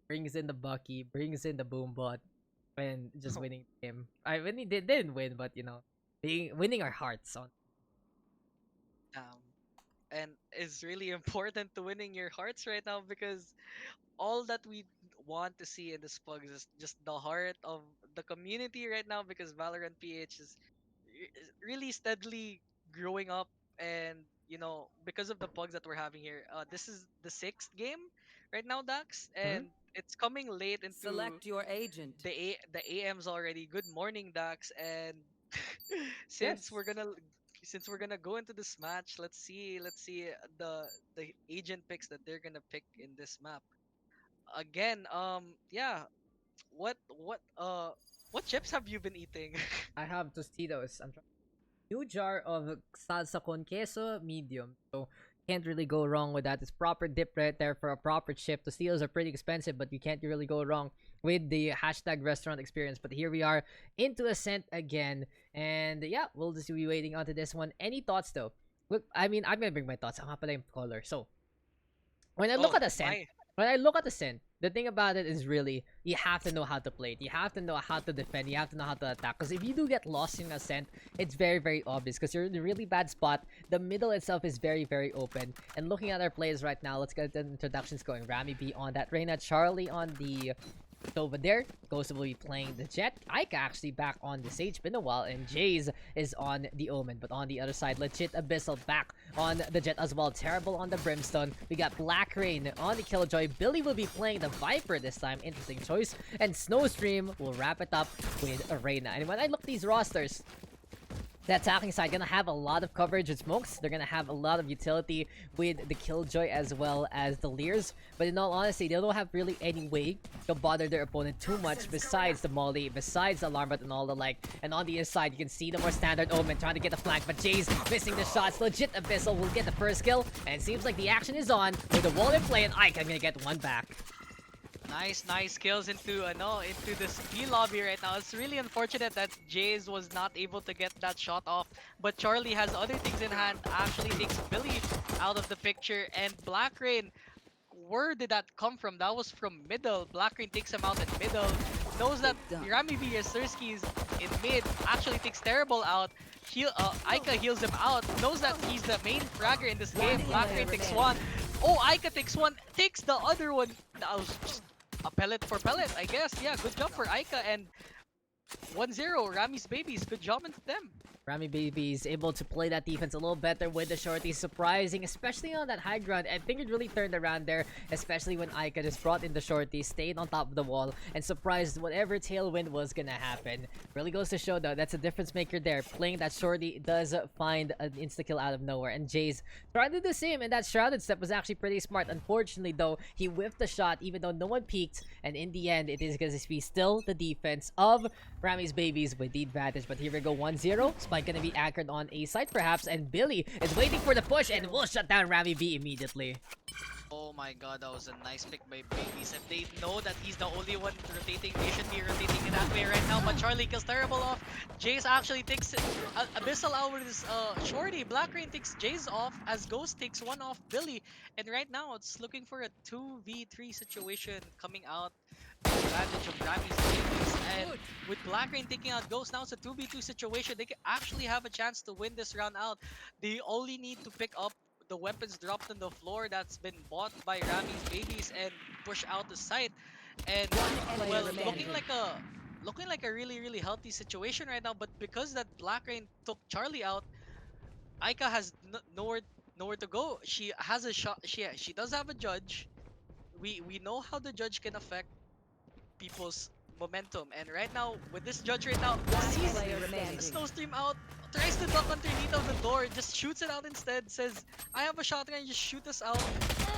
brings in the Bucky, brings in the Boombot, and just winning the game. I mean, they didn't win, but you know, winning our hearts on. Um, and it's really important to winning your hearts right now, because all that we want to see in this Pugs is just the heart of the community right now, because Valorant PH is really steadily growing up. And because of the Pugs that we're having here, this is the sixth game right now, Dax, Hmm? and it's coming late into Select your agent. the AMs already. Good morning, Dax. And since Yes, we're gonna go into this match, let's see the agent picks that they're gonna pick in this map. Again, yeah, what chips have you been eating? I have Tostitos. I'm trying. New jar of salsa con queso, medium. So can't really go wrong with that. It's proper dip right there for a proper chip. Tostitos are pretty expensive, but you can't really go wrong with the hashtag restaurant experience. But here we are into Ascent again, and yeah, we'll just be waiting onto this one. Any thoughts though? Look, I mean, I'm gonna bring my thoughts. I'm pala yung color. So when I look Oh at Ascent, my. the thing about it is really you have to know how to play it. You have to know how to defend. You have to know how to attack. Because if you do get lost in Ascent, it's very obvious. Because you're in a really bad spot. The middle itself is very open. And looking at our plays right now, let's get the introductions going. Rammy B on that Reina, Charlie on the over there. Ghost will be playing the Jet. Ika actually back on the Sage. Been a while. And Jays is on the Omen. But on the other side, legit Abyssal back on the Jet as well. Terrible on the Brimstone. We got Black Rain on the Killjoy. Billy will be playing the Viper this time. Interesting choice. And Snowstream will wrap it up with Arena. And when I look at these rosters, the attacking side gonna have a lot of coverage with smokes. They're gonna have a lot of utility with the Killjoy as well as the Leers. But in all honesty, they don't have really any way to bother their opponent too much besides the Molly, besides the Alarm Bot and all the like. And on the inside, you can see the more standard Omen trying to get the flank, but Jay's missing the shots. Legit Abyssal will get the first kill, and it seems like the action is on with the wall in play, and Ike, I'm gonna get one back. Nice kills into the ski lobby right now. It's really unfortunate that Jays was not able to get that shot off, but Charlie has other things in hand. Actually takes Billy out of the picture, and Black Rain, where did that come from? That was from middle. Black Rain takes him out in middle. Knows that Done. Rammy V Yasurski is in mid. Actually takes Terrible out. Aika heals him out. Knows that he's the main fragger in this game. Black Rain takes one. Oh, Aika takes one. Takes the other one. That was just a pellet for pellet, I guess. Yeah, good job for Aika. And 1-0, Rammy's babies. Good job into them. Rammy Baby is able to play that defense a little better with the shorty, surprising, especially on that high ground. I think it really turned around there, especially when Aika just brought in the shorty, stayed on top of the wall, and surprised whatever tailwind was gonna happen. Really goes to show though, that's a difference maker there. Playing that shorty does find an insta-kill out of nowhere, and Jay's trying to do the same, and that shrouded step was actually pretty smart. Unfortunately though, he whiffed the shot even though no one peeked, and in the end, it is going to be still the defense of Rammy's Babies with the advantage. But here we go, 1-0. Spike gonna be anchored on A side perhaps, and Billy is waiting for the push and will shut down Rammy B immediately. Oh my god, that was a nice pick by Babies. If they know that he's the only one rotating, they should be rotating in that way right now. But Charlie kills Terrible off. Jace actually takes Abyssal out with his shorty. Black Rain takes Jace off as Ghost takes one off Billy. And right now it's looking for a 2v3 situation coming out. Advantage of Rammy's Babies. And with Black Rain taking out Ghost, now it's a 2v2 situation. They can actually have a chance to win this round out. They only need to pick up the weapons dropped on the floor that's been bought by Rammy's Babies and push out the site. And well, looking like a really healthy situation right now. But because that Black Rain took Charlie out, Aika has nowhere to go. She has a shot. She does have a judge. We know how the judge can affect people's momentum. And right now, with this judge right now, sees a snow stream out, tries to duck underneath of the door, just shoots it out instead, says, I have a shotgun, just shoot us out.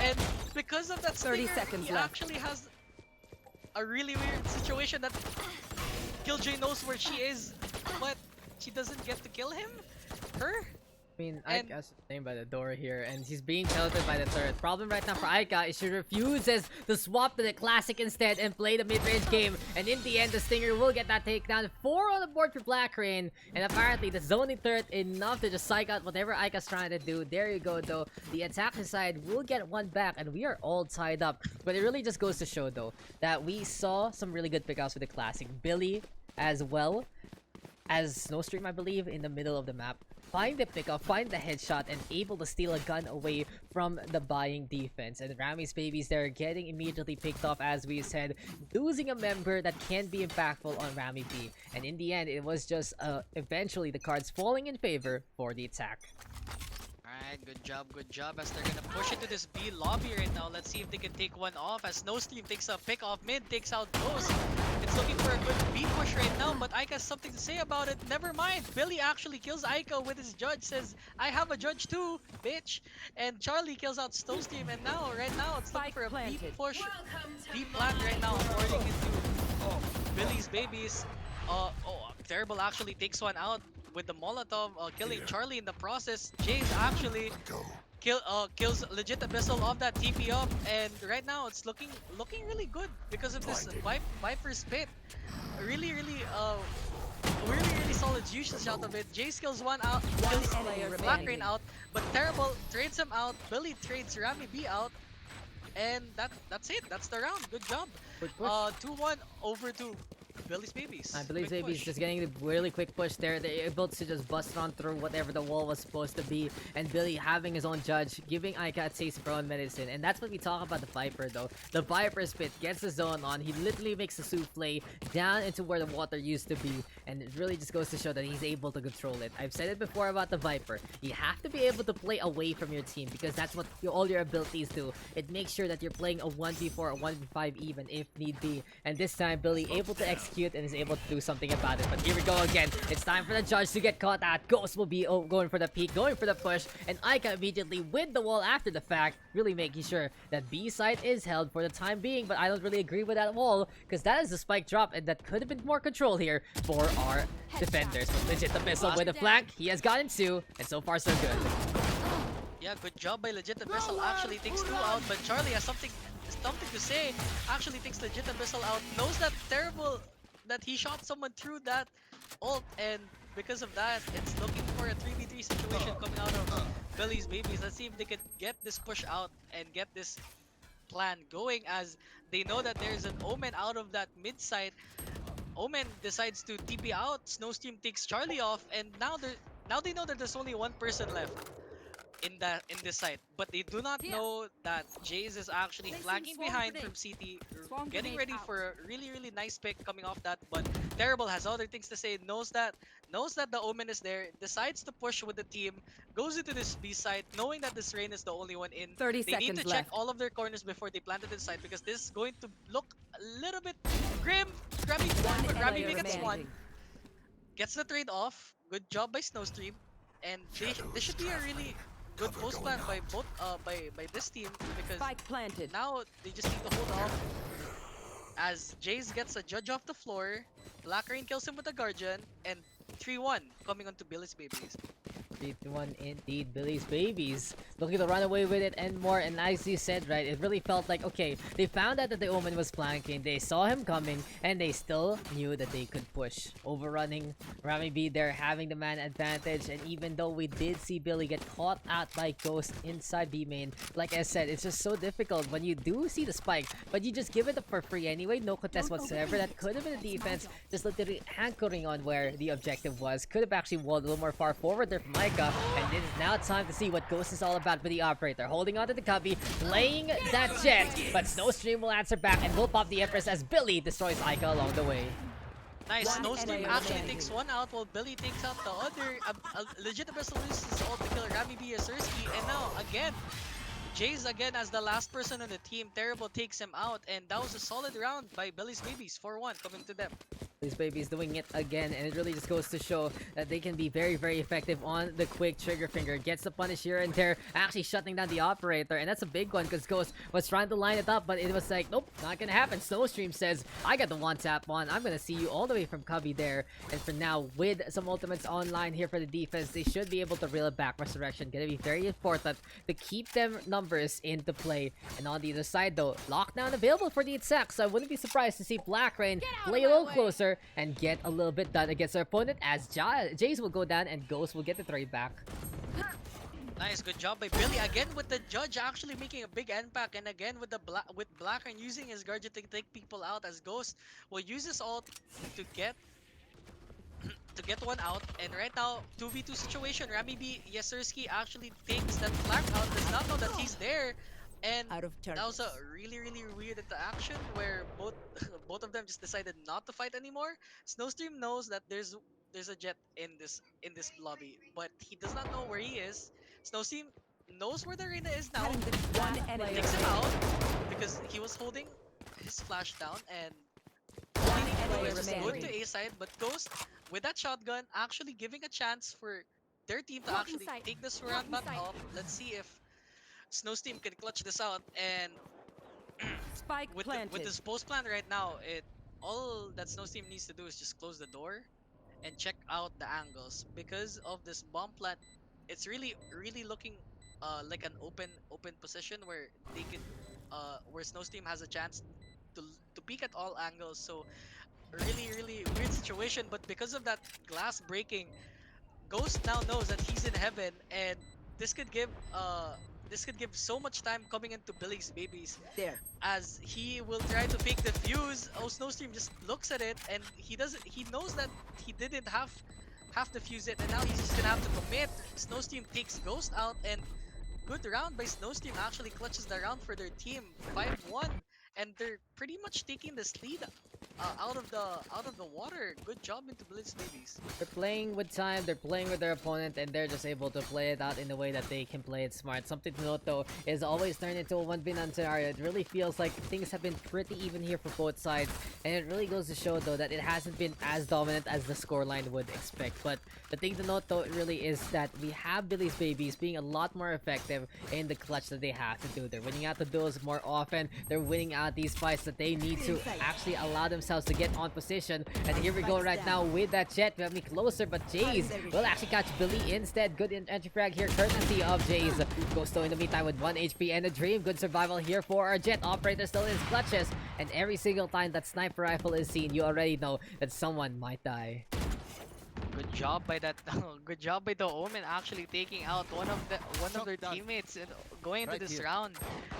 And because of that 30 stinger, seconds he left. actually has a really weird situation that Killjoy knows where she is, but she doesn't get to kill him? Her? I mean, And- Aika's staying by the door here, and he's being pelted by the turret. Problem right now for Aika is she refuses to swap to the classic instead and play the mid-range game. And in the end, the Stinger will get that takedown. 4 on the board for Black Rain, and apparently the zoning turret enough to just psych out whatever Aika's trying to do. There you go, though. The attacking side will get one back, and we are all tied up. But it really just goes to show, though, that we saw some really good pickouts with the classic. Billy, as well as Snowstream, I believe, in the middle of the map. Find the pickup, find the headshot, and able to steal a gun away from the buying defense. And Rammy's Babies there getting immediately picked off, as we said, losing a member that can be impactful on Rammy B. And in the end, it was just eventually the cards falling in favor for the attack. Alright, good job as they're gonna push into this B lobby right now. Let's see if they can take one off as Snowstream takes a pick off mid, takes out Ghost. It's looking for a good B push right now, but Aika has something to say about it. Never mind, Billy actually kills Aika with his judge, says, I have a judge too, bitch. And Charlie kills out Snowstream, and now, right now, it's looking for a B push, B plant right now, according into Billy's Babies. Terrible actually takes one out with the Molotov, killing Charlie in the process. Jace actually kills legit Abyssal off that TP up, and right now it's looking really good because of this Viper's Pit. Really solid usage out of it. Jace kills one out, kills Black Rain out, but Terrible trades him out. Billy trades Rammy B out, and that's it. That's the round. Good job. 2-1 over to Billy's Babies. I believe Quick Babies push. just getting the really quick push there. They're able to just bust on through whatever the wall was supposed to be. And Billy having his own judge, giving Aika a taste of her own medicine. And that's what we talk about the Viper, though. The Viper's Pit gets the zone on. He literally makes the souffle down into where the water used to be. And it really just goes to show that he's able to control it. I've said it before about the Viper. You have to be able to play away from your team because that's what all your abilities do. It makes sure that you're playing a 1v4 or 1v5 even if need be. And this time, Billy able to execute and is able to do something about it. But here we go again. It's time for the judge to get caught out. Ghost will be going for the peek, going for the push, and Aika immediately with the wall after the fact, really making sure that B side is held for the time being. But I don't really agree with that wall because that is the spike drop, and that could have been more control here for our defenders. But legit the missile with the flank. He has gotten 2, and so far so good. Yeah, good job by Legit Abyssal. Actually takes 2 out, but Charlie has something to say. Actually takes Legit Abyssal out. Knows that Terrible that he shot someone through that ult, and because of that, it's looking for a 3v3 situation coming out of Billy's Babies. Let's see if they can get this push out and get this plan going, as they know that there's an Omen out of that mid side. Omen decides to TP out. Snowstream takes Charlie off, and now they know that there's only one person left in this site, but they do not know that Jace is actually flanking behind from CT, getting ready for a really nice pick coming off that. But Terrible has other things to say. Knows that the Omen is there. Decides to push with the team. Goes into this B site, knowing that this Rain is the only one in. 30 They need to seconds check left. all of their corners before they planted the site because this is going to look a little bit grim. Rammy gets one. Gets the trade off. Good job by Snowstream. And this should be a really good post plan by both by this team because Spike planted. now they just need to hold off as Jace gets a judge off the floor. Black Rain kills him with a Guardian and 3-1 coming onto Billy's babies. 3-1 indeed, Billy's babies looking to run away with it and more. And as you said, right, it really felt like, okay, they found out that the Omen was flanking, they saw him coming, and they still knew that they could push. Overrunning, Rammy B there having the man advantage, and even though we did see Billy get caught out by Ghost inside B main, like I said, it's just so difficult when you do see the spike, but you just give it up for free anyway, no contest whatsoever. That could have been a defense, just literally anchoring on where the objective was. Could have actually walled a little more far forward there from Micah, and it is now time to see what Ghost is all about for the operator. Holding onto the cubby, playing that jet, but Snowstream will answer back and will pop the Empress as Billy destroys Ica along the way. Nice, One Snowstream enemy actually remaining. takes one out while Billy takes out the other. A legitimate solution is all to kill Rammy B Yasirski, and now again, Jace again as the last person on the team. Terrible takes him out, and that was a solid round by Billy's babies. 4-1 coming to them. These babies doing it again, and it really just goes to show that they can be very, very effective on the quick trigger finger. Gets the punish here and there, actually shutting down the operator, and that's a big one because Ghost was trying to line it up, but it was like, nope, not gonna happen. Snowstream says, I got the one tap on. I'm gonna see you all the way from Cubby there, and for now, with some ultimates online here for the defense, they should be able to reel it back. Resurrection gonna be very important to keep them numbers into play. And on the other side though, lockdown available for the attack, so I wouldn't be surprised to see Black Rain play a little closer and get a little bit done against their opponent as Jace will go down and Ghost will get the trade back. Nice, good job by Billy again with the judge actually making a big impact, and again with the Black and using his Guardian to take people out as Ghost will use his ult to get one out. And right now 2v2 situation. Rammy B Yasirski actually takes that flank out, does not know that he's there. And Out of that was a charges. really weird interaction where both both of them just decided not to fight anymore. Snowstream knows that there's a jet in this lobby, but he does not know where he is. Snowstream knows where the arena is now, One enemy takes him out remaining. because he was holding his flash down, and One he enemy was just going to remaining. A side, but Ghost with that shotgun actually giving a chance for their team to Blocking actually sight. take this round back Blocking sight. off. Let's see if Snowstream can clutch this out. And Spike with planted. this post plan right now, all that Snowstream needs to do is just close the door and check out the angles. Because of this bomb plant, it's really looking like an open position where they could where Snowstream has a chance to peek at all angles. So really weird situation, but because of that glass breaking, Ghost now knows that he's in heaven, and this could give so much time coming into Billy's babies There. as he will try to fake the fuse. Oh, Snowstream just looks at it, and he knows that he didn't have to fuse it, and now he's just gonna have to commit. Snowstream takes Ghost out, and good round by Snowstream actually clutches the round for their team. 5-1, and they're pretty much taking this lead out of the water. Good job into Blitz babies. They're playing with time, they're playing with their opponent, and they're just able to play it out in the way that they can play it smart. Something to note though is always turned into a 1v9 scenario. It really feels like things have been pretty even here for both sides, and it really goes to show though that it hasn't been as dominant as the scoreline would expect. But the thing to note though really is that we have Billy's babies being a lot more effective in the clutch that they have to do. They're winning out the duels more often, they're winning out these fights that they need to actually allow themselves to get on position. And here we go right now with that jet. We have me closer, but Jace will actually catch Billy instead. Good entry frag here, courtesy of Jace. Ghosto in the meantime with 1 HP and a dream. Good survival here for our jet. Operator still in his clutches, and every single time that sniper rifle is seen, you already know that someone might die. Good job by that. Good job by the Omen actually taking out one of their teammates and going into this round.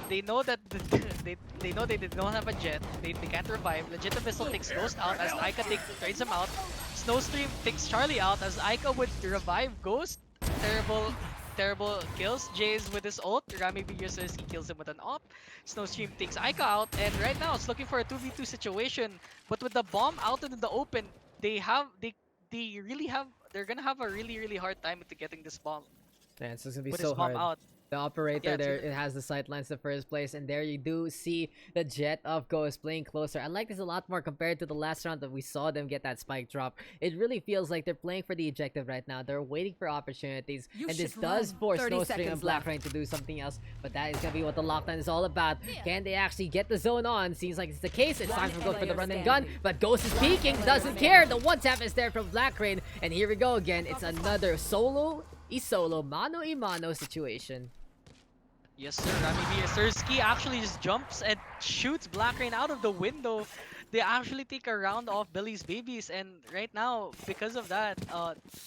They know that they know they did not have a jet. They can't revive. Legitimate Missile takes Ghost out as Ica trades him out. Snowstream takes Charlie out as Ica would revive Ghost. Terrible kills Jace with his ult. Rammy B he kills him with an op. Snowstream takes Ica out, and right now it's looking for a 2v2 situation. But with the bomb out in the open, they really have they're gonna have a really hard time into getting this bomb Yeah, it's just gonna be with so his bomb hard. out. The operator Yeah, it's there, gonna it has the sightlines in the first place, and there you do see the Jet of Ghost playing closer. I like this a lot more compared to the last round that we saw them get that spike drop. It really feels like they're playing for the objective right now. They're waiting for opportunities, You and this should does run. force 30 Snowstream and seconds Black left. Rain to do something else, but that is gonna be what the lockdown is all about. Can they actually get the zone on? Seems like it's the case. It's time to go for the run and gun, but Ghost is peeking, doesn't care. The one tap is there from Black Rain, and here we go again. It's another solo mano-a-mano situation. Yes, sir. Rammy Sirski actually just jumps and shoots Black Rain out of the window. They actually take a round off Billy's babies, and right now, because of that,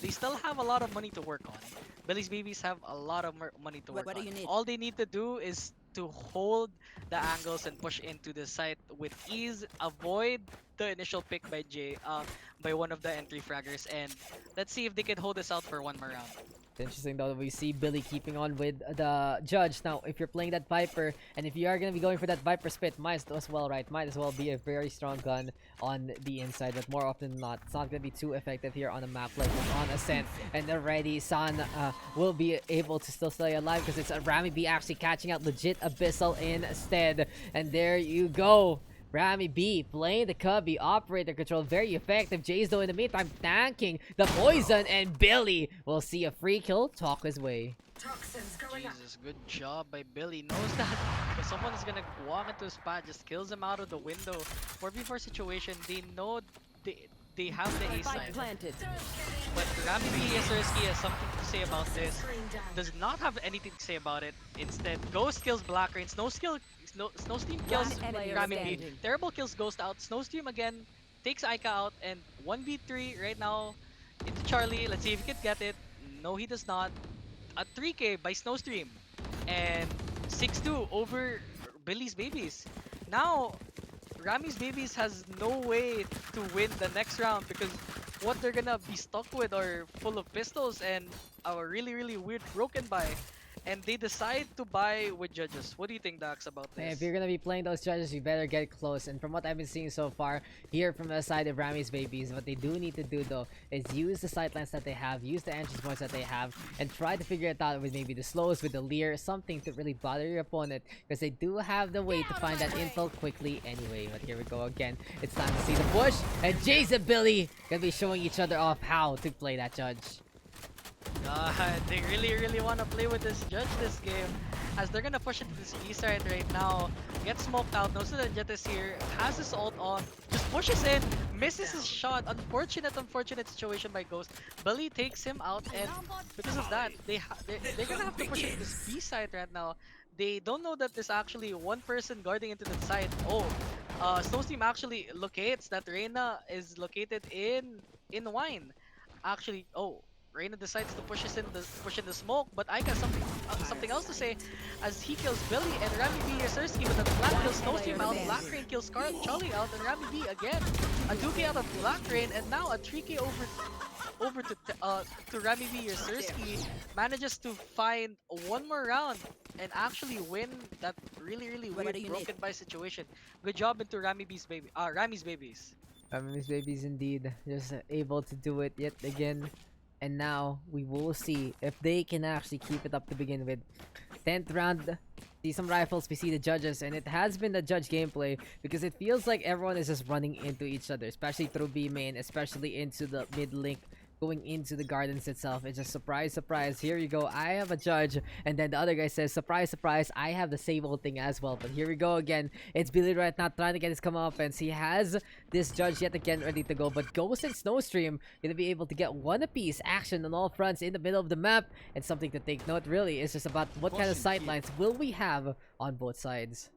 they still have a lot of money to work on. Billy's babies have a lot of money to work What do on. you need? All they need to do is to hold the angles and push into the site with ease, avoid the initial pick by by one of the entry fraggers, and let's see if they can hold this out for one more round. It's interesting though that we see Billy keeping on with the judge. Now, if you're playing that Viper, and if you are going to be going for that Viper spit, might as well, right? Might as well be a very strong gun on the inside, but more often than not, it's not going to be too effective here on a map like on Ascent. And already, San will be able to still stay alive because it's a Rammy B actually catching out legit Abyssal instead. And there you go. Rammy B playing the Cubby, operator control, very effective. Jace though in the meantime tanking the poison, and Billy will see a free kill talk his way. Jesus, good job by Billy. Knows that if someone is gonna walk into his spot, just kills him out of the window. 4v4 situation, they know they have the ace Spike line. planted. But Rammy B Sirski has something to say about this. Does not have anything to say about it. Instead, Ghost kills Black Rain. Snowstream kills One enemy Rammy B. standing. Terrible kills Ghost out. Snowstream again takes Aika out, and 1v3 right now into Charlie. Let's see if he can get it. No, he does not. A 3k by Snowstream, and 6-2 over Billy's babies. Now, Rammy's babies has no way to win the next round because what they're gonna be stuck with are full of pistols and a really weird broken buy. And they decide to buy with judges. What do you think, Dax, about Hey, this? if you're gonna be playing those judges, you better get close. And from what I've been seeing so far here from the side of Rammy's babies, what they do need to do though is use the sightlines that they have, use the entrance points that they have, and try to figure it out with maybe the slows, with the leer, something to really bother your opponent, because they do have the way to find that intel quickly anyway. But here we go again. It's time to see the push, and Jace and Billy gonna be showing each other off how to play that judge. They really want to play with this judge this game, as they're gonna push into this B side right now. Get smoked out. Knows that the Jet is here. Has his ult on. Just pushes in. Misses his shot. Unfortunate situation by Ghost. Billy takes him out, and because of that, they're gonna have to push into this B side right now. They don't know that there's actually one person guarding into the side. Oh, Snowsteam actually locates that Reyna is located in Wine. Actually, oh. Reyna decides to push in the smoke, but Aika has something else to say as he kills Billy, and Rammy B Sirski with a Black kills Snowstream out, Black Rain kills Charlie out, and Rammy B again a 2k out of Black Rain, and now a 3k over to Rammy B Sirski manages to find one more round and actually win that really What weird do you broken by situation. Good job into Rammy's babies. Rammy's babies indeed just able to do it yet again. And now we will see if they can actually keep it up to begin with. 10th round, see some rifles, we see the judges, and it has been the judge gameplay because it feels like everyone is just running into each other, especially through B main, especially into the mid link, going into the gardens itself. It's just surprise, here you go, I have a judge, and then the other guy says surprise, I have the same old thing as well. But here we go again, it's Billy right now trying to get his comeuppance. He has this judge yet again ready to go, but Ghost and Snowstream gonna be able to get one apiece. Action on all fronts in the middle of the map, and something to take note really is just about what kind of sightlines will we have on both sides.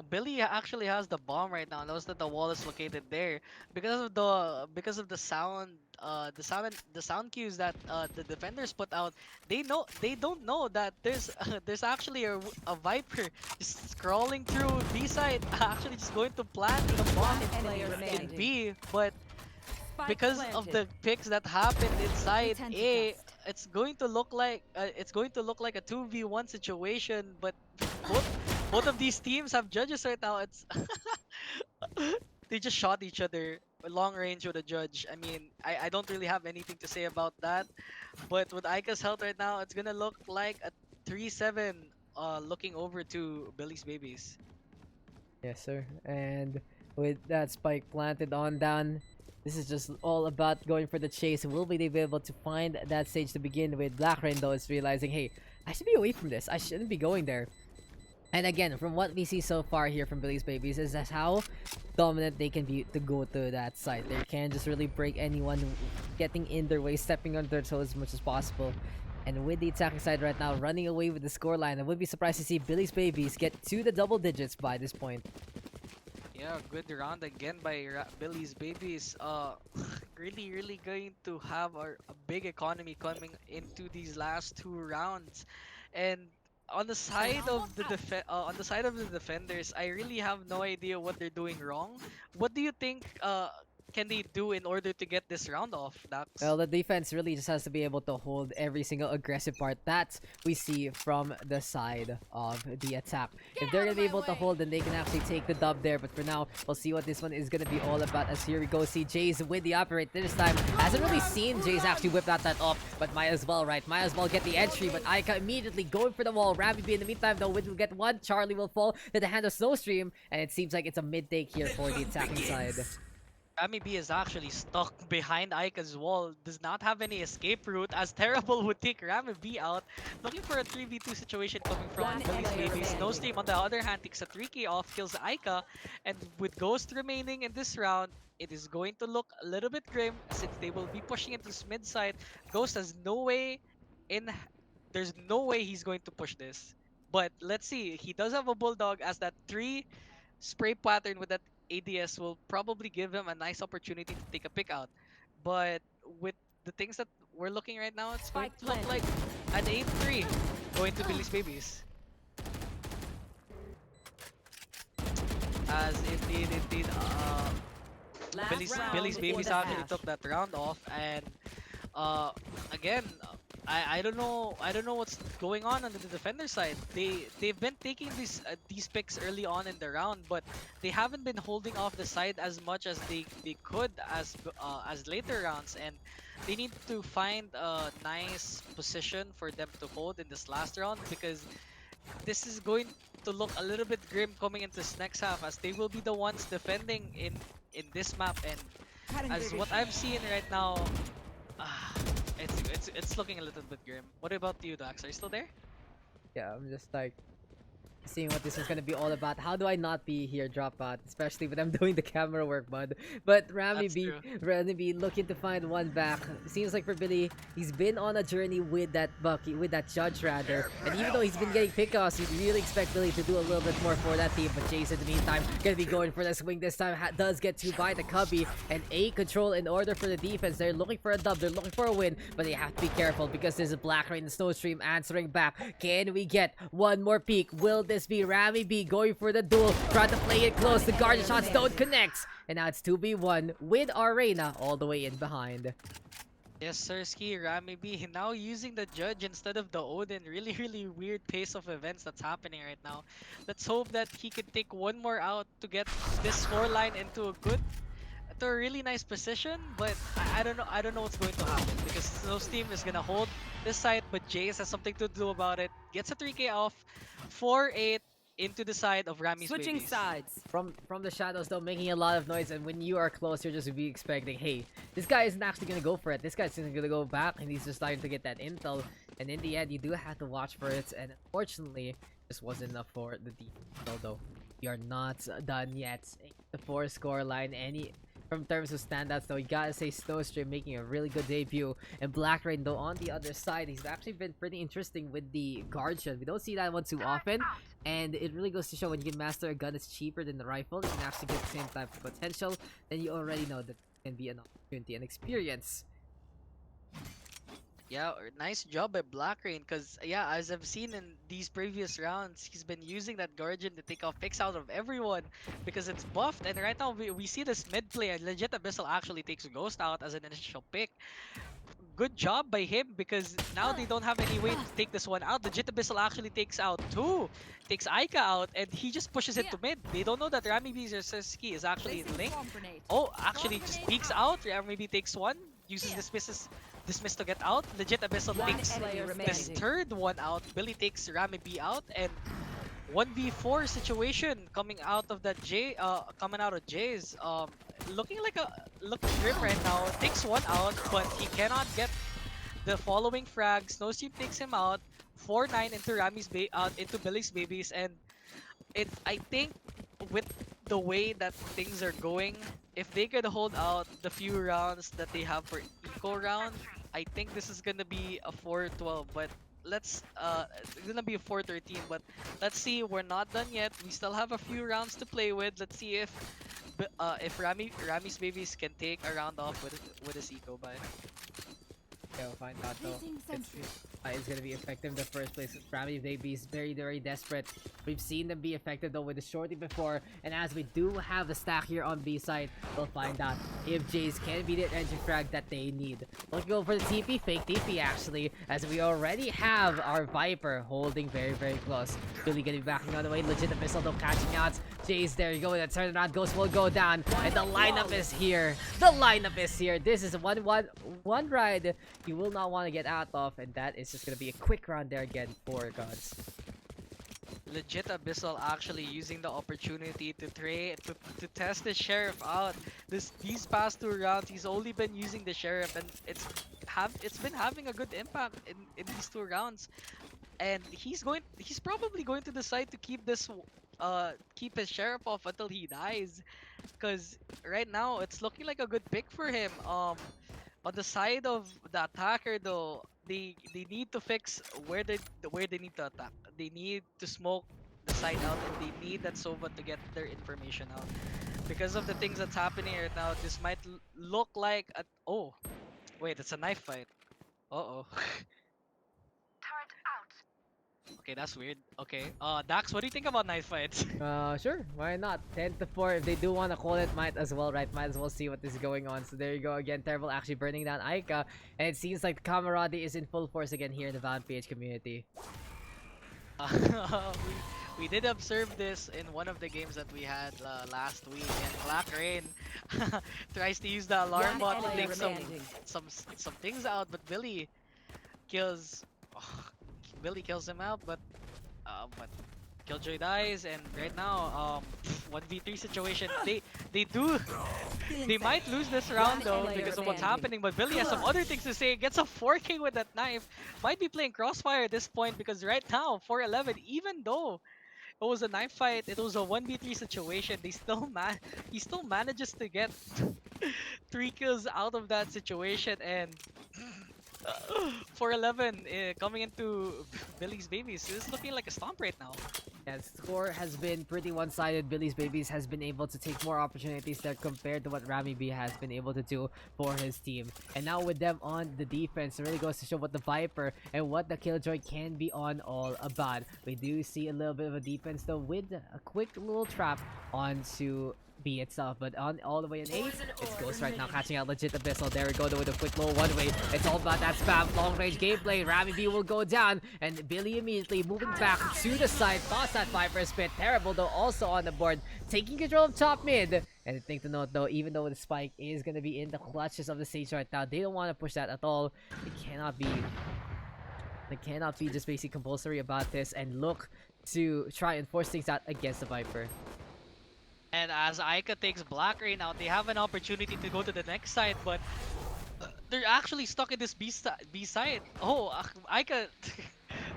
Billy actually has the bomb right now. Knows that the wall is located there because of the sound the sound cues that the defenders put out. They don't know that there's actually a Viper just scrolling through B side, actually just going to plant the bomb in B, but because of the picks that happened inside A, it's going to look like a 2v1 situation, but both of these teams have judges right now. It's they just shot each other. long range with a judge. I mean, I don't really have anything to say about that. But with Aika's health right now, it's gonna look like a 3-7 looking over to Billy's babies. Yes, sir. And with that spike planted on down, this is just all about going for the chase. Will they be able to find that stage to begin with? Black Rain though is realizing, hey, I should be away from this. I shouldn't be going there. And again, from what we see so far here from Billy's Babies is that's how dominant they can be to go to that side. They can just really break anyone getting in their way, stepping on their toes as much as possible. And with the attacking side right now, running away with the scoreline, I would be surprised to see Billy's Babies get to the double digits by this point. Yeah, good round again by Billy's babies. Really going to have a big economy coming into these last two rounds, and on the side of the defenders, I really have no idea what they're doing wrong. What do you think? Can they do in order to get this round off, Dax? Well, the defense really just has to be able to hold every single aggressive part that we see from the side of the attack. If they're going to be able to hold, then they can actually take the dub there. But for now, we'll see what this one is going to be all about. As here we go, see Jace with the operate this time. Hasn't really seen Jace actually whip out that up, but might as well, right? Might as well get the entry, but Aika immediately going for the wall. Rammy B in the meantime, though, will get one. Charlie will fall to the hand of Snowstream, and it seems like it's a mid-take here for the attacking side. Rammy B is actually stuck behind Aika's wall, does not have any escape route, as Terrible would take Rammy B out. Looking for a 3v2 situation coming from One Billy's enemy Babies. remaining. No Stream on the other hand takes a 3k off, kills Aika, and with Ghost remaining in this round, it is going to look a little bit grim since they will be pushing into mid side. Ghost has no way in, there's no way he's going to push this. But let's see, he does have a Bulldog as that 3 spray pattern with that ADS will probably give him a nice opportunity to take a pick out. But with the things that we're looking right now, it's going to look like an 8-3 going to Billy's Babies. As indeed, Last Billy's round Billy's before Babies the actually half. took that round off, and again, I don't know what's going on the defender side. They've been taking these picks early on in the round, but they haven't been holding off the side as much as they could as later rounds, and they need to find a nice position for them to hold in this last round, because this is going to look a little bit grim coming into this next half, as they will be the ones defending in this map, and as what I'm seeing right now, ah, it's looking a little bit grim. What about you, Dax? Are you still there? Yeah, I'm just like seeing what this is gonna be all about. How do I not be here, dropout? Especially when I'm doing the camera work, bud. But That's true. Rammy B looking to find one back. Seems like for Billy, he's been on a journey with that Bucky, with that judge rather. And even though he's been getting pickoffs, you'd really expect Billy to do a little bit more for that team. But Jace in the meantime, gonna be going for the swing this time. Does get to by the Cubby and A control in order for the defense. They're looking for a dub, they're looking for a win, but they have to be careful because there's a Black Rain and Snowstream answering back. Can we get one more peek? Will this be Rammy B going for the duel? Trying to play it close. The guard shots don't connect. And now it's 2v1 with Arena all the way in behind. Yes, sir, Ski. Rammy B now using the judge instead of the Odin. Really weird pace of events that's happening right now. Let's hope that he can take one more out to get this scoreline into a really nice position. But I don't know what's going to happen, because Snow's team is gonna hold this side, but Jace has something to do about it. Gets a 3k off, 4-8 into the side of Rammy's Switching Babies. sides. From the shadows though, making a lot of noise, and when you are close, you're just be expecting, hey, this guy isn't actually gonna go for it. This guy's just gonna go back, and he's just starting to get that intel. And in the end, you do have to watch for it, and unfortunately, this wasn't enough for the defense. Although we are not done yet. The 4 score line, from terms of standouts though, you gotta say Snowstream making a really good debut, and Black Rain though on the other side, he's actually been pretty interesting with the guard shot. We don't see that one too often, and it really goes to show when you can master a gun that's cheaper than the rifle, you can actually get the same type of potential, then you already know that it can be an opportunity and experience. Yeah, nice job by Black Rain, because yeah, as I've seen in these previous rounds, he's been using that Guardian to take off picks out of everyone because it's buffed, and right now we see this mid play, and legit Abyssal actually takes Ghost out as an initial pick. good job by him because now they don't have any way to take this one out. Legit Abyssal actually takes out two, takes Aika out, and he just pushes it to mid. They don't know that Rammy B's Ski is actually in link. Oh, actually just peeks out. Rammy B takes one, uses dismiss to get out. Legit Abyssal takes this third one out. Billy takes Rammy B out, and 1v4 situation coming out of that coming out of Jay's. Looking grim right now. Takes one out, but he cannot get the following frags. No Stream takes him out. 4-9 into into Billy's babies, and I think with the way that things are going, if they could hold out the few rounds that they have for eco round, I think this is gonna be a 4-12. But it's gonna be a 4-13. But let's see. We're not done yet. We still have a few rounds to play with. Let's see if Rammy's babies can take a round off with his eco buy. Okay, we'll find out though. It's gonna be effective in the first place. Rammy Baby is very, very desperate. We've seen them be effective though with the shorty before, and as we do have the stack here on B side, we'll find out if Jays can be the engine frag that they need. We'll go for the TP, fake TP actually, as we already have our Viper holding very, very close. Billy gonna be backing on the way, legit Abyssal though catching out. Jays, there you go, the turnaround Ghost will go down, and the lineup is here. The lineup is here. This is one ride you will not want to get out of, and that is just gonna be a quick round there again for Gods. Legit Abyssal actually using the opportunity to test the Sheriff out. These past two rounds, he's only been using the Sheriff, and it's been having a good impact in these two rounds. And he's probably going to decide to keep his Sheriff off until he dies, because right now it's looking like a good pick for him. On the side of the attacker though, they need to fix where they need to attack. They need to smoke the side out, and they need that Sova to get their information out. Because of the things that's happening right now, this might look like oh, wait, it's a knife fight. Uh-oh. Okay, that's weird. Okay. Dax, what do you think about knife fights? Sure, why not? 10-4. If they do want to call it, might as well, right? Might as well see what is going on. So there you go again. Terrible actually burning down Aika, and it seems like the camaraderie is in full force again here in the Valorant PH community. We did observe this in one of the games that we had last week, and Black Rain tries to use the alarm bot to take some things out, but Billy kills him out, but Killjoy dies, and right now 1v3 situation. They might lose this round though because of what's happening, but Billy has some other things to say. Gets a 4K with that knife. Might be playing Crossfire at this point, because right now 4-11, even though it was a knife fight, it was a 1v3 situation, he still manages to get 3 kills out of that situation, and 4-11 coming into Billy's babies. This is looking like a stomp right now. Yeah, the score has been pretty one-sided. Billy's babies has been able to take more opportunities there compared to what Rammy B has been able to do for his team. And now with them on the defense, it really goes to show what the Viper and what the Killjoy can be on all about. We do see a little bit of a defense though with a quick little trap onto B itself, but on all the way in 8, it's Ghost right now catching out legit Abyssal. There we go though with a quick little one way. It's all about that spam long range gameplay. Rammy B will go down, and Billy immediately moving back to the side. Toss that Viper spit. Terrible though also on the board, taking control of top mid. And the thing to note though, even though the spike is gonna be in the clutches of the stage right now, they don't want to push that at all. They cannot be just basically compulsory about this and look to try and force things out against the Viper. And as Aika takes Black Rain out, they have an opportunity to go to the next side, but they're actually stuck in this B side. Oh, Aika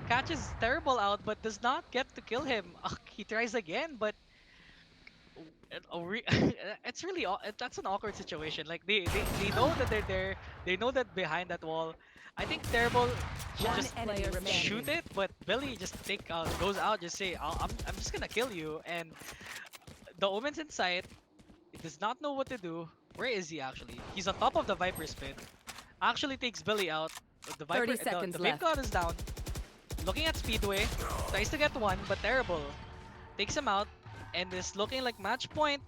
catches Terrible out, but does not get to kill him. He tries again, but it's really that's an awkward situation. Like they know that they're there. They know that behind that wall, I think Terrible should just shoot it, but Billy just goes out, just say, I'm just gonna kill you, and the Omen's inside. He does not know what to do. Where is he actually? He's on top of the Viper's pit. Actually takes Billy out. The Viper, 30 seconds the left. God is down. Looking at Speedway. Tries to get one, but Terrible takes him out. And is looking like match point.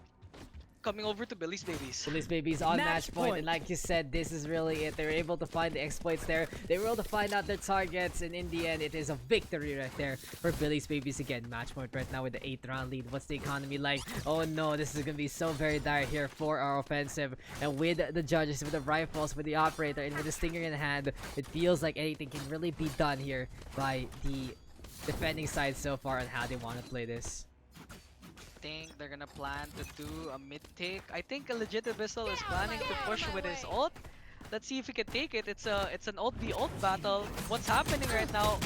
coming over to Billy's Babies. Billy's Babies on Match match point, point. and like you said, this is really it. They were able to find the exploits there. They were able to find out their targets, and in the end, it is a victory right there for Billy's Babies again. Match point right now with the 8th round lead. What's the economy like? Oh no, this is gonna be so very dire here for our offensive. And with the judges, with the rifles, with the operator, and with the stinger in hand, it feels like anything can really be done here by the defending side so far on how they want to play this. Think they're gonna plan to do a mid take. I think a legit Abyssal is planning to push with his ult. Let's see if he can take it. It's an ult v ult battle. What's happening right now?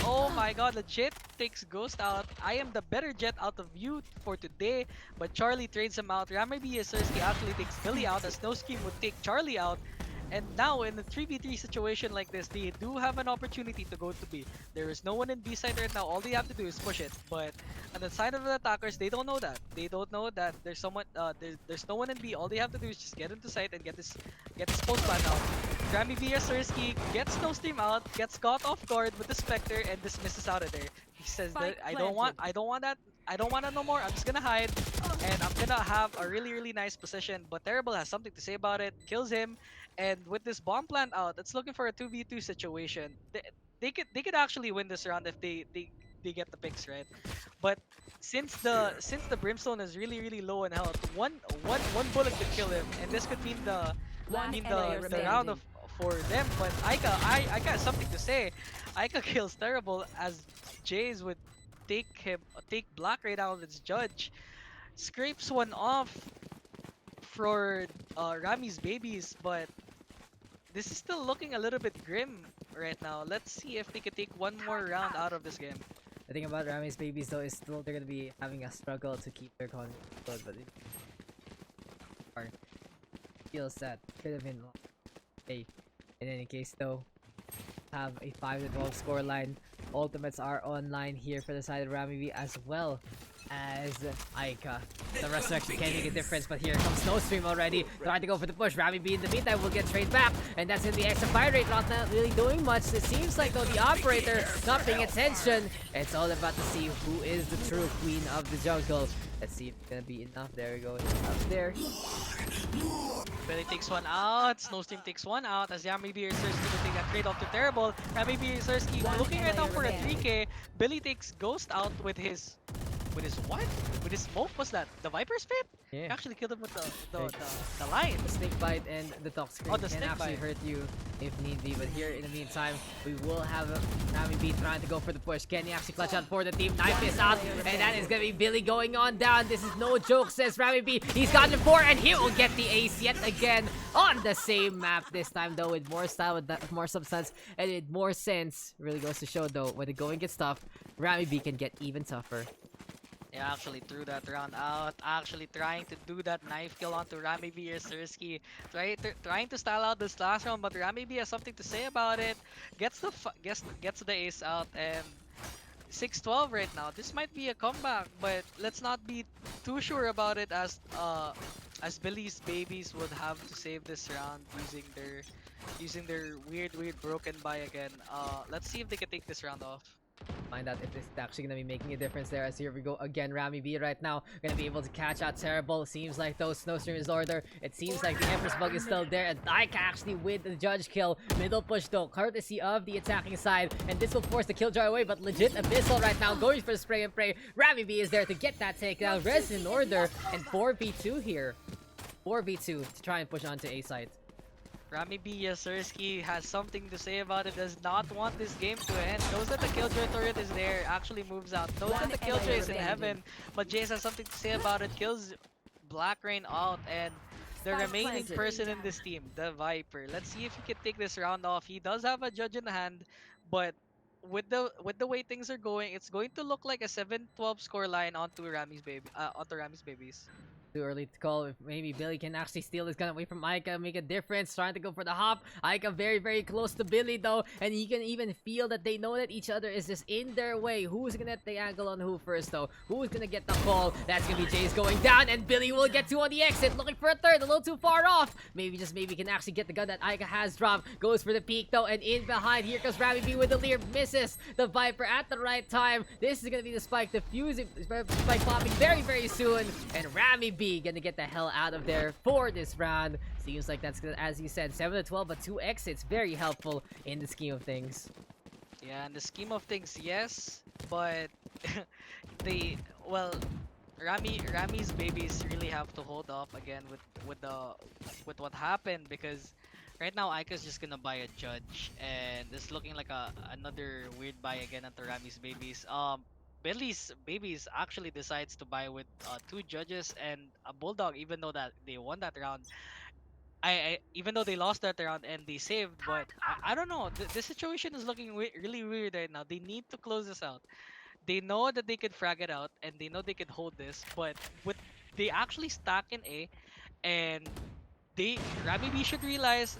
Oh my god, legit takes Ghost out. I am the better jet out of you for today, but Charlie trades him out. Rammy Sersky actually takes Billy out as No Scheme would take Charlie out. And now in a 3v3 situation like this, they do have an opportunity to go to B. There is no one in B side right now. All they have to do is push it. But on the side of the attackers, they don't know that. They don't know that there's someone. There's no one in B. All they have to do is just get into sight and get this post plan out. Rammy Sersky gets no steam out, gets caught off guard with the Spectre, and dismisses out of there. He says that Spike I don't want that. I don't want that no more. I'm just gonna hide, and I'm gonna have a really nice position. But Terrible has something to say about it. Kills him. And with this bomb plant out, it's looking for a 2v2 situation. They could actually win this round if they get the picks right. But since the Brimstone is really low in health, one bullet could kill him, and this could mean the the round of for them. But Aika has something to say. Aika kills Terrible as Jays would take Black right out of its judge. Scrapes one off for Rammy's Babies, but this is still looking a little bit grim right now. Let's see if they can take one more round out of this game. The thing about Rammy's Babies though is still they're gonna be having a struggle to keep their economy afloat, but it feels that could have been hey. In any case though, have a 5-12 scoreline. Ultimates are online here for the side of Rammy B as well as Aika. The resurrection can make a difference, but here comes Snowstream already. Trying to go for the push. Rammy B in the meantime will get trade back, and that's in the extra fire rate. Not really doing much. It seems like though the operator not paying attention. It's all about to see who is the true queen of the jungle. Let's see if it's gonna be enough. There we go. Up there. Billy takes one out. Snowstream takes one out as Rammy Sersky will take that trade off to Terrible. Rammy Sersky looking right now for a 3k. Billy takes Ghost out with his what? With his smoke? What's that? The Viper Spit? Yeah. Actually killed him with the line. The snake bite and the top screen Oh, the can snake actually bite. hurt you if need be. But here in the meantime, we will have Rammy B trying to go for the push. Can he actually clutch out for the team? Knife is out, and that is gonna be Billy going on down. This is no joke, says Rammy B. He's gotten it 4, and he will get the ace yet again on the same map. This time though, with more style, with more substance, and with more sense. Really goes to show though, when the going gets tough, Rammy B can get even tougher. Yeah, actually threw that round out. Actually trying to do that knife kill onto Rammy Sersky. Trying to style out this last round, but Rammy has something to say about it. Gets the ace out, and 6-12 right now. This might be a comeback, but let's not be too sure about it as Billy's Babies would have to save this round using their weird broken buy again. Let's see if they can take this round off. Find out if this is actually gonna be making a difference there. As here we go again, Rammy B right now gonna be able to catch out Terrible. Seems like though Snowstream is order. It seems like the Empress Bug is still there, and Aika actually with the judge kill. Middle push though, courtesy of the attacking side, and this will force the killjoy away. But legit Abyssal right now going for spray and pray. Rammy B is there to get that takedown. Res in order, and 4v2 here. 4v2 to try and push onto A site. Rammy Sersky has something to say about it. Does not want this game to end. Knows that the Killjoy turret is there. Actually moves out. Knows that the Killjoy is in heaven. But Jace has something to say about it. Kills Black Rain out. And the remaining person in this team, the Viper. Let's see if he can take this round off. He does have a judge in hand. But with the way things are going, it's going to look like a 7-12 scoreline onto Rammy's Babies. Too early to call if maybe Billy can actually steal this gun away from Aika, make a difference, trying to go for the hop. Aika very close to Billy though, and you can even feel that they know that each other is just in their way. Who's gonna get the angle on who first though? Who's gonna get the call? That's gonna be Jace going down, and Billy will get 2 on the exit, looking for a third, a little too far off. Maybe can actually get the gun that Aika has dropped. Goes for the peek though, and in behind, here comes Rammy B with the leer, misses the Viper at the right time. This is gonna be the spike diffusing, spike popping very soon, and Rammy B B gonna get the hell out of there for this round. Seems like that's gonna, as you said, 7 to 12, but 2 exits, very helpful in the scheme of things. Yeah, in the scheme of things, yes, but they well, Rammy's babies really have to hold off again with what happened because right now Aika's just gonna buy a judge and it's looking like another weird buy again at the Rammy's babies. Billy's babies actually decides to buy with two judges and a bulldog even though that they won that round. I even though they lost that round and they saved, but I don't know. The situation is looking really weird right now. They need to close this out. They know that they could frag it out and they know they could hold this, but with they actually stack in A and they Rami B should realize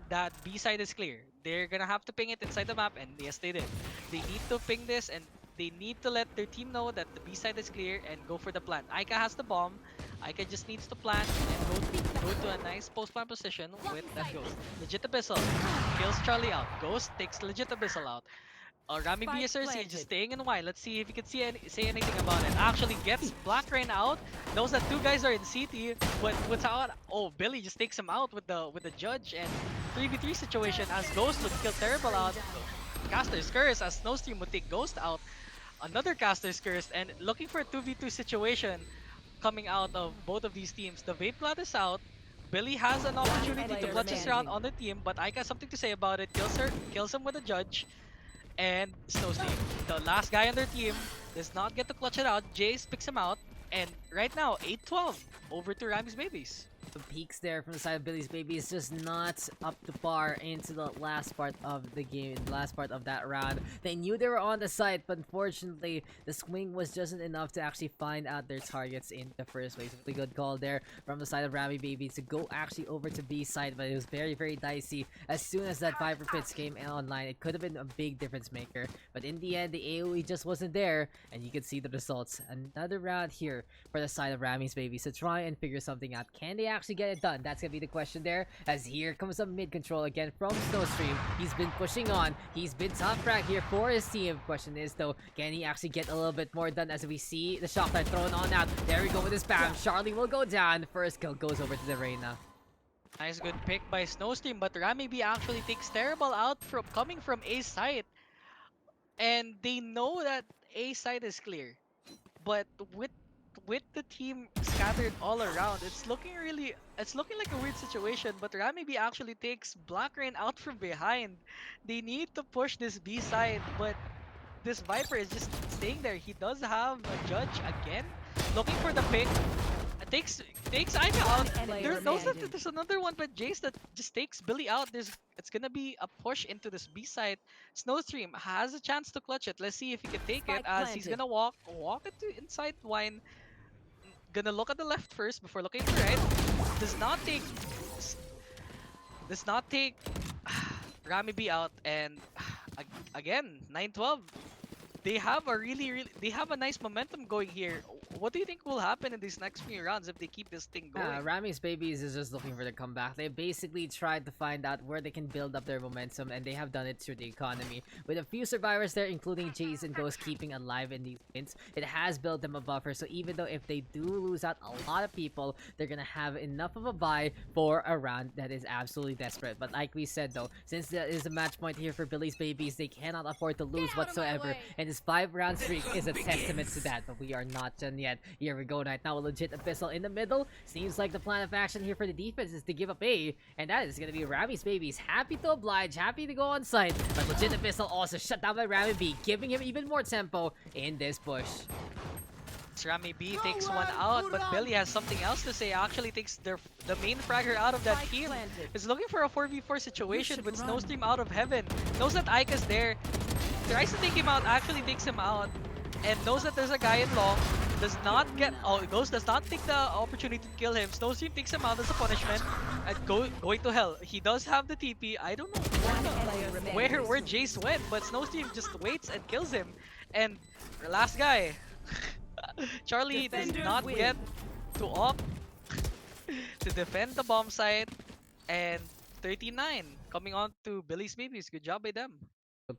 that B side is clear. They're gonna have to ping it inside the map, and yes, they did. They need to ping this, and they need to let their team know that the B side is clear and go for the plant. Aika has the bomb. Aika just needs to plant and go to a nice post plant position with that Ghost. Legit Abyssal kills Charlie out. Ghost takes Legit Abyssal out. Rami Spike BSRC planted. just staying in Y. Let's see if he can say anything about it. Actually gets Black Rain out. Knows that two guys are in CT. But what's out? Oh, Billy just takes him out with the judge and 3v3 situation as Ghost would kill Terrible out. Caster's Curse as Snowstream would take Ghost out. Another Caster's Curse and looking for a 2v2 situation coming out of both of these teams. The Vape Blood is out. Billy has an opportunity to clutch his round on the team, but Aika has something to say about it. Kills him with a judge. And Snowstream, the last guy on their team, does not get to clutch it out. Jace picks him out, and right now 8-12 over to Rammy's babies. The peaks there from the side of Billy's baby is just not up to par into the last part of the game, the last part of that round. They knew they were on the site, but unfortunately, the swing was just enough to actually find out their targets in the first place. Really good call there from the side of Rammy Baby to go actually over to B side, but it was very, very dicey. As soon as that Viper Pits came online, it could have been a big difference maker, but in the end, the AoE just wasn't there, and you can see the results. Another round here for the side of Rammy's baby to try and figure something out. Can they actually get it done? That's gonna be the question there, as here comes a mid control again from Snowstream. He's been pushing on. He's been top frag here for his team. Question is though, can he actually get a little bit more done as we see the shotgun thrown on out? There we go with his spam. Charlie will go down. First kill goes over to the Reyna. Nice good pick by Snowstream, but Rammy B actually takes Terrible out from coming from A side. And they know that A side is clear. But with the team scattered all around, it's looking like a weird situation, but Rammy B actually takes Black Rain out from behind. They need to push this B side, but this Viper is just staying there. He does have a judge again. Looking for the pick. Takes Aika out. There's another one, but Jace that just takes Billy out. It's gonna be a push into this B side. Snowstream has a chance to clutch it. Let's see if he can take it Spike as he's planted. gonna walk into inside Wine. Gonna look at the left first before looking to the right. Does not take Rammy B out, and again 9-12. They have a nice momentum going here. What do you think will happen in these next few rounds if they keep this thing going? Rammy's babies is just looking for the comeback. They basically tried to find out where they can build up their momentum, and they have done it through the economy. With a few survivors there, including Jace and Ghost keeping alive in these wins, it has built them a buffer. So even though if they do lose out a lot of people, they're gonna have enough of a buy for a round that is absolutely desperate. But like we said though, since there is a match point here for Billy's babies, they cannot afford to lose whatsoever. And this 5-round streak is a testament to that. But we are not done yet. Here we go right now, a legit Abyssal in the middle. Seems like the plan of action here for the defense is to give up A, and that is gonna be Rammy's babies. Happy to oblige, happy to go on site, but legit Abyssal also shut down by Rammy B, giving him even more tempo in this push. Rammy B takes one out, but Billy has something else to say. Actually takes the main fragger out of that Spike team. planted. Is looking for a 4v4 situation with Snowstream out of heaven. Knows that Aika's there. Tries to take him out, actually takes him out. And knows that there's a guy in long. Does not get... Oh, Ghost does not take the opportunity to kill him. Snowstream takes him out as a punishment. And going to hell. He does have the TP. I don't know where Jace went, but Snowstream just waits and kills him. And last guy... Charlie does Defenders not win. get to opt to defend the bomb site, and 39 coming on to Billy's babies. Good job by them.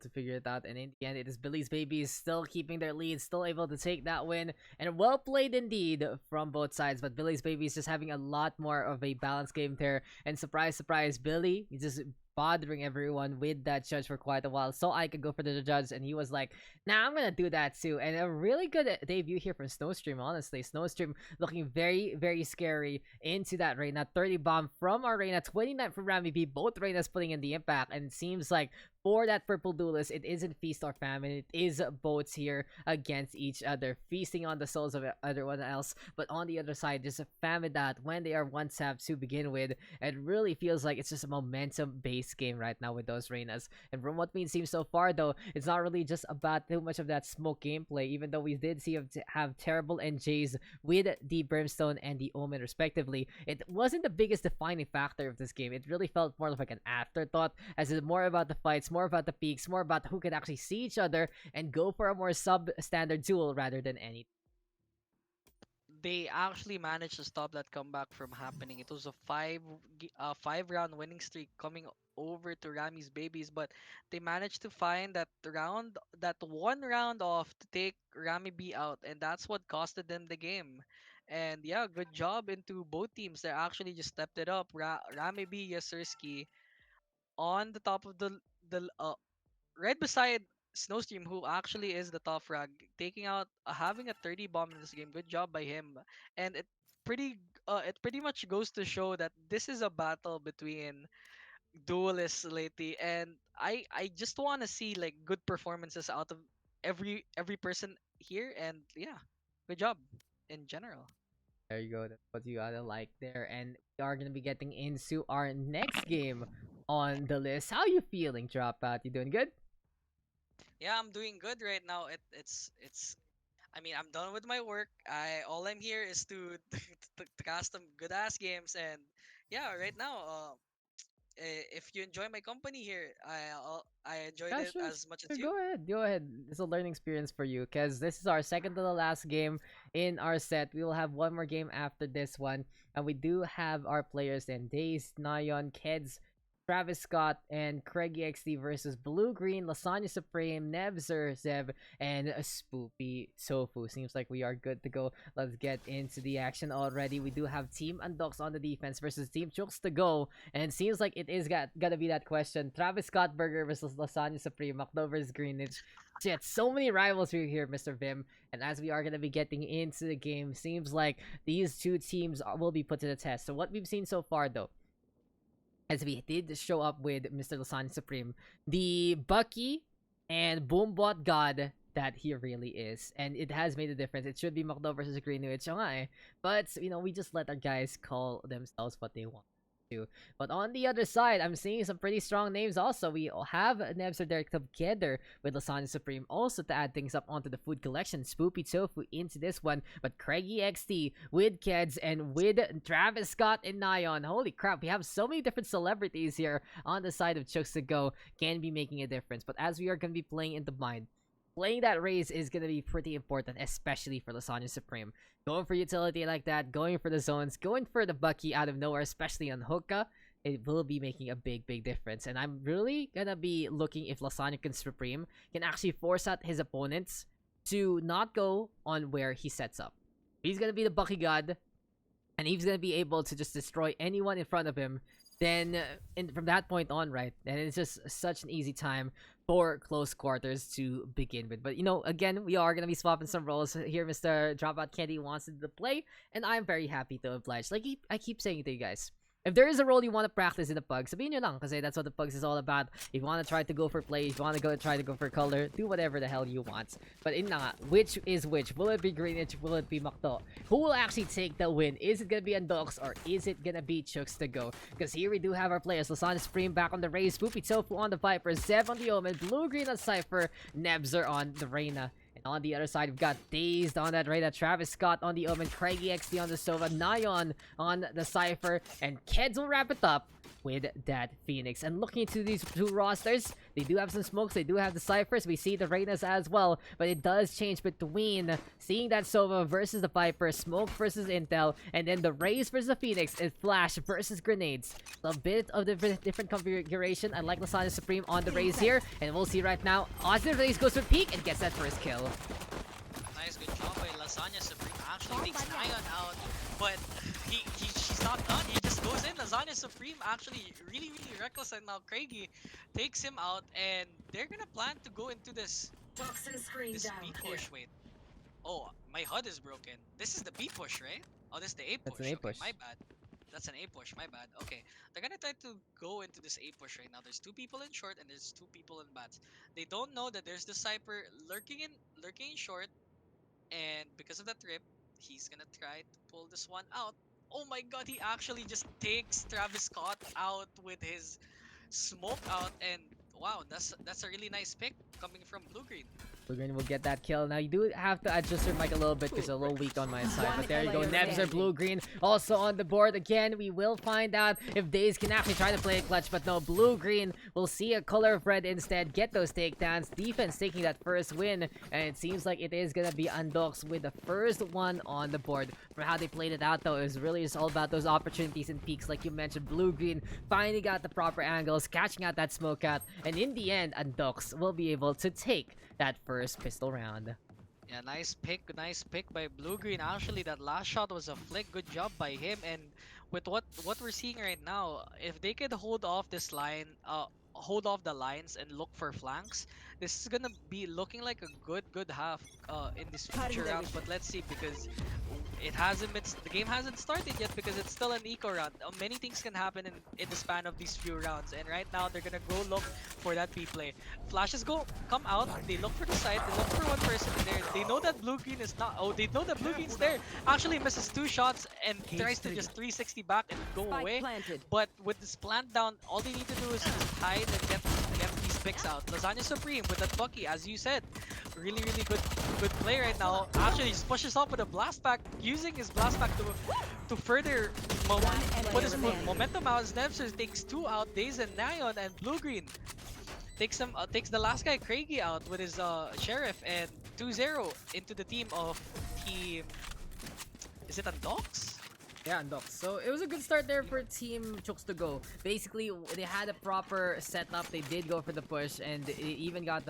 to figure it out, and in the end, it is Billy's Babies still keeping their lead, still able to take that win, and well played indeed from both sides. But Billy's Babies just having a lot more of a balanced game there, and surprise, surprise, Billy is just bothering everyone with that judge for quite a while, so I could go for the judge, and he was like, "Nah, I'm gonna do that too." And a really good debut here from Snowstream. Honestly, Snowstream looking very, very scary into that Reina. 30 bomb from our Reina, 29 from Rammy B. Both Reinas putting in the impact, and it seems like for that purple duelist, it isn't feast or famine. It is boats here against each other, feasting on the souls of everyone else. But on the other side, just a famine that when they are one tap to begin with, it really feels like it's just a momentum-based game right now with those Reinas. And from what we've seen so far, though, it's not really just about too much of that smoke gameplay, even though we did see have terrible NJs with the Brimstone and the Omen, respectively. It wasn't the biggest defining factor of this game. It really felt more like an afterthought, as it's more about the fights, more about the peaks, more about who could actually see each other and go for a more substandard duel rather than any. They actually managed to stop that comeback from happening. It was a 5 round winning streak coming over to Rammy's Babies, but they managed to find that 1 round off to take Rammy B out, and that's what costed them the game. And yeah, good job into both teams. They actually just stepped it up. Rammy B Yasirski on the top of the right beside Snowstream, who actually is the top frag, taking out having a 30 bomb in this game. Good job by him. And it pretty much goes to show that this is a battle between duelists lately, and I just want to see like good performances out of every person here. And yeah, good job in general. There you go. That's what you gotta like there. And we are gonna be getting into our next game on the list. How you feeling, Dropout? You doing good? Yeah, I'm doing good right now. It's I mean, I'm done with my work. All I'm here is to to cast some good ass games. And yeah, right now, if you enjoy my company here, I enjoyed Yeah, it sure, as much as sure. you. Go ahead. Go ahead. It's a learning experience for you because this is our second to the last game in our set. We will have one more game after this one. And we do have our players in Days, Nayon, Keds, Travis Scott, and Craigie XD versus Blue Green, Lasagna Supreme, Nebzer, Zeb, and Spoopy Sofu. Seems like we are good to go. Let's get into the action already. We do have Team Andoks on the defense versus Team Chooks to go. And it seems like it is gonna be that question. Travis Scott Burger versus Lasagna Supreme, Macdo versus Greenwich. Shit, so many rivals here, Mr. Vim. And as we are gonna be getting into the game, seems like these two teams will be put to the test. So what we've seen so far, though, as we did show up with Mr. Lasagna Supreme, the Bucky and Boombot God that he really is. And it has made a difference. It should be Macdo versus Greenwich, but, we just let our guys call themselves what they want to. But on the other side, I'm seeing some pretty strong names also. We have Nebs Derek together with Lasagna Supreme also to add things up onto the food collection. Spoopy Tofu into this one, but Craigie XT with Keds and with Travis Scott and Nyon. Holy crap, we have so many different celebrities here on the side of Chooks to go. Can be making a difference. But as we are going to be playing into mind, playing that raise is going to be pretty important, especially for Lasagna Supreme. Going for utility like that, going for the zones, going for the Bucky out of nowhere, especially on Hookah, it will be making a big, big difference. And I'm really going to be looking if Lasagna Supreme can actually force out his opponents to not go on where he sets up. He's going to be the Bucky God, and he's going to be able to just destroy anyone in front of him. Then, from that point on, right, and it's just such an easy time for close quarters to begin with. But, again, we are going to be swapping some roles here. Mr. Dropout Candy wants to play, and I'm very happy to oblige. Like I keep saying to you guys, if there is a role you want to practice in the Pugs, sabihin nyo lang, kasi that's what the Pugs is all about. If you want to try to go for play, if you want to try to go for color, do whatever the hell you want. But which is which? Will it be Greenwich? Will it be Macdo? Who will actually take the win? Is it gonna be Andoks or is it gonna be Chooks to go? Because here we do have our players. Lasagna Supreme back on the raise, Poopy Tofu on the Viper, Zev on the Omen, Blue Green on Cypher, Nebzer on the Reina. And on the other side, we've got Dazed on that Reina, Travis Scott on the Omen, Craigie XD on the Sova, Nyon on the Cypher, and Keds will wrap it up with that Phoenix. And looking into these two rosters, they do have some smokes, they do have the Cyphers, we see the Reynas as well, but it does change between seeing that Sova versus the Viper, Smoke versus Intel, and then the Raze versus the Phoenix, and Flash versus Grenades. So a bit of the different configuration. I like Lasagna Supreme on the Raze here, and we'll see right now, Austin Raze goes for peek and gets that first kill. Nice, good job by Lasagna Supreme. Actually takes Nayon out, but she's not done. He just goes in. Lasagna Supreme actually really reckless, and now Craigie takes him out, and they're gonna plan to go into this B push. Wait, oh, my HUD is broken. This is the B push, right? Oh, this is the A push. That's an A push. Okay, my bad. That's an A push, my bad. Okay, they're gonna try to go into this A push right now. There's two people in short and there's two people in bats. They don't know that there's the Cypher lurking in short, and because of that rip, he's gonna try to pull this one out. Oh my god, he actually just takes Travis Scott out with his smoke out, and wow, that's a really nice pick coming from Blue Green. Blue Green will get that kill. Now you do have to adjust your mic a little bit because a little weak on my side. But there you go, Nebs or Blue Green also on the board again. We will find out if Daze can actually try to play a clutch, but no, Blue Green will see a color of red instead, get those takedowns. Defense taking that first win, and it seems like it is gonna be Andoks with the first one on the board. For how they played it out though, it was really just all about those opportunities and peaks, like you mentioned. Blue Green finally got the proper angles, catching out that smoke out, and in the end, Andoks will be able to take that first pistol round. Yeah, nice pick by Blue Green. Actually, that last shot was a flick. Good job by him. And with what we're seeing right now, if they could hold off this line, hold off the lines and look for flanks, this is gonna be looking like a good half in this future round. But let's see, because the game hasn't started yet, because it's still an eco round. Many things can happen in the span of these few rounds, and right now they're gonna go look for that B play. Flashes come out, they look for the side, they look for one person in there. They know that Blue Green is not, they know that Blue Green's there. Actually misses two shots and tries to just 360 back and go away. But with this plant down, all they need to do is just hide and get these picks out. Lasagna Supreme with that Bucky, as you said, really good play right now. Actually just pushes off with a blast back, using his blast back to further put his momentum out. Snapster takes two out, Daze and Nayon, and Blue Green takes the last guy, Craigie, out with his Sheriff, and 2-0 into the team of team. Is it Andoks? Yeah, Andoks. So it was a good start there for Team Chooks to go. Basically, they had a proper setup. They did go for the push, and they even got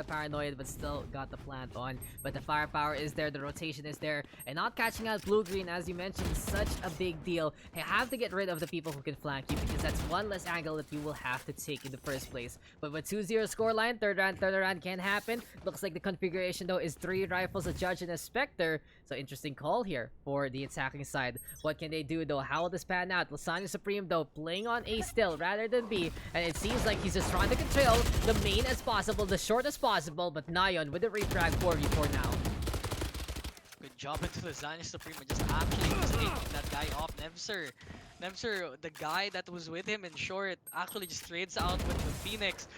paranoid, but still got the plant on. But the firepower is there, the rotation is there, and not catching out Blue Green, as you mentioned, is such a big deal. You have to get rid of the people who can flank you, because that's one less angle that you will have to take in the first place. But with 2-0 scoreline, third round can happen. Looks like the configuration though is 3 rifles, a judge, and a Spectre. So interesting call here for the attacking side. What can they do though? How will this pan out? Lasagna Supreme though playing on A still rather than B, and it seems like he's just trying to control the main as possible, the short as possible, but Nayon with the refrag 4v4 now. Good job into Lasagna Supreme, just actually just taking that guy off. Nemser, the guy that was with him in short, actually just trades out with the Phoenix.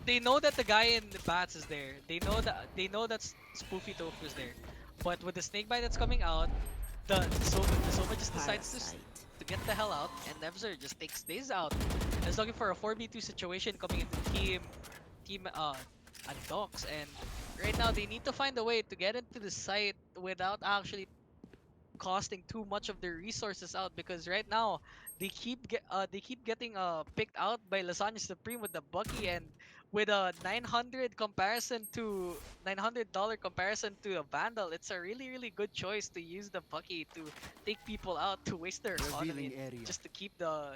They know that the guy in the bats is there. They know that Spoofy Tofu is there. But with the snakebite that's coming out, the Sova just decides to get the hell out, and Nemser just takes Daze out. And is looking for a 4v2 situation coming into team Andoks, and right now they need to find a way to get into the site without actually costing too much of their resources out, because right now they keep getting picked out by Lasagna Supreme with the Bucky, and with a $900 comparison to a Vandal, it's a really good choice to use the Bucky to take people out, to waste their economy just to keep the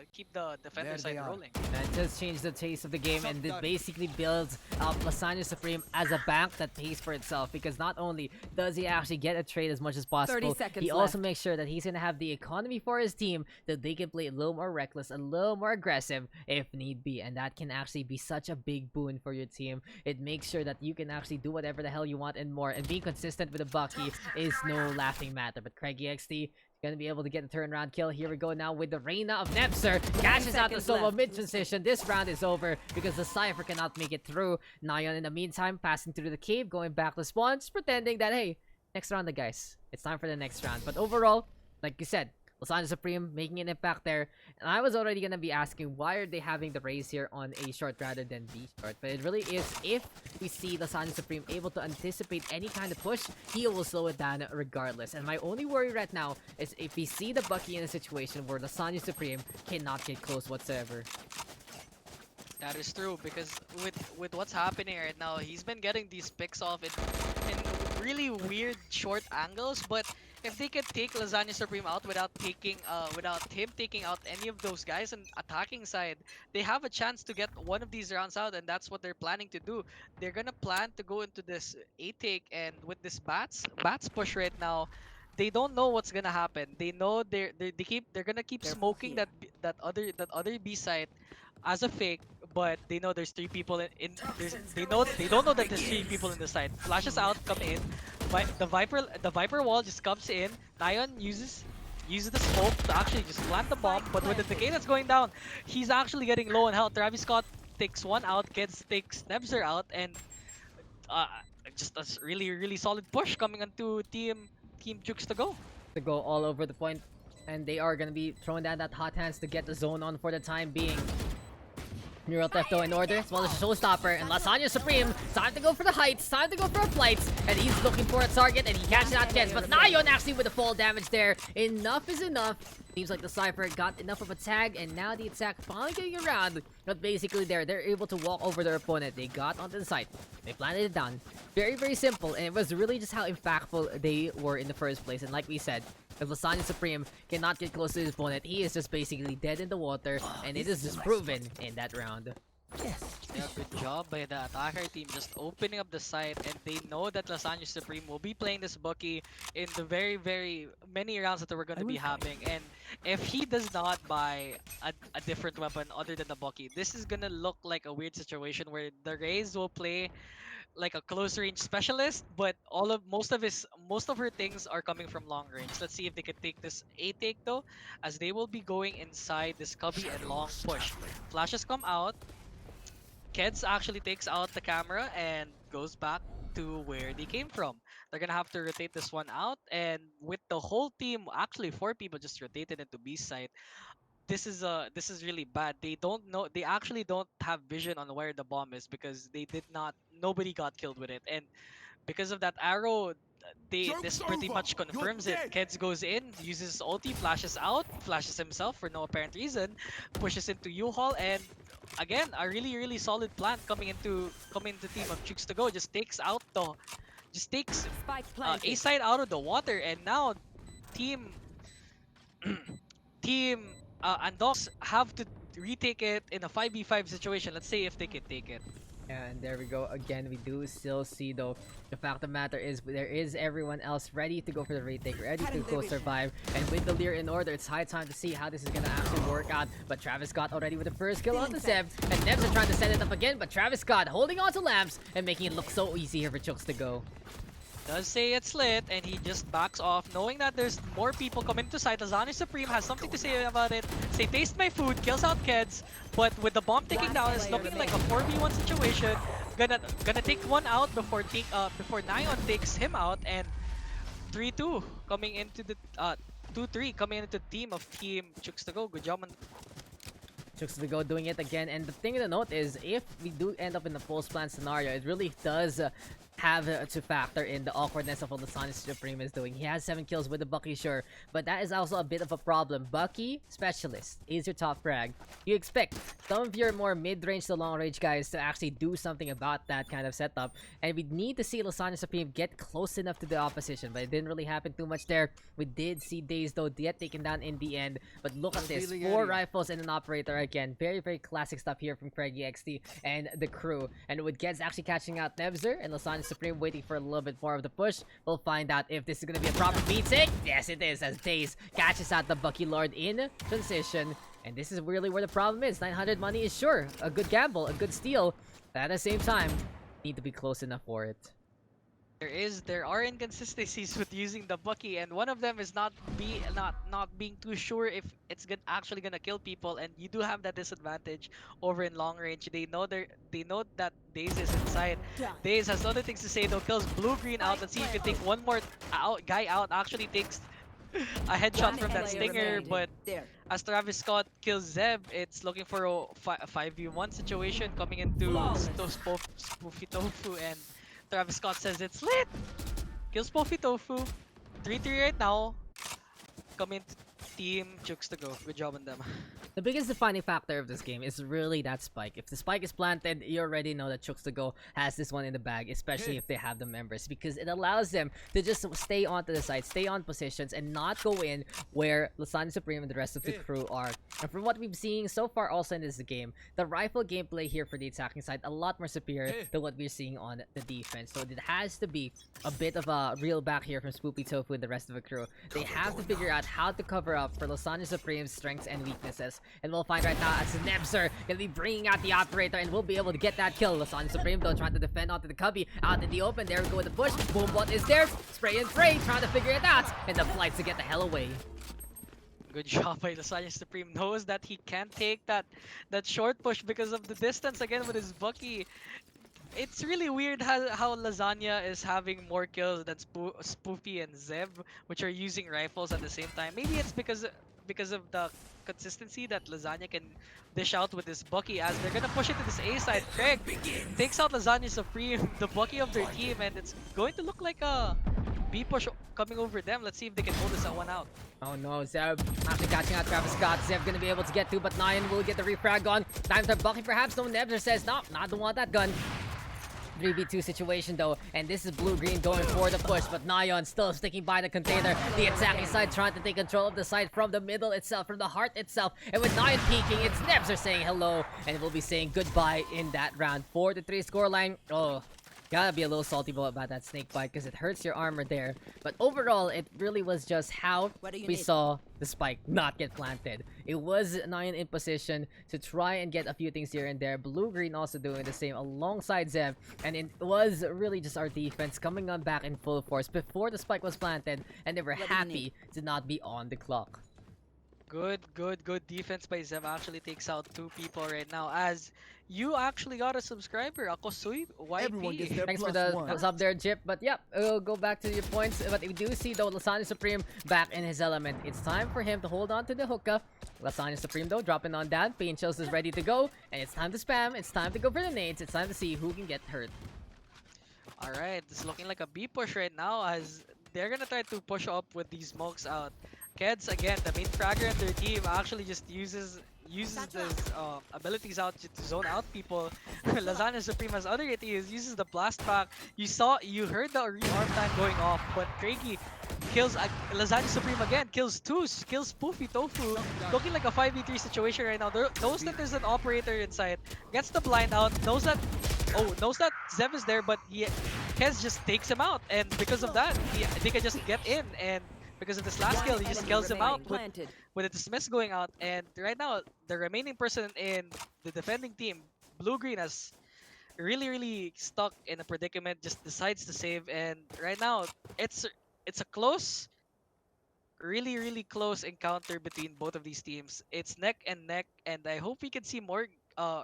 defender side rolling. That does change the taste of the game, and it basically builds up Lasagna Supreme as a bank that pays for itself, because not only does he actually get a trade as much as possible, he also makes sure that he's gonna have the economy for his team, that they can play a little more reckless, a little more aggressive if need be, and that can actually be such a big boon for your team. It makes sure that you can actually do whatever the hell you want and more, and being consistent with the Bucky is no laughing matter. But Craigie XT gonna be able to get a turnaround kill. Here we go now with the Reyna of Nebser. Catches out the solo mid-transition. This round is over because the Cypher cannot make it through. Nayon in the meantime passing through the cave, going back to spawn, just pretending that, hey, next round, guys. It's time for the next round. But overall, like you said, Lasagna Supreme making an impact there. And I was already gonna be asking why are they having the raise here on A short rather than B short. But it really is, if we see Lasagna Supreme able to anticipate any kind of push, he will slow it down regardless. And my only worry right now is if we see the Bucky in a situation where Lasagna Supreme cannot get close whatsoever. That is true, because with what's happening right now, he's been getting these picks off in really weird short angles. But if they could take Lasagna Supreme out without him taking out any of those guys and attacking side, they have a chance to get one of these rounds out, and that's what they're planning to do. They're gonna plan to go into this A take, and with this bats push right now, they don't know what's gonna happen. They know they're gonna keep Careful smoking here. that other B site as a fake, but they know there's three people they don't know that there's three people in the side. Flashes out, come in. The Viper wall just comes in. Nion uses the smoke to actually just plant the bomb, but with the decay that's going down, he's actually getting low on health. Travis Scott takes one out, Kids takes Nebzer out, and uh, just a really solid push coming onto Team Chooks to go. To go all over the point, and they are gonna be throwing down that hot hands to get the zone on for the time being. Neural Thefto in order, as well as Showstopper and Lasagna Supreme. Time to go for the heights, time to go for flights, and he's looking for a target, and he catches out Kens, but Nayon actually with the fall damage there. Enough is enough. Seems like the Cypher got enough of a tag, and now the attack finally getting around. But basically they're able to walk over their opponent. They got onto the site. They planted it down. Very simple, and it was really just how impactful they were in the first place. And like we said, if Lasagna Supreme cannot get close to his opponent, he is just basically dead in the water, and it is just proven in that round. Yes. Yeah, good job by the attacker team just opening up the site, and they know that Lasagna Supreme will be playing this Bucky in the very many rounds that we're going to be having. And if he does not buy a different weapon other than the Bucky, this is going to look like a weird situation where the Raze will play like a close range specialist, but most of her things are coming from long range. Let's see if they can take this A take though, as they will be going inside this cubby and long push. Flashes come out. Keds actually takes out the camera and goes back to where they came from. They're gonna have to rotate this one out, and with the whole team, actually 4 people just rotated into B side. This is really bad. They don't know. They actually don't have vision on where the bomb is, because they did not. Nobody got killed with it, and because of that arrow, this pretty much confirms it. Keds goes in, uses his ulti, flashes out, flashes himself for no apparent reason, pushes into U-Haul, and again a really solid plant coming into team of Chooks to go. Just takes Spike A planted. side out of the water, and now team team Andoks have to retake it in a 5v5 situation. Let's see if they can take it. And there we go again. We do still see though, the fact of the matter is there is everyone else ready to go for the retake, ready to go survive, and with the Lear in order, it's high time to see how this is gonna actually work out. But Travis Scott already with the first kill on the Zeb, and Nebs are trying to set it up again, but Travis Scott holding on to lamps and making it look so easy here for Chooks to go. Does say it's lit, and he just backs off, knowing that there's more people coming to site. Lasagna Supreme has something to say about it. Say, taste my food, kills out Keds, but with the bomb ticking down, it's looking like a 4v1 situation. Gonna take one out before Nion takes him out, and 3-2 coming into the 2-3 coming into the team of Team Chooks to go. Good job on Chooks to go doing it again, and the thing to note is if we do end up in the post plan scenario, it really does have to factor in the awkwardness of what Lasagna Supreme is doing. He has 7 kills with the Bucky, sure, but that is also a bit of a problem. Bucky, specialist, is your top frag. You expect some of your more mid-range to long-range guys to actually do something about that kind of setup, and we need to see Lasagna Supreme get close enough to the opposition, but it didn't really happen too much there. We did see Daze though get taken down in the end, but look at this, 4 rifles and an operator again. Very classic stuff here from Craigie XT and the crew, and with Geds actually catching out Nebzer and Lasagna Supreme waiting for a little bit more of the push. We'll find out if this is going to be a proper beat take. Yes, it is, as Daze catches out the Bucky Lord in transition. And this is really where the problem is. 900 money is sure a good gamble, a good steal, but at the same time, need to be close enough for it. There are inconsistencies with using the Bucky, and one of them is not being too sure if it's actually gonna kill people, and you do have that disadvantage over in long range. They know that Daze is inside. Daze has other things to say though. Kills blue green out. Let's see if he can take one more guy out. Actually takes a headshot Last from that player stinger, standing. but There. as Travis Scott kills Zeb, it's looking for a 5v1 situation coming into Flawless. Spoofy Tofu, and Travis Scott says it's lit! Kills Spoofy Tofu. 3-3 right now. Coming to team Chooks to go. Good job on them. The biggest defining factor of this game is really that spike. If the spike is planted, you already know that Chooks to go has this one in the bag, especially if they have the members, because it allows them to just stay onto the side, stay on positions, and not go in where Lasagna Supreme and the rest of the crew are. And from what we've seen so far also in this game, the rifle gameplay here for the attacking side a lot more superior than what we're seeing on the defense. So it has to be a bit of a reel back here from Spoopy Tofu and the rest of the crew. They have to figure out how to cover up for Lasagna Supreme's strengths and weaknesses. And we'll find right now as Nebzer gonna be bringing out the operator and we'll be able to get that kill. Lasagna Supreme though trying to defend onto the cubby out in the open. There we go with the push. Boombot is there. Spray and pray trying to figure it out. And the flight to get the hell away. Good job by Lasagna Supreme. Knows that he can't take that short push because of the distance again with his Bucky. It's really weird how Lasagna is having more kills than Spoofy and Zeb, which are using rifles at the same time. Maybe it's because of the consistency that Lasagna can dish out with this Bucky, as they're gonna push it to this A side. Craig takes out Lasagna Supreme, the Bucky of their team, and it's going to look like a B push coming over them. Let's see if they can hold this one out. Oh no, Zeb after catching out Travis Scott, Zeb gonna be able to get to, but Nyan will get the refrag on. Time to Bucky perhaps, no, Nebzer says, no, not the one that gun. 3v2 situation though, and this is blue-green going for the push, but Nyan still sticking by the container. The attacking side trying to take control of the side from the middle itself, from the heart itself, and with Nyan peeking, it's Nebzer saying hello, and we'll be saying goodbye in that round. 4-3 scoreline. Oh, gotta be a little salty about that snake bite because it hurts your armor there. But overall, it really was just how What do you we need? saw the spike not get planted. It was Nyan in position to try and get a few things here and there. Blue-green also doing the same alongside Zeb. And it was really just our defense coming on back in full force before the spike was planted. And they were What do you happy to not be on the clock. Good defense by Zeb. Actually takes out 2 people right now, as you actually got a subscriber, Akosui Everyone gets YP. their Thanks for plus the one. sub there, Jip. But yeah, we'll go back to your points. But we do see though Lasagna Supreme back in his element. It's time for him to hold on to the hookah. Lasagna Supreme though dropping on that. Pain Chills is ready to go. And it's time to spam. It's time to go for the nades. It's time to see who can get hurt. Alright, it's looking like a B push right now, as they're gonna try to push up with these smokes out. Keds, again, the main fragger in their team actually just uses his abilities out to zone out people. Lasagna Supreme has other ATs, uses the blast pack. You heard the rearm time going off, but Craigie kills Lasagna Supreme again, kills Toos, kills Spoofy Tofu. Looking like a 5v3 situation right now. Knows that there's an operator inside, gets the blind out, knows that Zeb is there, but Kez just takes him out, and because of that, they can just get in, and because of this last kill, he just kills him out with a dismiss going out. And right now, the remaining person in the defending team, blue-green, has really stuck in a predicament, just decides to save, and right now, it's a close, really close encounter between both of these teams. It's neck and neck, and I hope we can see more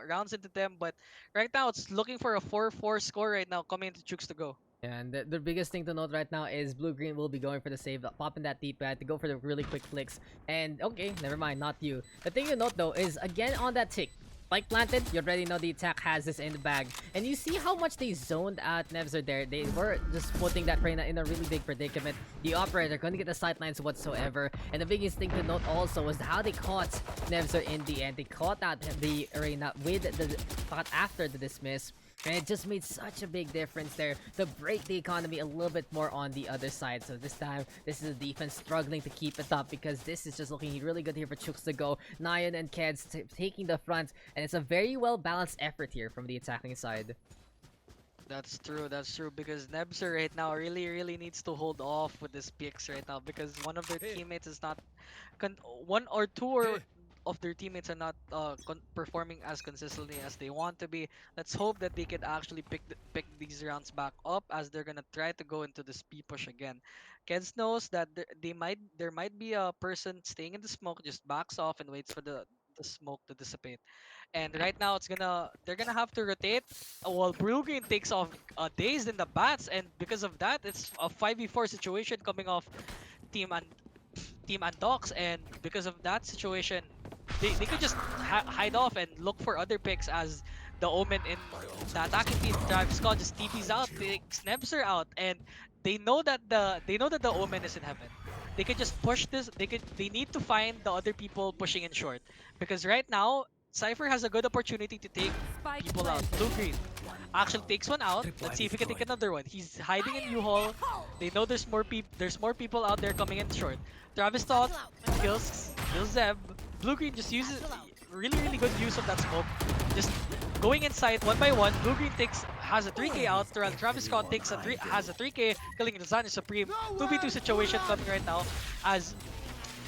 rounds into them, but right now, it's looking for a 4-4 score right now coming into Chooks to go. And the biggest thing to note right now is blue-green will be going for the save, popping that D-pad to go for the really quick flicks. And okay, never mind, not you. The thing to note though is, again on that tick, spike planted, you already know the attack has this in the bag. And you see how much they zoned out Nebzer there. They were just putting that Reyna in a really big predicament. The operator couldn't get the sightlines whatsoever. And the biggest thing to note also was how they caught Nebzer in the end. They caught out the Reyna with the thought after the dismiss. And it just made such a big difference there to break the economy a little bit more on the other side. So this time, this is the defense struggling to keep it up, because this is just looking really good here for Chooks to go. Nyan and Keds taking the front, and it's a very well balanced effort here from the attacking side. That's true, because Nebzer right now really needs to hold off with this picks right now, because one of their teammates is not one or two of their teammates are not performing as consistently as they want to be. Let's hope that they can actually pick these rounds back up, as they're gonna try to go into the speed push again. Kens knows that there might be a person staying in the smoke, just backs off and waits for the smoke to dissipate. And right now they're gonna have to rotate while Blue-green takes off Dazed in the bats, and because of that, it's a 5v4 situation coming off team Team Andoks, and because of that situation, they could just hide off and look for other picks as the Omen in the attacking team Travis Scott just TP's out, takes Nebzer out, and they know that the Omen is in heaven. They could just push this. They need to find the other people pushing in short because right now Cypher has a good opportunity to take Spike people out. planted. Blue green actually takes one out. Let's see if he can take another one. He's hiding in U-Haul. They know there's more people out there coming in short. Travis thought kills Zeb. Blue green just uses really good use of that smoke. Just going inside one by one. Blue green has a 3k out. Travis Scott has a 3k, killing Lasagna Supreme. 2v2 situation coming right now as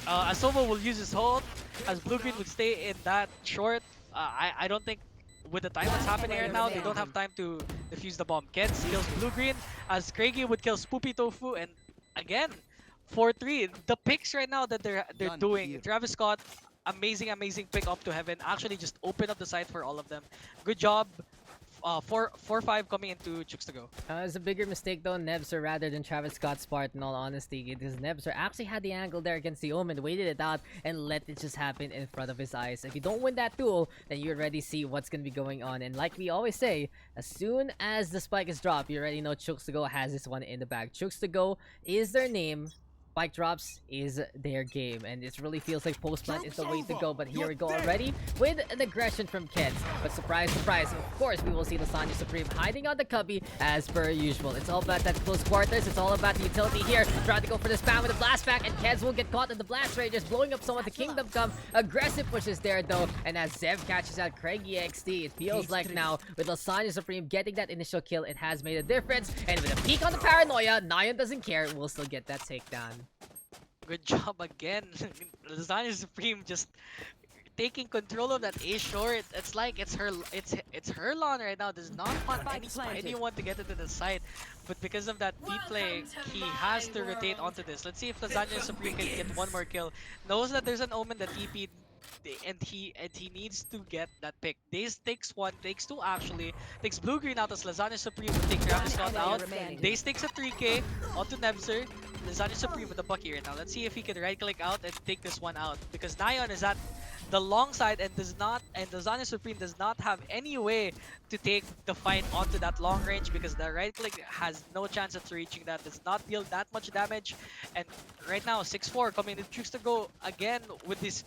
Sova will use his hold as Blue Green would stay in that short. I don't think with the time that's happening right now, they don't have time to defuse the bomb. Keds kills Blue Green as Craigie would kill Spoopy Tofu, and again 4-3. The picks right now that they're doing. Travis Scott, amazing pick up to heaven. Actually just open up the site for all of them. Good job. 4-5 coming into Chooks to go. It's a bigger mistake though, Nebzer, rather than Travis Scott's part, in all honesty, because Nebzer actually had the angle there against the Omen, waited it out, and let it just happen in front of his eyes. If you don't win that duel, then you already see what's going to be going on. And like we always say, as soon as the spike is dropped, you already know Chooks to go has this one in the bag. Chooks to go is their name. Spike drops is their game, and it really feels like post plant is the way to go. But here we go already with an aggression from Keds. But surprise, of course, we will see Lasagna Supreme hiding on the cubby as per usual. It's all about that close quarters. It's all about the utility here. Trying to go for the spam with the blast back, and Keds will get caught in the blast ray, just blowing up someone. The Kingdom Come. Aggressive pushes there though, and as Zev catches out Craigie XD, it feels like now with Lasagna Supreme getting that initial kill, it has made a difference. And with a peek on the paranoia, Nyan doesn't care. We'll still get that takedown. Good job again. Lasagna Supreme just taking control of that A short. It's like it's her lawn right now. Does not want anyone to get into the site. But because of that deep play, he has to rotate onto this. Let's see if Lasagna Supreme can get one more kill. Knows that there's an Omen that TP'd, and he needs to get that pick. Daze takes one, takes two actually. Takes Blue Green out as Lasagna Supreme will take Travis Scott out. Daze takes a 3k onto Nebzer. Lasagna Supreme with the Bucky right now. Let's see if he can right click out and take this one out. Because Nyan is at the long side and Lasagna Supreme does not have any way to take the fight onto that long range because the right click has no chance of reaching that. Does not deal that much damage. And right now 6-4 coming to Chooks to go again with these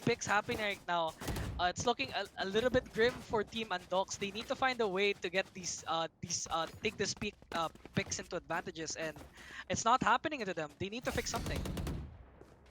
picks happening right now. It's looking a little bit grim for Team Andoks. They need to find a way to get these take this picks into advantages, and it's not happening to them. They need to fix something.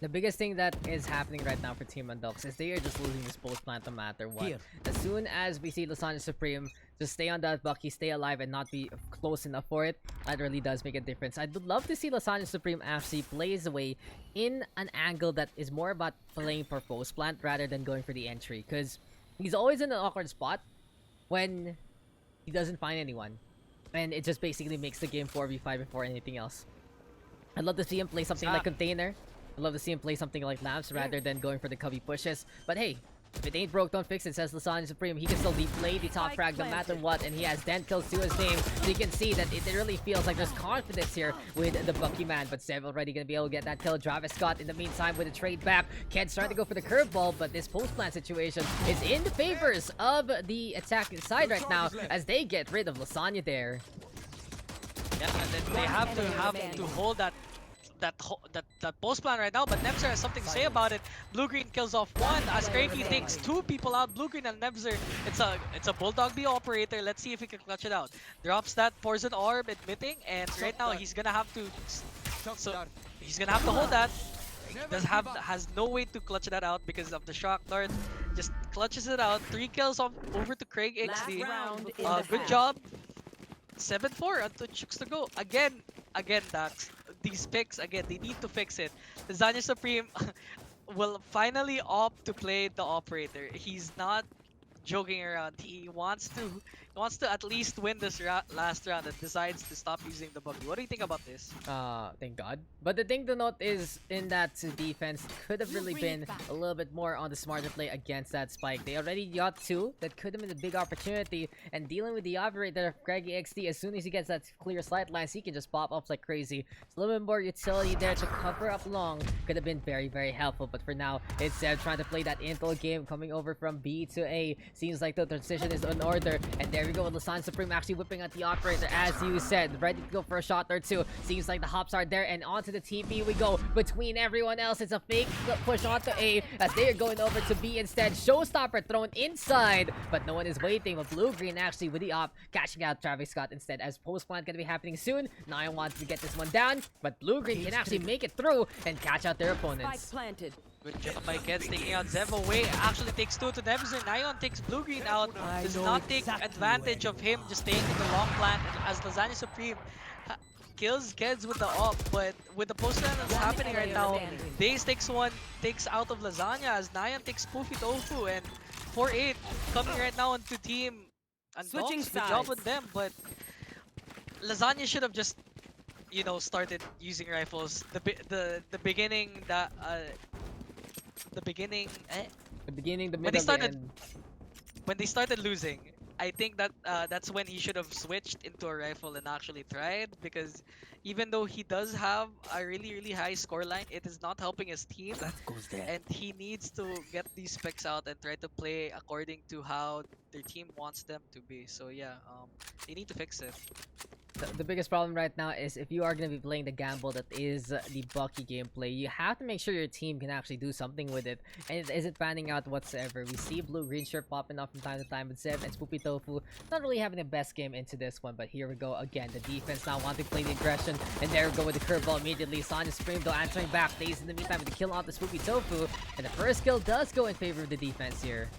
The biggest thing that is happening right now for Team Andoks is they are just losing this post plant no matter what. Here. As soon as we see Lasagna Supreme just stay on that Bucky, stay alive, and not be close enough for it, that really does make a difference. I'd love to see Lasagna Supreme actually plays away in an angle that is more about playing for post plant rather than going for the entry, because he's always in an awkward spot when he doesn't find anyone, and it just basically makes the game 4v5 before anything else. I'd love to see him play something like Container. I'd love to see him play something like Lamps rather than going for the cubby pushes. But hey, if it ain't broke, don't fix it, says Lasagna Supreme. He can still play the top frag no matter what, and he has 10 kills to his name. So you can see that it really feels like there's confidence here with the Bucky man. But Sev already gonna be able to get that kill. Travis Scott in the meantime with a trade back. Ked's trying to go for the curveball, but this post-plant situation is in the favors of the attacking side right now as they get rid of Lasagna there. Yeah, and then they have to hold that post plan right now, but Nebzer has something to say about it. Blue Green kills off one as Craigie takes two people out. Blue Green and Nebzer. It's a Bulldog B operator. Let's see if he can clutch it out. Drops that poison orb admitting, and right now he's gonna have to hold that. He has no way to clutch that out because of the shock dart. Just clutches it out. 3 kills over to Craig XD. Good job. 7-4 onto Chooks to go. Again, Daks. These picks, again, they need to fix it. Lasagna Supreme will finally opt to play the operator. He's not joking around. He wants to at least win this last round and decides to stop using the buggy. What do you think about this? Thank God. But the thing to note is, in that defense, could have really been a little bit more on the smarter play against that spike. They already got two. That could have been a big opportunity. And dealing with the operator of Greggy XD, as soon as he gets that clear sight lines, he can just pop off like crazy. It's a little bit more utility there to cover up long. Could have been very, very helpful. But for now, it's Zeb trying to play that intel game, coming over from B to A. Seems like the transition is in order. And there we go with Lasan Supreme actually whipping at the operator, as you said. Ready to go for a shot or two. Seems like the hops are there, and onto the TP we go. Between everyone else, it's a fake push onto A, as they are going over to B instead. Showstopper thrown inside, but no one is waiting. But Blue-Green actually with the op, catching out Travis Scott instead, as post-plant gonna be happening soon. Nine wants to get this one down, but Blue-Green can actually make it through and catch out their opponents. Spike planted. Good job by Keds taking out Zev away. Actually takes two to Nebzer. Nion takes Blue-Green out. Does not take advantage of him just staying in the long plant as Lasagna Supreme kills Keds with the op. But with the post-plant that's happening right now, Daze takes out of Lasagna as Nion takes Poofy Tofu, and 4-8 coming right now onto team Switching Andoks. Good job sides. with them, but Lasagna should have just, started using rifles. The beginning that the beginning The beginning, the when they middle, the started end. when they started losing, I think that that's when he should have switched into a rifle and actually tried, because even though he does have a really, really high scoreline, it is not helping his team, goes there. and he needs to get these specs out and try to play according to how their team wants them to be. So yeah, they need to fix it. The biggest problem right now is, if you are going to be playing the gamble that is the Bucky gameplay, you have to make sure your team can actually do something with it. And it isn't panning out whatsoever. We see Blue-Green shirt popping up from time to time with Zev and Spoopy Tofu. Not really having the best game into this one, but here we go again. The defense now wanting to play the aggression, and there we go with the curveball immediately. Sonya Supreme though answering back. Daze in the meantime with the kill on the Spoopy Tofu, and the first kill does go in favor of the defense here.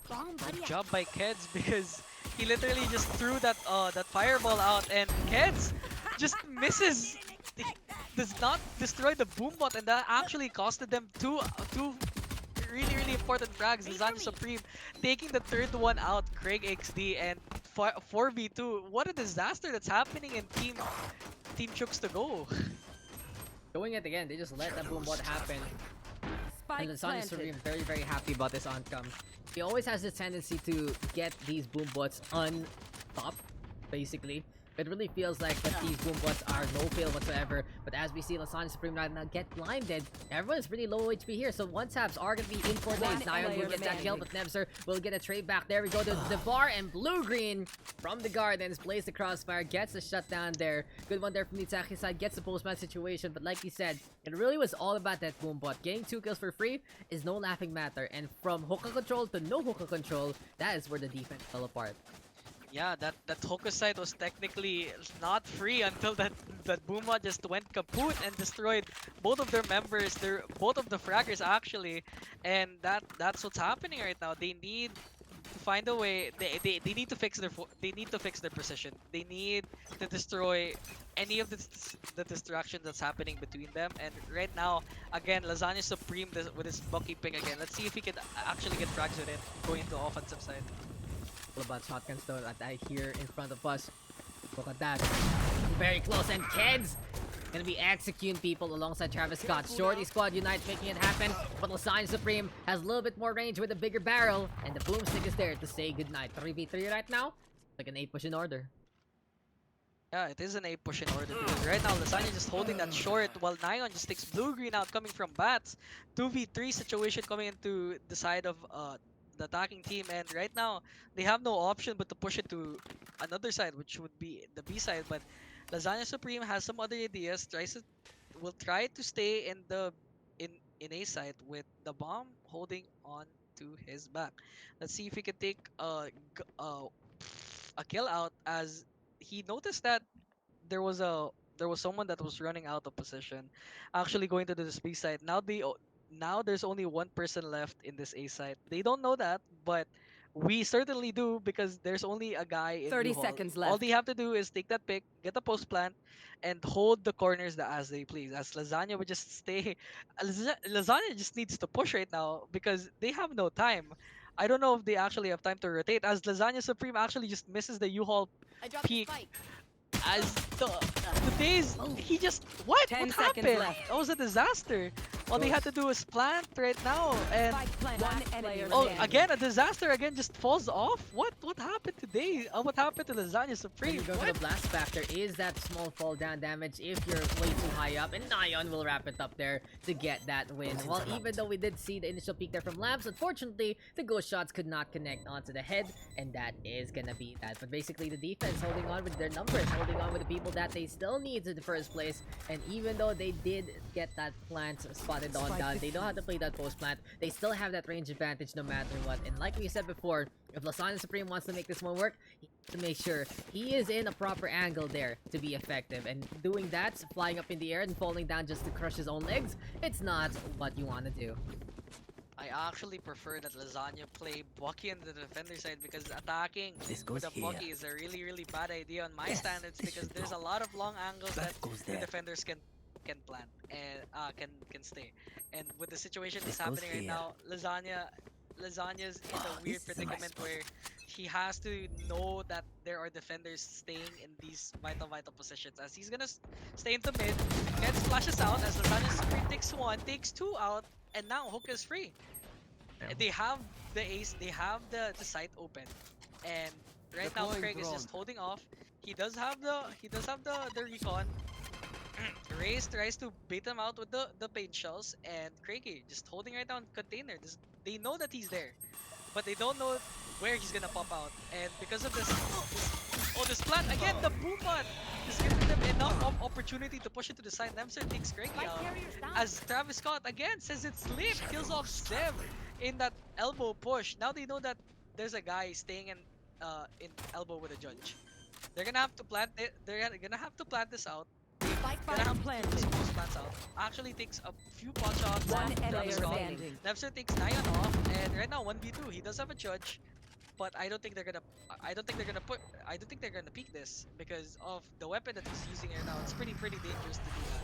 Good job by Keds, because he literally just threw that fireball out, and Keds just misses. He does not destroy the boombot, and that actually costed them two really, really important frags. Lasagna Supreme taking the third one out, Craig XD, and 4v2. What a disaster that's happening in Team Chooks to go. Doing it again, they just let that boom bot happen. Spike And Lasagna Supreme planted. very, very happy about this outcome. He always has this tendency to get these boom bots on top, basically. It really feels like that these boom bots are no fail whatsoever. But as we see Lasagna Supreme right now get blinded, everyone is pretty low HP here. So one taps are gonna be in for days. Nion will get that kill, but Nevzer will get a trade back. There we go. The bar, and Blue-Green from the Gardens plays the crossfire, gets the shutdown there. Good one there from the Itaki side, gets the postman situation. But like you said, it really was all about that boom bot. Getting 2 kills for free is no laughing matter. And from hookah control to no hookah control, that is where the defense fell apart. Yeah, that Hoka side was technically not free until that Boombot just went kaput and destroyed both of their members, both of the fraggers actually, and that's what's happening right now. They need to find a way. They need to fix their precision. They need to destroy any of the distraction that's happening between them. And right now, again, Lasagna Supreme with his Bucky pick again. Let's see if he can actually get frags with it going into offensive side. All about shotguns though that I hear in front of us. Look at that. Very close, and Keds gonna be executing people alongside Travis Scott. Shorty squad unite, making it happen. But Lasagna Supreme has a little bit more range with a bigger barrel, and the boomstick is there to say goodnight. 3v3 right now, like an 8 push in order. Yeah, it is an 8 push in order, because right now Lasagna just holding that short while Nion just takes Blue-Green out coming from bats. 2v3 situation coming into the side of the attacking team, and right now they have no option but to push it to another side, which would be the B side. But Lasagna Supreme has some other ideas. Will try to stay in A side with the bomb holding on to his back. Let's see if he can take a kill out, as he noticed that there was someone that was running out of position, actually going to the B side. Now there's only one person left in this A site. They don't know that, but we certainly do, because there's only a guy in 30 U-Haul. seconds All left. they have to do is take that pick, get the post plant, and hold the corners as they please. As Lasagna would just stay. Lasagna just needs to push right now because they have no time. I don't know if they actually have time to rotate, as Lasagna Supreme actually just misses the U-Haul I dropped the peak. spike. As the days, he just what 10 seconds happened? left. That was a disaster. All they had to do is plant right now, and Spike plant. One enemy oh, remaining. again a disaster. Again, just falls off. What happened today? What happened to Lasagna When Supreme? you go What? to the blast factor, is that small fall down damage if you're way too high up, and Nyan will wrap it up there to get that win. Well, even though we did see the initial peak there from Labs, unfortunately, the ghost shots could not connect onto the head, and that is gonna be that. But basically, the defense holding on with their numbers, holding on with the people that they still need in the first place, and even though they did get that plant spotted on down, they know how to play that post plant, they still have that range advantage no matter what. And like we said before, if Lasagna Supreme wants to make this one work, he has to make sure he is in a proper angle there to be effective. And doing that, flying up in the air and falling down just to crush his own legs, it's not what you want to do. I actually prefer that Lasagna play Bucky on the defender side, because attacking with a Bucky is a really bad idea on my standards, because there's a lot of long angles that the defenders can plant and can stay. And with the situation that's happening right now, Lasagna's in a weird predicament where he has to know that there are defenders staying in these vital positions, as he's gonna stay into mid, gets flashes out as Lasagna Supreme takes one, takes two out, and now Hook is free. They have the ace, they have the site open, and right now Craig is just holding off. He does have the recon. Raze tries to bait him out with the paint shells, and Craigie just holding right down container. They know that he's there, but they don't know where he's gonna pop out. And because of this plant again, the boom bot is giving them enough opportunity to push it to the side. Nemser takes Craigie out, as Travis Scott again says it's lit, kills off Zev in that elbow push. Now they know that there's a guy staying in elbow with a judge. They're gonna have to plant it. They're gonna have to plant this out. Gonna have to this post plants out. Actually takes a few pot shots. One enemy Travis Scott. remaining. Nepser takes Nyan off, and right now 1v2. He does have a judge, but I don't think they're gonna. I don't think they're gonna peek this because of the weapon that he's using right now. It's pretty dangerous to do that.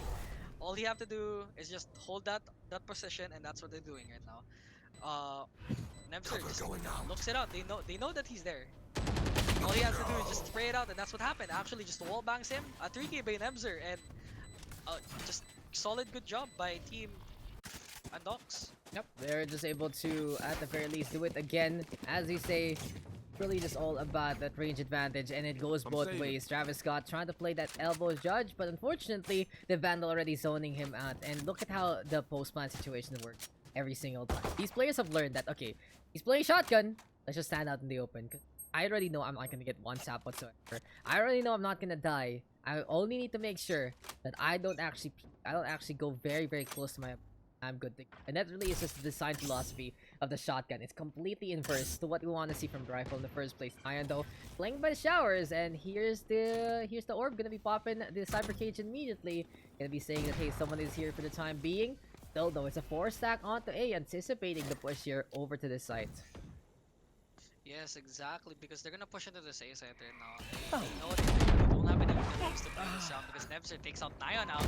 All you have to do is just hold that position, and that's what they're doing right now. Nemser just looks it out. They know that he's there. All he has to do is just spray it out, and that's what happened. Actually, just wall bangs him. A 3K by Nemser, and just solid good job by team Andoks. Yep, they're just able to, at the very least, do it again. As you say, really just all about that range advantage, and it goes both ways. Travis Scott trying to play that elbow judge, but unfortunately, the Vandal already zoning him out. And look at how the post-plant situation works every single time. These players have learned that, okay, he's playing shotgun, let's just stand out in the open. I already know I'm not gonna get one tap whatsoever. I already know I'm not gonna die. I only need to make sure that I don't actually go very close to my. I'm good to go. And that really is just the design philosophy of the shotgun. It's completely inverse to what we want to see from the rifle in the first place. Iron though playing by the showers, and here's the orb gonna be popping the cyber cage immediately. Gonna be saying that hey, someone is here for the time being. Still though, it's a 4-stack onto A, anticipating the push here over to this site. Yes, exactly, because they're gonna push into the A site right now. They know what they don't have enough moves to bring this down, because Nemser takes out Nyan out.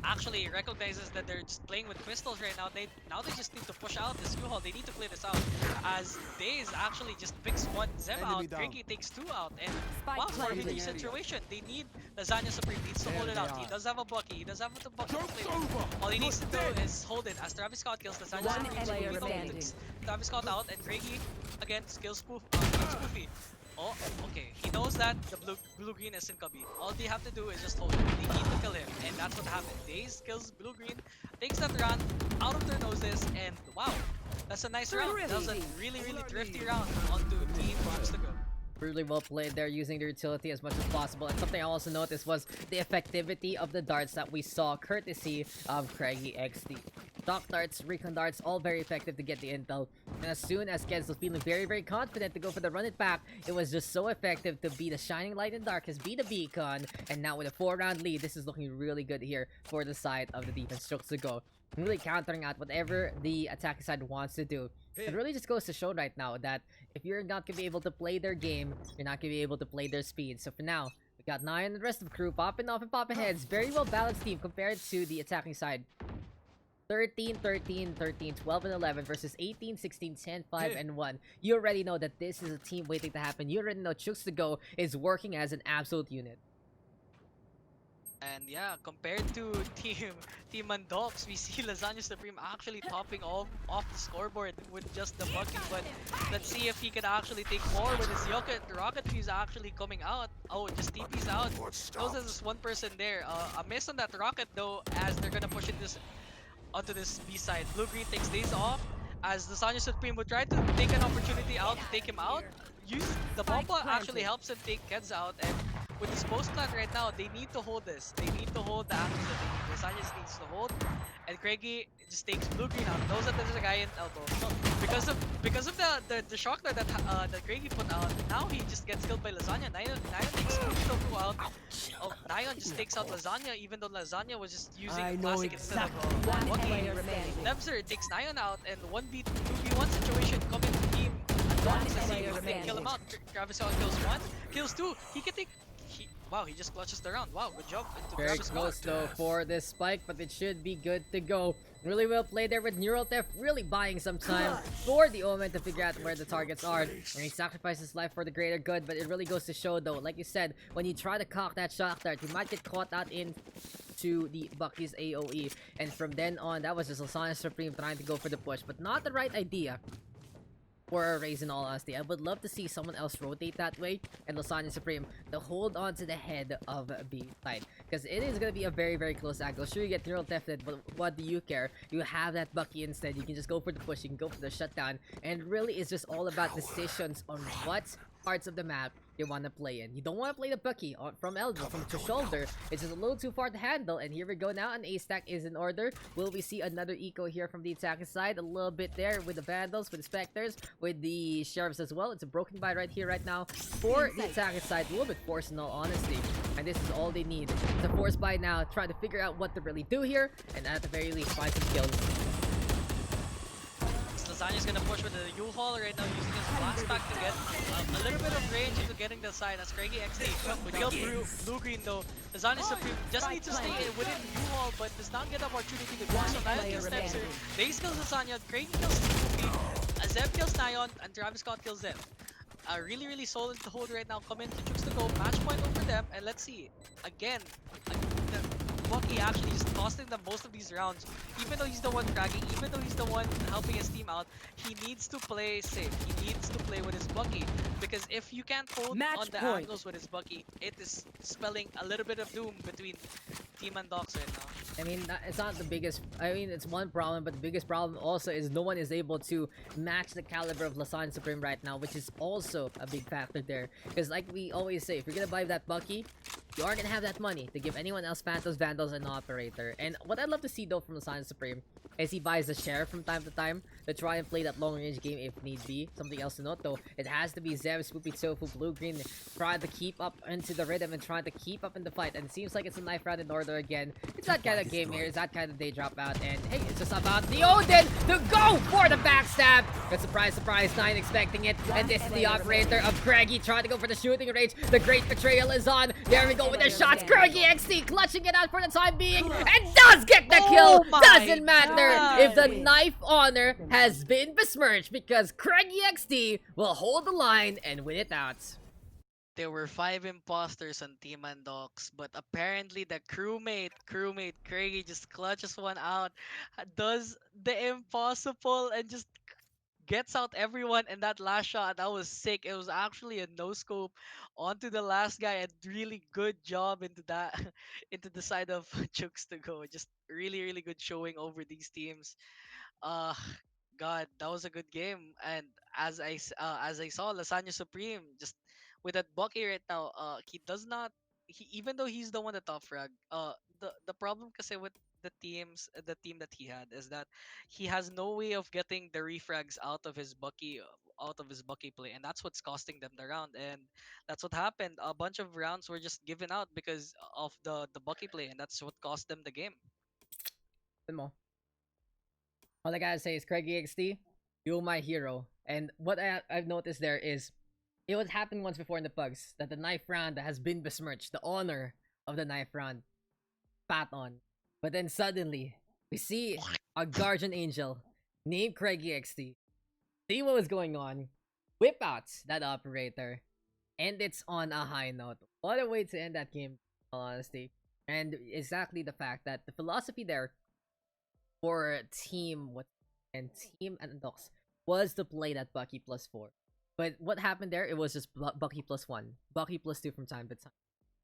Actually recognizes that they're just playing with pistols right now. They just need to push out this U-Haul. They need to clear this out. As Daze actually just picks one Zeb out, Tricky takes two out, and wow, for a PG situation. They need Lasagna Supreme needs to hold it out. He does have a Bucky. He does have a Bucky to play with. All he needs to do is hold it as Travis Scott kills Lasagna Supreme. Travis Scott out, and Craigie again skill spoofy. Oh, okay. He knows that the blue-green is in Kabi. All they have to do is just hold it. They need to kill him, and that's what happened. Daze kills blue-green, takes that run out of their noses, and wow, that's a nice round. That was a really thrifty round onto Team Pugs to go. Really well played there, using the utility as much as possible. And something I also noticed was the effectivity of the darts that we saw, courtesy of Craigie XD. Shock darts, recon darts, all very effective to get the intel. And as soon as Kens was feeling very confident to go for the run it back, it was just so effective to be the shining light in darkness, be the beacon. And now with a 4-round lead, this is looking really good here for the side of the defense. Chooks to go, really countering out whatever the attacking side wants to do. It really just goes to show right now that if you're not gonna be able to play their game, you're not gonna be able to play their speed. So for now, we got Nyan and the rest of the crew popping off and popping heads. Very well balanced team compared to the attacking side. 13, 13, 13, 12, and 11 versus 18, 16, 10, 5, and 1. You already know that this is a team waiting to happen. You already know Chooks to go is working as an absolute unit. And yeah, compared to Team Andoks, we see Lasagna Supreme actually topping off the scoreboard with just the bucky. But let's see if he can actually take more with his rocket fuse actually coming out. Oh, just TP's out. Knows there's one person there. A miss on that rocket though, as they're gonna push it onto this B side. Blue Green takes days off as Lasagna Supreme would try to take an opportunity out to take him out. Use the bomba actually helps him take Keds out, and with this post plant right now, they need to hold this. They need to hold the angles that they need. Lasagna just needs to hold, and Craigie just takes Blue Green out. Knows that there's a guy in elbow. Because of the shock that that Craigie put out, now he just gets killed by Lasagna. Nion takes Tofu out. Oh, Nion just takes out Lasagna, even though Lasagna was just using classic instead of Bucky. Nebzer takes Nion out, and 2v1 situation coming to team. Kill him out. Travis Scott kills one, kills two. He can take. Wow, he just clutches the round. Wow, good job. Very close though for this spike, but it should be good to go. Really well played there with Neural Theft, really buying some time for the Omen to figure out where the targets are. And he sacrifices his life for the greater good, but it really goes to show though, like you said, when you try to cock that shock dart, you might get caught out into the Bucky's AoE. And from then on, that was just Lasagna Supreme trying to go for the push, but not the right idea for a raise in all honesty. I would love to see someone else rotate that way and Lasagna Supreme to hold on to the head of B side, because it is going to be a very, very close angle. Sure, you get neural thefted, but what do you care? You have that Bucky instead. You can just go for the push, you can go for the shutdown, and really it's just all about decisions on what parts of the map you want to play in. You don't want to play the Bucky from elbow, from to shoulder. It's just a little too far to handle, and here we go now. An A stack is in order. Will we see another eco here from the attacking side? A little bit there with the Vandals, with the Spectres, with the Sheriffs as well. It's a broken buy right here, right now for the attacking side. A little bit forced in all honesty, and this is all they need. It's a force buy now, trying to figure out what to really do here, and at the very least find some kills. Lasagna's gonna push with the U-Haul right now, using his blast pack to get a little bit of range into getting the side as Craigie XD would kill Blue Green though. Lasagna Supreme just needs to stay within U-Haul, but does not get the opportunity to push. So Nion kills Nebzer, Daze kills Lasagna, Craigie kills Spooky, Zeb kills Nion, and Travis Scott kills Zeb. Really, really solid to hold right now. Come in to Chooks to go, match point over them, and let's see. Again, Bucky actually is costing them most of these rounds. Even though he's the one fragging, even though he's the one helping his team out, he needs to play safe. He needs to play with his Bucky. Because if you can't hold on the angles with his Bucky, it is spelling a little bit of doom between Team Andoks right now. I mean, it's not the biggest. I mean, it's one problem, but the biggest problem also is no one is able to match the caliber of Lasagna Supreme right now, which is also a big factor there. Because like we always say, if you're gonna buy that Bucky, you aren't gonna have that money to give anyone else Phantoms, Vandals, and Operator. And what I'd love to see though from Lasagna Supreme is he buys the Sheriff from time to time to try and play that long range game if need be. Something else to note though, it has to be Zeb, Spoopy, Tofu, Blue Green trying to keep up into the rhythm and trying to keep up in the fight. And it seems like it's a knife round in order again. It's that kind of game here, it's that kind of day drop out. And hey, it's just about the Odin to go for the backstab. But surprise, surprise, not expecting it. And this is the Operator of Craigie trying to go for the shooting range. The Great Betrayal is on. There we go with the shots. Craigie XT clutching it out for the time being and does get the kill. Doesn't matter if the knife honor has been besmirched because Craigie XT will hold the line and win it out. There were 5 imposters on Team Andoks, but apparently the crewmate Craigie just clutches one out, does the impossible and just gets out everyone. And that last shot, that was sick. It was actually a no scope onto the last guy, and really good job into that into the side of Chooks to go. Just really, really good showing over these teams. Uh God, that was a good game. And as I saw, Lasagna Supreme just with that Bucky right now, he does not. Even though he's the one that top frag, the problem kasi with the team that he had is that he has no way of getting the refrags out of his Bucky play, and that's what's costing them the round. And that's what happened. A bunch of rounds were just given out because of the Bucky play, and that's what cost them the game. All I gotta say is Craigie XT, you're my hero. And what I've noticed there is, it was happened once before in the Pugs, that the knife round has been besmirched. The honor of the knife round, pat on. But then suddenly, we see a guardian angel named Craigie XT. See what was going on. Whip out that operator. And it's on a high note. What a way to end that game, in all honesty. And exactly the fact that the philosophy there for team team Andoks was to play that Bucky +4. But what happened there? It was just Bucky +1, Bucky +2 from time to time.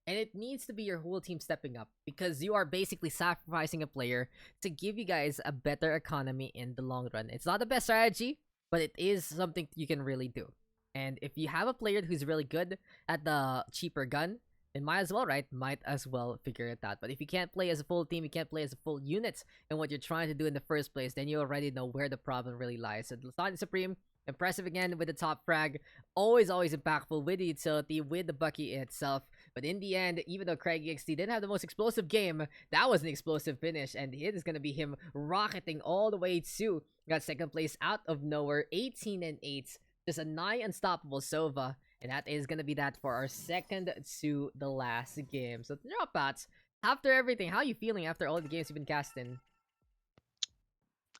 And it needs to be your whole team stepping up because you are basically sacrificing a player to give you guys a better economy in the long run. It's not the best strategy, but it is something you can really do. And if you have a player who's really good at the cheaper gun, then might as well, right? Might as well figure it out. But if you can't play as a full team, you can't play as a full unit in what you're trying to do in the first place, then you already know where the problem really lies. So Lasani Supreme, impressive again with the top frag. Always impactful with the utility, with the Bucky itself. But in the end, even though Craig XT didn't have the most explosive game, that was an explosive finish. And it is going to be him rocketing all the way to got second place out of nowhere, 18-8. Just a nigh unstoppable Sova. And that is going to be that for our second to the last game. So Dropouts, after everything, how are you feeling after all the games you've been casting?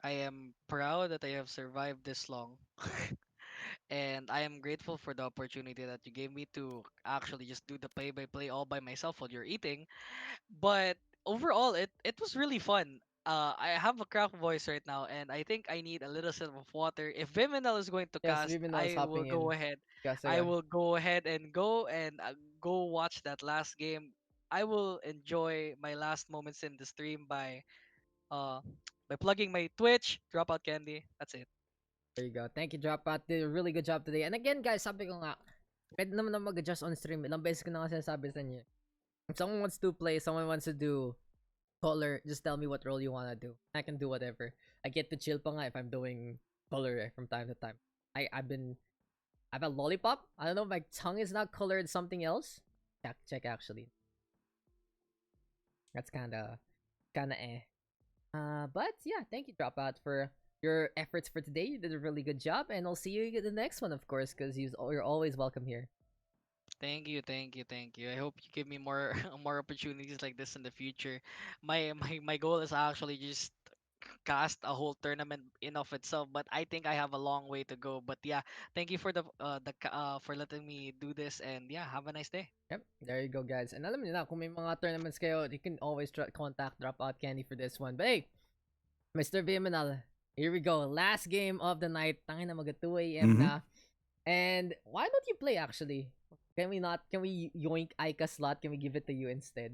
I am proud that I have survived this long. And I am grateful for the opportunity that you gave me to actually just do the play by play all by myself while you're eating. But overall, it was really fun. I have a cracked voice right now, and I think I need a little sip of water. If Vyminal is going to Yes, cast, Vyminal is I will hopping in. go ahead. Yes, I okay. will go ahead and go watch that last game. I will enjoy my last moments in the stream uh by plugging my Twitch, Dropout Candy. That's it. There you go. Thank you, Dropout. Did a really good job today. And again, guys, sabi ko nga, pwede naman na mag-adjust on stream. Ilang beses ko na kasi sabi sa inyo. If someone wants to play, someone wants to do color, just tell me what role you want to do. I can do whatever. I get to chill pa nga if I'm doing color from time to time. I've a lollipop. I don't know if my tongue is not colored something else. Check actually. That's kinda eh. But yeah, thank you, Dropout, for your efforts for today. You did a really good job, and I'll see you in the next one, of course, because you're always welcome here. Thank you, thank you, thank you. I hope you give me more more opportunities like this in the future. My goal is actually just cast a whole tournament in of itself, but I think I have a long way to go. But yeah, thank you for for letting me do this, and yeah, have a nice day. Yep, there you go, guys. And alam niyo na, kung may mga tournaments kayo, you can always contact Dropout Candy for this one. But hey, Mr. Vyminal, here we go. Last game of the night. Tangin na mag 2 a.m. na. And why don't you play actually? Can we yoink Aika slot? Can we give it to you instead?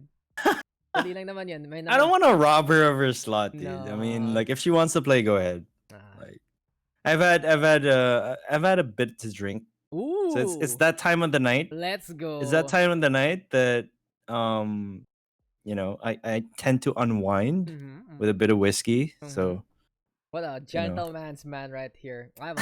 Dali lang naman yun. May I don't naman- want to rob her of her slot, dude. I mean, No. like if she wants to play, go ahead. Ah. Like I've had a bit to drink. Ooh. So it's that time of the night. Let's go. It's that time of the night that I tend to unwind Mhm, with a bit of whiskey. So what a know. gentleman's man right here. I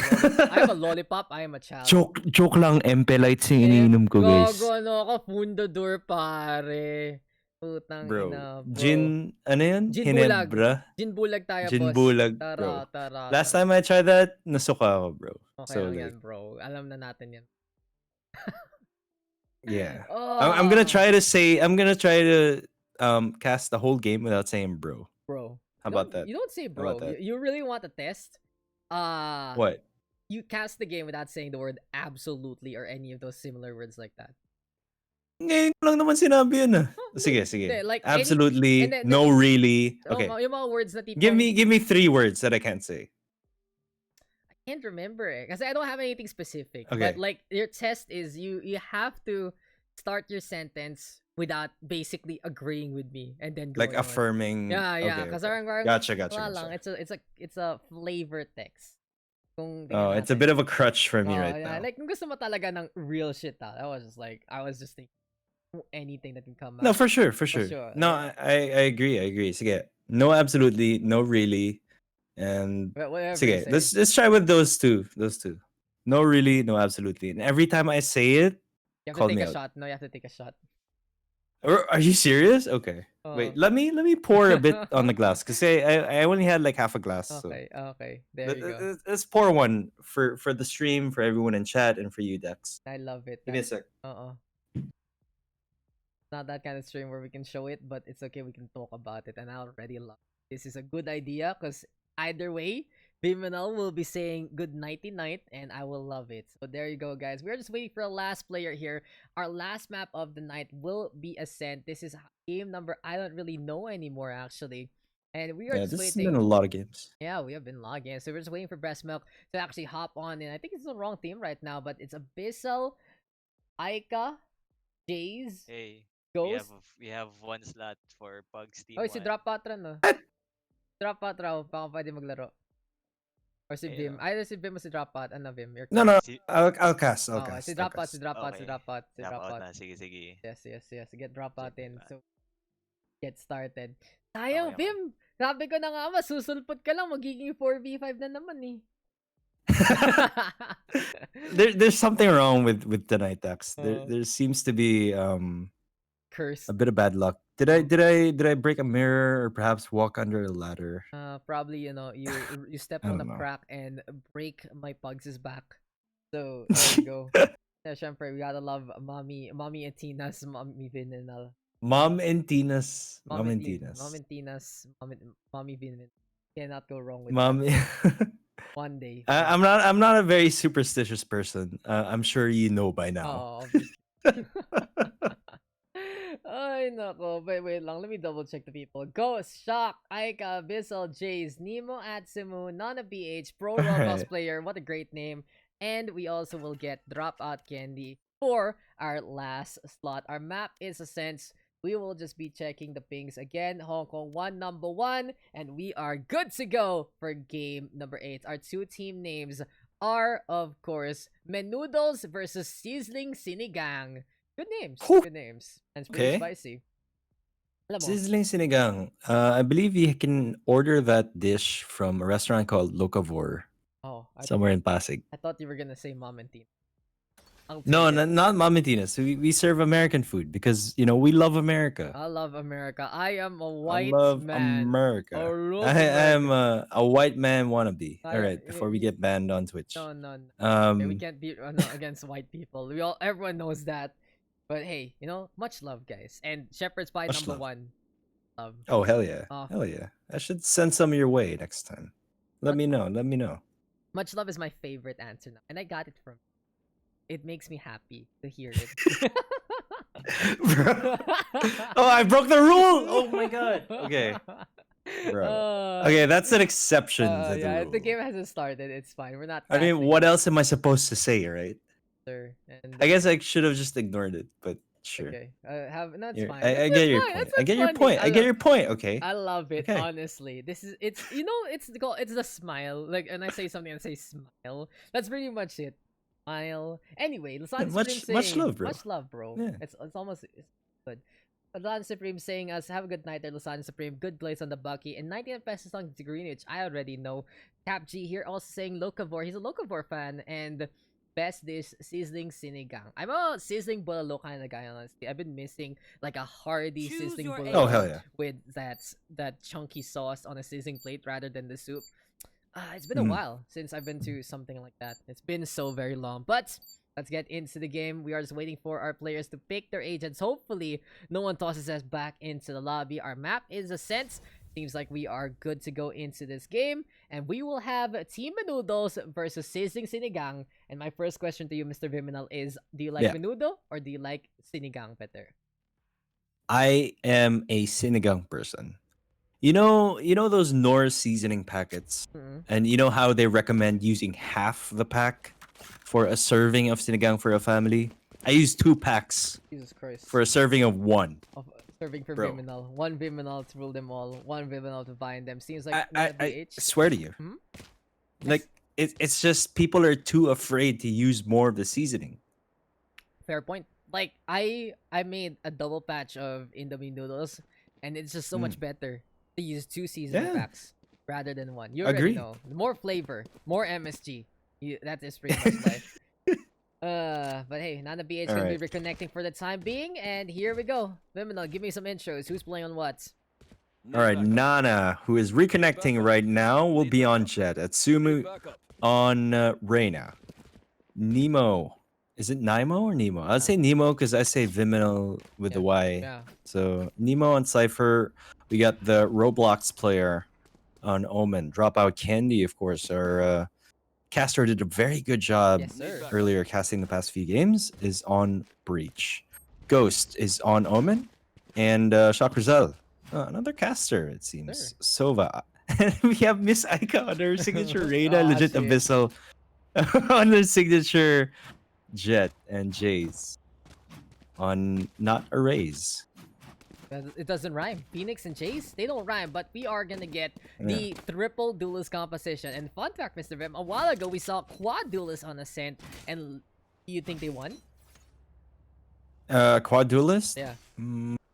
have a lollipop. I am a child. joke lang, MP Lights yung iniinom ko, guys. Gago, ano ako, fundador, pare. Putang Bro, ina, bro. gin, ano yan? Gin bulag. Hinebra. Gin bulag tayo, Gin boss. bulag, Tara, bro. tara. Last time I tried that, nasuka ako, bro. Okay So lang like, yan, bro. Alam na natin yan. yeah. Oh, I'm gonna try to cast the whole game without saying bro. Bro. How about that? You don't say How bro. about that? You really want to test? What? You cast the game without saying the word absolutely or any of those similar words like that. Ngayon ko lang naman sinabi yun. Sige. Hindi, like Absolutely, and then- no really. Okay. Okay. Yung mga words na tipong, Give me 3 words that I can't say. I can't remember it because I don't have anything specific. Okay. But like your test is you have to start your sentence without basically agreeing with me and then going Like on. affirming. Yeah. Okay, Because okay. Gotcha. wala lang. It's a flavor text. Kung Oh, tingnan it's a natin. bit of a crutch for me Oh, right yeah. now. Like kung gusto mo talaga ng real shit, I was just thinking anything that can come out. No, for sure. sure. No, I agree. Sige. No, absolutely. No, really. And Whatever sige, you say. let's try with those two. No, really. No, absolutely. And every time I say it, You have call to me take a out. shot. No, you have to take a shot. Are you serious? Okay. Wait, let me pour a bit on the glass because I only had like half a glass. Okay. There you go. Let's pour one for the stream, for everyone in chat, and for you, Daks. I love it. Give me a sec. Not that kind of stream where we can show it, but it's okay. We can talk about it, and I already love it. This is a good idea because Either way, Vyminal will be saying good nighty night, and I will love it. So there you go, guys. We're just waiting for a last player here. Our last map of the night will be Ascent. This is game number I don't really know anymore, actually. And we are Yeah, just this has been waiting. a lot of games. Yeah, we have been logging. So we're just waiting for Breast Milk to actually hop on. And I think it's the wrong team right now, but it's Abyssal, Aika, Jays, Hey, Ghost. we have one slot for Pugs Team Oh, si 1. Drop Patra, no? Drop Patra, baka pwede maglaro. Or si Vim. Ayun. Either si Vim or si Drop Pot. Ano, Vim? You're No, no, Si- I'll cast. I'll Oh, cast. si I'll Drop Pot, si cast. Drop Pot, si Okay. Drop Pot, si Tap Drop out Pot. na. Sige, sige. Yes. Get Drop Pot Sige in. ba? So, get started. Sayang, Okay. Vim! Sabi ko na nga, masusulpot ka lang. Magiging 4v5 na naman eh. There's something wrong with tonight, Daks. Oh. There seems to be Curse. a bit of bad luck. Did I break a mirror or perhaps walk under a ladder? Probably, you step I on don't a know. crack and break my Pugs' back. So, there you go. Yeah, syempre, we gotta love Mommy and Tina's Mommy Vyminal. Mom and Tina's. Mom and Tina's Mommy Vyminal. Cannot go wrong with Mom. that. One day. I'm not a very superstitious person. I'm sure you know by now. Oh, obviously. Ay, nako. Wait lang. Let me double check the people. Ghost, Shock, Aika, Bissell, Jays, Nemo, Atsumu, Nana BH, Pro Roblox Alright. player. What a great name. And we also will get Dropout Candy for our last slot. Our map is Ascent. We will just be checking the pings again. Hong Kong 1, number 1. And we are good to go for game number 8. Our two team names are, of course, Noodles versus Sizzling Sinigang. Good names. Whew. Good names. And it's pretty Okay. spicy. Alam mo, Sizzling sinigang. I believe you can order that dish from a restaurant called Locavor oh, somewhere in Pasig. I thought you were gonna say Mom and Teen. I'll No, take it. not Mom and Tina's. We serve American food because we love America. I love America. I am a I white love man. America. I love I am America. a white man wannabe. I- All right, before we get banned on Twitch. No. Okay, we Um, can't be against white people. Everyone knows that. But hey, much love, guys. And Shepherd's Pie Much number love. 1. Love. oh hell yeah, Oh. hell yeah! I should send some your way next time. Let What? me know. Let me know. Much love is my favorite answer now, and I got it from. It makes me happy to hear it. Bro. Oh, I broke the rule. Oh my god. Okay. Bro. Okay, that's an exception to the yeah, rule. the game hasn't started. It's fine. We're not. I mean, passing what it, else am I supposed to say, right? sir. And, I guess I should have just ignored it, but sure. Okay. That's You're- fine. I That's get your fine. point. That's I get your funny. point. I get love- your point. Okay. I love it. Okay. Honestly, it's it's the smile. Like, and I say something and say smile. That's pretty much it. Smile. Anyway, Lasan much- Supreme much saying, love, bro. Much love, bro. Yeah. It's almost it's good. Lasan Supreme saying us have a good night there, Lasan Supreme. Good place on the Bucky and 99 pesos on Green, which I already know. Cap G here also saying Locavor. He's a Locavor fan and best dish sizzling sinigang. I'm a sizzling bulalo kind of guy, honestly. I've been missing like a hearty Choose sizzling your bulalo Oh hell yeah. with that chunky sauce on a sizzling plate rather than the soup. It's been a Mm. while since I've been to something like that. It's been so very long. But let's get into the game. We are just waiting for our players to pick their agents. Hopefully, no one tosses us back into the lobby. Our map is Ascent. Seems like we are good to go into this game. And we will have Team Noodles versus Sizzling Sinigang. And my first question to you, Mr. Vyminal, is do you like Yeah. menudo or do you like sinigang better? I am a sinigang person. You know those Norse seasoning packets, Mm-mm. and you know how they recommend using half the pack for a serving of sinigang for a family. I use 2 packs Jesus Christ. for a serving of 1. Of serving for Bro. Vyminal. One Vyminal to rule them all. One Vyminal to bind them. Seems like I BH. swear to you, Hmm? like it's just people are too afraid to use more of the seasoning. Fair point. Like I made a double patch of Indomie noodles, and it's just so much better to use 2 seasoning Yeah. packs rather than 1. You already Agree. know. More flavor, more MSG. That is pretty much life. But hey, Nana BH gonna be reconnecting for the time being, and here we go. Vyminal, give me some intros. Who's playing on what? All right, Nana, who is reconnecting right now, will be on Jet. Atsumu on Reina. Nemo. Is it Nemo or Nemo? I'd say Nemo because I say Vyminal with the Y. Yeah. So Nemo on Cypher. We got the Roblox player on Omen. Dropout Candy, of course, our caster did a very good job Yes, sir. earlier casting the past few games, is on Breach. Ghost is on Omen. And Shock Rizal, another caster, it seems. Sova. And we have Miss Aika on her signature Reyna, Aw, legit shit. Abyssal on the signature Jet, and Jace on not Erase. It doesn't rhyme. Phoenix and Chase, they don't rhyme, but we are gonna get the triple duelist composition. And fun fact, Mr. Vim, a while ago we saw quad duelist on Ascent, and do you think they won? Quad Duelist? Yeah.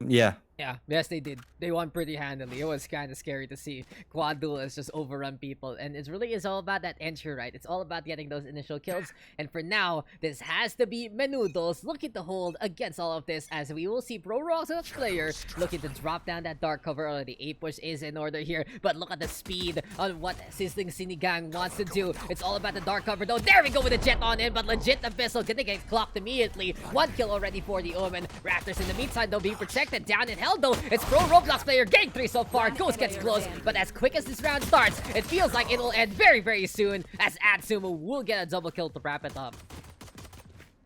Yeah. Yeah, yes they did. They won pretty handily. It was kind of scary to see quad duelists just overrun people, and it really is all about that entry, right? It's all about getting those initial kills, and for now, this has to be Noodles looking to hold against all of this, as we will see Pro Roxas player looking to drop down that dark cover already. A push is in order here, but look at the speed on what Sizzling Sini Gang wants to do. It's all about the dark cover though. There we go with the jet on in, but legit Abyssal gonna get clocked immediately. 1 kill already for the Omen. Raptors in the meantime though being protected down in hell though. It's Pro Roblox player getting 3 so far. Ghost gets close, but as quick as this round starts, it feels like it'll end very, very soon, as Atsumu will get a double kill to wrap it up.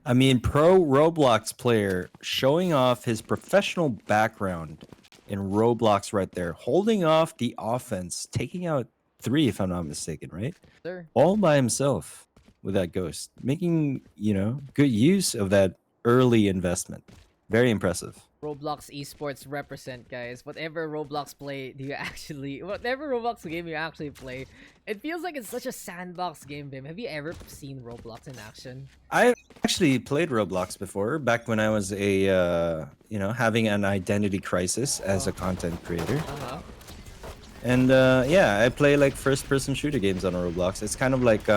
I mean, pro Roblox player showing off his professional background in Roblox right there, holding off the offense, taking out 3 if I'm not mistaken, right? Sir. All by himself with that Ghost, making, good use of that early investment. Very impressive. Roblox esports represent, guys. Whatever Roblox game you actually play, it feels like it's such a sandbox game, Bim. Have you ever seen Roblox in action? I actually played Roblox before, back when I was having an identity crisis as a content creator. And yeah, I play like first-person shooter games on Roblox. It's kind of like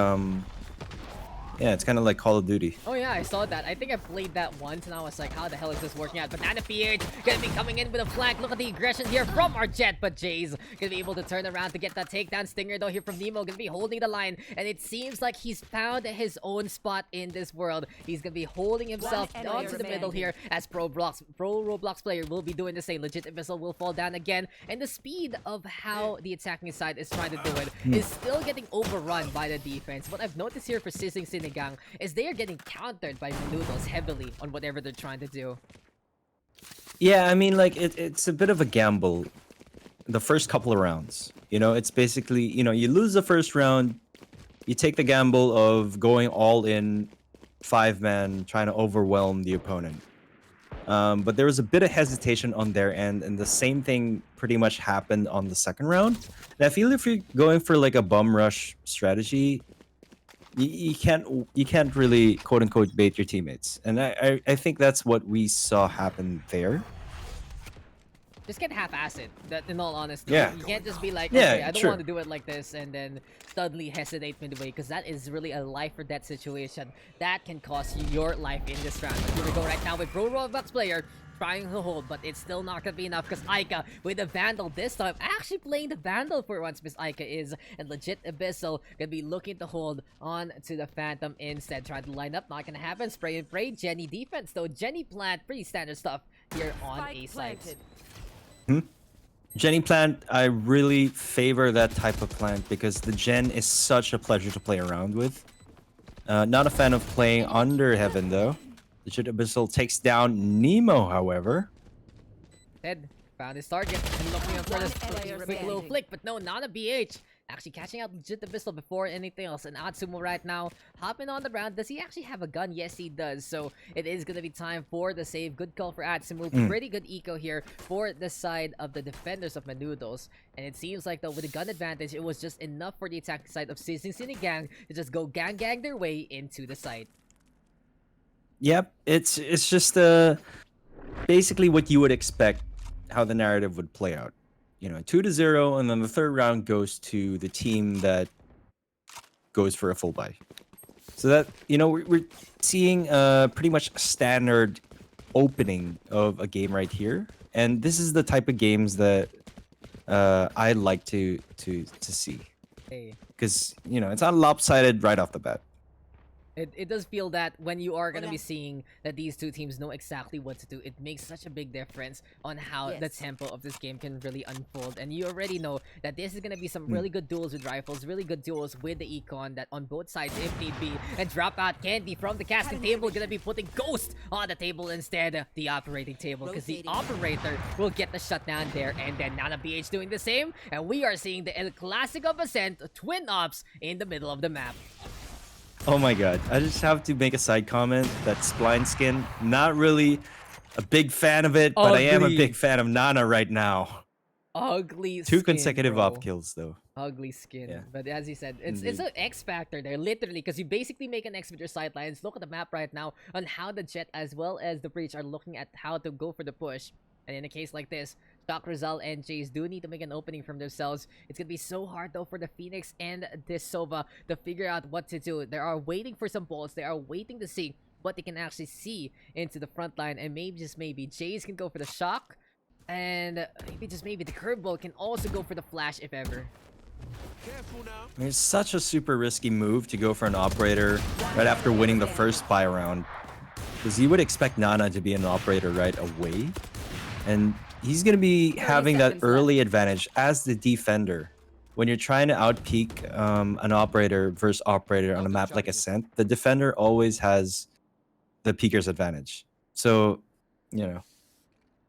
it's kind of like Call of Duty. Oh yeah, I saw that. I think I played that once and I was like, how the hell is this working out? Banana PH gonna be coming in with a flank. Look at the aggression here from our Jet, but Jay's gonna be able to turn around to get that takedown. Stinger though here from Nemo gonna be holding the line, and it seems like he's found his own spot in this world. He's gonna be holding himself onto the middle here, as Pro Roblox player will be doing the same. Legit Abyssal will fall down again, and the speed of how the attacking side is trying to do it is still getting overrun by the defense. What I've noticed here for Sizzling Sini Gang is they are getting countered by Noodles heavily on whatever they're trying to do. Yeah, I mean, like, it's a bit of a gamble the first couple of rounds. It's basically, you lose the first round, you take the gamble of going all in 5-man, trying to overwhelm the opponent. But there was a bit of hesitation on their end, and the same thing pretty much happened on the second round. And I feel if you're going for like a bum rush strategy, you can't really quote unquote bait your teammates, and I think that's what we saw happen there. Just get half-assed, that in all honesty. Yeah. You can't just be like, Yeah, okay, I don't sure. want to do it like this, and then suddenly hesitate midway, because that is really a life or death situation. That can cost you your life in this round. But here we go right now with Pro Roblox player trying to hold, but it's still not gonna be enough, because Aika with the Vandal this time, actually playing the Vandal for once, Miss Aika is, and legit Abyssal gonna be looking to hold on to the Phantom instead. Trying to line up, not gonna happen. Spray and pray. Jenny defense though. Jenny plant, pretty standard stuff here on A side. Jenny plant, I really favor that type of plant because the gen is such a pleasure to play around with. Not a fan of playing under heaven though. Legit Abyssal takes down Nemo, however. Ted found his target and looking for this quick little flick, but no, not a BH. Actually catching out Legit Abyssal before anything else. And Atsumu right now hopping on the round. Does he actually have a gun? Yes, he does. So it is going to be time for the save. Good call for Atsumu. Pretty good eco here for the side of the defenders of Noodles. And it seems like though with the gun advantage, it was just enough for the attacking side of Sizzling Sini Gang to just go gang their way into the site. Yep, it's just basically what you would expect how the narrative would play out. 2-0, and then the third round goes to the team that goes for a full buy. So that, we're seeing pretty much a standard opening of a game right here. And this is the type of games that I like to see. Hey. Because, it's not lopsided right off the bat. It does feel that when you are gonna be seeing that these two teams know exactly what to do, it makes such a big difference on how the tempo of this game can really unfold. And you already know that this is gonna be some really good duels with rifles, really good duels with the econ that on both sides if need be. And drop out Candy from the casting table, gonna be putting Ghost on the table instead, the operating table, because the operator will get the shutdown there. And then Nana BH doing the same, and we are seeing the El Clasic of Ascent twin ops in the middle of the map. Oh my god. I just have to make a side comment that Spline Skin, not really a big fan of it, but I am a Ugly. big fan of Nana right now. Ugly Two skin, consecutive bro. op kills though. Ugly skin. Yeah. But as you said, it's Indeed. an X factor there, literally, because you basically make an X with your sidelines. Look at the map right now on how the Jet as well as the Breach are looking at how to go for the push. And in a case like this, Doc Rizal and Jace do need to make an opening from themselves. It's gonna be so hard though for the Phoenix and this Sova to figure out what to do. They are waiting for some bolts. They are waiting to see what they can actually see into the front line. And maybe, just maybe, Jace can go for the shock. And maybe, just maybe, the curveball can also go for the flash if ever. I mean, it's such a super risky move to go for an operator right after winning the first buy round. Because you would expect Nana to be an operator right away. And he's going to be having that early advantage as the defender. When you're trying to outpeak an operator versus operator on a map like Ascent, the defender always has the peeker's advantage. So, you know,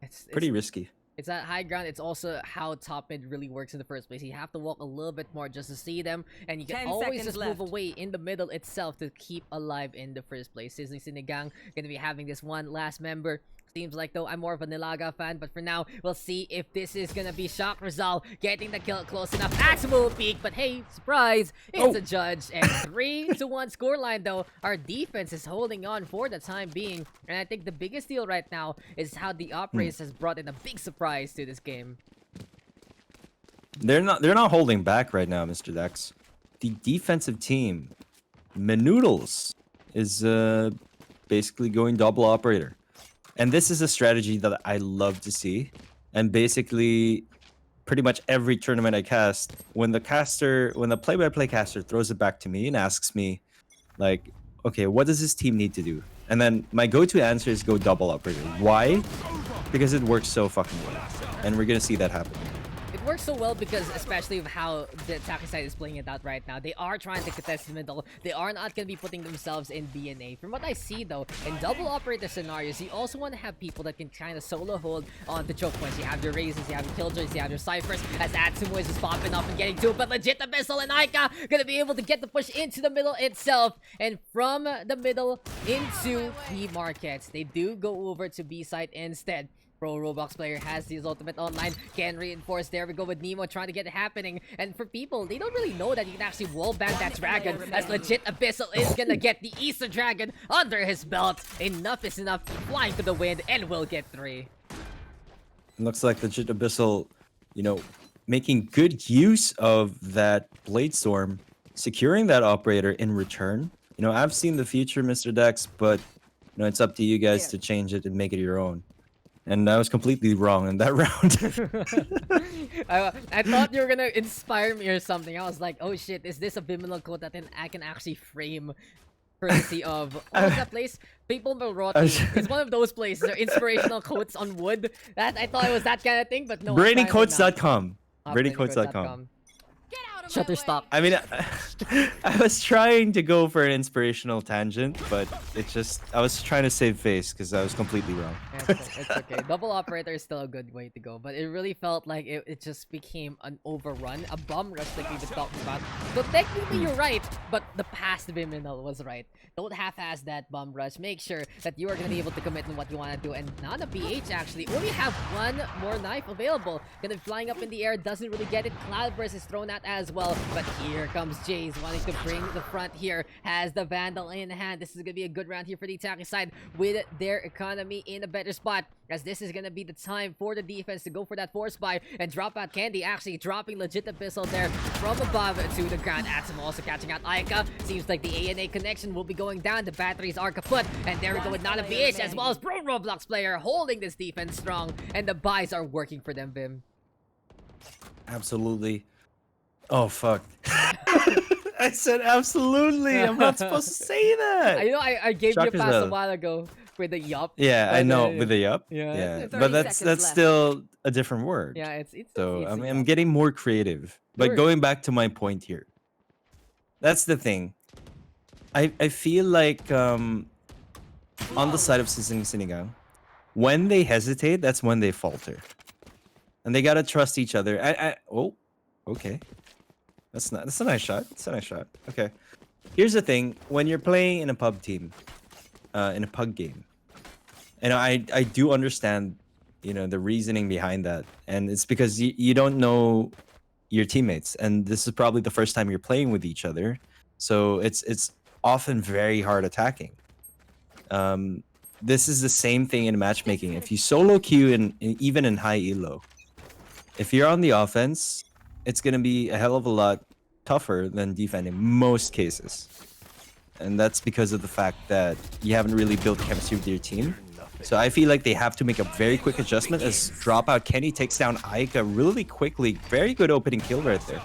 It's pretty risky. It's at high ground. It's also how top mid really works in the first place. You have to walk a little bit more just to see them, and you can 10 always seconds just left. move away in the middle itself to keep alive in the first place. Sizzling Sinigang gonna be having this one last member. Seems like though I'm more of a Nilaga fan, but for now we'll see if this is gonna be Shock Rizal getting the kill close enough. Actual peak, but hey, surprise! It's a judge, and 3-1 scoreline though. Our defense is holding on for the time being, and I think the biggest deal right now is how the operators has brought in a big surprise to this game. They're not holding back right now, Mr. Daks. The defensive team, Noodles, is basically going double operator. And this is a strategy that I love to see. And basically, pretty much every tournament I cast, when the play-by-play caster throws it back to me and asks me, like, okay, what does this team need to do? And then my go-to answer is go double operator. Why? Because it works so fucking well. And we're gonna see that happen. It works so well because, especially of how the attacking side is playing it out right now, they are trying to contest the middle. They are not going to be putting themselves in BNA. From what I see though, in double operator scenarios, you also want to have people that can kind of solo hold on the choke points. You have your Razors, you have your Killjoys, you have your Cyphers, as Atsumo is just popping up and getting to it. But legit, the Abyssal and Aika going to be able to get the push into the middle itself. And from the middle into the markets, they do go over to B side instead. Pro Roblox player has his ultimate online, can reinforce. There we go with Nemo trying to get it happening. And for people, they don't really know that you can actually wallbang that dragon, as legit Abyssal is gonna get the Easter Dragon under his belt. Enough is enough, flying to the wind, and will get 3. Looks like legit Abyssal, you know, making good use of that Blade Storm, securing that operator in return. You know, I've seen the future, Mr. Daks, but you know, it's up to you guys to change it and make it your own. And I was completely wrong in that round. I thought you were gonna inspire me or something. I was like, oh shit, is this a Vyminal quote that then I can actually frame courtesy of what was that place? People will rot. It's one of those places. They're inspirational quotes on wood. That I thought it was that kind of thing, but no. BradyQuotes.com. BradyQuotes.com. BradyQuotes.com. Shutterstock. I mean, I was trying to go for an inspirational tangent, but it just, I was trying to save face because I was completely wrong. It's okay. Double operator is still a good way to go, but it really felt like it just became an overrun, a bomb rush like we've been talking about. So technically you're right, but the past Vyminal was right. Don't half-ass that bomb rush. Make sure that you are going to be able to commit on what you want to do. And now the PH actually only have one more knife available. Gonna be flying up in the air, doesn't really get it. Cloudburst is thrown out as well, but here comes Jace wanting to bring the front here. Has the Vandal in hand. This is gonna be a good round here for the attacking side with their economy in a better spot, as this is gonna be the time for the defense to go for that force buy and drop out Candy, actually dropping legit Abyssal there from above to the ground. Atom also catching out Aika. Seems like the ANA connection will be going down. The batteries are kaput, and there we go with Nana BH as well as Pro Roblox player holding this defense strong, and the buys are working for them, Vim. Absolutely. Oh fuck. I said absolutely. I'm not supposed to say that. I gave you a Shock as pass a well. while ago with the yup. Yeah, I but, know with the yup. yeah, Yeah, it's but 30 that's seconds left. still a different word. yeah, it's So it's a I'm yup. getting more creative. But Sure. going back to my point here, that's the thing. I feel like on the side of Sizzling Sinigang, when they hesitate, that's when they falter, and they gotta trust each other. Oh, okay, that's a nice shot. That's a nice shot. Okay, here's the thing: when you're playing in a pub team, in a pug game, and I do understand, the reasoning behind that, and it's because you don't know your teammates, and this is probably the first time you're playing with each other, so it's often very hard attacking. This is the same thing in matchmaking. If you solo queue even in high elo, if you're on the offense, it's gonna be a hell of a lot tougher than defending most cases, and that's because of the fact that you haven't really built chemistry with your team. So I feel like they have to make a very quick adjustment as Dropout Kenny takes down Aika really quickly. Very good opening kill right there.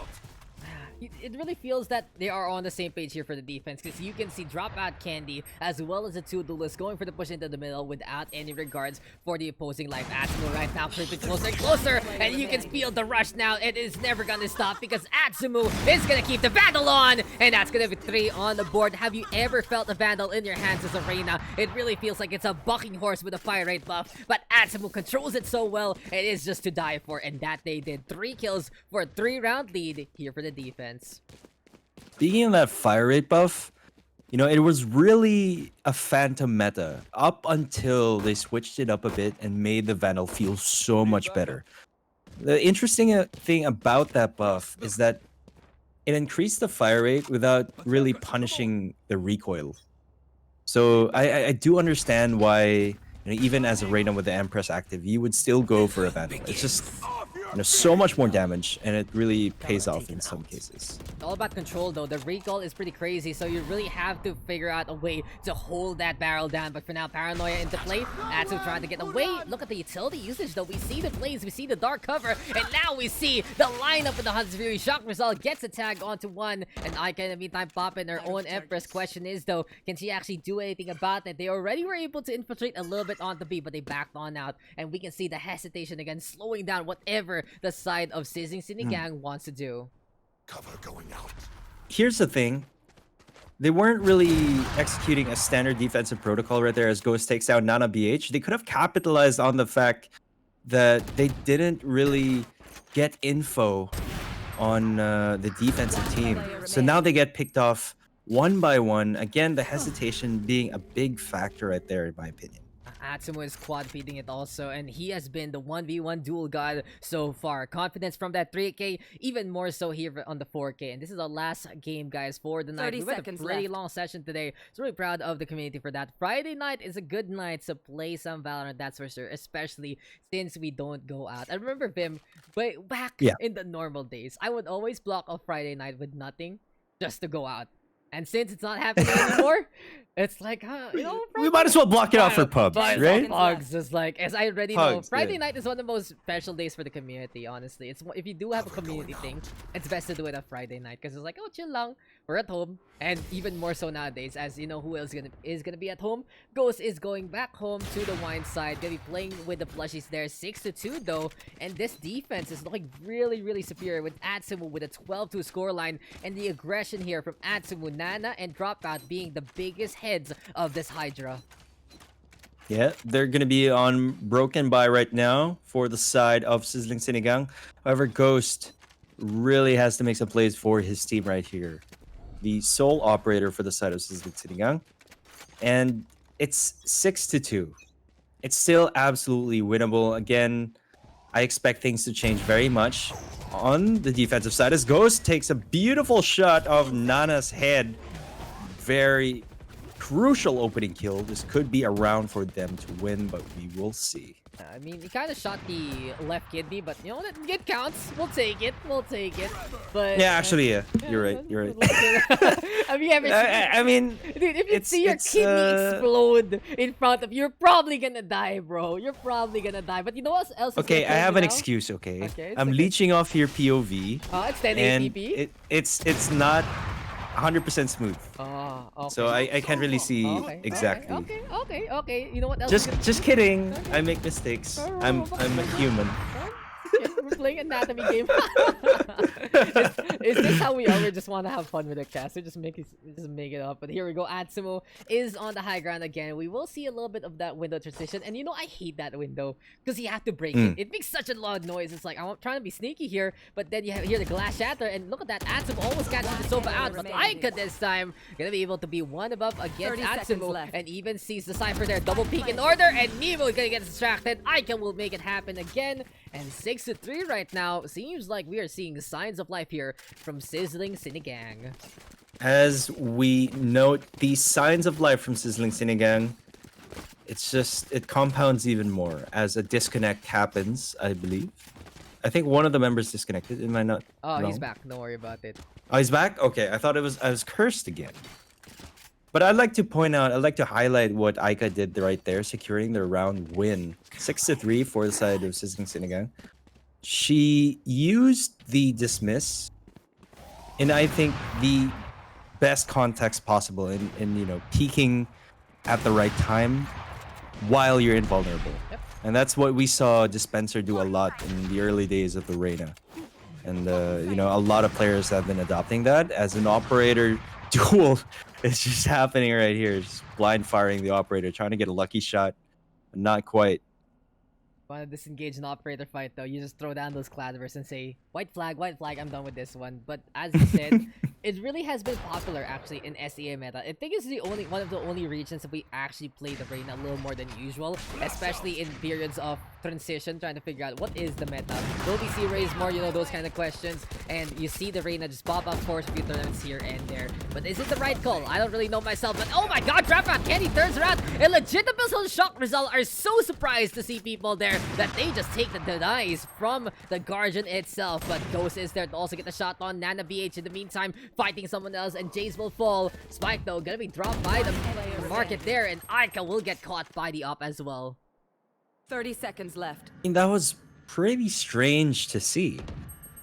It really feels that they are on the same page here for the defense, because you can see Dropout Candy as well as the two duelists going for the push into the middle without any regards for the opposing life. Atsumu right now creeping closer and closer, and you can feel the rush now. It is never gonna stop because Atsumu is gonna keep the Vandal on, and that's gonna be 3 on the board. Have you ever felt a Vandal in your hands as Arena? It really feels like it's a bucking horse with a fire rate buff, but Atsumu controls it so well. It is just to die for, and that they did 3 kills for a 3-round lead here for the defense. Speaking of that fire rate buff, it was really a phantom meta up until they switched it up a bit and made the Vandal feel so much better. The interesting thing about that buff is that it increased the fire rate without really punishing the recoil. So I do understand why, even as a Reina with the Empress active, you would still go for a Vandal. It's just so much more damage, and it really pays off in some cases. It's all about control though. The recall is pretty crazy, so you really have to figure out a way to hold that barrel down. But for now, Paranoia into play. Atsu trying to get away. Look at the utility usage though. We see the plays, we see the dark cover, and now we see the lineup with the Hunter's Fury. Shock result gets a tag onto one, and Aika in the meantime popping her own Empress. Question is though, can she actually do anything about it? They already were able to infiltrate a little bit onto B, but they backed on out, and we can see the hesitation again, slowing down whatever the side of Sizzling Sinigang wants to do. Cover going out. Here's the thing. They weren't really executing a standard defensive protocol right there as Ghost takes down Nana BH. They could have capitalized on the fact that they didn't really get info on the defensive team. So now they get picked off one by one. Again, the hesitation being a big factor right there, in my opinion. Atsumu is quad feeding it also, and he has been the 1v1 duel god so far. Confidence from that 3K, even more so here on the 4K. And this is our last game, guys, for the night. 30 We had a seconds pretty left. long session today, so really proud of the community for that. Friday night is a good night to play some Valorant, that's for sure, especially since we don't go out. I remember Vim, but back in the normal days, I would always block off Friday night with nothing just to go out. And since it's not happening anymore, it's like, We might as well block it out for pubs, right? Pugs is like, as I already know, Pugs, Friday yeah. night is one of the most special days for the community, honestly. It's if you do have a community thing, it's best to do it on Friday night, because it's like, oh, chill lang, we're at home. And even more so nowadays, as you know who else is gonna be at home. Ghost is going back home to the wine side, gonna be playing with the plushies there. 6-2 though, and this defense is looking really, really superior with Atsumu with a 12-2 scoreline, and the aggression here from Atsumu, Nana, and Dropout being the biggest heads of this Hydra. Yeah, they're going to be on Broken By right now for the side of Sizzling Sinigang. However, Ghost really has to make some plays for his team right here. The sole operator for the side of Sizzling Sinigang. And it's 6-2. It's still absolutely winnable. Again, I expect things to change very much on the defensive side as Ghost takes a beautiful shot of Nana's head. Very crucial opening kill. This could be a round for them to win, but we will see. I mean, he kind of shot the left kidney, but you know what? It counts. We'll take it. We'll take it. But Yeah, actually, yeah. You're right. You're right. Have you ever seen? I mean, Dude, if you see your it's, kidney explode in front of you, you're probably gonna die, bro. You're probably gonna die. But you know what else? Is okay, gonna I kill have you an now? excuse. Okay, Okay, it's I'm okay. leeching off your POV, It's 10 and ATP. it's not 100% smooth. Oh, okay. So I can't really see Okay, exactly. Okay. You know what else? Just kidding. I make mistakes. I'm a human. Okay, we're playing anatomy game. is this how we are? We just want to have fun with the cast. We just make it up. But here we go. Atsumo is on the high ground again. We will see a little bit of that window transition. And you know, I hate that window because you have to break it. It makes such a loud noise. It's like I'm trying to be sneaky here, but then you hear the glass shatter. And look at that. Atsumo almost catches the sofa out, but Aika this time gonna be able to be one above against 30 seconds Atsumo, left. and even sees the Cypher there. Double peek in order, and Nemo is gonna get distracted. Aika will make it happen again. And 6-3 right now. Seems like we are seeing signs of life here from Sizzling Sinigang. As we note the signs of life from Sizzling Sinigang, it compounds even more as a disconnect happens, I believe. I think one of the members disconnected. Am I not? Oh, he's wrong? back. Don't worry about it. Oh, he's back? Okay, I thought I was cursed again. But I'd like to highlight what Aika did right there, securing the round win. 6-3 for the side of Sizzling Sinigang. She used the dismiss in, I think, the best context possible in peaking at the right time while you're invulnerable. Yep. And that's what we saw Dispenser do a lot in the early days of the Reyna. And a lot of players have been adopting that as an operator duel. It's just happening right here. Just blind firing the operator, trying to get a lucky shot, but not quite. Want to disengage an operator fight though, you just throw down those cladvers and say, white flag, I'm done with this one. But as you said, it really has been popular actually in SEA meta. I think it's one of the only regions that we actually play the Reyna a little more than usual, especially in periods of transition, trying to figure out what is the meta. Will we see raise more, those kind of questions? And you see the Reyna just pop up for a few tournaments here and there. But is it the right call? I don't really know myself, but oh my god, Draft Kenny turns around. A legit Abyssal Shock result. Are so surprised to see people there that they just take the denies from the Guardian itself. But Ghost is there to also get the shot on Nana BH in the meantime, fighting someone else, and Jace will fall. Spike though, gonna be dropped by the market there, and Aika will get caught by the op as well. 30 seconds left. I mean, that was pretty strange to see.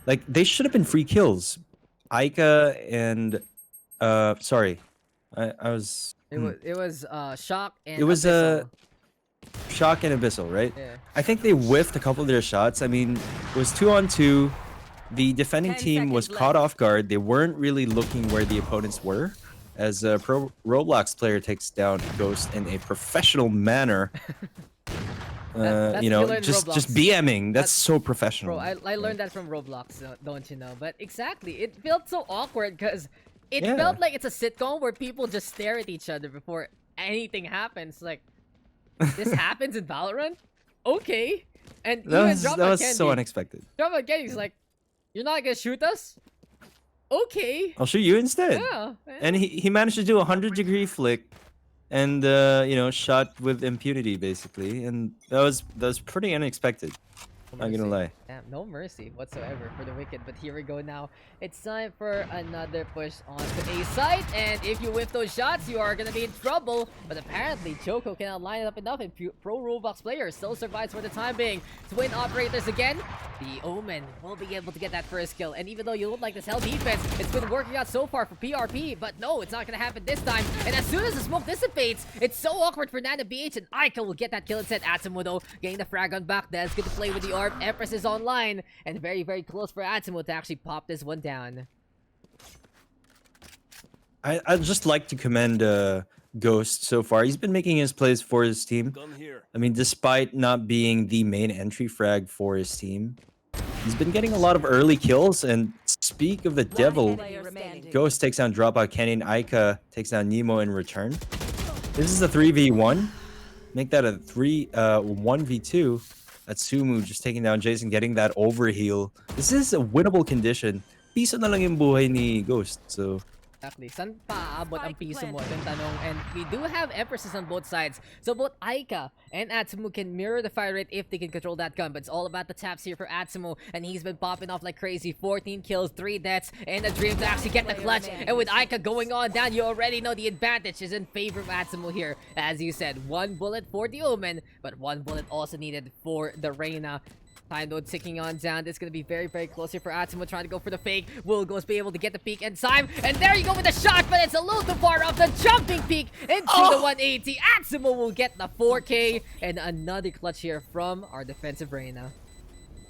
Like, they should have been free kills. Aika and sorry. I was It was Shock and It was Abyssal. Shock and Abyssal, right? Yeah. I think they whiffed a couple of their shots. I mean, it was 2-on-2. The defending 10 team was seconds caught left. off guard. They weren't really looking where the opponents were. As a pro Roblox player takes down Ghost in a professional manner. That's what you learn in just Roblox. BMing. That's so professional. Bro, I learned that from Roblox, don't you know? But exactly, it felt so awkward because it Yeah. felt like it's a sitcom where people just stare at each other before anything happens. Like, this happens in Valorant? Okay. And even That was so unexpected. Drama Kenny's like, you're not gonna shoot us? Okay. I'll shoot you instead. Yeah. And he managed to do a 100-degree flick and shot with impunity basically, and that was pretty unexpected. Not gonna lie. Damn, no mercy whatsoever for the Wicked. But here we go now. It's time for another push onto A side. And if you whiff those shots, you are going to be in trouble. But apparently, Choco cannot line it up enough. And pro Roblox player still survives for the time being. Twin operators again. The Omen will be able to get that first kill. And even though you don't like this hell defense, it's been working out so far for PRP. But no, it's not going to happen this time. And as soon as the smoke dissipates, it's so awkward for Nana BH. And Aika will get that kill instead. Atsumo though, getting the frag on back. That's good to play with the ARP. Empress is online. And very, very close for Atsumo to actually pop this one down. I'd just like to commend Ghost so far. He's been making his plays for his team. I mean, despite not being the main entry frag for his team, he's been getting a lot of early kills. And speak of the devil, Ghost takes down Dropout Kenny, and Aika takes down Nemo in return. This is a 3v1. Make that a 1v2. Atsumu just taking down Jason, getting that overheal. This is a winnable condition. Piso na lang yung buhay ni Ghost. So Exactly. San paabot ang Spike piso mo? planted. Ito yung tanong. And we do have Empresses on both sides. So both Aika and Atsumu can mirror the fire rate if they can control that gun. But it's all about the taps here for Atsumu. And he's been popping off like crazy. 14 kills, 3 deaths, and a dream to actually get the clutch. And with Aika going on down, you already know the advantage is in favor of Atsumu here. As you said, 1 bullet for the Omen, but 1 bullet also needed for the Reyna. Time node ticking on down. This is going to be very, very close here for Atsumu trying to go for the fake. Will Ghost be able to get the peek in time? And there you go with the shot, but it's a little too far off. The jumping peek into the 180. Atsumu will get the 4K and another clutch here from our defensive Reyna.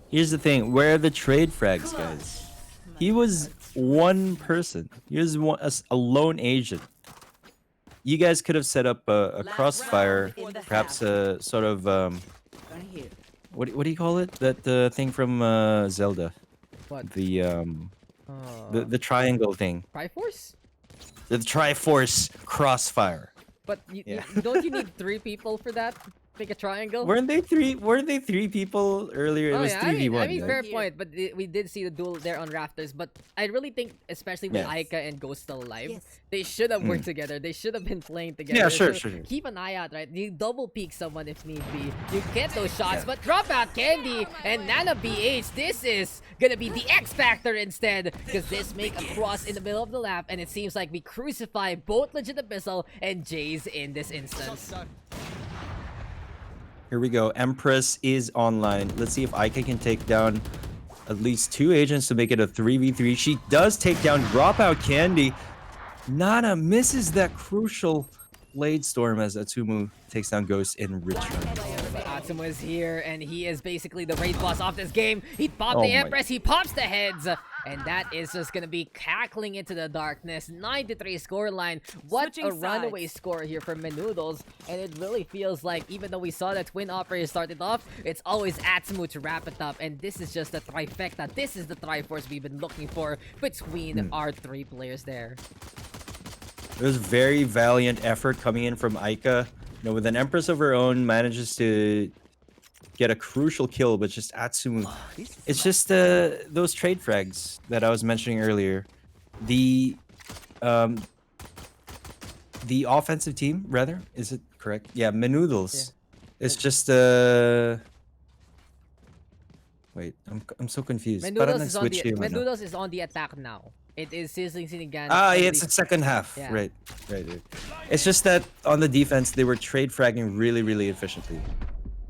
Here's the thing. Where are the trade frags, guys? He was one person. He was a lone agent. You guys could have set up a crossfire, perhaps a sort of what do you call it? That thing from Zelda. What? The triangle thing. Triforce? The Triforce crossfire. But Yeah. don't you need 3 people for that? Make a triangle? Weren't they three people earlier? It Oh, was yeah, 3v1. I mean, right? fair point, but we did see the duel there on Rafters. But I really think, especially with Yes. Aika and Ghost still alive, they should have worked together. They should have been playing together. Yeah, sure. Keep an eye out, right? You double peek someone if need be. You get those shots, but drop out Candy and Nana BH. This is gonna be the X Factor instead, because this make a cross in the middle of the lap, and it seems like we crucify both Legit Abyssal and Jays in this instance. Here we go. Empress is online. Let's see if Aika can take down at least 2 agents to make it a 3v3. She does take down Dropout Candy. Nana misses that crucial Blade Storm as Atsumu takes down Ghost in return. Atsumu is here, and he is basically the raid boss of this game. He popped Oh the my- Empress, he pops the heads, and that is just gonna be cackling into the darkness. 9-3 scoreline. What Switching a runaway sides. score here for Noodles, and it really feels like, even though we saw that Twin Operator started off, it's always Atsumu to wrap it up, and this is just a trifecta. This is the Triforce we've been looking for between our 3 players there. It was very valiant effort coming in from Aika. You know, with an Empress of her own, manages to get a crucial kill, but just Atsumu. It's just those trade frags that I was mentioning earlier. The offensive team, rather, is it correct? Yeah, Noodles. It's just wait, I'm so confused. Parang nag-switch yung ano. Noodles is on the attack now. It is Sizzling, Sinigan. It's the second half. Yeah. Right. It's just that on the defense, they were trade fragging really, really efficiently.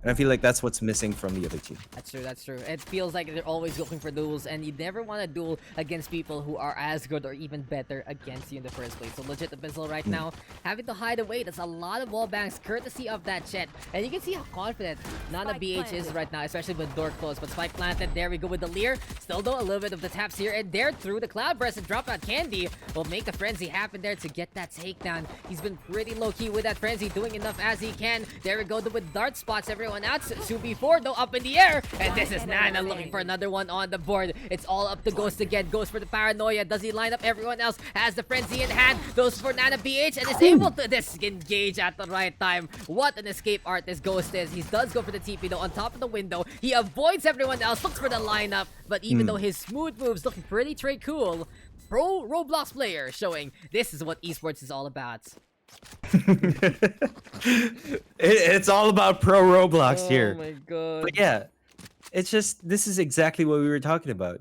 And I feel like that's what's missing from the other team. That's true. It feels like they're always looking for duels, and you never want to duel against people who are as good or even better against you in the first place. So Legit Abyssal right now, having to hide away. That's a lot of wall banks, courtesy of that Chet. And you can see how confident Nana Spike BH is planted. right now, especially with door closed. But Spike planted, there we go with the Leer. Still though, a little bit of the taps here, and there through the Cloud Burst and drop out Candy will make the frenzy happen there to get that takedown. He's been pretty low-key with that frenzy, doing enough as he can. There we go with dart spots everyone out. 2v4 though, up in the air, and this is Nana looking for another one on the board. It's all up to Ghost again. Goes for the paranoia. Does he line up everyone else? Has the frenzy in hand. Goes for Nana BH and is able to disengage at the right time. What an escape artist Ghost is. He does go for the TP though on top of the window. He avoids everyone else, looks for the lineup, but even though his smooth moves looking pretty cool, pro Roblox player showing this is what esports is all about. It's all about pro Roblox here. Oh my god. But yeah, it's just, this is exactly what we were talking about.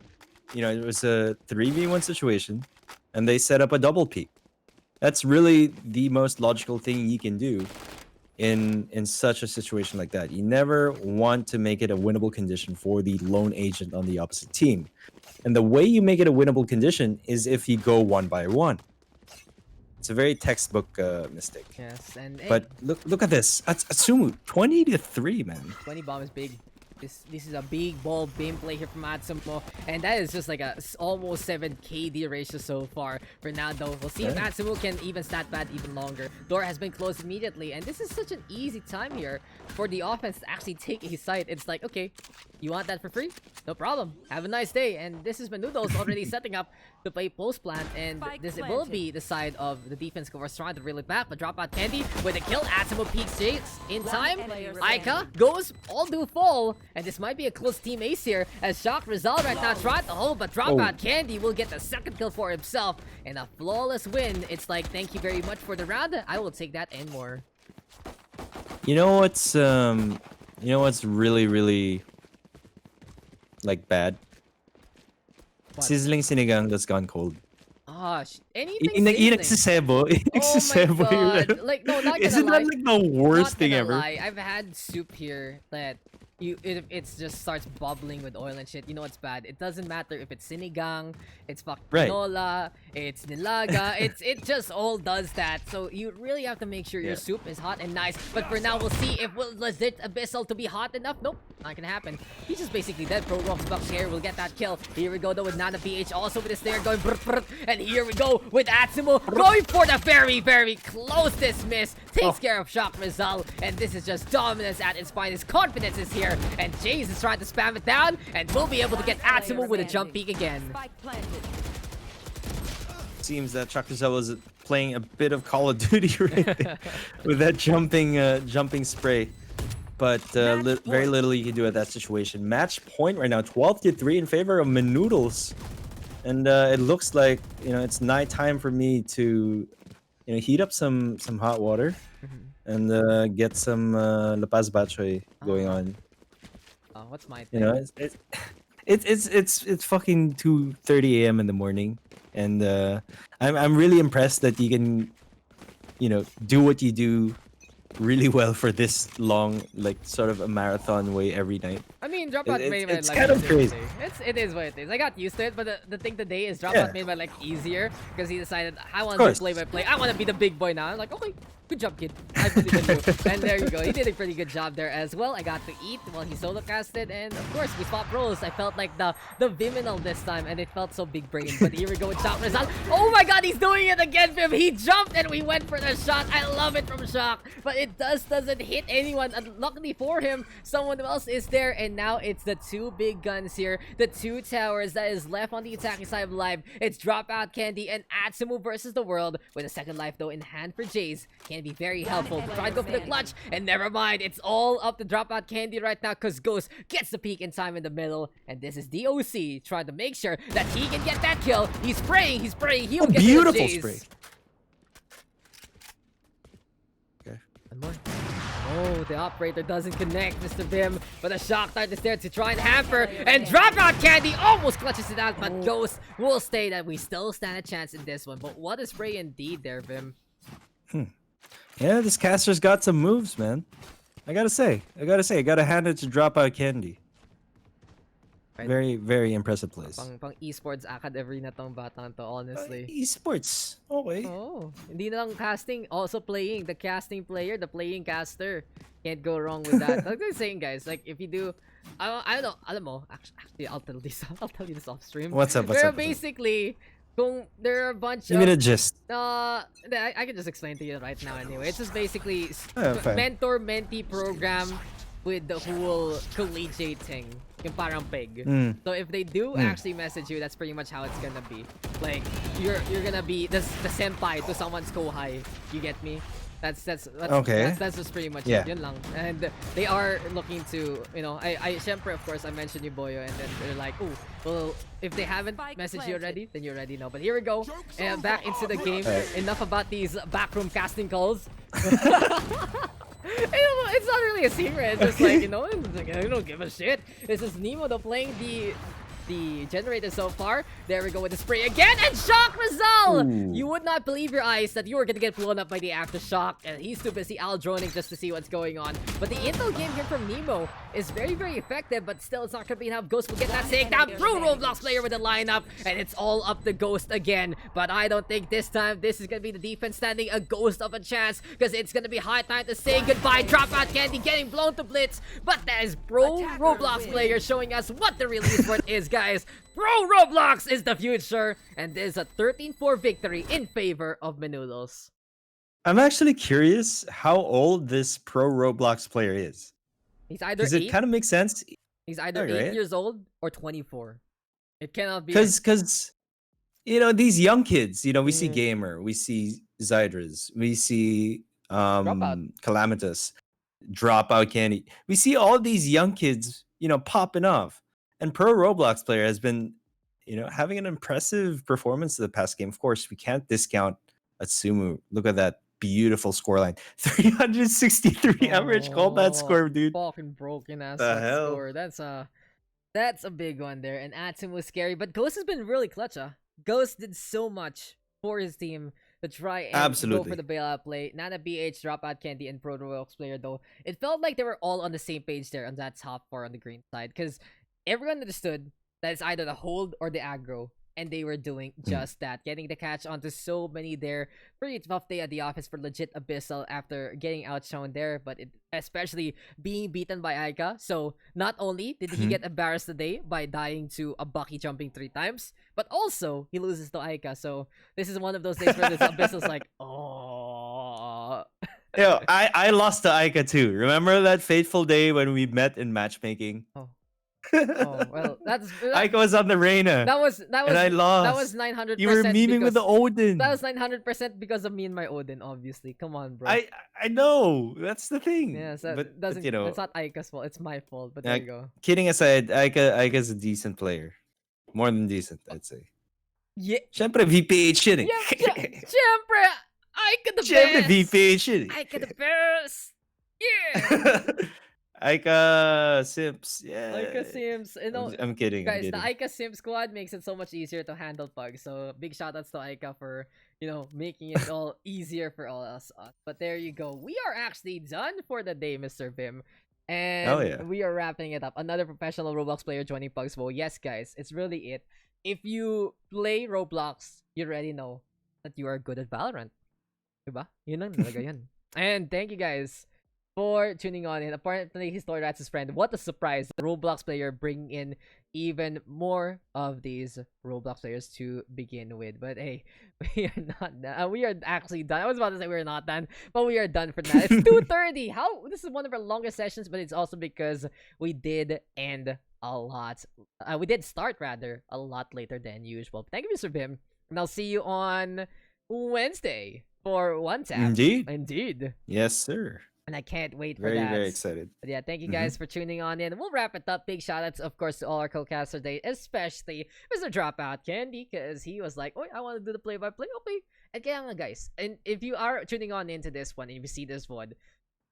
You know, it was a 3v1 situation, and they set up a double peak. That's really the most logical thing you can do in such a situation like that. You never want to make it a winnable condition for the lone agent on the opposite team. And the way you make it a winnable condition is if you go 1-by-1. It's a very textbook mistake. Yes, and But look at this. Atsumu, 20-3, man. 20 bomb is big. This is a big ball beam play here from Atsumu, and that is just like a almost 7 KD ratio so far. For now though, we'll see if Yeah. Atsumu can even stat pad even longer. Door has been closed immediately, and this is such an easy time here for the offense to actually take a site. It's like, okay, You want that for free? No problem. Have a nice day. And this is Noodles already setting up to play post plant, and Spike this planted. will be the side of the defense Kovaaks trying to reel it back, but drop out Candy with a kill. Asimo peaks Jace in time. enemy Aika goes all do fall, and this might be a close team ace here as Shock Rizal right now trying to hold, but drop out Candy will get the second kill for himself and a flawless win. It's like, thank you very much for the round. I will take that and more. You know what's really like bad? What? Sizzling sinigang that's gone cold. Gosh, anything Inig sizzling. sisebo. Inig Oh sisebo my yung- god. Like, no, not Isn't gonna lie. that like the worst Not thing gonna ever? lie, I've had soup here that it's just starts bubbling with oil and shit. You know what's bad? It doesn't matter if it's sinigang, it's Right. pakinola, it's nilaga, it just all does that. So you really have to make sure your Yeah. soup is hot and nice. But for now, we'll see if legit Abyssal to be hot enough. Nope, not gonna happen. He's just basically dead. Pro Rocks Bucks here will get that kill. Here we go though with Nana PH also with his snare going brr, brr. And here we go with Atsimo going for the very close dismiss. Takes care of Shock Rizal, and this is just dominance at its finest. Confidence is here, and Jace is trying to spam it down, and will be able to get Atsimo with a jump peek again. Spike planted. Seems that Chakrazell was playing a bit of Call of Duty right there with that jumping spray. But very little you can do at that situation. Match point right now, 12-3 in favor of Noodles. And it looks like, it's night time for me to, heat up some hot water and get some La Paz Bachoy going on. What's my You thing? know, it's fucking 2:30 a.m. in the morning, and I'm really impressed that you can, do what you do really well for this long, like sort of a marathon way every night. I mean, Dropout made it's my kind life of crazy. easier. It is what it is. I got used to it, but the thing today is Dropout Yeah. made my life easier because he decided I want Of to course. play by play. I want to be the big boy now. I'm like, okay, good job, kid. I believe in you. And there you go. He did a pretty good job there as well. I got to eat while he solo casted, and of course we swapped roles. I felt like the Vyminal this time, and it felt so big brain. But here we go with Shock Rizal. Oh my god, he's doing it again, Vim. He jumped and we went for the shot. I love it from Shock, but it doesn't hit anyone. Luckily for him, someone else is there, and now it's the two big guns here, the two towers that is left on the attacking side of live. It's Dropout Candy and Atsumu versus the world, with a second life though in hand for Jace. Can be very helpful. Try to go for the clutch, and never mind, it's all up to Dropout Candy right now because Ghost gets the peek in time in the middle, and this is DOC trying to make sure that he can get that kill. He's spraying, he'll get Beautiful to the Jace. spray. Okay. One more. Oh, the operator doesn't connect, Mr. Vim, but a shock dart is there to try and hamper, and Dropout Candy almost clutches it out, but Ghost will stay that we still stand a chance in this one. But what a spray indeed there, Vim. Yeah, this caster's got some moves, man. I gotta say, I gotta hand it to Dropout Candy. Right. Very impressive plays. Pang esports academy na tong batang to, honestly. Esports. Okay. Oh, hindi na lang casting, also playing. The casting player, the playing caster. Can't go wrong with that. Like I'm saying, guys, like if you do, I don't know, alam mo, actually, I'll tell you this off stream. What's up? Pero basically, kung there are a bunch Give me the of, gist. I can just explain to you right now anyway. It's just basically Fine. mentor-mentee program with the whole collegiate thing. Yung parang peg. So if they do actually message you, that's pretty much how it's gonna be. Like you're gonna be the senpai to someone's kohai. You get me? That's Okay. That's just pretty much Yeah. it. Yun lang. And they are looking to, I syempre, of course, I mentioned you, Boyo, and then they're like, oh, well, if they haven't Spike messaged you planted. already, then you already know. But here we go, and back into the game. Alright. Enough about these backroom casting calls. It's not really a secret. It's just like, it's like, I don't give a shit. This is Nemo though playing the generator so far. There we go with the spray again, and Shock Rizal! Ooh. You would not believe your eyes that you were gonna get blown up by the aftershock, and he's too busy droning just to see what's going on. But the intel game here from Nemo is very effective, but still it's not gonna be enough. Ghost will get that saved down through Roblox player with the lineup, and it's all up to Ghost again. But I don't think this time this is gonna be the defense standing a ghost of a chance, because it's gonna be high time to say goodbye. Dropout Candy getting blown to blitz, but that is pro Attacker Roblox win. player showing us what the real esport is, guys. Pro Roblox is the future, and there's a 13-4 victory in favor of Noodles. I'm actually curious how old this pro Roblox player is. He's either Because it 8. kind of makes sense. He's either All 8 right. years old or 24. It cannot be. Because these young kids, we see Mhm. Gamer, we see Zydras, we see Dropout. Calamitous, Dropout Candy. We see all these young kids, popping off. And Pro Roblox player has been, having an impressive performance in the past game. Of course, we can't discount Atsumu. Look at that beautiful scoreline. 363 average combat score, dude. Fucking broken ass The hell? score. That's a big one there. And Atsum was scary, but Ghost has been really clutch. Ghost did so much for his team to try and go Absolutely. for the bailout play. Nana BH, Dropout Candy, and Proto Rox player though. It felt like they were all on the same page there on that top 4 on the green side, because everyone understood that it's either the hold or the aggro. And they were doing just that, getting the catch onto so many there. Pretty tough day at the office for legit Abyssal after getting outshone there, but especially being beaten by Aika. So not only did he get embarrassed today by dying to a Bucky jumping 3 times, but also he loses to Aika. So this is one of those days where this Abyssal's like, oh. Yo, I lost to Aika too. Remember that fateful day when we met in matchmaking? Oh. Oh well, Aika was on the Reina. That was and I lost. That was 900%. You were memeing with the Odin. That was 900% because of me and my Odin, obviously. Come on, bro. I know. That's the thing. Yeah, so but doesn't it's not Aika's fault. It's my fault. But there you go. Kidding aside, Aika's a decent player. More than decent, I'd say. Yeah. Siyempre, VPH yun eh. Siyempre, Aika the Siyempre, best. VPH yun eh. Aika the best. Yeah. Aika Simps, yeah. Aika Simps. I'm kidding. Guys, I'm the kidding. Aika Simps squad makes it so much easier to handle Pugs. So big shoutouts to Aika for, making it all easier for all us. But there you go. We are actually done for the day, Mr. Vim. And we are wrapping it up. Another professional Roblox player joining Pugs. Well, yes, guys, it's really it. If you play Roblox, you already know that you are good at Valorant. Diba? Yun lang talaga yun. And thank you guys for tuning on in. Apparently, his story that's his friend. What a surprise. The Roblox player bringing in even more of these Roblox players to begin with. But hey, we are not done. We are actually done. I was about to say we are not done, but we are done for now. It's 2:30. This is one of our longest sessions, but it's also because we did end a lot. We did start rather a lot later than usual. Thank you, Mr. Bim. And I'll see you on Wednesday for One Tap. Indeed. Yes, sir. And I can't wait for Very, that. very excited. But yeah, thank you guys for tuning on in. We'll wrap it up. Big shout outs, of course, to all our co-casters today, especially Mr. Dropout Candy, because he was like, oh, I want to do the play-by-play. Okay. And kaya nga, guys, and if you are tuning on into this one and you see this one,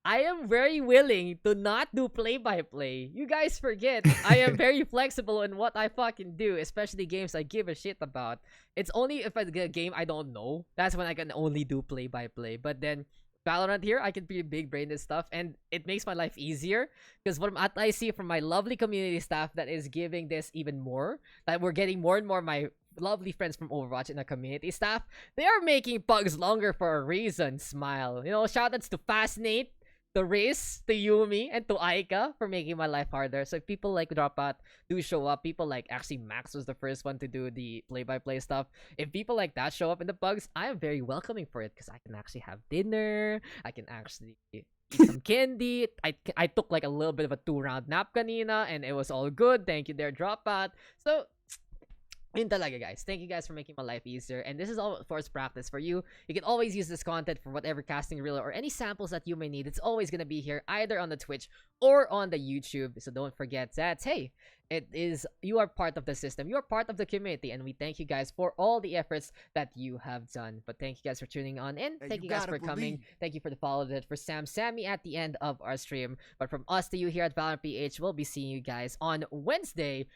I am very willing to not do play-by-play. You guys forget, I am very flexible in what I fucking do, especially games I give a shit about. It's only if I get a game I don't know, that's when I can only do play-by-play. But then Valorant here, I can be big brain this stuff, and it makes my life easier because what I see from my lovely community staff that is giving this even more, that we're getting more and more my lovely friends from Overwatch and the community staff, they are making Pugs longer for a reason. Smile. Shoutouts to Fascinate, to Riz, to Yumi, and to Aika for making my life harder. So if people like Dropout do show up, people like actually Max was the first one to do the play-by-play stuff. If people like that show up in the Pugs, I am very welcoming for it because I can actually have dinner. I can actually eat some candy. I took like a little bit of a 2-round nap kanina and it was all good. Thank you there, Dropout. So yun talaga, guys. Thank you guys for making my life easier. And this is all forced practice for you. You can always use this content for whatever casting reel or any samples that you may need. It's always going to be here either on the Twitch or on the YouTube. So don't forget that, hey, you are part of the system. You are part of the community. And we thank you guys for all the efforts that you have done. But thank you guys for tuning on in. Thank you guys for coming. Thank you for the follow that for Sammy at the end of our stream. But from us to you here at Valorant PH, we'll be seeing you guys on Wednesday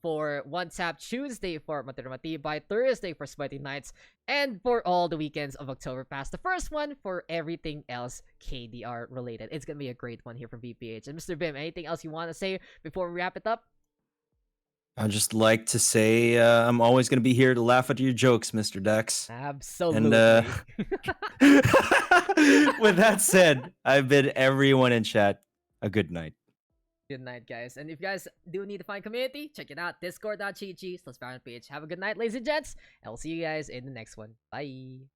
for One Tap, Tuesday for Matira by Thursday for Sweaty Nights, and for all the weekends of October past. The first one for everything else KDR related. It's gonna be a great one here from VPH. And Mr. Bim, anything else you want to say before we wrap it up? I'd just like to say I'm always going to be here to laugh at your jokes, Mr. Daks. Absolutely. And with that said, I bid everyone in chat a good night. Good night, guys. And if you guys do need to find community, check it out. Discord.gg/ValorantPH. Have a good night, ladies and gents. I'll see you guys in the next one. Bye.